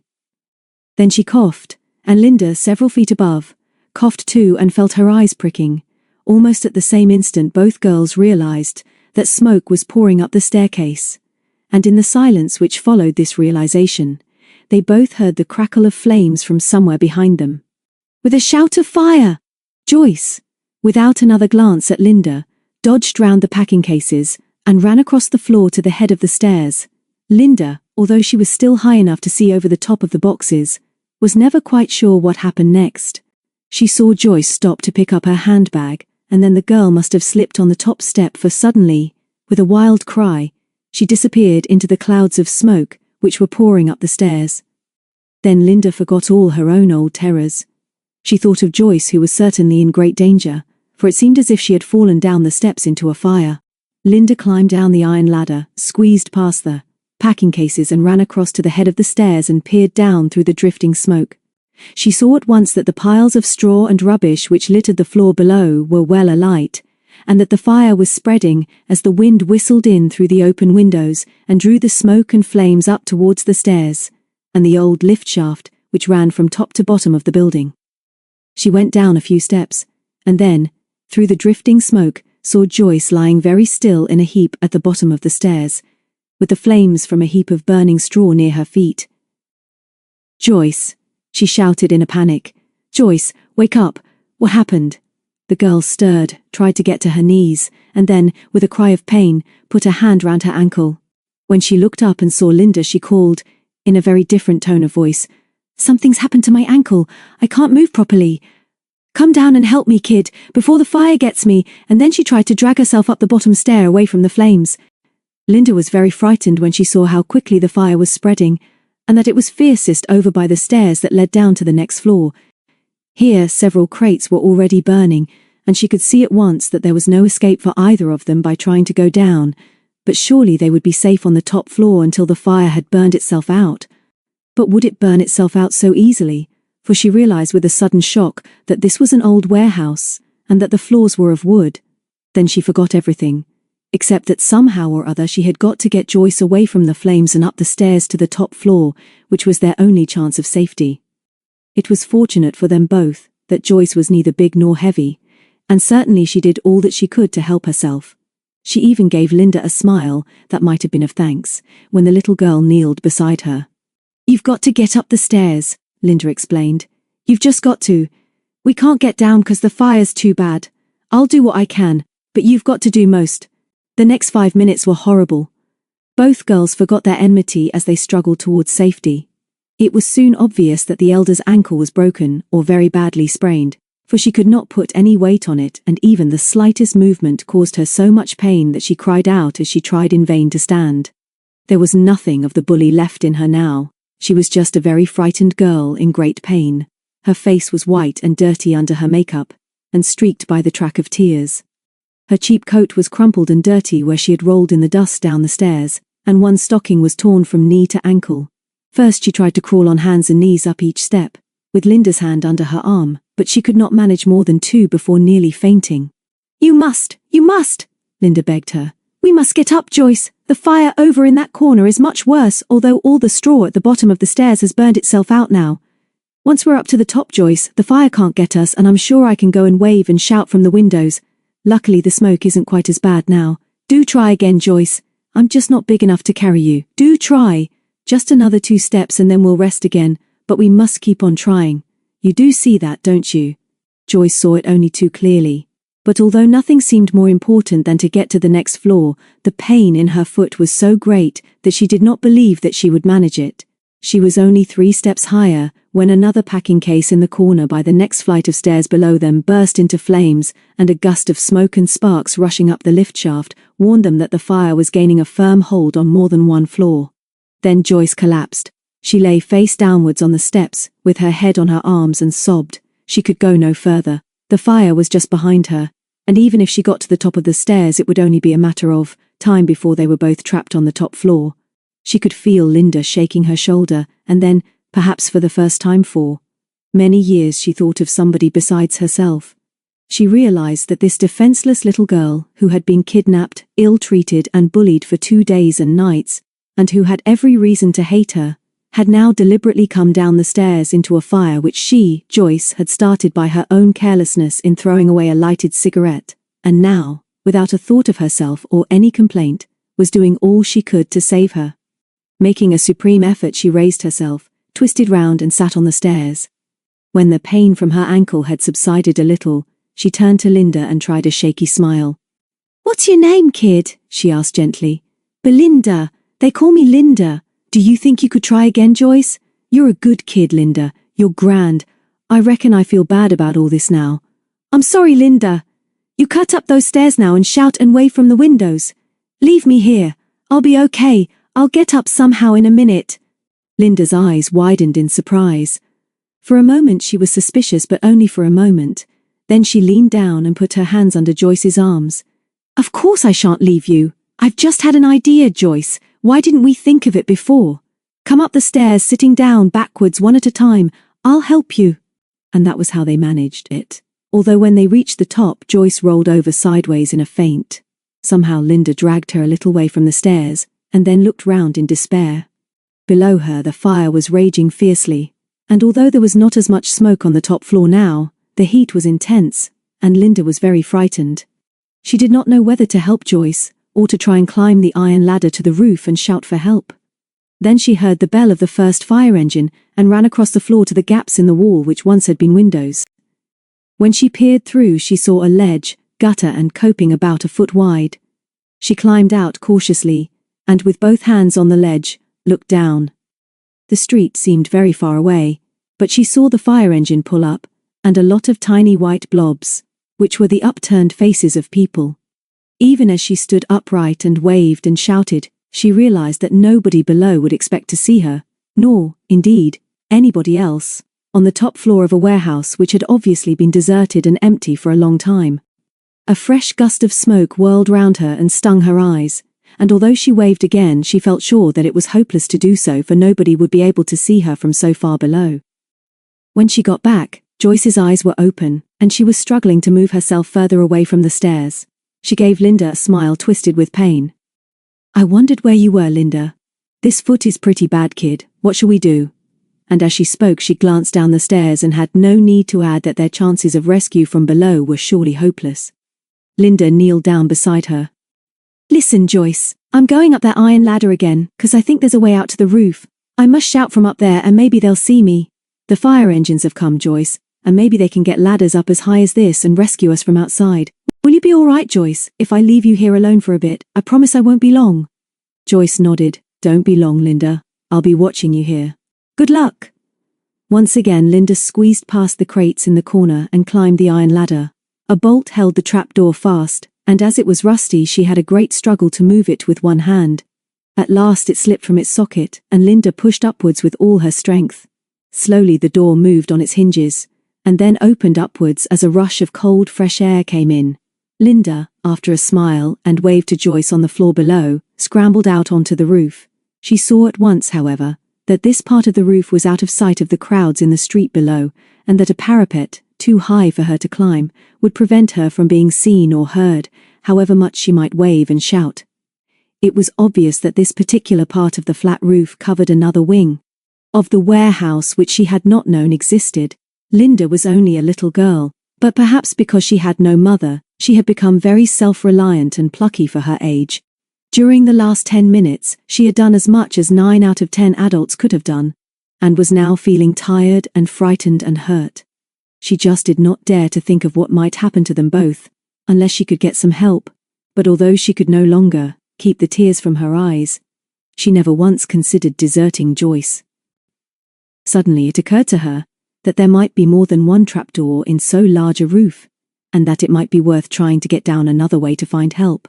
Then she coughed, and Linda, several feet above, coughed too and felt her eyes pricking. Almost at the same instant both girls realized that smoke was pouring up the staircase, and in the silence which followed this realization, they both heard the crackle of flames from somewhere behind them. With a shout of fire, Joyce, without another glance at Linda, dodged round the packing cases and ran across the floor to the head of the stairs. Linda, although she was still high enough to see over the top of the boxes, was never quite sure what happened next. She saw Joyce stop to pick up her handbag, and then the girl must have slipped on the top step, for suddenly, with a wild cry, she disappeared into the clouds of smoke which were pouring up the stairs. Then Linda forgot all her own old terrors. She thought of Joyce, who was certainly in great danger, for it seemed as if she had fallen down the steps into a fire. Linda climbed down the iron ladder, squeezed past the packing cases and ran across to the head of the stairs and peered down through the drifting smoke. She saw at once that the piles of straw and rubbish which littered the floor below were well alight, and that the fire was spreading as the wind whistled in through the open windows and drew the smoke and flames up towards the stairs, and the old lift shaft which ran from top to bottom of the building. She went down a few steps, and then, through the drifting smoke, saw Joyce lying very still in a heap at the bottom of the stairs. with the flames from a heap of burning straw near her feet. "Joyce," she shouted in a panic. "Joyce, wake up! What happened?" The girl stirred, tried to get to her knees, and then, with a cry of pain, put a hand round her ankle. When she looked up and saw Linda, she called, in a very different tone of voice, "Something's happened to my ankle. I can't move properly. Come down and help me, kid, before the fire gets me." And then she tried to drag herself up the bottom stair away from the flames. Linda was very frightened when she saw how quickly the fire was spreading, and that it was fiercest over by the stairs that led down to the next floor. Here, several crates were already burning, and she could see at once that there was no escape for either of them by trying to go down, but surely they would be safe on the top floor until the fire had burned itself out. But would it burn itself out so easily? For she realized with a sudden shock that this was an old warehouse, and that the floors were of wood. Then she forgot everything, except that somehow or other she had got to get Joyce away from the flames and up the stairs to the top floor, which was their only chance of safety. It was fortunate for them both that Joyce was neither big nor heavy, and certainly she did all that she could to help herself. She even gave Linda a smile that might have been of thanks when the little girl kneeled beside her. "You've got to get up the stairs," Linda explained. "You've just got to. We can't get down 'cause the fire's too bad. I'll do what I can, but you've got to do most." The next 5 minutes were horrible. Both girls forgot their enmity as they struggled towards safety. It was soon obvious that the elder's ankle was broken or very badly sprained, for she could not put any weight on it, and even the slightest movement caused her so much pain that she cried out as she tried in vain to stand. There was nothing of the bully left in her now. She was just a very frightened girl in great pain. Her face was white and dirty under her makeup, and streaked by the track of tears. Her cheap coat was crumpled and dirty where she had rolled in the dust down the stairs, and one stocking was torn from knee to ankle. First she tried to crawl on hands and knees up each step, with Linda's hand under her arm, but she could not manage more than 2 before nearly fainting. You must, Linda begged her. "We must get up, Joyce. The fire over in that corner is much worse, although all the straw at the bottom of the stairs has burned itself out now. Once we're up to the top, Joyce, the fire can't get us, and I'm sure I can go and wave and shout from the windows. Luckily the smoke isn't quite as bad now. Do try again, Joyce. I'm just not big enough to carry you. Do try. Just another 2 steps and then we'll rest again, but we must keep on trying. You do see that, don't you?" Joyce saw it only too clearly. But although nothing seemed more important than to get to the next floor, the pain in her foot was so great that she did not believe that she would manage it. She was only 3 steps higher when another packing case in the corner by the next flight of stairs below them burst into flames, and a gust of smoke and sparks rushing up the lift shaft warned them that the fire was gaining a firm hold on more than one floor. Then Joyce collapsed. She lay face downwards on the steps, with her head on her arms, and sobbed. She could go no further. The fire was just behind her, and even if she got to the top of the stairs it would only be a matter of time before they were both trapped on the top floor. She could feel Linda shaking her shoulder, and then, perhaps for the first time for many years, she thought of somebody besides herself. She realized that this defenseless little girl, who had been kidnapped, ill-treated and bullied for 2 days and nights, and who had every reason to hate her, had now deliberately come down the stairs into a fire which she, Joyce, had started by her own carelessness in throwing away a lighted cigarette, and now, without a thought of herself or any complaint, was doing all she could to save her. Making a supreme effort, she raised herself, twisted round and sat on the stairs. When the pain from her ankle had subsided a little, she turned to Linda and tried a shaky smile. "What's your name, kid?" she asked gently. "Belinda. They call me Linda. Do you think you could try again, Joyce? You're a good kid, Linda. You're grand. I reckon I feel bad about all this now." "I'm sorry, Linda. You cut up those stairs now and shout and wave from the windows. Leave me here. I'll be okay. I'll get up somehow in a minute." Linda's eyes widened in surprise. For a moment she was suspicious, but only for a moment. Then she leaned down and put her hands under Joyce's arms. "Of course I shan't leave you. I've just had an idea, Joyce. Why didn't we think of it before? Come up the stairs, sitting down backwards one at a time. I'll help you." And that was how they managed it. Although when they reached the top, Joyce rolled over sideways in a faint. Somehow Linda dragged her a little way from the stairs, and then looked round in despair. Below her the fire was raging fiercely, and although there was not as much smoke on the top floor now, the heat was intense, and Linda was very frightened. She did not know whether to help Joyce, or to try and climb the iron ladder to the roof and shout for help. Then she heard the bell of the first fire engine and ran across the floor to the gaps in the wall which once had been windows. When she peered through, she saw a ledge, gutter and coping about a foot wide. She climbed out cautiously, and with both hands on the ledge, looked down. The street seemed very far away, but she saw the fire engine pull up, and a lot of tiny white blobs, which were the upturned faces of people. Even as she stood upright and waved and shouted, she realized that nobody below would expect to see her, nor, indeed, anybody else, on the top floor of a warehouse which had obviously been deserted and empty for a long time. A fresh gust of smoke whirled round her and stung her eyes, and although she waved again, she felt sure that it was hopeless to do so, for nobody would be able to see her from so far below. When she got back, Joyce's eyes were open, and she was struggling to move herself further away from the stairs. She gave Linda a smile twisted with pain. "I wondered where you were, Linda. This foot is pretty bad, kid. What shall we do?" And as she spoke, she glanced down the stairs and had no need to add that their chances of rescue from below were surely hopeless. Linda kneeled down beside her. "Listen, Joyce, I'm going up that iron ladder again, 'cause I think there's a way out to the roof. I must shout from up there and maybe they'll see me. The fire engines have come, Joyce, and maybe they can get ladders up as high as this and rescue us from outside. Will you be all right, Joyce, if I leave you here alone for a bit? I promise I won't be long." Joyce nodded. "Don't be long, Linda. I'll be watching you here. Good luck." Once again, Linda squeezed past the crates in the corner and climbed the iron ladder. A bolt held the trapdoor fast, and as it was rusty, she had a great struggle to move it with one hand. At last it slipped from its socket, and Linda pushed upwards with all her strength. Slowly the door moved on its hinges, and then opened upwards as a rush of cold, fresh air came in. Linda, after a smile and wave to Joyce on the floor below, scrambled out onto the roof. She saw at once, however, that this part of the roof was out of sight of the crowds in the street below, and that a parapet, too high for her to climb, would prevent her from being seen or heard, however much she might wave and shout. It was obvious that this particular part of the flat roof covered another wing of the warehouse which she had not known existed. Linda was only a little girl, but perhaps because she had no mother, she had become very self-reliant and plucky for her age. During the last 10 minutes, she had done as much as 9 out of 10 adults could have done, and was now feeling tired and frightened and hurt. She just did not dare to think of what might happen to them both, unless she could get some help. But although she could no longer keep the tears from her eyes, she never once considered deserting Joyce. Suddenly it occurred to her that there might be more than one trapdoor in so large a roof, and that it might be worth trying to get down another way to find help.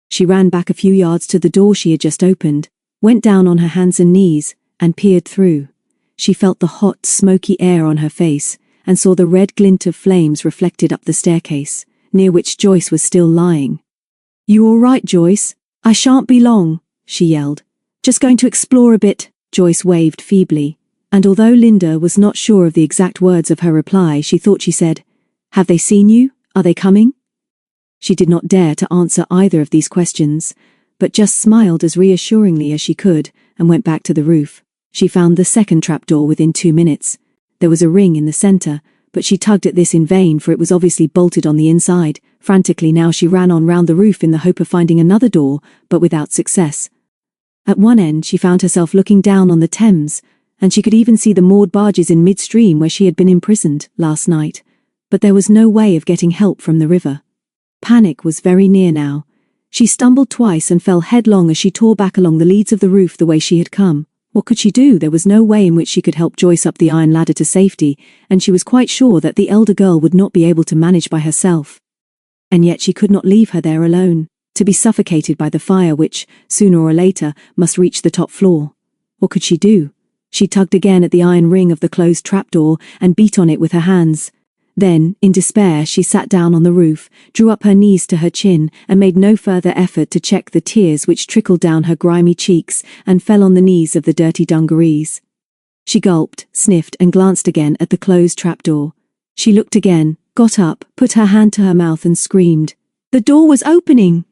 She ran back a few yards to the door she had just opened, went down on her hands and knees, and peered through. She felt the hot, smoky air on her face, and saw the red glint of flames reflected up the staircase, near which Joyce was still lying. "You all right, Joyce? I shan't be long," she yelled. "Just going to explore a bit," Joyce waved feebly, and although Linda was not sure of the exact words of her reply, she thought she said, "Have they seen you? Are they coming?" She did not dare to answer either of these questions, but just smiled as reassuringly as she could and went back to the roof. She found the second trapdoor within 2 minutes. There was a ring in the center, but she tugged at this in vain, for it was obviously bolted on the inside. Frantically now she ran on round the roof in the hope of finding another door, but without success. At one end she found herself looking down on the Thames, and she could even see the moored barges in midstream where she had been imprisoned last night. But there was no way of getting help from the river. Panic was very near now. She stumbled twice and fell headlong as she tore back along the leads of the roof the way she had come. What could she do? There was no way in which she could help Joyce up the iron ladder to safety, and she was quite sure that the elder girl would not be able to manage by herself. And yet she could not leave her there alone, to be suffocated by the fire which, sooner or later, must reach the top floor. What could she do? She tugged again at the iron ring of the closed trapdoor and beat on it with her hands. Then, in despair, she sat down on the roof, drew up her knees to her chin, and made no further effort to check the tears which trickled down her grimy cheeks and fell on the knees of the dirty dungarees. She gulped, sniffed, and glanced again at the closed trapdoor. She looked again, got up, put her hand to her mouth and screamed. The door was opening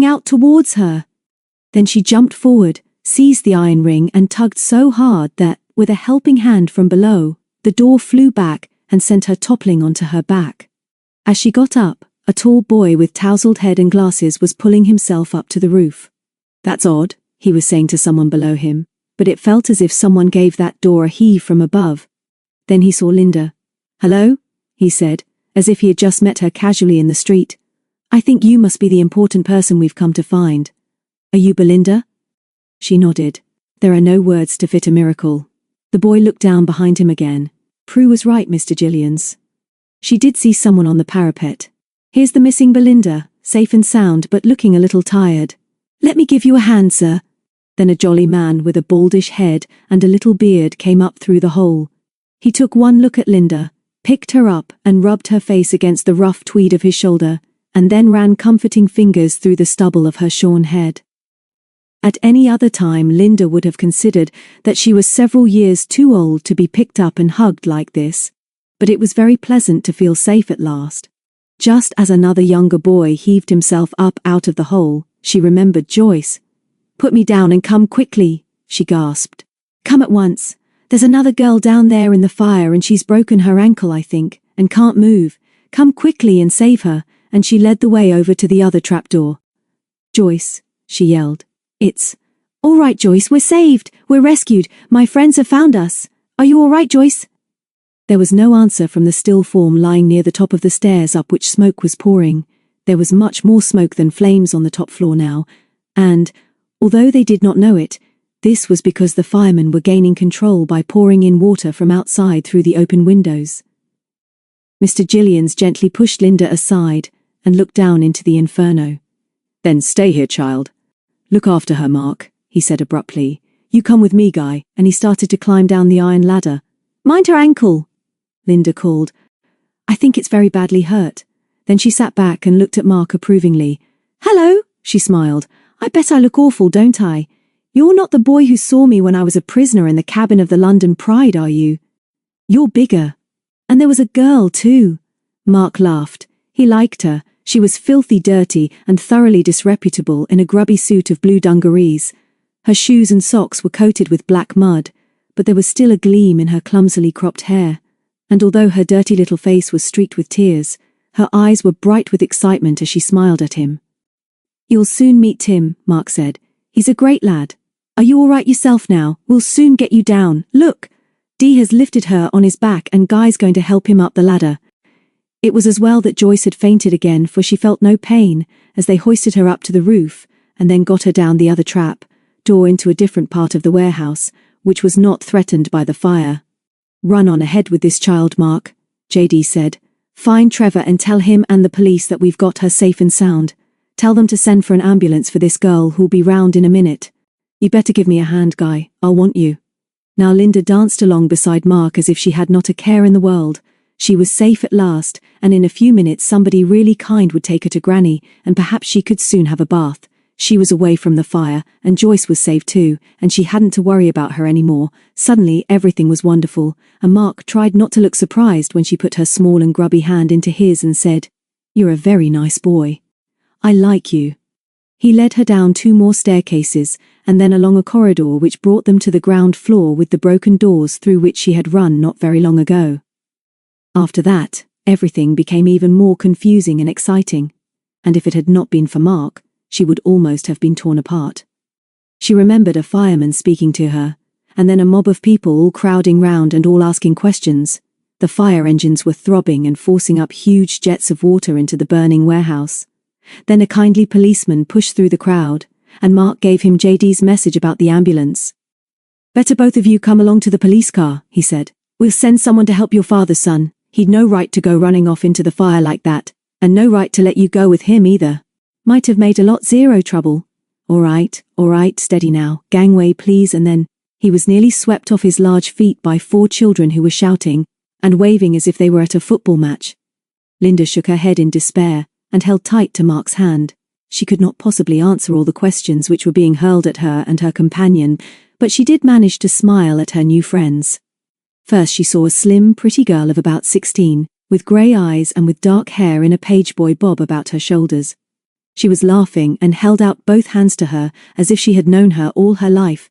out towards her. Then she jumped forward, seized the iron ring and tugged so hard that, with a helping hand from below, the door flew back and sent her toppling onto her back. As she got up, A tall boy with tousled head and glasses was pulling himself up to the roof. "That's odd," he was saying to someone below him, but it felt as if someone gave that door a heave from above. Then he saw Linda. "Hello?" he said, as if he had just met her casually in the street. "I think you must be the important person we've come to find. Are you Belinda?" She nodded. There are no words to fit a miracle. The boy looked down behind him again. "Prue was right, Mr. Jillions. She did see someone on the parapet. Here's the missing Belinda, safe and sound but looking a little tired. Let me give you a hand, sir." Then a jolly man with a baldish head and a little beard came up through the hole. He took one look at Linda, picked her up and rubbed her face against the rough tweed of his shoulder, and then ran comforting fingers through the stubble of her shorn head. At any other time, Linda would have considered that she was several years too old to be picked up and hugged like this, but it was very pleasant to feel safe at last. Just as another younger boy heaved himself up out of the hole, she remembered Joyce. "Put me down and come quickly," she gasped. "Come at once. There's another girl down there in the fire and she's broken her ankle, I think, and can't move. Come quickly and save her," and she led the way over to the other trapdoor. "Joyce," she yelled. "It's all right, Joyce, we're saved. We're rescued. My friends have found us. Are you all right, Joyce?" There was no answer from the still form lying near the top of the stairs up which smoke was pouring. There was much more smoke than flames on the top floor now, and, although they did not know it, this was because the firemen were gaining control by pouring in water from outside through the open windows. Mr. Jillions gently pushed Linda aside and looked down into the inferno. "Then stay here, child. Look after her, Mark," he said abruptly. "You come with me, Guy," and he started to climb down the iron ladder. "Mind her ankle," Linda called. "I think it's very badly hurt." Then she sat back and looked at Mark approvingly. "Hello," she smiled. "I bet I look awful, don't I? You're not the boy who saw me when I was a prisoner in the cabin of the London Pride, are you? You're bigger. And there was a girl, too." Mark laughed. He liked her. She was filthy dirty and thoroughly disreputable in a grubby suit of blue dungarees. Her shoes and socks were coated with black mud, but there was still a gleam in her clumsily cropped hair. And although her dirty little face was streaked with tears, her eyes were bright with excitement as she smiled at him. "You'll soon meet Tim," Mark said. "He's a great lad. Are you all right yourself now? We'll soon get you down. Look, Dee has lifted her on his back and Guy's going to help him up the ladder." It was as well that Joyce had fainted again, for she felt no pain as they hoisted her up to the roof and then got her down the other trap door into a different part of the warehouse, which was not threatened by the fire. "Run on ahead with this child, Mark," JD said. "Find Trevor and tell him and the police that we've got her safe and sound. Tell them to send for an ambulance for this girl who'll be round in a minute. You better give me a hand, Guy. I'll want you." Now Linda danced along beside Mark as if she had not a care in the world. She was safe at last, and in a few minutes somebody really kind would take her to Granny, and perhaps she could soon have a bath. She was away from the fire, and Joyce was safe too, and she hadn't to worry about her anymore. Suddenly everything was wonderful, and Mark tried not to look surprised when she put her small and grubby hand into his and said, "You're a very nice boy. I like you." He led her down 2 more staircases, and then along a corridor which brought them to the ground floor with the broken doors through which she had run not very long ago. After that, everything became even more confusing and exciting, and if it had not been for Mark, she would almost have been torn apart. She remembered a fireman speaking to her, and then a mob of people all crowding round and all asking questions. The fire engines were throbbing and forcing up huge jets of water into the burning warehouse. Then a kindly policeman pushed through the crowd, and Mark gave him JD's message about the ambulance. "Better both of you come along to the police car," he said. "We'll send someone to help your father, son. He'd no right to go running off into the fire like that, and no right to let you go with him either. Might have made a lot zero trouble." All right, steady now. Gangway, please." And then he was nearly swept off his large feet by 4 children who were shouting and waving as if they were at a football match. Linda shook her head in despair and held tight to Mark's hand. She could not possibly answer all the questions which were being hurled at her and her companion, but she did manage to smile at her new friends. First she saw a slim, pretty girl of about 16, with grey eyes and with dark hair in a pageboy bob about her shoulders. She was laughing and held out both hands to her as if she had known her all her life.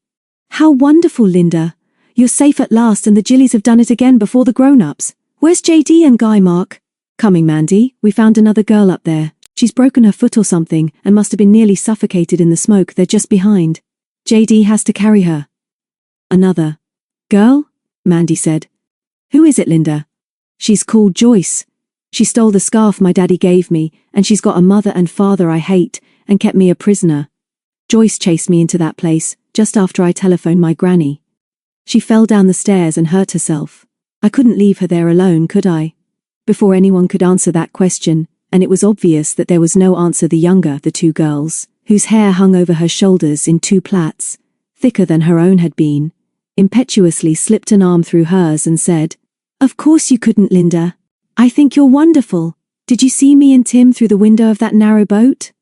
"How wonderful, Linda! You're safe at last, and the Jillies have done it again before the grown-ups. Where's JD and Guy, Mark?" Coming, Mandy, we found another girl up there. She's broken her foot or something and must have been nearly suffocated in the smoke. They're just behind. JD has to carry her. Another girl? Mandy said. Who is it, Linda? She's called Joyce. She stole the scarf my daddy gave me, and she's got a mother and father I hate, and kept me a prisoner. Joyce chased me into that place, just after I telephoned my granny. She fell down the stairs and hurt herself. I couldn't leave her there alone, could I? Before anyone could answer that question, and it was obvious that there was no answer, the younger of the two girls, whose hair hung over her shoulders in two plaits, thicker than her own had been, impetuously slipped an arm through hers and said, "Of course you couldn't, Linda. I think you're wonderful. Did you see me and Tim through the window of that narrow boat?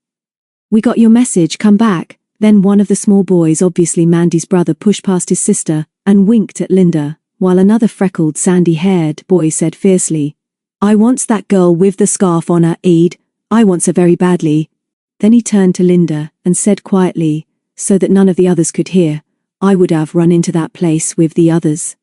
We got your message, come back." Then one of the small boys, obviously Mandy's brother, pushed past his sister and winked at Linda, while another freckled, sandy-haired boy said fiercely, "I wants that girl with the scarf on her, Ede. I wants her very badly." Then he turned to Linda and said quietly, so that none of the others could hear, "I would have run into that place with the others.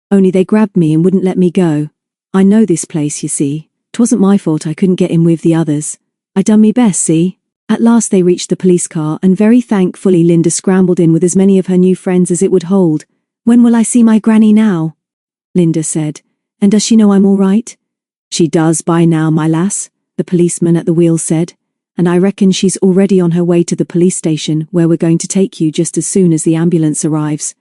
Only they grabbed me and wouldn't let me go. I know this place, you see. 'Twasn't my fault I couldn't get in with the others. I done me best, see?" At last they reached the police car, and very thankfully Linda scrambled in with as many of her new friends as it would hold. "When will I see my granny now?" Linda said. "And does she know I'm all right?" "She does by now, my lass," the policeman at the wheel said. "And I reckon she's already on her way to the police station, where we're going to take you just as soon as the ambulance arrives.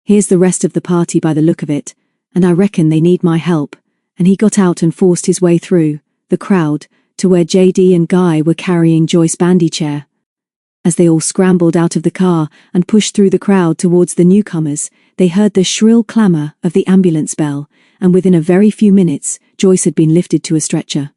Here's the rest of the party by the look of it, and I reckon they need my help." And he got out and forced his way through the crowd to where JD and Guy were carrying Joyce Bandychair. As they all scrambled out of the car and pushed through the crowd towards the newcomers, they heard the shrill clamour of the ambulance bell, and within a very few minutes, Joyce had been lifted to a stretcher.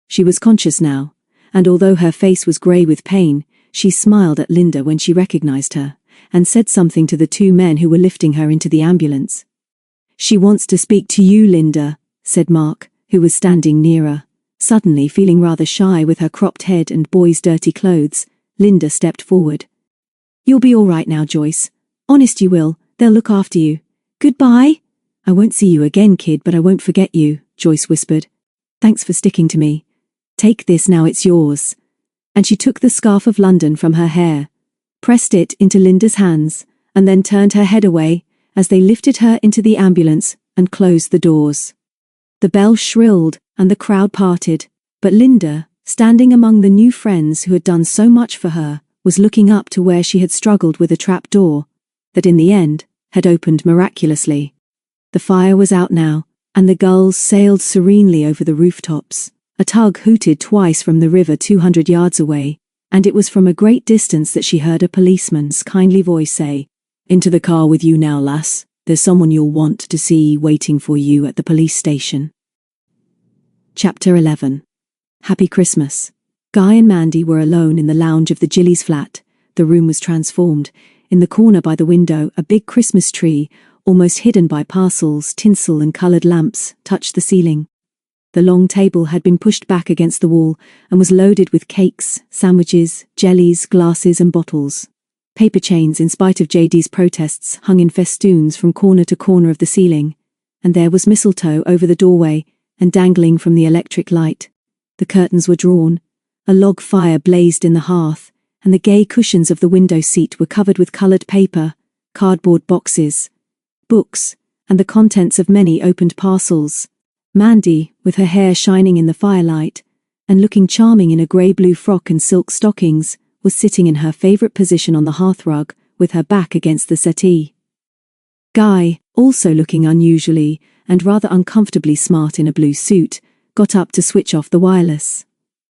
She was conscious now, and although her face was grey with pain, she smiled at Linda when she recognised her, and said something to the two men who were lifting her into the ambulance. "She wants to speak to you, Linda," said Mark, who was standing nearer. Suddenly feeling rather shy with her cropped head and boy's dirty clothes, Linda stepped forward. "You'll be all right now, Joyce. Honest you will, they'll look after you. Goodbye." "I won't see you again, kid, but I won't forget you," Joyce whispered. "Thanks for sticking to me. Take this now, it's yours." And she took the scarf of London from her hair, pressed it into Linda's hands, and then turned her head away as they lifted her into the ambulance and closed the doors. The bell shrilled and the crowd parted, but Linda, standing among the new friends who had done so much for her, was looking up to where she had struggled with a trap door that in the end had opened miraculously. The fire was out now, and the gulls sailed serenely over the rooftops. A tug hooted twice from the river 200 yards away, and it was from a great distance that she heard a policeman's kindly voice say, "Into the car with you now, lass. There's someone you'll want to see waiting for you at the police station." Chapter 11. Happy Christmas. Guy and Mandy were alone in the lounge of the Jillies' flat. The room was transformed. In the corner by the window, a big Christmas tree, almost hidden by parcels, tinsel and coloured lamps, touched the ceiling. The long table had been pushed back against the wall and was loaded with cakes, sandwiches, jellies, glasses and bottles. Paper chains, in spite of JD's protests, hung in festoons from corner to corner of the ceiling, and there was mistletoe over the doorway and dangling from the electric light. The curtains were drawn, a log fire blazed in the hearth, and the gay cushions of the window seat were covered with coloured paper, cardboard boxes, books, and the contents of many opened parcels. Mandy, with her hair shining in the firelight, and looking charming in a grey-blue frock and silk stockings, was sitting in her favourite position on the hearthrug, with her back against the settee. Guy, also looking unusually and rather uncomfortably smart in a blue suit, got up to switch off the wireless.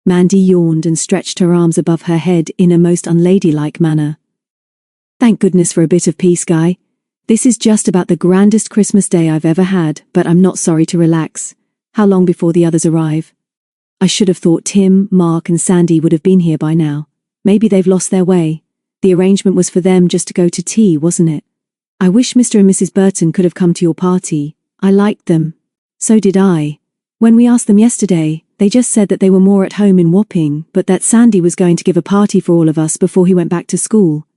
Mandy yawned and stretched her arms above her head in a most unladylike manner. "Thank goodness for a bit of peace, Guy. This is just about the grandest Christmas day I've ever had, but I'm not sorry to relax. How long before the others arrive? I should have thought Tim, Mark and Sandy would have been here by now. Maybe they've lost their way. The arrangement was for them just to go to tea, wasn't it? I wish Mr. and Mrs. Burton could have come to your party. I liked them. So did I. When we asked them yesterday, they just said that they were more at home in Wapping, but that Sandy was going to give a party for all of us before he went back to school.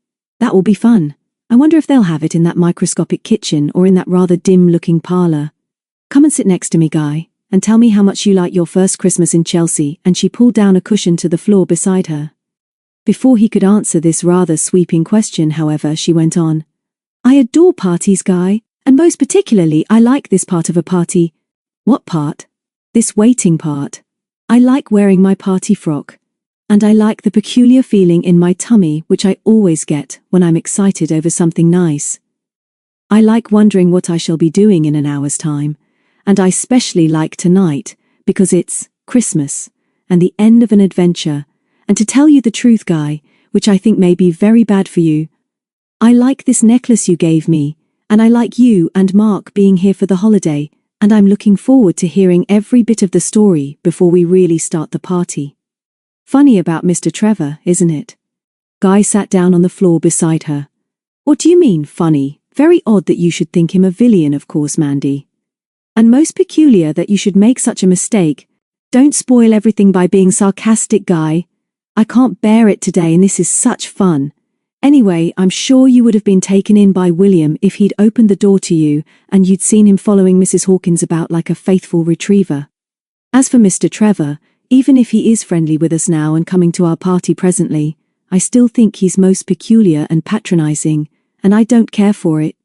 That will be fun. I wonder if they'll have it in that microscopic kitchen or in that rather dim-looking parlour. Come and sit next to me, Guy, and tell me how much you like your first Christmas in Chelsea, and she pulled down a cushion to the floor beside her. Before he could answer this rather sweeping question, however, she went on. I adore parties, Guy, and most particularly I like this part of a party. What part? This waiting part. I like wearing my party frock. And I like the peculiar feeling in my tummy which I always get when I'm excited over something nice. I like wondering what I shall be doing in an hour's time, and I especially like tonight because it's Christmas and the end of an adventure, and to tell you the truth, Guy, which I think may be very bad for you, I like this necklace you gave me, and I like you and Mark being here for the holiday, and I'm looking forward to hearing every bit of the story before we really start the party. Funny about Mr. Trevor, isn't it? Guy sat down on the floor beside her. What do you mean, funny? Very odd that you should think him a villain, of course, Mandy. And most peculiar that you should make such a mistake. Don't spoil everything by being sarcastic, Guy. I can't bear it today, and this is such fun. Anyway, I'm sure you would have been taken in by William if he'd opened the door to you and you'd seen him following Mrs. Hawkins about like a faithful retriever. As for Mr. Trevor, even if he is friendly with us now and coming to our party presently, I still think he's most peculiar and patronizing, and I don't care for it.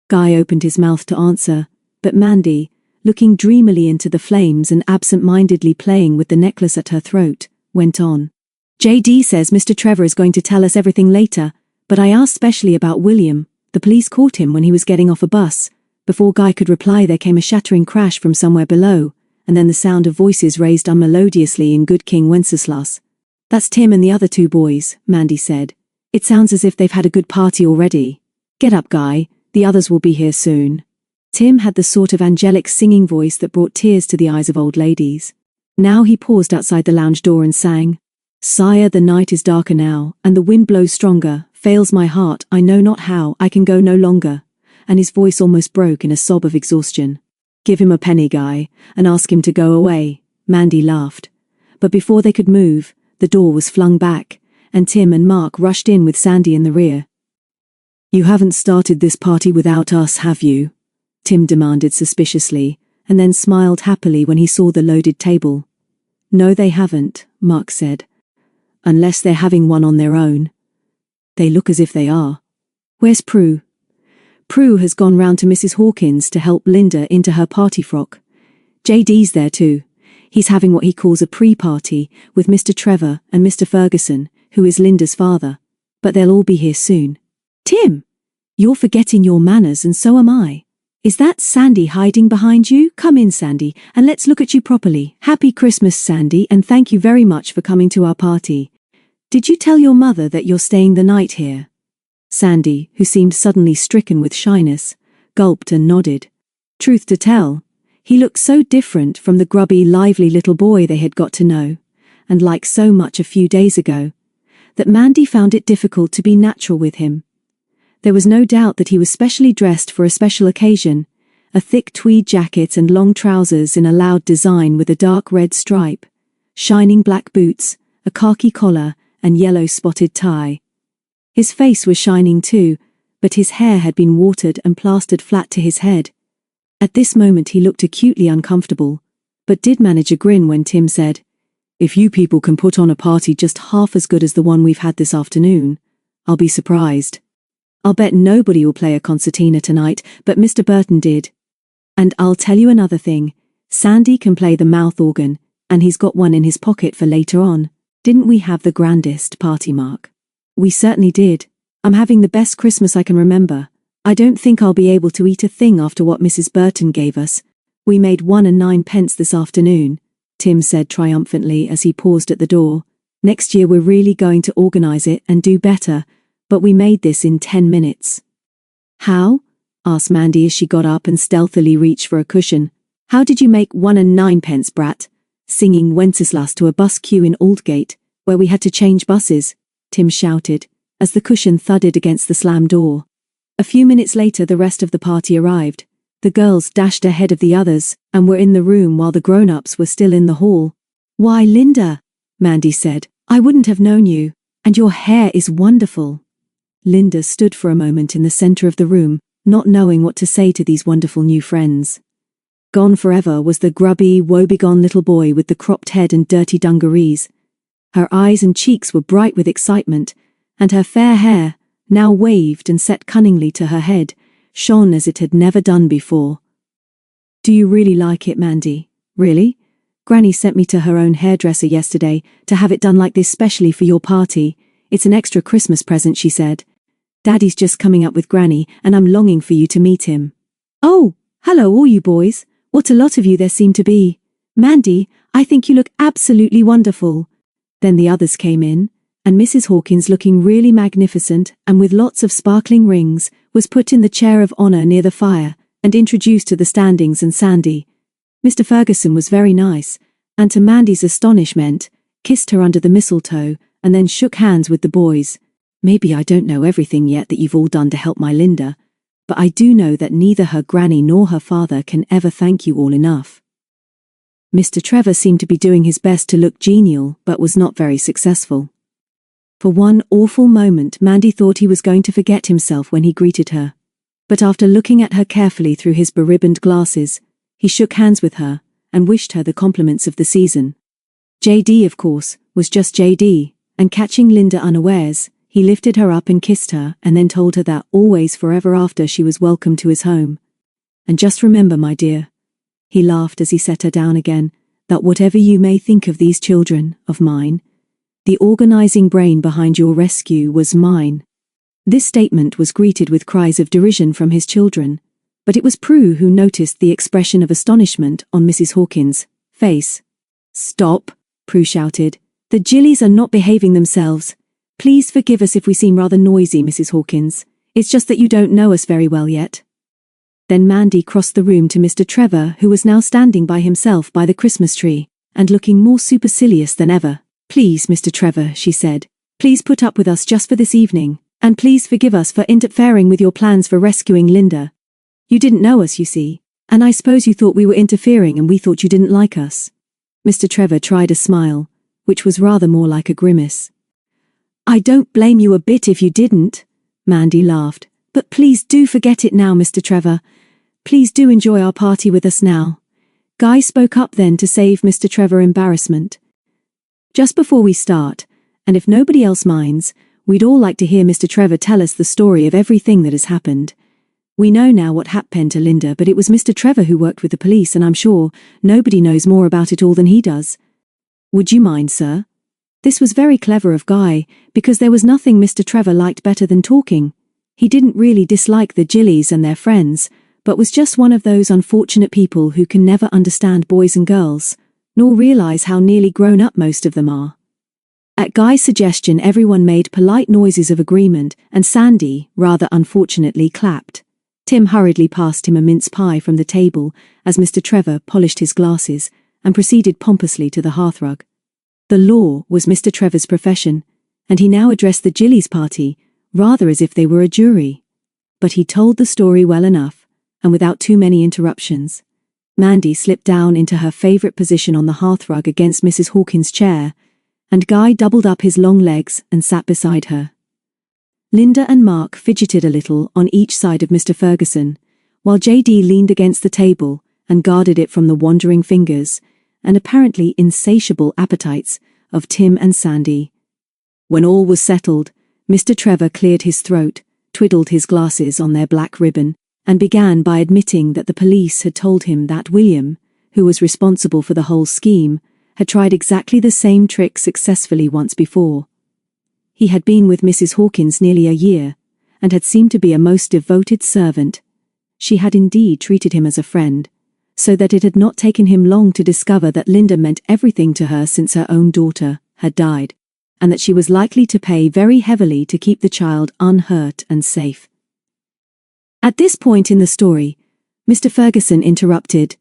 Guy opened his mouth to answer, but Mandy, looking dreamily into the flames and absent-mindedly playing with the necklace at her throat, went on. JD says Mr. Trevor is going to tell us everything later, but I asked specially about William. The police caught him when he was getting off a bus. Before Guy could reply, there came a shattering crash from somewhere below, and then the sound of voices raised unmelodiously in Good King Wenceslas. That's Tim and the other two boys, Mandy said. It sounds as if they've had a good party already. Get up, Guy, the others will be here soon. Tim had the sort of angelic singing voice that brought tears to the eyes of old ladies. Now he paused outside the lounge door and sang, Sire, the night is darker now, and the wind blows stronger, fails my heart, I know not how, I can go no longer, and his voice almost broke in a sob of exhaustion. Give him a penny, Guy, and ask him to go away, Mandy laughed. But before they could move, the door was flung back, and Tim and Mark rushed in with Sandy in the rear. You haven't started this party without us, have you? Tim demanded suspiciously, and then smiled happily when he saw the loaded table. No, they haven't, Mark said. Unless they're having one on their own. They look as if they are. Where's Prue? Prue has gone round to Mrs. Hawkins to help Linda into her party frock. JD's there too. He's having what he calls a pre-party with Mr. Trevor and Mr. Ferguson, who is Linda's father. But they'll all be here soon. Tim! You're forgetting your manners, and so am I. Is that Sandy hiding behind you? Come in, Sandy, and let's look at you properly. Happy Christmas, Sandy, and thank you very much for coming to our party. Did you tell your mother that you're staying the night here? Sandy, who seemed suddenly stricken with shyness, gulped and nodded. Truth to tell, he looked so different from the grubby, lively little boy they had got to know, and like so much a few days ago, that Mandy found it difficult to be natural with him. There was no doubt that he was specially dressed for a special occasion, a thick tweed jacket and long trousers in a loud design with a dark red stripe, shining black boots, a khaki collar, and yellow spotted tie. His face was shining too, but his hair had been watered and plastered flat to his head. At this moment he looked acutely uncomfortable, but did manage a grin when Tim said, If you people can put on a party just half as good as the one we've had this afternoon, I'll be surprised. I'll bet nobody will play a concertina tonight, but Mr. Burton did. And I'll tell you another thing, Sandy can play the mouth organ, and he's got one in his pocket for later on. Didn't we have the grandest party, Mark? We certainly did. I'm having the best Christmas I can remember. I don't think I'll be able to eat a thing after what Mrs. Burton gave us. We made 1 and 9 pence this afternoon, Tim said triumphantly as he paused at the door. Next year we're really going to organize it and do better, but we made this in 10 minutes. How? Asked Mandy as she got up and stealthily reached for a cushion. How did you make 1 and 9 pence, brat? Singing Wenceslas to a bus queue in Aldgate, where we had to change buses, Tim shouted, as the cushion thudded against the slammed door. A few minutes later the rest of the party arrived. The girls dashed ahead of the others, and were in the room while the grown-ups were still in the hall. Why, Linda, Mandy said, I wouldn't have known you, and your hair is wonderful. Linda stood for a moment in the center of the room, not knowing what to say to these wonderful new friends. Gone forever was the grubby, woebegone little boy with the cropped head and dirty dungarees. Her eyes and cheeks were bright with excitement, and her fair hair, now waved and set cunningly to her head, shone as it had never done before. "Do you really like it, Mandy? Really? Granny sent me to her own hairdresser yesterday to have it done like this specially for your party. It's an extra Christmas present," she said. "Daddy's just coming up with Granny, and I'm longing for you to meet him." "Oh, hello all you boys. What a lot of you there seem to be. Mandy, I think you look absolutely wonderful." Then the others came in, and Mrs. Hawkins, looking really magnificent and with lots of sparkling rings, was put in the chair of honor near the fire and introduced to the Standings and Sandy. Mr. Ferguson was very nice, and to Mandy's astonishment, kissed her under the mistletoe and then shook hands with the boys. "Maybe I don't know everything yet that you've all done to help my Linda, but I do know that neither her granny nor her father can ever thank you all enough." Mr. Trevor seemed to be doing his best to look genial, but was not very successful. For one awful moment Mandy thought he was going to forget himself when he greeted her. But after looking at her carefully through his beribboned glasses, he shook hands with her and wished her the compliments of the season. JD, of course, was just JD, and catching Linda unawares, he lifted her up and kissed her and then told her that always forever after she was welcome to his home. "And just remember, my dear," he laughed as he set her down again, "that whatever you may think of these children of mine, the organizing brain behind your rescue was mine." This statement was greeted with cries of derision from his children, but it was Prue who noticed the expression of astonishment on Mrs. Hawkins' face. "Stop," Prue shouted. "The Jillies are not behaving themselves. Please forgive us if we seem rather noisy, Mrs. Hawkins. It's just that you don't know us very well yet." Then Mandy crossed the room to Mr. Trevor, who was now standing by himself by the Christmas tree, and looking more supercilious than ever. "Please, Mr. Trevor," she said, "please put up with us just for this evening, and please forgive us for interfering with your plans for rescuing Linda. You didn't know us, you see, and I suppose you thought we were interfering and we thought you didn't like us." Mr. Trevor tried a smile, which was rather more like a grimace. "I don't blame you a bit if you didn't," Mandy laughed, "but please do forget it now, Mr. Trevor. Please do enjoy our party with us now." Guy spoke up then to save Mr. Trevor embarrassment. "Just before we start, and if nobody else minds, we'd all like to hear Mr. Trevor tell us the story of everything that has happened. We know now what happened to Linda, but it was Mr. Trevor who worked with the police, and I'm sure nobody knows more about it all than he does. Would you mind, sir?" This was very clever of Guy, because there was nothing Mr. Trevor liked better than talking. He didn't really dislike the Jillies and their friends, but was just one of those unfortunate people who can never understand boys and girls, nor realize how nearly grown up most of them are. At Guy's suggestion, everyone made polite noises of agreement, and Sandy, rather unfortunately, clapped. Tim hurriedly passed him a mince pie from the table as Mr. Trevor polished his glasses and proceeded pompously to the hearthrug. The law was Mr. Trevor's profession, and he now addressed the Jillies party rather as if they were a jury. But he told the story well enough, and without too many interruptions. Mandy slipped down into her favorite position on the hearthrug against Mrs. Hawkins' chair, and Guy doubled up his long legs and sat beside her. Linda and Mark fidgeted a little on each side of Mr. Ferguson, while JD leaned against the table and guarded it from the wandering fingers and apparently insatiable appetites of Tim and Sandy. When all was settled, Mr. Trevor cleared his throat, twiddled his glasses on their black ribbon, and began by admitting that the police had told him that William, who was responsible for the whole scheme, had tried exactly the same trick successfully once before. He had been with Mrs. Hawkins nearly a year, and had seemed to be a most devoted servant. She had indeed treated him as a friend, so that it had not taken him long to discover that Linda meant everything to her since her own daughter had died, and that she was likely to pay very heavily to keep the child unhurt and safe. At this point in the story, Mr. Ferguson interrupted.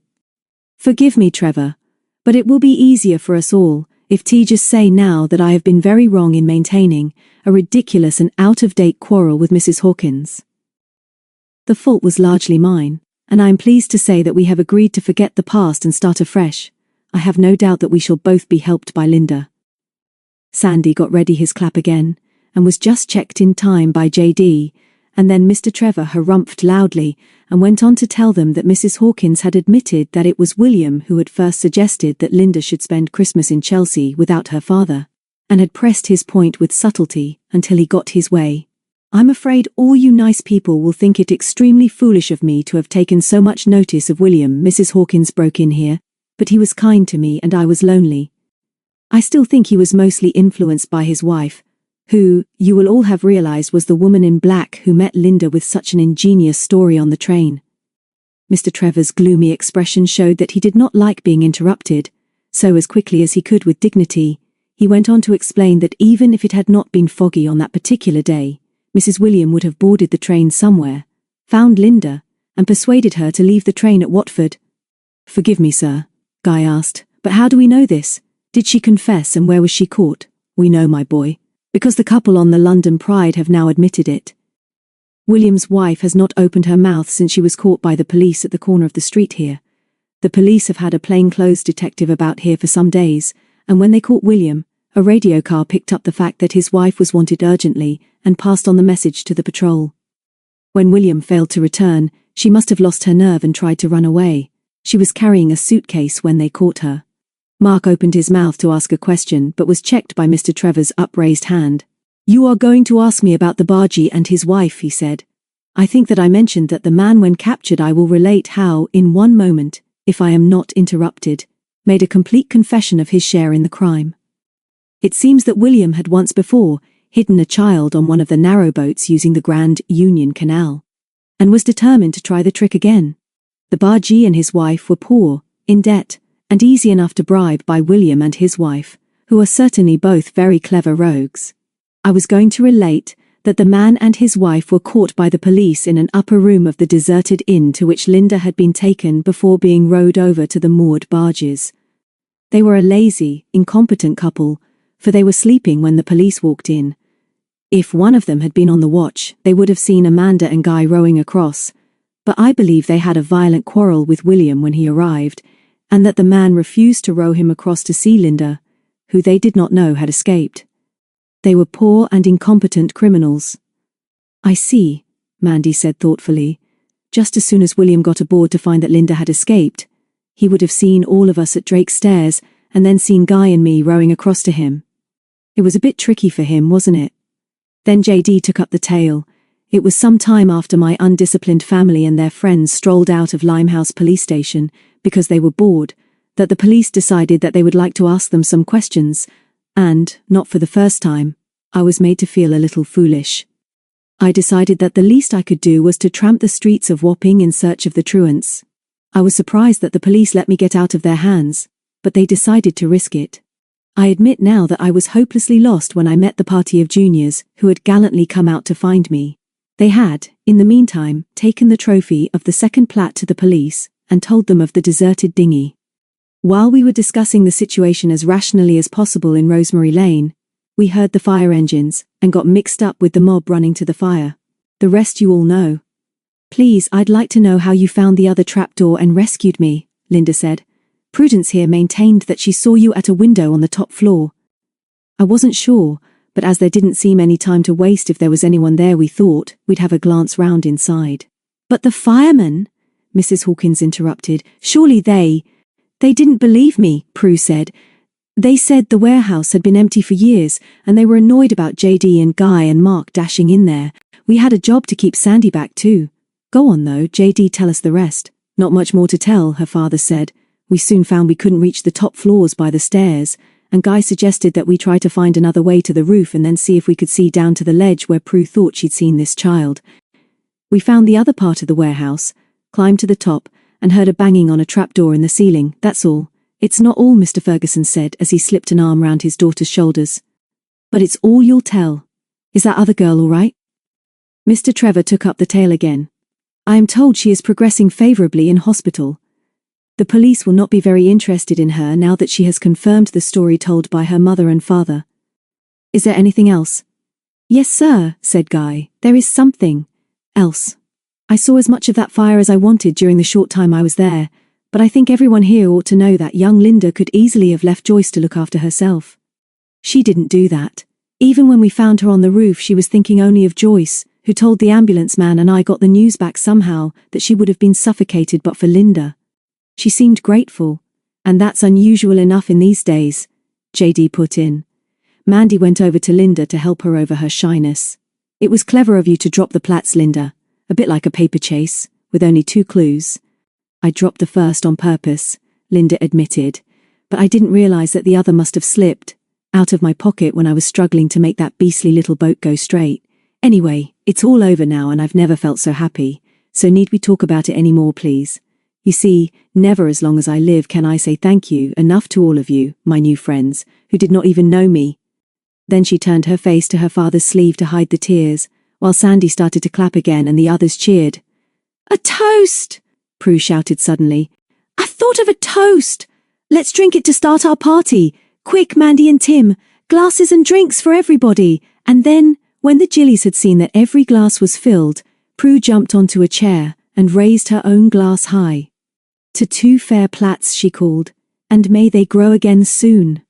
"Forgive me, Trevor, but it will be easier for us all if T just say now that I have been very wrong in maintaining a ridiculous and out-of-date quarrel with Mrs. Hawkins. The fault was largely mine, and I am pleased to say that we have agreed to forget the past and start afresh. I have no doubt that we shall both be helped by Linda." Sandy got ready his clap again, and was just checked in time by JD, and then Mr. Trevor harumphed loudly and went on to tell them that Mrs. Hawkins had admitted that it was William who had first suggested that Linda should spend Christmas in Chelsea without her father, and had pressed his point with subtlety until he got his way. "I'm afraid all you nice people will think it extremely foolish of me to have taken so much notice of William," Mrs. Hawkins broke in here, "but he was kind to me and I was lonely. I still think he was mostly influenced by his wife, who, you will all have realized, was the woman in black who met Linda with such an ingenious story on the train." Mr. Trevor's gloomy expression showed that he did not like being interrupted, so as quickly as he could with dignity, he went on to explain that even if it had not been foggy on that particular day, Mrs. William would have boarded the train somewhere, found Linda, and persuaded her to leave the train at Watford. "Forgive me, sir," Guy asked, "but how do we know this? Did she confess, and where was she caught?" "We know, my boy, because the couple on the London Pride have now admitted it. William's wife has not opened her mouth since she was caught by the police at the corner of the street here. The police have had a plainclothes detective about here for some days, and when they caught William, a radio car picked up the fact that his wife was wanted urgently and passed on the message to the patrol. When William failed to return, she must have lost her nerve and tried to run away. She was carrying a suitcase when they caught her." Mark opened his mouth to ask a question but was checked by Mr. Trevor's upraised hand. "You are going to ask me about the bargee and his wife," he said. "I think that I mentioned that the man, when captured, I will relate how, in one moment, if I am not interrupted, made a complete confession of his share in the crime. It seems that William had once before hidden a child on one of the narrowboats using the Grand Union Canal, and was determined to try the trick again. The bargee and his wife were poor, in debt, and easy enough to bribe by William and his wife, who are certainly both very clever rogues. I was going to relate that the man and his wife were caught by the police in an upper room of the deserted inn to which Linda had been taken before being rowed over to the moored barges. They were a lazy, incompetent couple, for they were sleeping when the police walked in. If one of them had been on the watch, they would have seen Amanda and Guy rowing across, but I believe they had a violent quarrel with William when he arrived, and that the man refused to row him across to see Linda, who they did not know had escaped. They were poor and incompetent criminals." "I see," Mandy said thoughtfully. "Just as soon as William got aboard to find that Linda had escaped, he would have seen all of us at Drake's Stairs and then seen Guy and me rowing across to him. It was a bit tricky for him, wasn't it?" Then JD took up the tale. "It was some time after my undisciplined family and their friends strolled out of Limehouse police station because they were bored, that the police decided that they would like to ask them some questions, and, not for the first time, I was made to feel a little foolish. I decided that the least I could do was to tramp the streets of Wapping in search of the truants. I was surprised that the police let me get out of their hands, but they decided to risk it. I admit now that I was hopelessly lost when I met the party of juniors who had gallantly come out to find me. They had, in the meantime, taken the trophy of the second plat to the police and told them of the deserted dinghy. While we were discussing the situation as rationally as possible in Rosemary Lane, we heard the fire engines and got mixed up with the mob running to the fire. The rest you all know." "Please, I'd like to know how you found the other trapdoor and rescued me," Linda said. "Prudence here maintained that she saw you at a window on the top floor. I wasn't sure, but as there didn't seem any time to waste if there was anyone there, we thought we'd have a glance round inside." "But the firemen," Mrs. Hawkins interrupted. "Surely they didn't believe me," Prue said. "They said the warehouse had been empty for years, and they were annoyed about JD and Guy and Mark dashing in there. We had a job to keep Sandy back too. Go on though, JD, tell us the rest." "Not much more to tell," her father said. "We soon found we couldn't reach the top floors by the stairs, and Guy suggested that we try to find another way to the roof and then see if we could see down to the ledge where Prue thought she'd seen this child. We found the other part of the warehouse, climbed to the top, and heard a banging on a trapdoor in the ceiling, that's all." "It's not all," Mr. Ferguson said as he slipped an arm round his daughter's shoulders. "But it's all you'll tell. Is that other girl all right?" Mr. Trevor took up the tale again. "I am told she is progressing favourably in hospital. The police will not be very interested in her now that she has confirmed the story told by her mother and father. Is there anything else?" "Yes, sir," said Guy. "There is something else. I saw as much of that fire as I wanted during the short time I was there, but I think everyone here ought to know that young Linda could easily have left Joyce to look after herself. She didn't do that. Even when we found her on the roof, she was thinking only of Joyce, who told the ambulance man, and I got the news back somehow that she would have been suffocated but for Linda. She seemed grateful, and that's unusual enough in these days, JD put in. Mandy went over to Linda to help her over her shyness. It was clever of you to drop the plats, Linda, a bit like a paper chase, with only 2 clues. I dropped the first on purpose, Linda admitted, but I didn't realize that the other must have slipped out of my pocket when I was struggling to make that beastly little boat go straight. Anyway, it's all over now and I've never felt so happy, so need we talk about it any more, please? You see, never as long as I live can I say thank you enough to all of you, my new friends, who did not even know me. Then she turned her face to her father's sleeve to hide the tears, while Sandy started to clap again and the others cheered. A toast! Prue shouted suddenly. I thought of a toast! Let's drink it to start our party. Quick, Mandy and Tim, glasses and drinks for everybody. And then, when the Jillies had seen that every glass was filled, Prue jumped onto a chair and raised her own glass high. To 2 fair plats, she called, and may they grow again soon.